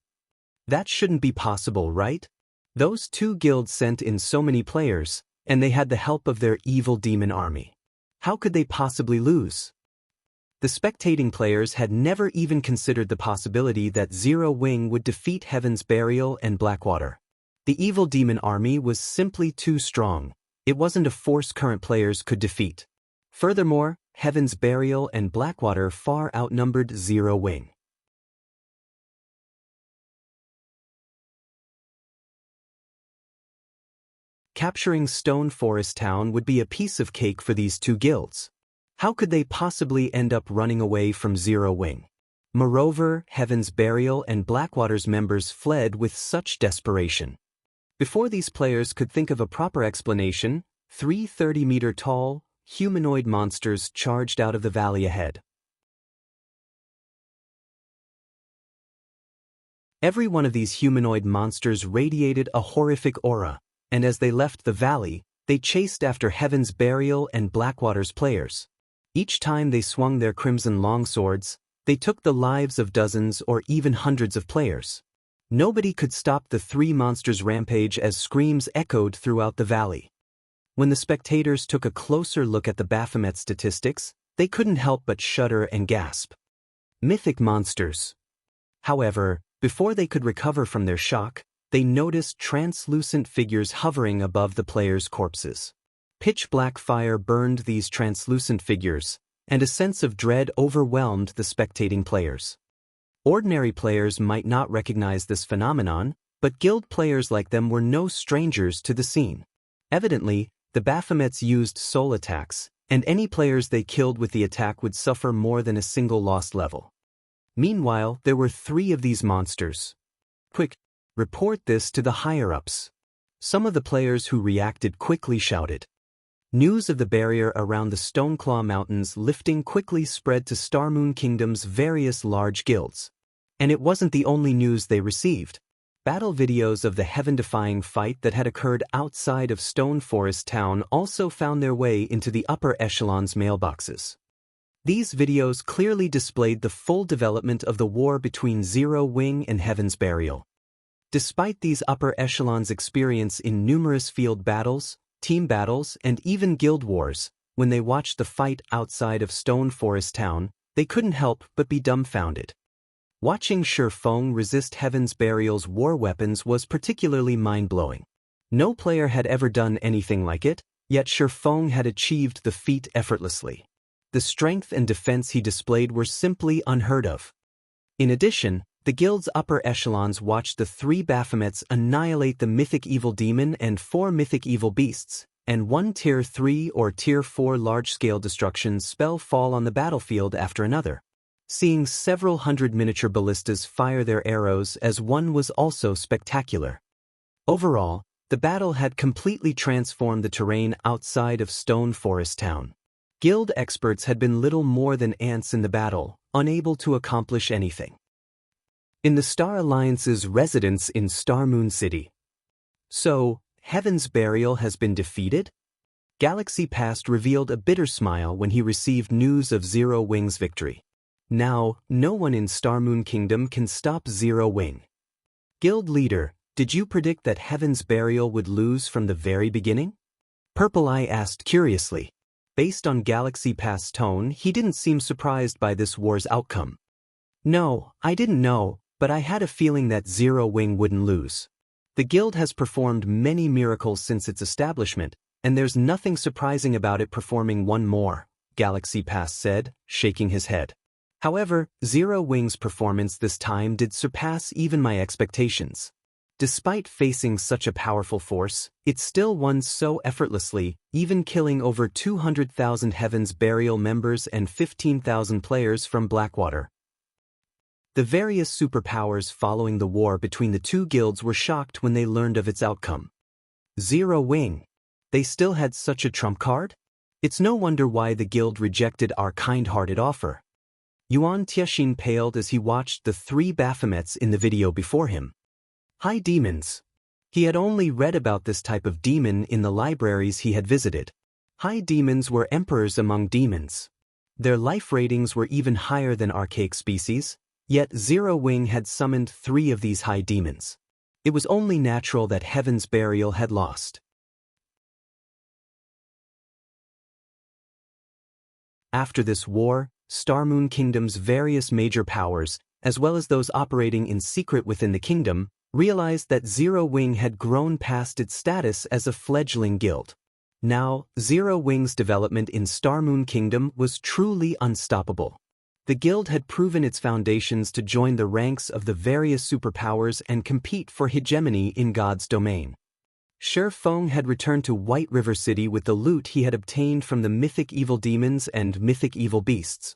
That shouldn't be possible, right? Those two guilds sent in so many players, and they had the help of their evil demon army. How could they possibly lose? The spectating players had never even considered the possibility that Zero Wing would defeat Heaven's Burial and Blackwater. The evil demon army was simply too strong. It wasn't a force current players could defeat. Furthermore, Heaven's Burial and Blackwater far outnumbered Zero Wing. Capturing Stone Forest Town would be a piece of cake for these two guilds. How could they possibly end up running away from Zero Wing? Moreover, Heaven's Burial and Blackwater's members fled with such desperation. Before these players could think of a proper explanation, 3 30-meter-tall, humanoid monsters charged out of the valley ahead. Every one of these humanoid monsters radiated a horrific aura, and as they left the valley, they chased after Heaven's Burial and Blackwater's players. Each time they swung their crimson longswords, they took the lives of dozens or even hundreds of players. Nobody could stop the three monsters' rampage as screams echoed throughout the valley. When the spectators took a closer look at the Baphomet statistics, they couldn't help but shudder and gasp. Mythic monsters. However, before they could recover from their shock, they noticed translucent figures hovering above the players' corpses. Pitch-black fire burned these translucent figures, and a sense of dread overwhelmed the spectating players. Ordinary players might not recognize this phenomenon, but guild players like them were no strangers to the scene. Evidently, the Baphomets used soul attacks, and any players they killed with the attack would suffer more than a single lost level. Meanwhile, there were 3 of these monsters. Quick, report this to the higher-ups. Some of the players who reacted quickly shouted. News of the barrier around the Stoneclaw Mountains lifting quickly spread to Starmoon Kingdom's various large guilds. And it wasn't the only news they received. Battle videos of the heaven-defying fight that had occurred outside of Stone Forest Town also found their way into the upper echelon's mailboxes. These videos clearly displayed the full development of the war between Zero Wing and Heaven's Burial. Despite these upper echelons' experience in numerous field battles, team battles, and even guild wars, when they watched the fight outside of Stone Forest Town, they couldn't help but be dumbfounded. Watching Shifeng resist Heaven's Burial's war weapons was particularly mind-blowing. No player had ever done anything like it, yet Shifeng had achieved the feat effortlessly. The strength and defense he displayed were simply unheard of. In addition, the guild's upper echelons watched the 3 Baphomets annihilate the Mythic Evil Demon and 4 Mythic Evil Beasts, and 1 Tier 3 or Tier 4 large-scale destruction spell fall on the battlefield after another. Seeing several hundred miniature ballistas fire their arrows as one was also spectacular. Overall, the battle had completely transformed the terrain outside of Stone Forest Town. Guild experts had been little more than ants in the battle, unable to accomplish anything. In the Star Alliance's residence in Starmoon City. So, Heaven's Burial has been defeated? Galaxy Past revealed a bitter smile when he received news of Zero Wing's victory. Now, no one in Starmoon Kingdom can stop Zero Wing. Guild leader, did you predict that Heaven's Burial would lose from the very beginning? Purple Eye asked curiously. Based on Galaxy Pass' tone, he didn't seem surprised by this war's outcome. No, I didn't know, but I had a feeling that Zero Wing wouldn't lose. The guild has performed many miracles since its establishment, and there's nothing surprising about it performing one more, Galaxy Pass said, shaking his head. However, Zero Wing's performance this time did surpass even my expectations. Despite facing such a powerful force, it still won so effortlessly, even killing over 200,000 Heaven's Burial members and 15,000 players from Blackwater. The various superpowers following the war between the two guilds were shocked when they learned of its outcome. Zero Wing. They still had such a trump card? It's no wonder why the guild rejected our kind-hearted offer. Yuan Tiexin paled as he watched the 3 Baphomets in the video before him. High demons. He had only read about this type of demon in the libraries he had visited. High demons were emperors among demons. Their life ratings were even higher than archaic species, yet Zero Wing had summoned 3 of these high demons. It was only natural that Heaven's Burial had lost. After this war, Starmoon Kingdom's various major powers, as well as those operating in secret within the kingdom, realized that Zero Wing had grown past its status as a fledgling guild. Now, Zero Wing's development in Starmoon Kingdom was truly unstoppable. The guild had proven its foundations to join the ranks of the various superpowers and compete for hegemony in God's domain. Shi Feng had returned to White River City with the loot he had obtained from the mythic evil demons and mythic evil beasts.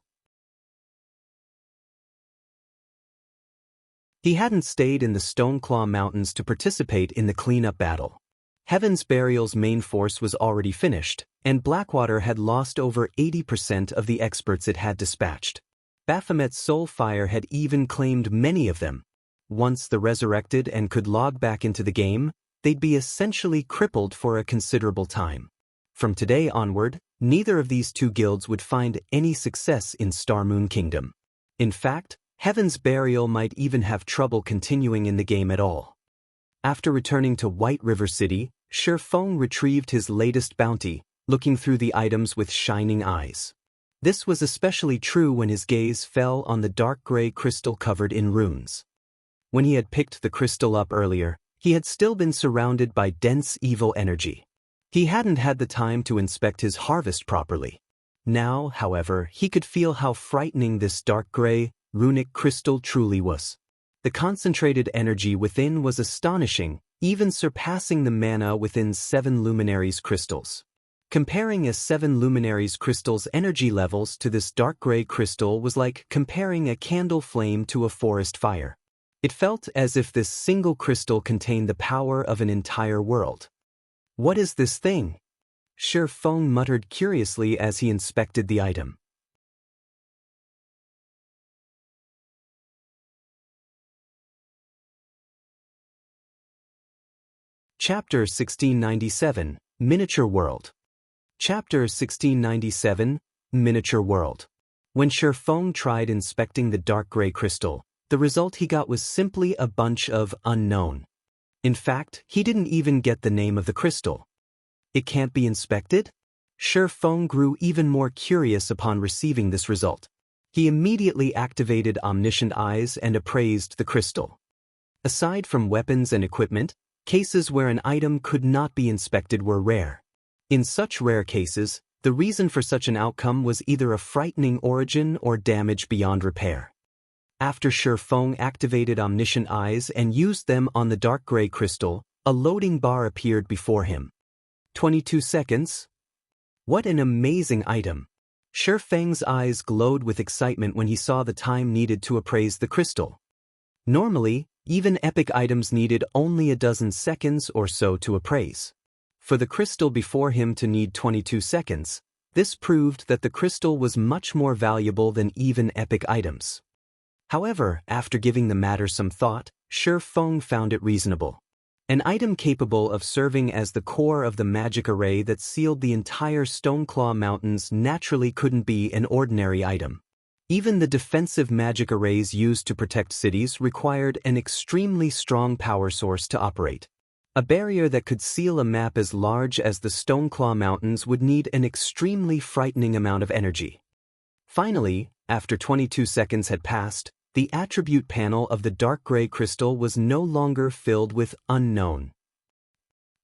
He hadn't stayed in the Stoneclaw Mountains to participate in the cleanup battle. Heaven's Burial's main force was already finished, and Blackwater had lost over 80% of the experts it had dispatched. Baphomet's soul fire had even claimed many of them. Once the resurrected and could log back into the game, they'd be essentially crippled for a considerable time. From today onward, neither of these 2 guilds would find any success in Starmoon Kingdom. In fact, Heaven's Burial might even have trouble continuing in the game at all. After returning to White River City, Shi Feng retrieved his latest bounty, looking through the items with shining eyes. This was especially true when his gaze fell on the dark gray crystal covered in runes. When he had picked the crystal up earlier, he had still been surrounded by dense evil energy. He hadn't had the time to inspect his harvest properly. Now, however, he could feel how frightening this dark gray, runic crystal truly was. The concentrated energy within was astonishing, even surpassing the mana within 7 Luminaries crystals. Comparing a 7 Luminaries crystal's energy levels to this dark gray crystal was like comparing a candle flame to a forest fire. It felt as if this single crystal contained the power of an entire world. What is this thing? Shi Feng muttered curiously as he inspected the item. Chapter 1697, Miniature World. Chapter 1697, Miniature World. When Shi Feng tried inspecting the dark gray crystal, the result he got was simply a bunch of unknown. In fact, he didn't even get the name of the crystal. It can't be inspected? Shi Feng grew even more curious upon receiving this result. He immediately activated Omniscient Eyes and appraised the crystal. Aside from weapons and equipment, cases where an item could not be inspected were rare. In such rare cases, the reason for such an outcome was either a frightening origin or damage beyond repair. After Shi Feng activated Omniscient Eyes and used them on the dark gray crystal, a loading bar appeared before him. 22 seconds? What an amazing item! Shi Feng's eyes glowed with excitement when he saw the time needed to appraise the crystal. Normally, even epic items needed only a dozen seconds or so to appraise. For the crystal before him to need 22 seconds, this proved that the crystal was much more valuable than even epic items. However, after giving the matter some thought, Shi Feng found it reasonable. An item capable of serving as the core of the magic array that sealed the entire Stoneclaw Mountains naturally couldn't be an ordinary item. Even the defensive magic arrays used to protect cities required an extremely strong power source to operate. A barrier that could seal a map as large as the Stoneclaw Mountains would need an extremely frightening amount of energy. Finally, after 22 seconds had passed, the attribute panel of the dark gray crystal was no longer filled with unknown.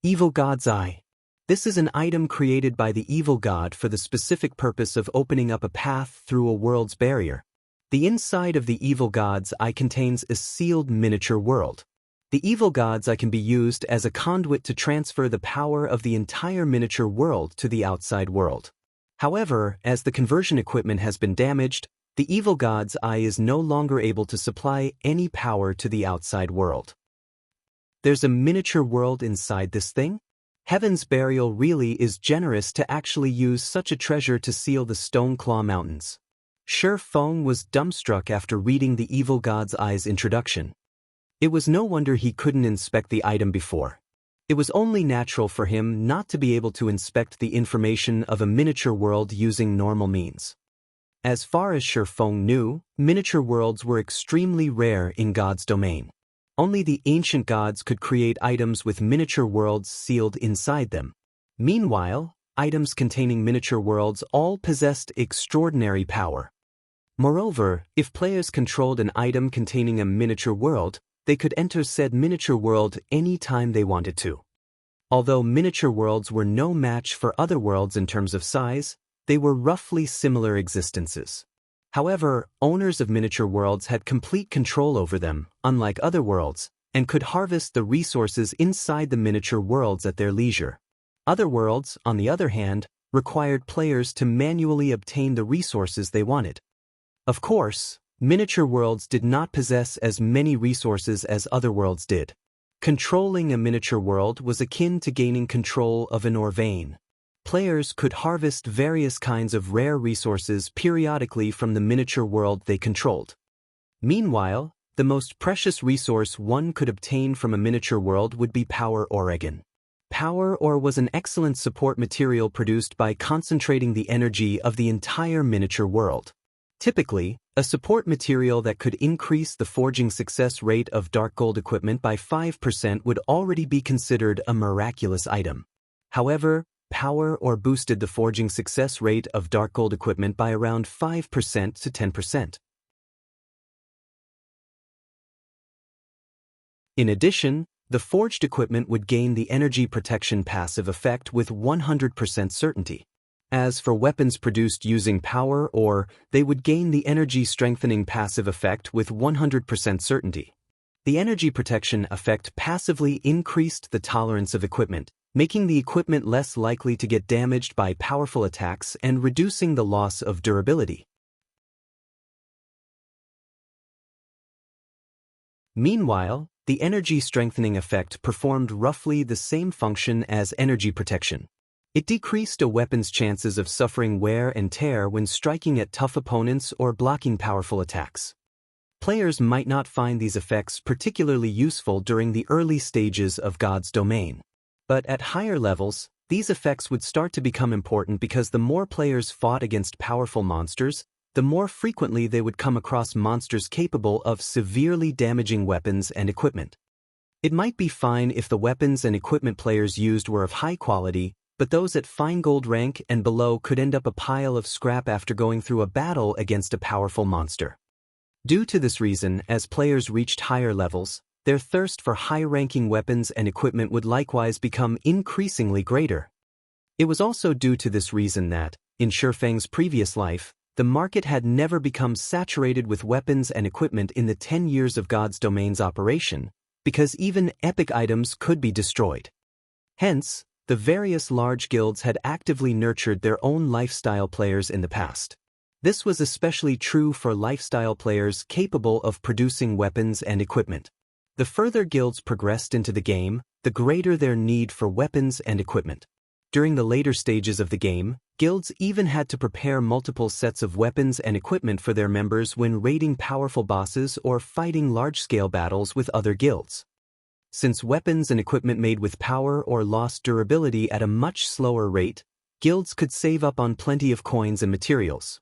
Evil God's Eye. This is an item created by the evil god for the specific purpose of opening up a path through a world's barrier. The inside of the evil god's eye contains a sealed miniature world. The evil god's eye can be used as a conduit to transfer the power of the entire miniature world to the outside world. However, as the conversion equipment has been damaged, the evil god's eye is no longer able to supply any power to the outside world. There's a miniature world inside this thing? Heaven's Burial really is generous to actually use such a treasure to seal the Stoneclaw Mountains. Shi Feng was dumbstruck after reading the evil god's eye's introduction. It was no wonder he couldn't inspect the item before. It was only natural for him not to be able to inspect the information of a miniature world using normal means. As far as Shi Feng knew, miniature worlds were extremely rare in God's domain. Only the ancient gods could create items with miniature worlds sealed inside them. Meanwhile, items containing miniature worlds all possessed extraordinary power. Moreover, if players controlled an item containing a miniature world, they could enter said miniature world any time they wanted to. Although miniature worlds were no match for other worlds in terms of size, they were roughly similar existences. However, owners of miniature worlds had complete control over them, unlike other worlds, and could harvest the resources inside the miniature worlds at their leisure. Other worlds, on the other hand, required players to manually obtain the resources they wanted. Of course, miniature worlds did not possess as many resources as other worlds did. Controlling a miniature world was akin to gaining control of an ore vein. Players could harvest various kinds of rare resources periodically from the miniature world they controlled. Meanwhile, the most precious resource one could obtain from a miniature world would be power oregon. Power ore was an excellent support material produced by concentrating the energy of the entire miniature world. Typically, a support material that could increase the forging success rate of dark gold equipment by 5% would already be considered a miraculous item. However, power ore boosted the forging success rate of dark gold equipment by around 5% to 10%. In addition, the forged equipment would gain the energy protection passive effect with 100% certainty. As for weapons produced using power ore, they would gain the energy strengthening passive effect with 100% certainty. The energy protection effect passively increased the tolerance of equipment, making the equipment less likely to get damaged by powerful attacks and reducing the loss of durability. Meanwhile, the energy strengthening effect performed roughly the same function as energy protection. It decreased a weapon's chances of suffering wear and tear when striking at tough opponents or blocking powerful attacks. Players might not find these effects particularly useful during the early stages of God's domain. But at higher levels, these effects would start to become important because the more players fought against powerful monsters, the more frequently they would come across monsters capable of severely damaging weapons and equipment. It might be fine if the weapons and equipment players used were of high quality, but those at fine gold rank and below could end up a pile of scrap after going through a battle against a powerful monster. Due to this reason, as players reached higher levels, their thirst for high-ranking weapons and equipment would likewise become increasingly greater. It was also due to this reason that, in Shi Feng's previous life, the market had never become saturated with weapons and equipment in the 10 years of God's domain's operation, because even epic items could be destroyed. Hence, the various large guilds had actively nurtured their own lifestyle players in the past. This was especially true for lifestyle players capable of producing weapons and equipment. The further guilds progressed into the game, the greater their need for weapons and equipment. During the later stages of the game, guilds even had to prepare multiple sets of weapons and equipment for their members when raiding powerful bosses or fighting large-scale battles with other guilds. Since weapons and equipment made with power ore lost durability at a much slower rate, guilds could save up on plenty of coins and materials.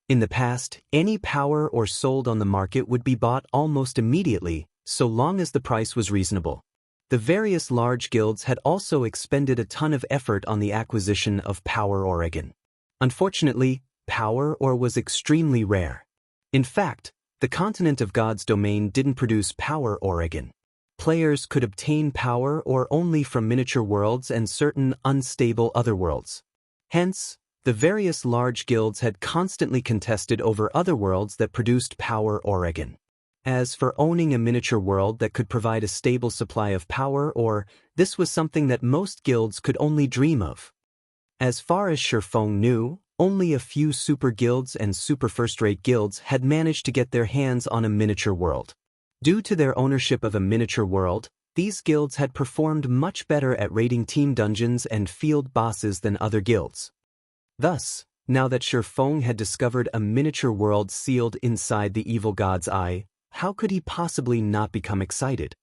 In the past, any power ore sold on the market would be bought almost immediately, so long as the price was reasonable. The various large guilds had also expended a ton of effort on the acquisition of power Oregon. Unfortunately, power ore was extremely rare. In fact, the continent of God's domain didn't produce power Oregon. Players could obtain power ore only from miniature worlds and certain unstable other worlds. Hence, the various large guilds had constantly contested over other worlds that produced power Oregon. As for owning a miniature world that could provide a stable supply of power ore, this was something that most guilds could only dream of. As far as Shifeng knew, only a few super guilds and super first-rate guilds had managed to get their hands on a miniature world. Due to their ownership of a miniature world, these guilds had performed much better at raiding team dungeons and field bosses than other guilds. Thus, now that Shifeng had discovered a miniature world sealed inside the evil god's eye, how could he possibly not become excited?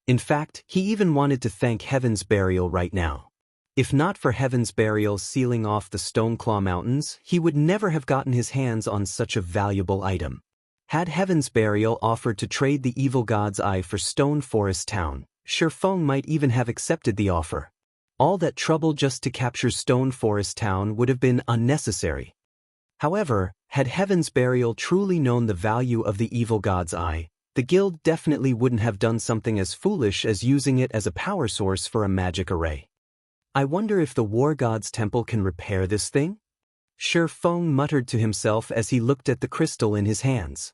In fact, he even wanted to thank Heaven's Burial right now. If not for Heaven's Burial sealing off the Stoneclaw Mountains, he would never have gotten his hands on such a valuable item. Had Heaven's Burial offered to trade the evil god's eye for Stone Forest Town, Shifeng might even have accepted the offer. All that trouble just to capture Stone Forest Town would have been unnecessary. However, had Heaven's Burial truly known the value of the evil god's eye, the guild definitely wouldn't have done something as foolish as using it as a power source for a magic array. I wonder if the war god's temple can repair this thing? Shifeng muttered to himself as he looked at the crystal in his hands.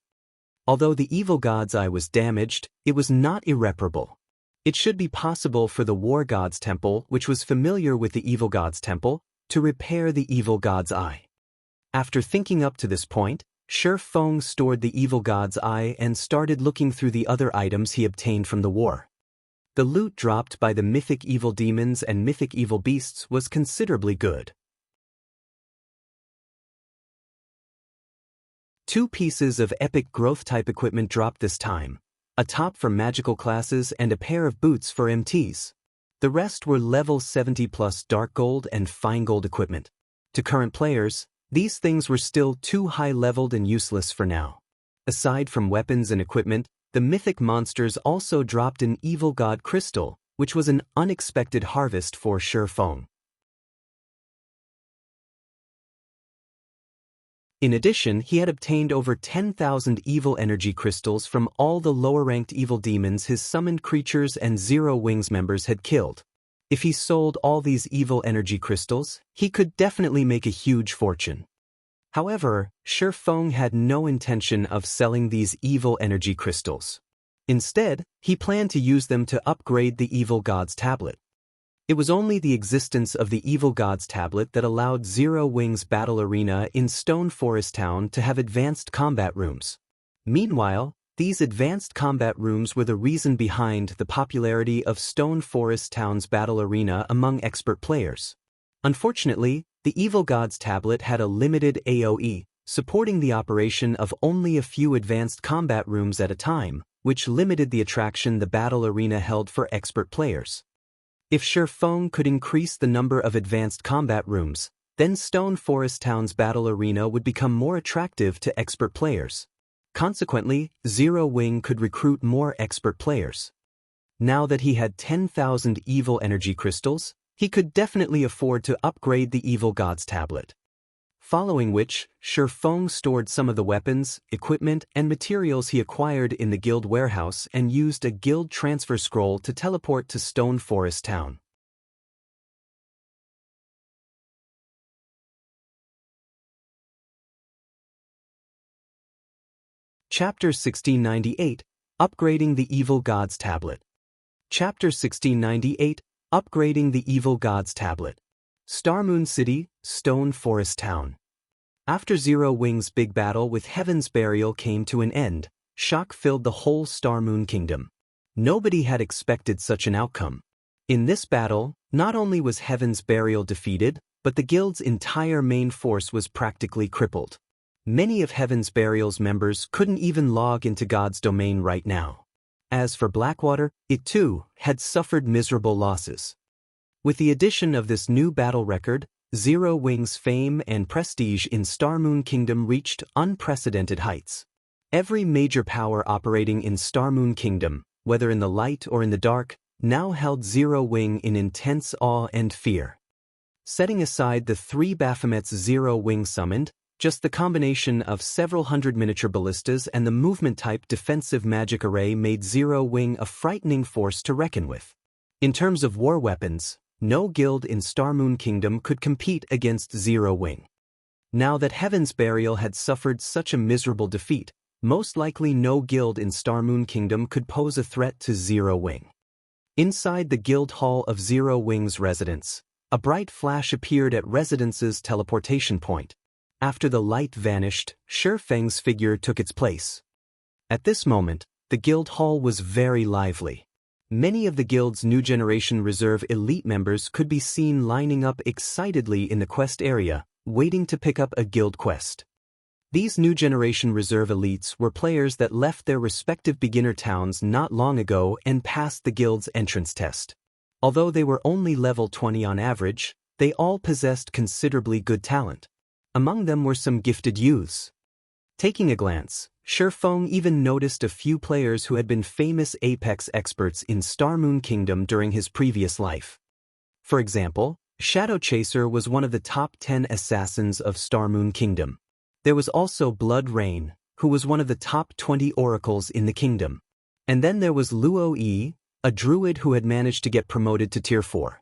Although the evil god's eye was damaged, it was not irreparable. It should be possible for the war god's temple, which was familiar with the evil god's temple, to repair the evil god's eye. After thinking up to this point, Shifeng stored the evil god's eye and started looking through the other items he obtained from the war. The loot dropped by the mythic evil demons and mythic evil beasts was considerably good. 2 pieces of epic growth-type equipment dropped this time, a top for magical classes and a pair of boots for MTs. The rest were level 70 plus dark gold and fine gold equipment. To current players, these things were still too high-leveled and useless for now. Aside from weapons and equipment, the mythic monsters also dropped an evil god crystal, which was an unexpected harvest for Shifeng. In addition, he had obtained over 10,000 evil energy crystals from all the lower-ranked evil demons his summoned creatures and Zero Wings members had killed. If he sold all these evil energy crystals, he could definitely make a huge fortune. However, Shifeng had no intention of selling these evil energy crystals. Instead, he planned to use them to upgrade the evil god's tablet. It was only the existence of the evil god's tablet that allowed Zero Wings Battle Arena in Stone Forest Town to have advanced combat rooms. Meanwhile, these advanced combat rooms were the reason behind the popularity of Stone Forest Town's Battle Arena among expert players. Unfortunately, the evil god's tablet had a limited AoE, supporting the operation of only a few advanced combat rooms at a time, which limited the attraction the Battle Arena held for expert players. If Shifeng could increase the number of advanced combat rooms, then Stone Forest Town's Battle Arena would become more attractive to expert players. Consequently, Zero Wing could recruit more expert players. Now that he had 10,000 evil energy crystals, he could definitely afford to upgrade the evil god's tablet. Following which, Shifeng stored some of the weapons, equipment, and materials he acquired in the guild warehouse and used a guild transfer scroll to teleport to Stone Forest Town. Chapter 1698, Upgrading the Evil God's Tablet. Chapter 1698, Upgrading the Evil God's Tablet. Starmoon City, Stone Forest Town. After Zero Wing's big battle with Heaven's Burial came to an end, shock filled the whole Starmoon Kingdom. Nobody had expected such an outcome. In this battle, not only was Heaven's Burial defeated, but the guild's entire main force was practically crippled. Many of Heaven's Burial's members couldn't even log into God's domain right now. As for Blackwater, it too had suffered miserable losses. With the addition of this new battle record, Zero Wing's fame and prestige in Starmoon Kingdom reached unprecedented heights. Every major power operating in Starmoon Kingdom, whether in the light or in the dark, now held Zero Wing in intense awe and fear. Setting aside the 3 Baphomets Zero Wing summoned, just the combination of several hundred miniature ballistas and the movement-type defensive magic array made Zero Wing a frightening force to reckon with. In terms of war weapons, no guild in Starmoon Kingdom could compete against Zero Wing. Now that Heaven's Burial had suffered such a miserable defeat, most likely no guild in Starmoon Kingdom could pose a threat to Zero Wing. Inside the guild hall of Zero Wing's residence, a bright flash appeared at Residence's teleportation point. After the light vanished, Shi Feng's figure took its place. At this moment, the guild hall was very lively. Many of the guild's new generation reserve elite members could be seen lining up excitedly in the quest area, waiting to pick up a guild quest. These new generation reserve elites were players that left their respective beginner towns not long ago and passed the guild's entrance test. Although they were only level 20 on average, they all possessed considerably good talent. Among them were some gifted youths. Taking a glance, Shi Feng even noticed a few players who had been famous Apex experts in Starmoon Kingdom during his previous life. For example, Shadow Chaser was one of the top 10 assassins of Starmoon Kingdom. There was also Blood Rain, who was one of the top 20 oracles in the kingdom. And then there was Luo Yi, a druid who had managed to get promoted to Tier 4.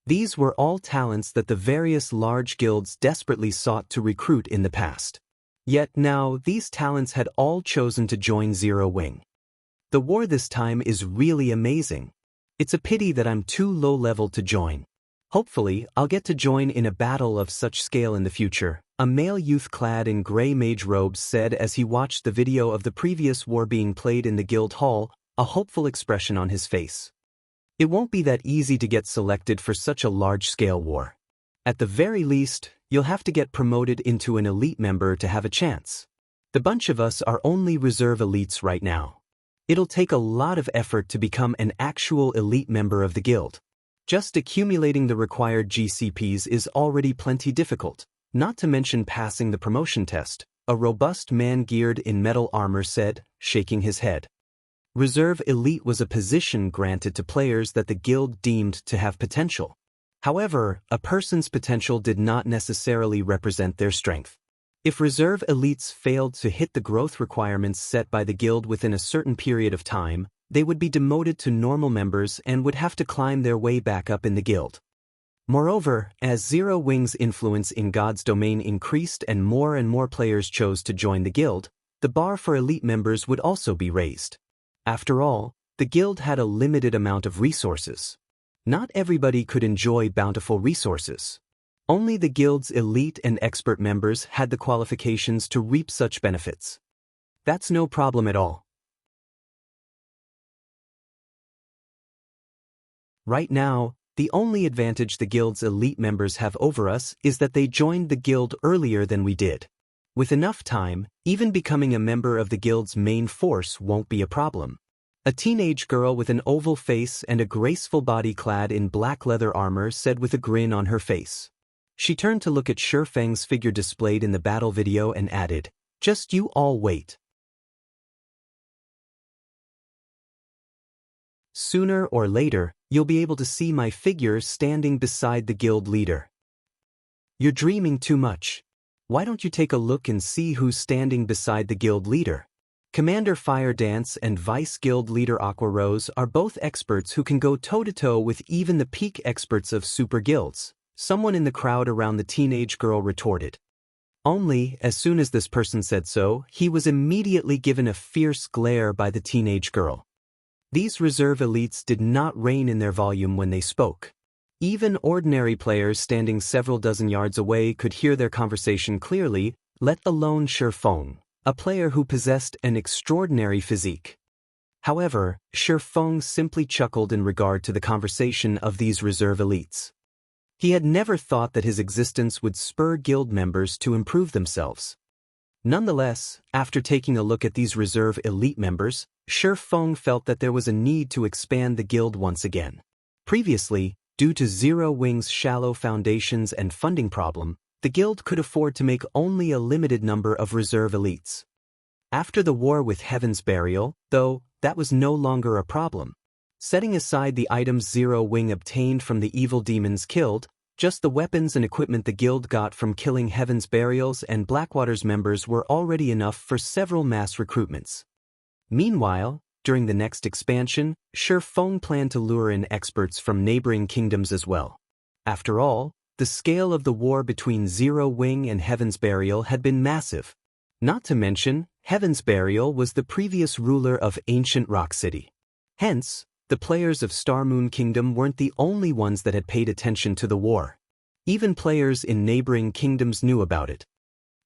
These were all talents that the various large guilds desperately sought to recruit in the past. Yet now these talents had all chosen to join Zero Wing. The war this time is really amazing. It's a pity that I'm too low level to join. Hopefully, I'll get to join in a battle of such scale in the future, a male youth clad in gray mage robes said as he watched the video of the previous war being played in the guild hall, a hopeful expression on his face. It won't be that easy to get selected for such a large-scale war. At the very least, you'll have to get promoted into an elite member to have a chance. The bunch of us are only reserve elites right now. It'll take a lot of effort to become an actual elite member of the guild. Just accumulating the required GCPs is already plenty difficult, not to mention passing the promotion test, a robust man geared in metal armor said, shaking his head. Reserve Elite was a position granted to players that the guild deemed to have potential. However, a person's potential did not necessarily represent their strength. If Reserve Elites failed to hit the growth requirements set by the guild within a certain period of time, they would be demoted to normal members and would have to climb their way back up in the guild. Moreover, as Zero Wing's influence in God's domain increased and more players chose to join the guild, the bar for elite members would also be raised. After all, the guild had a limited amount of resources. Not everybody could enjoy bountiful resources. Only the guild's elite and expert members had the qualifications to reap such benefits. That's no problem at all. Right now, the only advantage the guild's elite members have over us is that they joined the guild earlier than we did. With enough time, even becoming a member of the guild's main force won't be a problem. A teenage girl with an oval face and a graceful body clad in black leather armor said with a grin on her face. She turned to look at Shi Feng's figure displayed in the battle video and added, "Just you all wait. Sooner or later, you'll be able to see my figure standing beside the guild leader." You're dreaming too much. Why don't you take a look and see who's standing beside the guild leader? Commander Fire Dance and Vice Guild Leader Aqua Rose are both experts who can go toe-to-toe with even the peak experts of super guilds, someone in the crowd around the teenage girl retorted. Only, as soon as this person said so, he was immediately given a fierce glare by the teenage girl. These reserve elites did not rein in their volume when they spoke. Even ordinary players standing several dozen yards away could hear their conversation clearly, let alone Shi Feng, a player who possessed an extraordinary physique. However, Shi Feng simply chuckled in regard to the conversation of these reserve elites. He had never thought that his existence would spur guild members to improve themselves. Nonetheless, after taking a look at these reserve elite members, Shi Feng felt that there was a need to expand the guild once again. Previously, due to Zero Wing's shallow foundations and funding problem, the guild could afford to make only a limited number of reserve elites. After the war with Heaven's Burial, though, that was no longer a problem. Setting aside the items Zero Wing obtained from the evil demons killed, just the weapons and equipment the guild got from killing Heaven's Burials and Blackwater's members were already enough for several mass recruitments. Meanwhile, during the next expansion, Shifeng planned to lure in experts from neighboring kingdoms as well. After all, the scale of the war between Zero Wing and Heaven's Burial had been massive. Not to mention, Heaven's Burial was the previous ruler of ancient Rock City. Hence, the players of Star Moon Kingdom weren't the only ones that had paid attention to the war. Even players in neighboring kingdoms knew about it.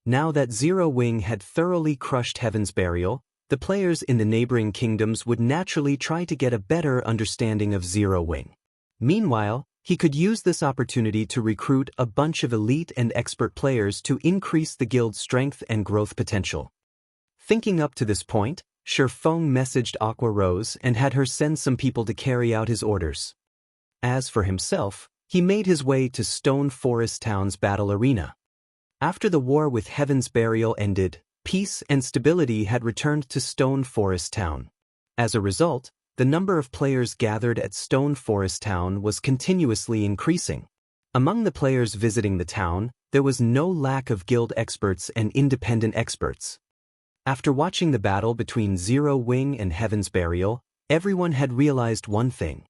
Now that Zero Wing had thoroughly crushed Heaven's Burial, the players in the neighboring kingdoms would naturally try to get a better understanding of Zero Wing. Meanwhile, he could use this opportunity to recruit a bunch of elite and expert players to increase the guild's strength and growth potential. Thinking up to this point, Shifeng messaged Aqua Rose and had her send some people to carry out his orders. As for himself, he made his way to Stone Forest Town's battle arena. After the war with Heaven's Burial ended, peace and stability had returned to Stone Forest Town. As a result, the number of players gathered at Stone Forest Town was continuously increasing. Among the players visiting the town, there was no lack of guild experts and independent experts. After watching the battle between Zero Wing and Heaven's Burial, everyone had realized one thing.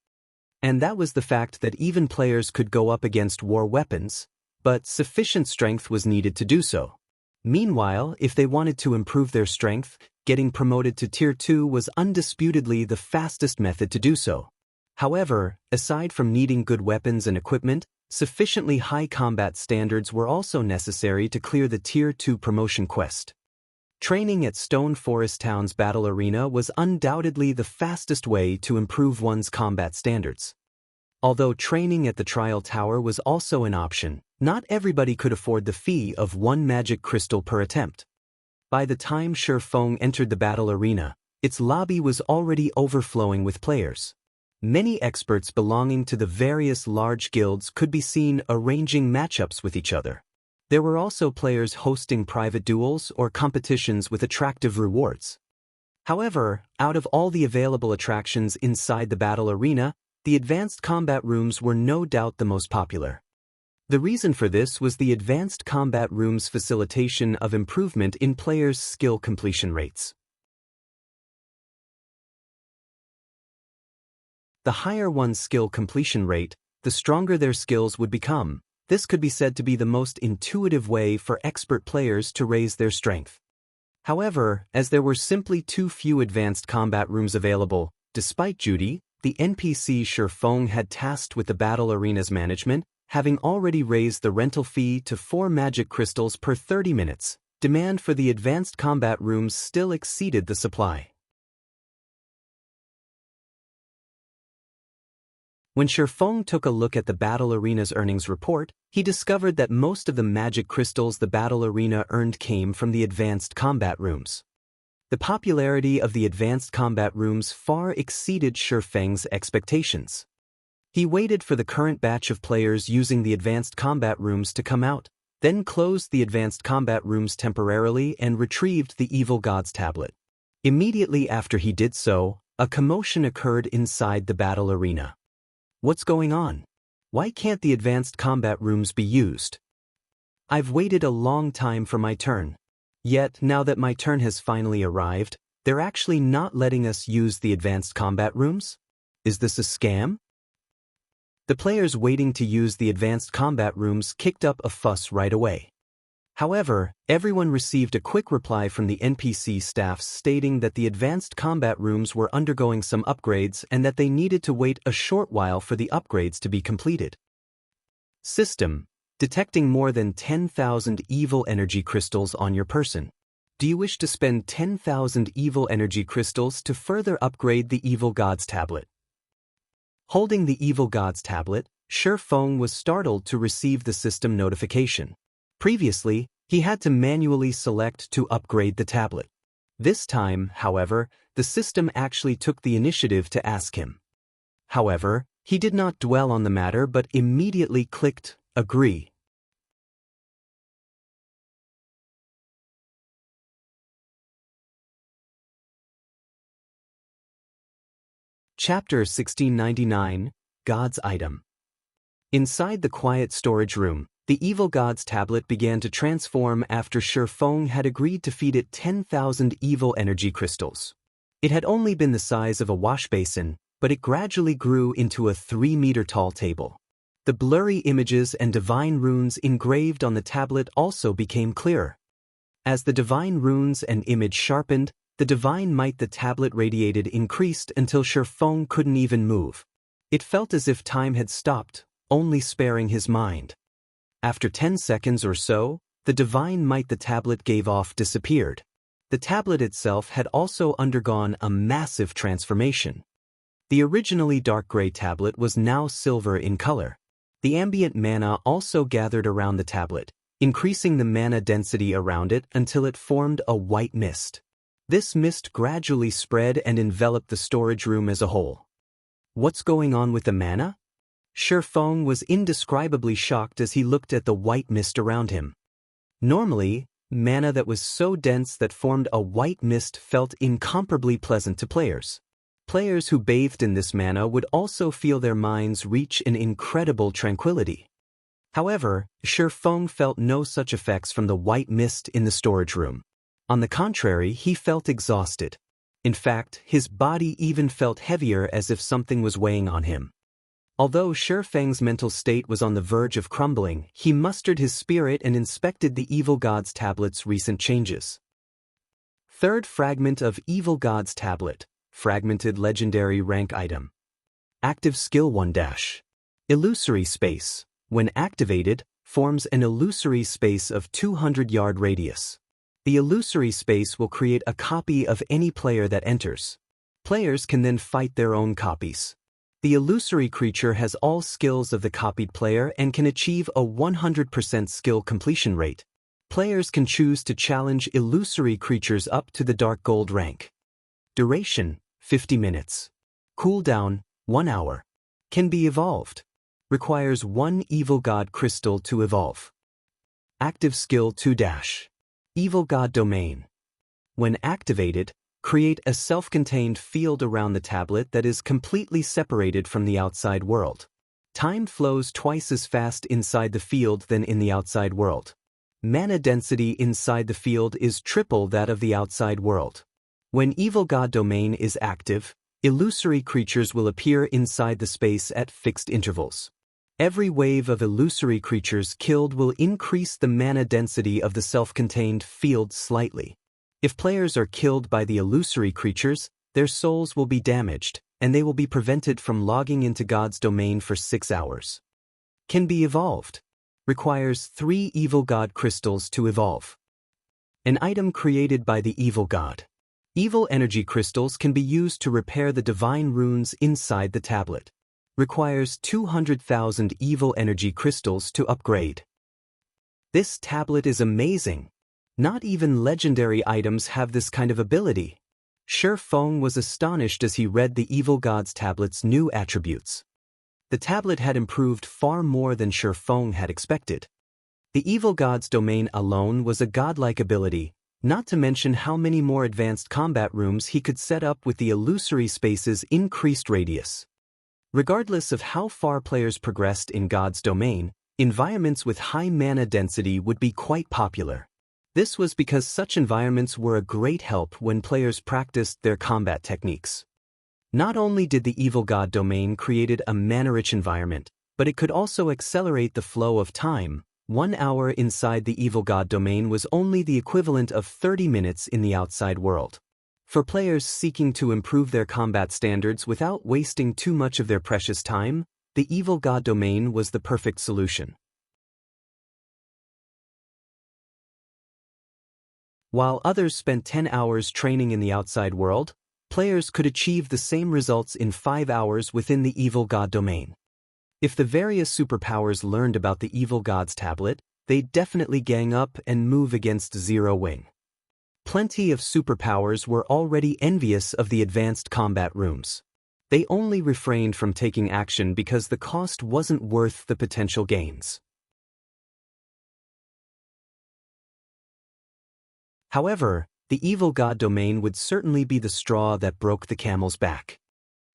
And that was the fact that even players could go up against war weapons, but sufficient strength was needed to do so. Meanwhile, if they wanted to improve their strength, getting promoted to Tier 2 was undisputedly the fastest method to do so. However, aside from needing good weapons and equipment, sufficiently high combat standards were also necessary to clear the Tier 2 promotion quest. Training at Stone Forest Town's battle arena was undoubtedly the fastest way to improve one's combat standards. Although training at the Trial Tower was also an option, not everybody could afford the fee of 1 magic crystal per attempt. By the time Shifeng entered the battle arena, its lobby was already overflowing with players. Many experts belonging to the various large guilds could be seen arranging matchups with each other. There were also players hosting private duels or competitions with attractive rewards. However, out of all the available attractions inside the battle arena, the advanced combat rooms were no doubt the most popular. The reason for this was the advanced combat room's facilitation of improvement in players' skill completion rates. The higher one's skill completion rate, the stronger their skills would become. This could be said to be the most intuitive way for expert players to raise their strength. However, as there were simply too few advanced combat rooms available, despite Judy, the NPC Shifeng had tasked with the battle arena's management, having already raised the rental fee to 4 magic crystals per 30 minutes, demand for the advanced combat rooms still exceeded the supply. When Shifeng took a look at the battle arena's earnings report, he discovered that most of the magic crystals the battle arena earned came from the advanced combat rooms. The popularity of the advanced combat rooms far exceeded Shifeng's expectations. He waited for the current batch of players using the advanced combat rooms to come out, then closed the advanced combat rooms temporarily and retrieved the Evil God's tablet. Immediately after he did so, a commotion occurred inside the battle arena. What's going on? Why can't the advanced combat rooms be used? I've waited a long time for my turn. Yet, now that my turn has finally arrived, they're actually not letting us use the advanced combat rooms? Is this a scam? The players waiting to use the advanced combat rooms kicked up a fuss right away. However, everyone received a quick reply from the NPC staffs stating that the advanced combat rooms were undergoing some upgrades and that they needed to wait a short while for the upgrades to be completed. System: detecting more than 10,000 evil energy crystals on your person. Do you wish to spend 10,000 evil energy crystals to further upgrade the Evil God's tablet? Holding the Evil God's tablet, Shifeng was startled to receive the system notification. Previously, he had to manually select to upgrade the tablet. This time, however, the system actually took the initiative to ask him. However, he did not dwell on the matter but immediately clicked Agree. Chapter 1699, God's Item. Inside the quiet storage room, the evil god's tablet began to transform after Shifeng had agreed to feed it 10,000 evil energy crystals. It had only been the size of a wash basin, but it gradually grew into a 3-meter-tall table. The blurry images and divine runes engraved on the tablet also became clearer. As the divine runes and image sharpened, the divine might the tablet radiated increased until Shifeng couldn't even move. It felt as if time had stopped, only sparing his mind. After 10 seconds or so, the divine might the tablet gave off disappeared. The tablet itself had also undergone a massive transformation. The originally dark gray tablet was now silver in color. The ambient mana also gathered around the tablet, increasing the mana density around it until it formed a white mist. This mist gradually spread and enveloped the storage room as a whole. What's going on with the mana? Shifeng was indescribably shocked as he looked at the white mist around him. Normally, mana that was so dense that formed a white mist felt incomparably pleasant to players. Players who bathed in this mana would also feel their minds reach an incredible tranquility. However, Shifeng felt no such effects from the white mist in the storage room. On the contrary, he felt exhausted. In fact, his body even felt heavier as if something was weighing on him. Although Shifeng's mental state was on the verge of crumbling, he mustered his spirit and inspected the Evil God's Tablet's recent changes. Third fragment of Evil God's Tablet, fragmented legendary rank item. Active skill 1-. Illusory space, when activated, forms an illusory space of 200-yard radius. The illusory space will create a copy of any player that enters. Players can then fight their own copies. The illusory creature has all skills of the copied player and can achieve a 100% skill completion rate. Players can choose to challenge illusory creatures up to the dark gold rank. Duration, 50 minutes. Cooldown, 1 hour. Can be evolved. Requires 1 Evil God crystal to evolve. Active skill 2-. Evil God Domain. When activated, create a self-contained field around the tablet that is completely separated from the outside world. Time flows twice as fast inside the field than in the outside world. Mana density inside the field is triple that of the outside world. When Evil God Domain is active, illusory creatures will appear inside the space at fixed intervals. Every wave of illusory creatures killed will increase the mana density of the self-contained field slightly. If players are killed by the illusory creatures, their souls will be damaged, and they will be prevented from logging into God's domain for 6 hours. Can be evolved. Requires 3 Evil God crystals to evolve. An item created by the Evil God. Evil energy crystals can be used to repair the divine runes inside the tablet. Requires 200,000 evil energy crystals to upgrade. This tablet is amazing. Not even legendary items have this kind of ability. Shifeng was astonished as he read the Evil God's Tablet's new attributes. The tablet had improved far more than Shifeng had expected. The Evil God's Domain alone was a godlike ability, not to mention how many more advanced combat rooms he could set up with the illusory space's increased radius. Regardless of how far players progressed in God's domain, environments with high mana density would be quite popular. This was because such environments were a great help when players practiced their combat techniques. Not only did the Evil God domain created a mana-rich environment, but it could also accelerate the flow of time. 1 hour inside the Evil God domain was only the equivalent of 30 minutes in the outside world. For players seeking to improve their combat standards without wasting too much of their precious time, the Evil God domain was the perfect solution. While others spent 10 hours training in the outside world, players could achieve the same results in 5 hours within the Evil God domain. If the various superpowers learned about the Evil God's tablet, they'd definitely gang up and move against Zero Wing. Plenty of superpowers were already envious of the advanced combat rooms. They only refrained from taking action because the cost wasn't worth the potential gains. However, the Evil God domain would certainly be the straw that broke the camel's back.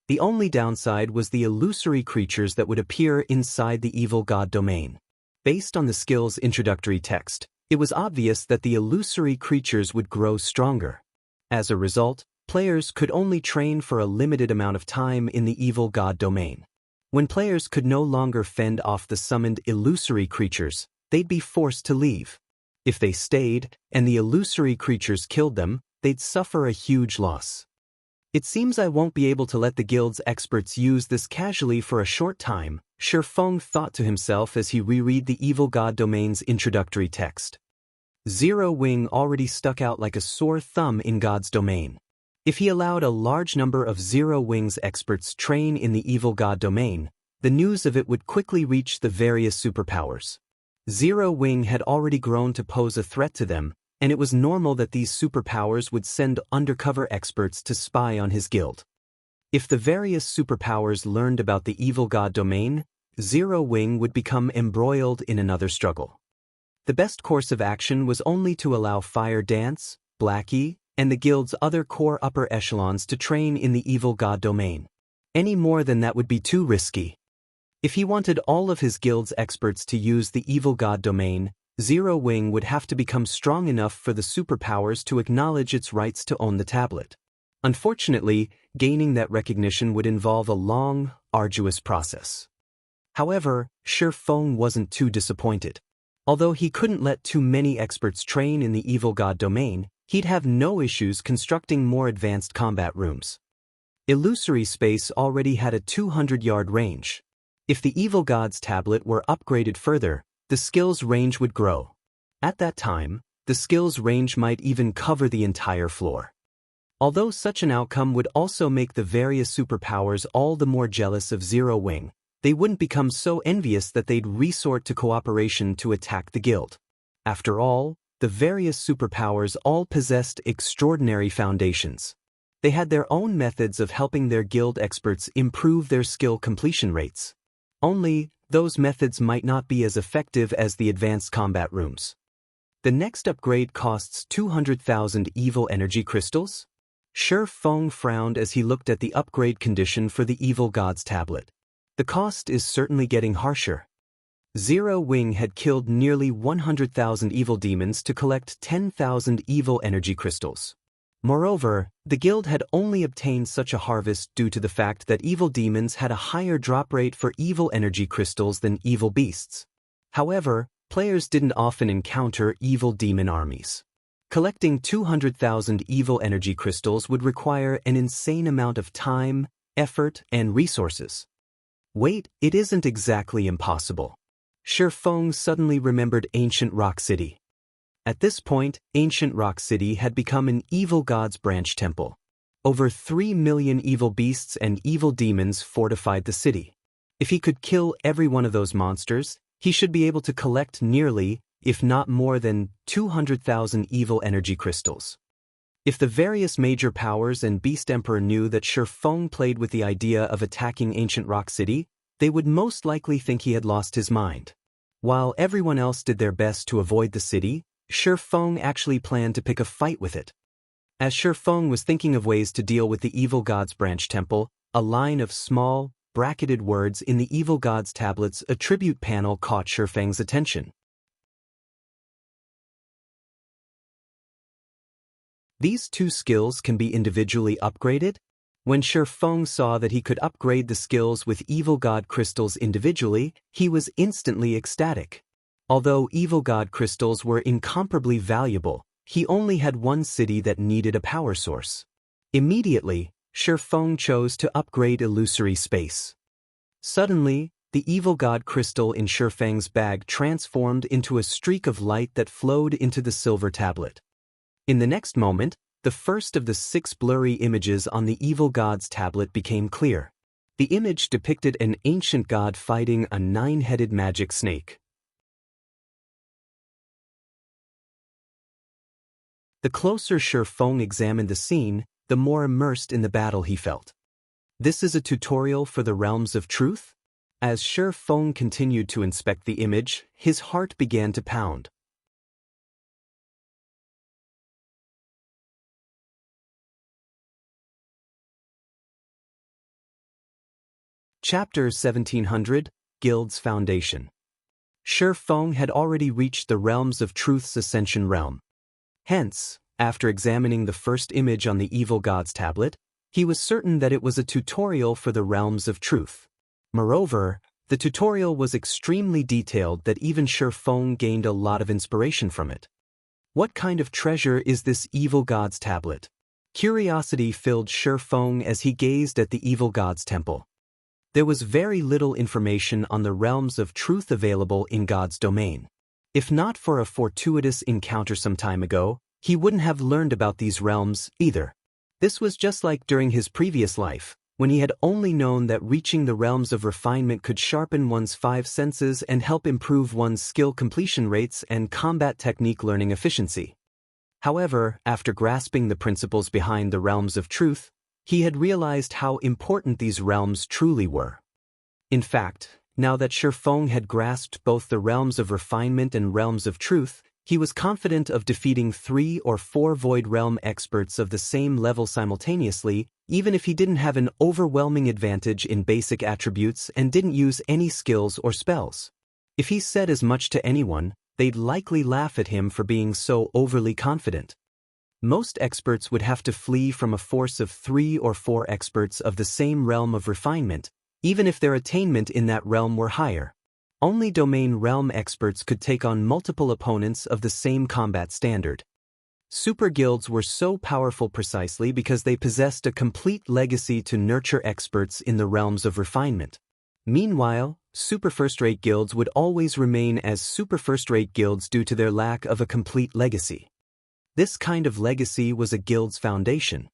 The only downside was the illusory creatures that would appear inside the evil god domain. Based on the skill's introductory text, it was obvious that the illusory creatures would grow stronger. As a result, players could only train for a limited amount of time in the evil god domain. When players could no longer fend off the summoned illusory creatures, they'd be forced to leave. If they stayed, and the illusory creatures killed them, they'd suffer a huge loss. It seems I won't be able to let the guild's experts use this casually for a short time, Shi Feng thought to himself as he reread the evil god domain's introductory text. Zero Wing already stuck out like a sore thumb in God's domain. If he allowed a large number of Zero Wing's experts train in the evil god domain, the news of it would quickly reach the various superpowers. Zero Wing had already grown to pose a threat to them, and it was normal that these superpowers would send undercover experts to spy on his guild. If the various superpowers learned about the evil god domain, Zero Wing would become embroiled in another struggle. The best course of action was only to allow Fire Dance, Blackie, and the guild's other core upper echelons to train in the evil god domain. Any more than that would be too risky. If he wanted all of his guild's experts to use the evil god domain, Zero Wing would have to become strong enough for the superpowers to acknowledge its rights to own the tablet. Unfortunately, gaining that recognition would involve a long, arduous process. However, Shi Feng wasn't too disappointed. Although he couldn't let too many experts train in the evil god domain, he'd have no issues constructing more advanced combat rooms. Illusory Space already had a 200-yard range. If the evil god's tablet were upgraded further, the skill's range would grow. At that time, the skill's range might even cover the entire floor. Although such an outcome would also make the various superpowers all the more jealous of Zero Wing, they wouldn't become so envious that they'd resort to cooperation to attack the guild. After all, the various superpowers all possessed extraordinary foundations. They had their own methods of helping their guild experts improve their skill completion rates. Only, those methods might not be as effective as the advanced combat rooms. The next upgrade costs 200,000 evil energy crystals? Shi Feng frowned as he looked at the upgrade condition for the evil god's tablet. The cost is certainly getting harsher. Zero Wing had killed nearly 100,000 evil demons to collect 10,000 evil energy crystals. Moreover, the guild had only obtained such a harvest due to the fact that evil demons had a higher drop rate for evil energy crystals than evil beasts. However, players didn't often encounter evil demon armies. Collecting 200,000 evil energy crystals would require an insane amount of time, effort, and resources. Wait, it isn't exactly impossible. Shi Feng suddenly remembered Ancient Rock City. At this point, Ancient Rock City had become an evil god's branch temple. Over 3 million evil beasts and evil demons fortified the city. If he could kill every one of those monsters, he should be able to collect nearly, if not more than, 200,000 evil energy crystals. If the various major powers and Beast Emperor knew that Shi Feng played with the idea of attacking Ancient Rock City, they would most likely think he had lost his mind. While everyone else did their best to avoid the city, Shi Feng actually planned to pick a fight with it. As Shi Feng was thinking of ways to deal with the evil god's branch temple, a line of small, bracketed words in the evil god's tablet's attribute panel caught Shi Feng's attention. These two skills can be individually upgraded? When Shi Feng saw that he could upgrade the skills with evil god crystals individually, he was instantly ecstatic. Although evil god crystals were incomparably valuable, he only had one city that needed a power source. Immediately, Shi Feng chose to upgrade Illusory Space. Suddenly, the evil god crystal in Shi Feng's bag transformed into a streak of light that flowed into the silver tablet. In the next moment, the first of the 6 blurry images on the evil god's tablet became clear. The image depicted an ancient god fighting a 9-headed magic snake. The closer Shi Feng examined the scene, the more immersed in the battle he felt. This is a tutorial for the realms of truth? As Shi Feng continued to inspect the image, his heart began to pound. Chapter 1700, Guild's Foundation. Shi Feng had already reached the realms of Truth's Ascension realm. Hence, after examining the first image on the Evil God's tablet, he was certain that it was a tutorial for the realms of truth. Moreover, the tutorial was extremely detailed that even Shi Feng gained a lot of inspiration from it. What kind of treasure is this Evil God's tablet? Curiosity filled Shi Feng as he gazed at the Evil God's temple. There was very little information on the realms of truth available in God's domain. If not for a fortuitous encounter some time ago, he wouldn't have learned about these realms either. This was just like during his previous life, when he had only known that reaching the realms of refinement could sharpen one's 5 senses and help improve one's skill completion rates and combat technique learning efficiency. However, after grasping the principles behind the realms of truth, he had realized how important these realms truly were. In fact, now that Shi Feng had grasped both the realms of refinement and realms of truth, he was confident of defeating 3 or 4 Void Realm experts of the same level simultaneously, even if he didn't have an overwhelming advantage in basic attributes and didn't use any skills or spells. If he said as much to anyone, they'd likely laugh at him for being so overly confident. Most experts would have to flee from a force of 3 or 4 experts of the same realm of refinement, even if their attainment in that realm were higher. Only domain realm experts could take on multiple opponents of the same combat standard. Super guilds were so powerful precisely because they possessed a complete legacy to nurture experts in the realms of refinement. Meanwhile, super first-rate guilds would always remain as super first-rate guilds due to their lack of a complete legacy. This kind of legacy was a guild's foundation.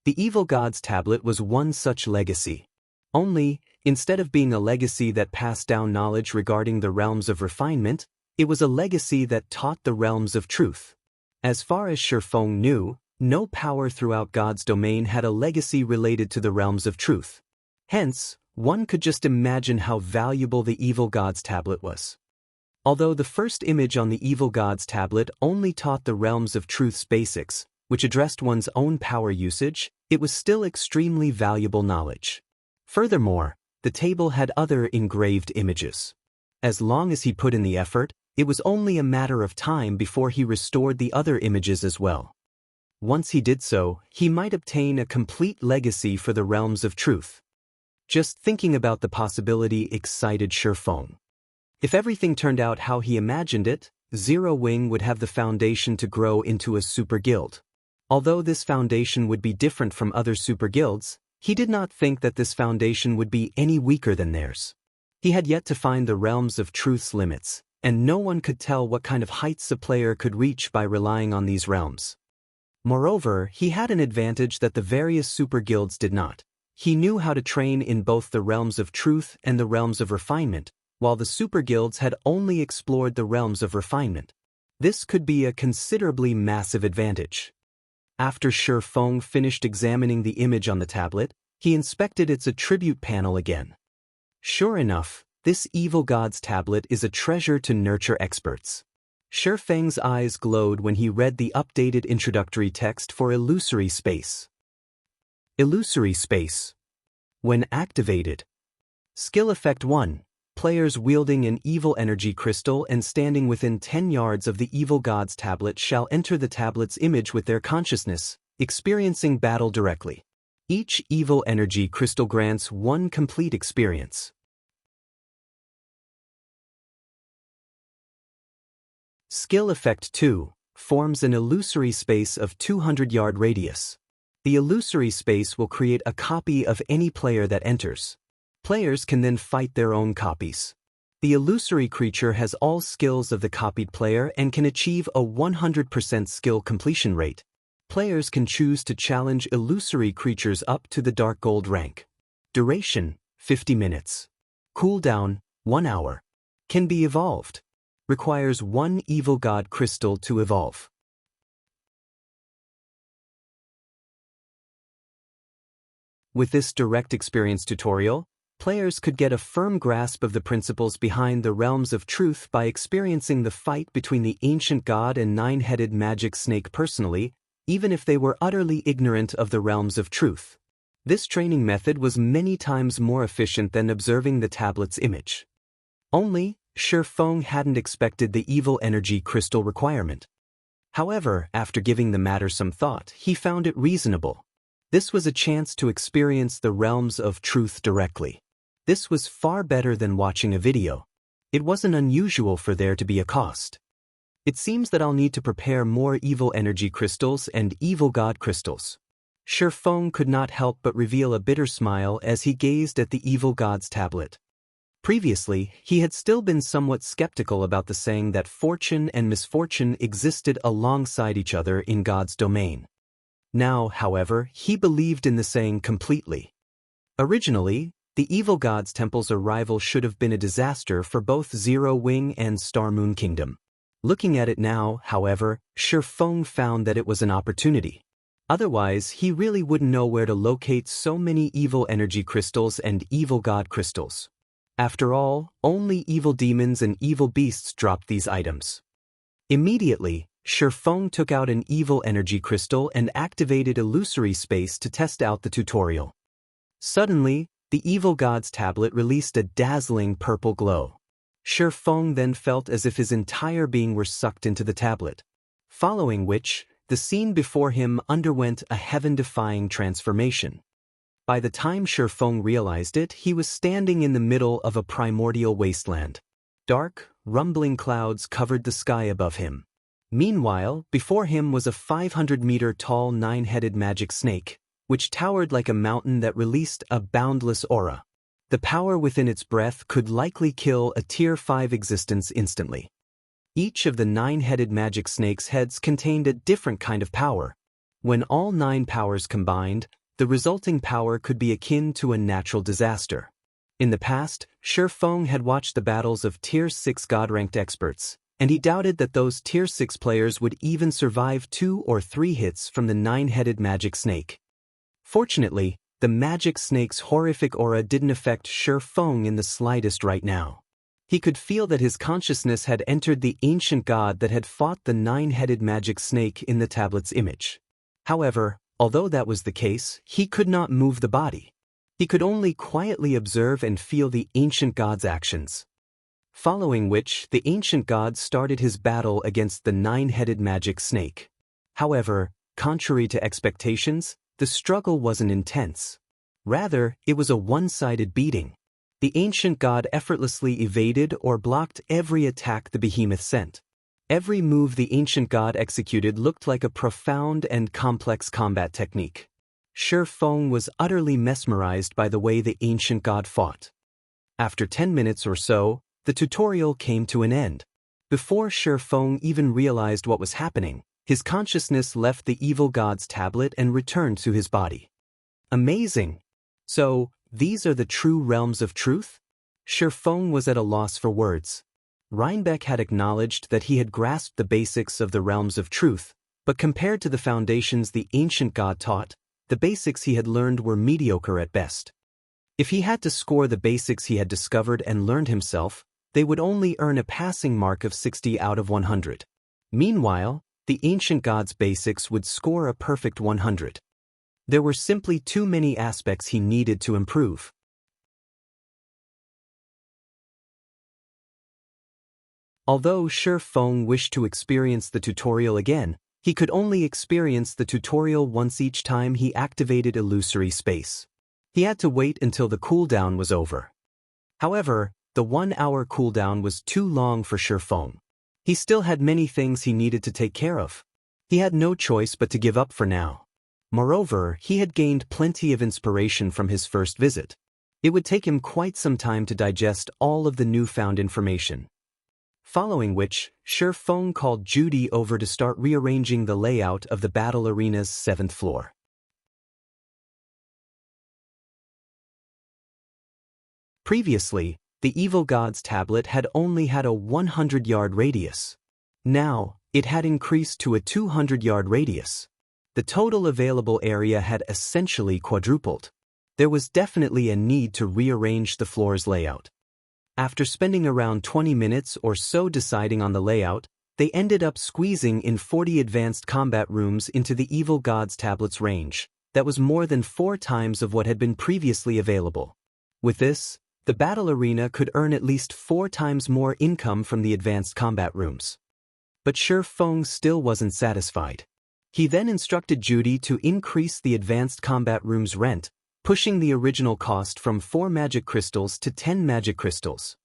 The Evil God's tablet was one such legacy. Only, instead of being a legacy that passed down knowledge regarding the realms of refinement, it was a legacy that taught the realms of truth. As far as Shi Feng knew, no power throughout God's domain had a legacy related to the realms of truth. Hence, one could just imagine how valuable the Evil God's tablet was. Although the first image on the Evil God's tablet only taught the realms of truth's basics, which addressed one's own power usage, it was still extremely valuable knowledge. Furthermore, the table had other engraved images. As long as he put in the effort, it was only a matter of time before he restored the other images as well. Once he did so, he might obtain a complete legacy for the realms of truth. Just thinking about the possibility excited Shi Feng. If everything turned out how he imagined it, Zero Wing would have the foundation to grow into a super guild. Although this foundation would be different from other super guilds, he did not think that this foundation would be any weaker than theirs. He had yet to find the realms of truth's limits, and no one could tell what kind of heights a player could reach by relying on these realms. Moreover, he had an advantage that the various super guilds did not. He knew how to train in both the realms of truth and the realms of refinement, while the super guilds had only explored the realms of refinement. This could be a considerably massive advantage. After Shi Feng finished examining the image on the tablet, he inspected its attribute panel again. Sure enough, this Evil God's tablet is a treasure to nurture experts. Shi Feng's eyes glowed when he read the updated introductory text for Illusory Space. Illusory Space. When activated. Skill Effect 1. Players wielding an evil energy crystal and standing within 10 yards of the Evil God's tablet shall enter the tablet's image with their consciousness, experiencing battle directly. Each evil energy crystal grants 1 complete experience. Skill Effect 2. Forms an illusory space of 200-yard radius. The illusory space will create a copy of any player that enters. Players can then fight their own copies. The illusory creature has all skills of the copied player and can achieve a 100% skill completion rate. Players can choose to challenge illusory creatures up to the Dark Gold rank. Duration, 50 minutes. Cooldown, 1 hour. Can be evolved. Requires 1 Evil God crystal to evolve. With this direct experience tutorial, players could get a firm grasp of the principles behind the realms of truth by experiencing the fight between the ancient god and 9-headed magic snake personally, even if they were utterly ignorant of the realms of truth. This training method was many times more efficient than observing the tablet's image. Only, Shi Feng hadn't expected the evil energy crystal requirement. However, after giving the matter some thought, he found it reasonable. This was a chance to experience the realms of truth directly. This was far better than watching a video. It wasn't unusual for there to be a cost. It seems that I'll need to prepare more evil energy crystals and evil god crystals. Shi Feng could not help but reveal a bitter smile as he gazed at the evil god's tablet. Previously, he had still been somewhat skeptical about the saying that fortune and misfortune existed alongside each other in God's domain. Now, however, he believed in the saying completely. Originally, the evil god's temple's arrival should have been a disaster for both Zero Wing and Star Moon Kingdom. Looking at it now, however, Shi Feng found that it was an opportunity. Otherwise, he really wouldn't know where to locate so many evil energy crystals and evil god crystals. After all, only evil demons and evil beasts dropped these items. Immediately, Shi Feng took out an evil energy crystal and activated illusory space to test out the tutorial. Suddenly, the evil god's tablet released a dazzling purple glow. Shi Feng then felt as if his entire being were sucked into the tablet. Following which, the scene before him underwent a heaven-defying transformation. By the time Shi Feng realized it, he was standing in the middle of a primordial wasteland. Dark, rumbling clouds covered the sky above him. Meanwhile, before him was a 500-meter-tall nine-headed magic snake, which towered like a mountain that released a boundless aura. The power within its breath could likely kill a Tier 5 existence instantly. Each of the nine-headed magic snake's heads contained a different kind of power. When all 9 powers combined, the resulting power could be akin to a natural disaster. In the past, Shi Feng had watched the battles of Tier 6 God-ranked experts, and he doubted that those Tier 6 players would even survive 2 or 3 hits from the nine-headed magic snake. Fortunately, the magic snake's horrific aura didn't affect Shi Feng in the slightest right now. He could feel that his consciousness had entered the ancient god that had fought the nine-headed magic snake in the tablet's image. However, although that was the case, he could not move the body. He could only quietly observe and feel the ancient god's actions. Following which, the ancient god started his battle against the nine-headed magic snake. However, contrary to expectations, the struggle wasn't intense. Rather, it was a one-sided beating. The ancient god effortlessly evaded or blocked every attack the behemoth sent. Every move the ancient god executed looked like a profound and complex combat technique. Shi Feng was utterly mesmerized by the way the ancient god fought. After 10 minutes or so, the tutorial came to an end. Before Shi Feng even realized what was happening, his consciousness left the evil god's tablet and returned to his body. Amazing! So, these are the true realms of truth? Shi Feng was at a loss for words. Reinbeck had acknowledged that he had grasped the basics of the realms of truth, but compared to the foundations the ancient god taught, the basics he had learned were mediocre at best. If he had to score the basics he had discovered and learned himself, they would only earn a passing mark of 60 out of 100. Meanwhile, the ancient god's basics would score a perfect 100. There were simply too many aspects he needed to improve. Although Shi Feng wished to experience the tutorial again, he could only experience the tutorial once each time he activated illusory space. He had to wait until the cooldown was over. However, the 1-hour cooldown was too long for Shi Feng. He still had many things he needed to take care of. He had no choice but to give up for now. Moreover, he had gained plenty of inspiration from his first visit. It would take him quite some time to digest all of the newfound information. Following which, Shi Feng called Judy over to start rearranging the layout of the battle arena's 7th floor. Previously, the evil god's tablet had only had a 100-yard radius. Now, it had increased to a 200-yard radius. The total available area had essentially quadrupled. There was definitely a need to rearrange the floor's layout. After spending around 20 minutes or so deciding on the layout, they ended up squeezing in 40 advanced combat rooms into the evil god's tablet's range, That was more than 4 times of what had been previously available. With this, the battle arena could earn at least 4 times more income from the advanced combat rooms. But Shi Feng still wasn't satisfied. He then instructed Judy to increase the advanced combat room's rent, pushing the original cost from 4 magic crystals to 10 magic crystals.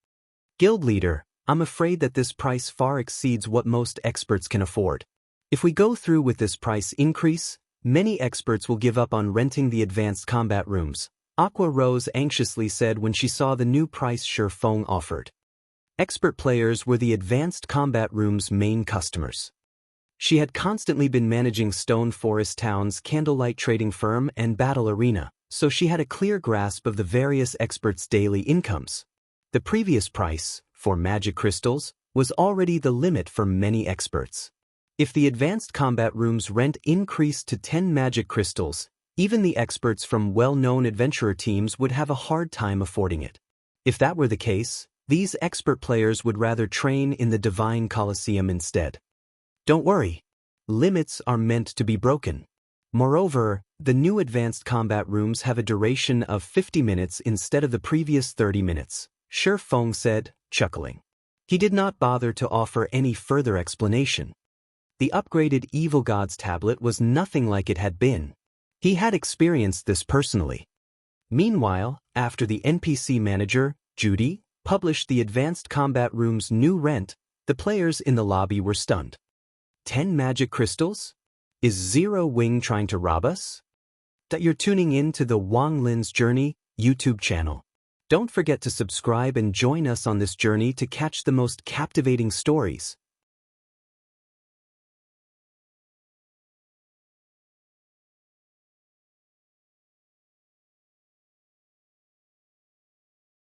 Guild leader, I'm afraid that this price far exceeds what most experts can afford. If we go through with this price increase, many experts will give up on renting the advanced combat rooms, Aqua Rose anxiously said when she saw the new price Shi Feng offered. Expert players were the advanced combat room's main customers. She had constantly been managing Stone Forest Town's candlelight trading firm and battle arena, so she had a clear grasp of the various experts' daily incomes. The previous price, for magic crystals, was already the limit for many experts. If the advanced combat room's rent increased to 10 magic crystals, even the experts from well-known adventurer teams would have a hard time affording it. If that were the case, these expert players would rather train in the Divine Colosseum instead. Don't worry. Limits are meant to be broken. Moreover, the new advanced combat rooms have a duration of 50 minutes instead of the previous 30 minutes, Shi Feng said, chuckling. He did not bother to offer any further explanation. The upgraded Evil Gods tablet was nothing like it had been. He had experienced this personally. Meanwhile, after the NPC manager, Judy, published the advanced combat room's new rent, the players in the lobby were stunned. 10 magic crystals? Is Zero Wing trying to rob us? You're tuning in to the Wang Lin's Journey YouTube channel. Don't forget to subscribe and join us on this journey to catch the most captivating stories.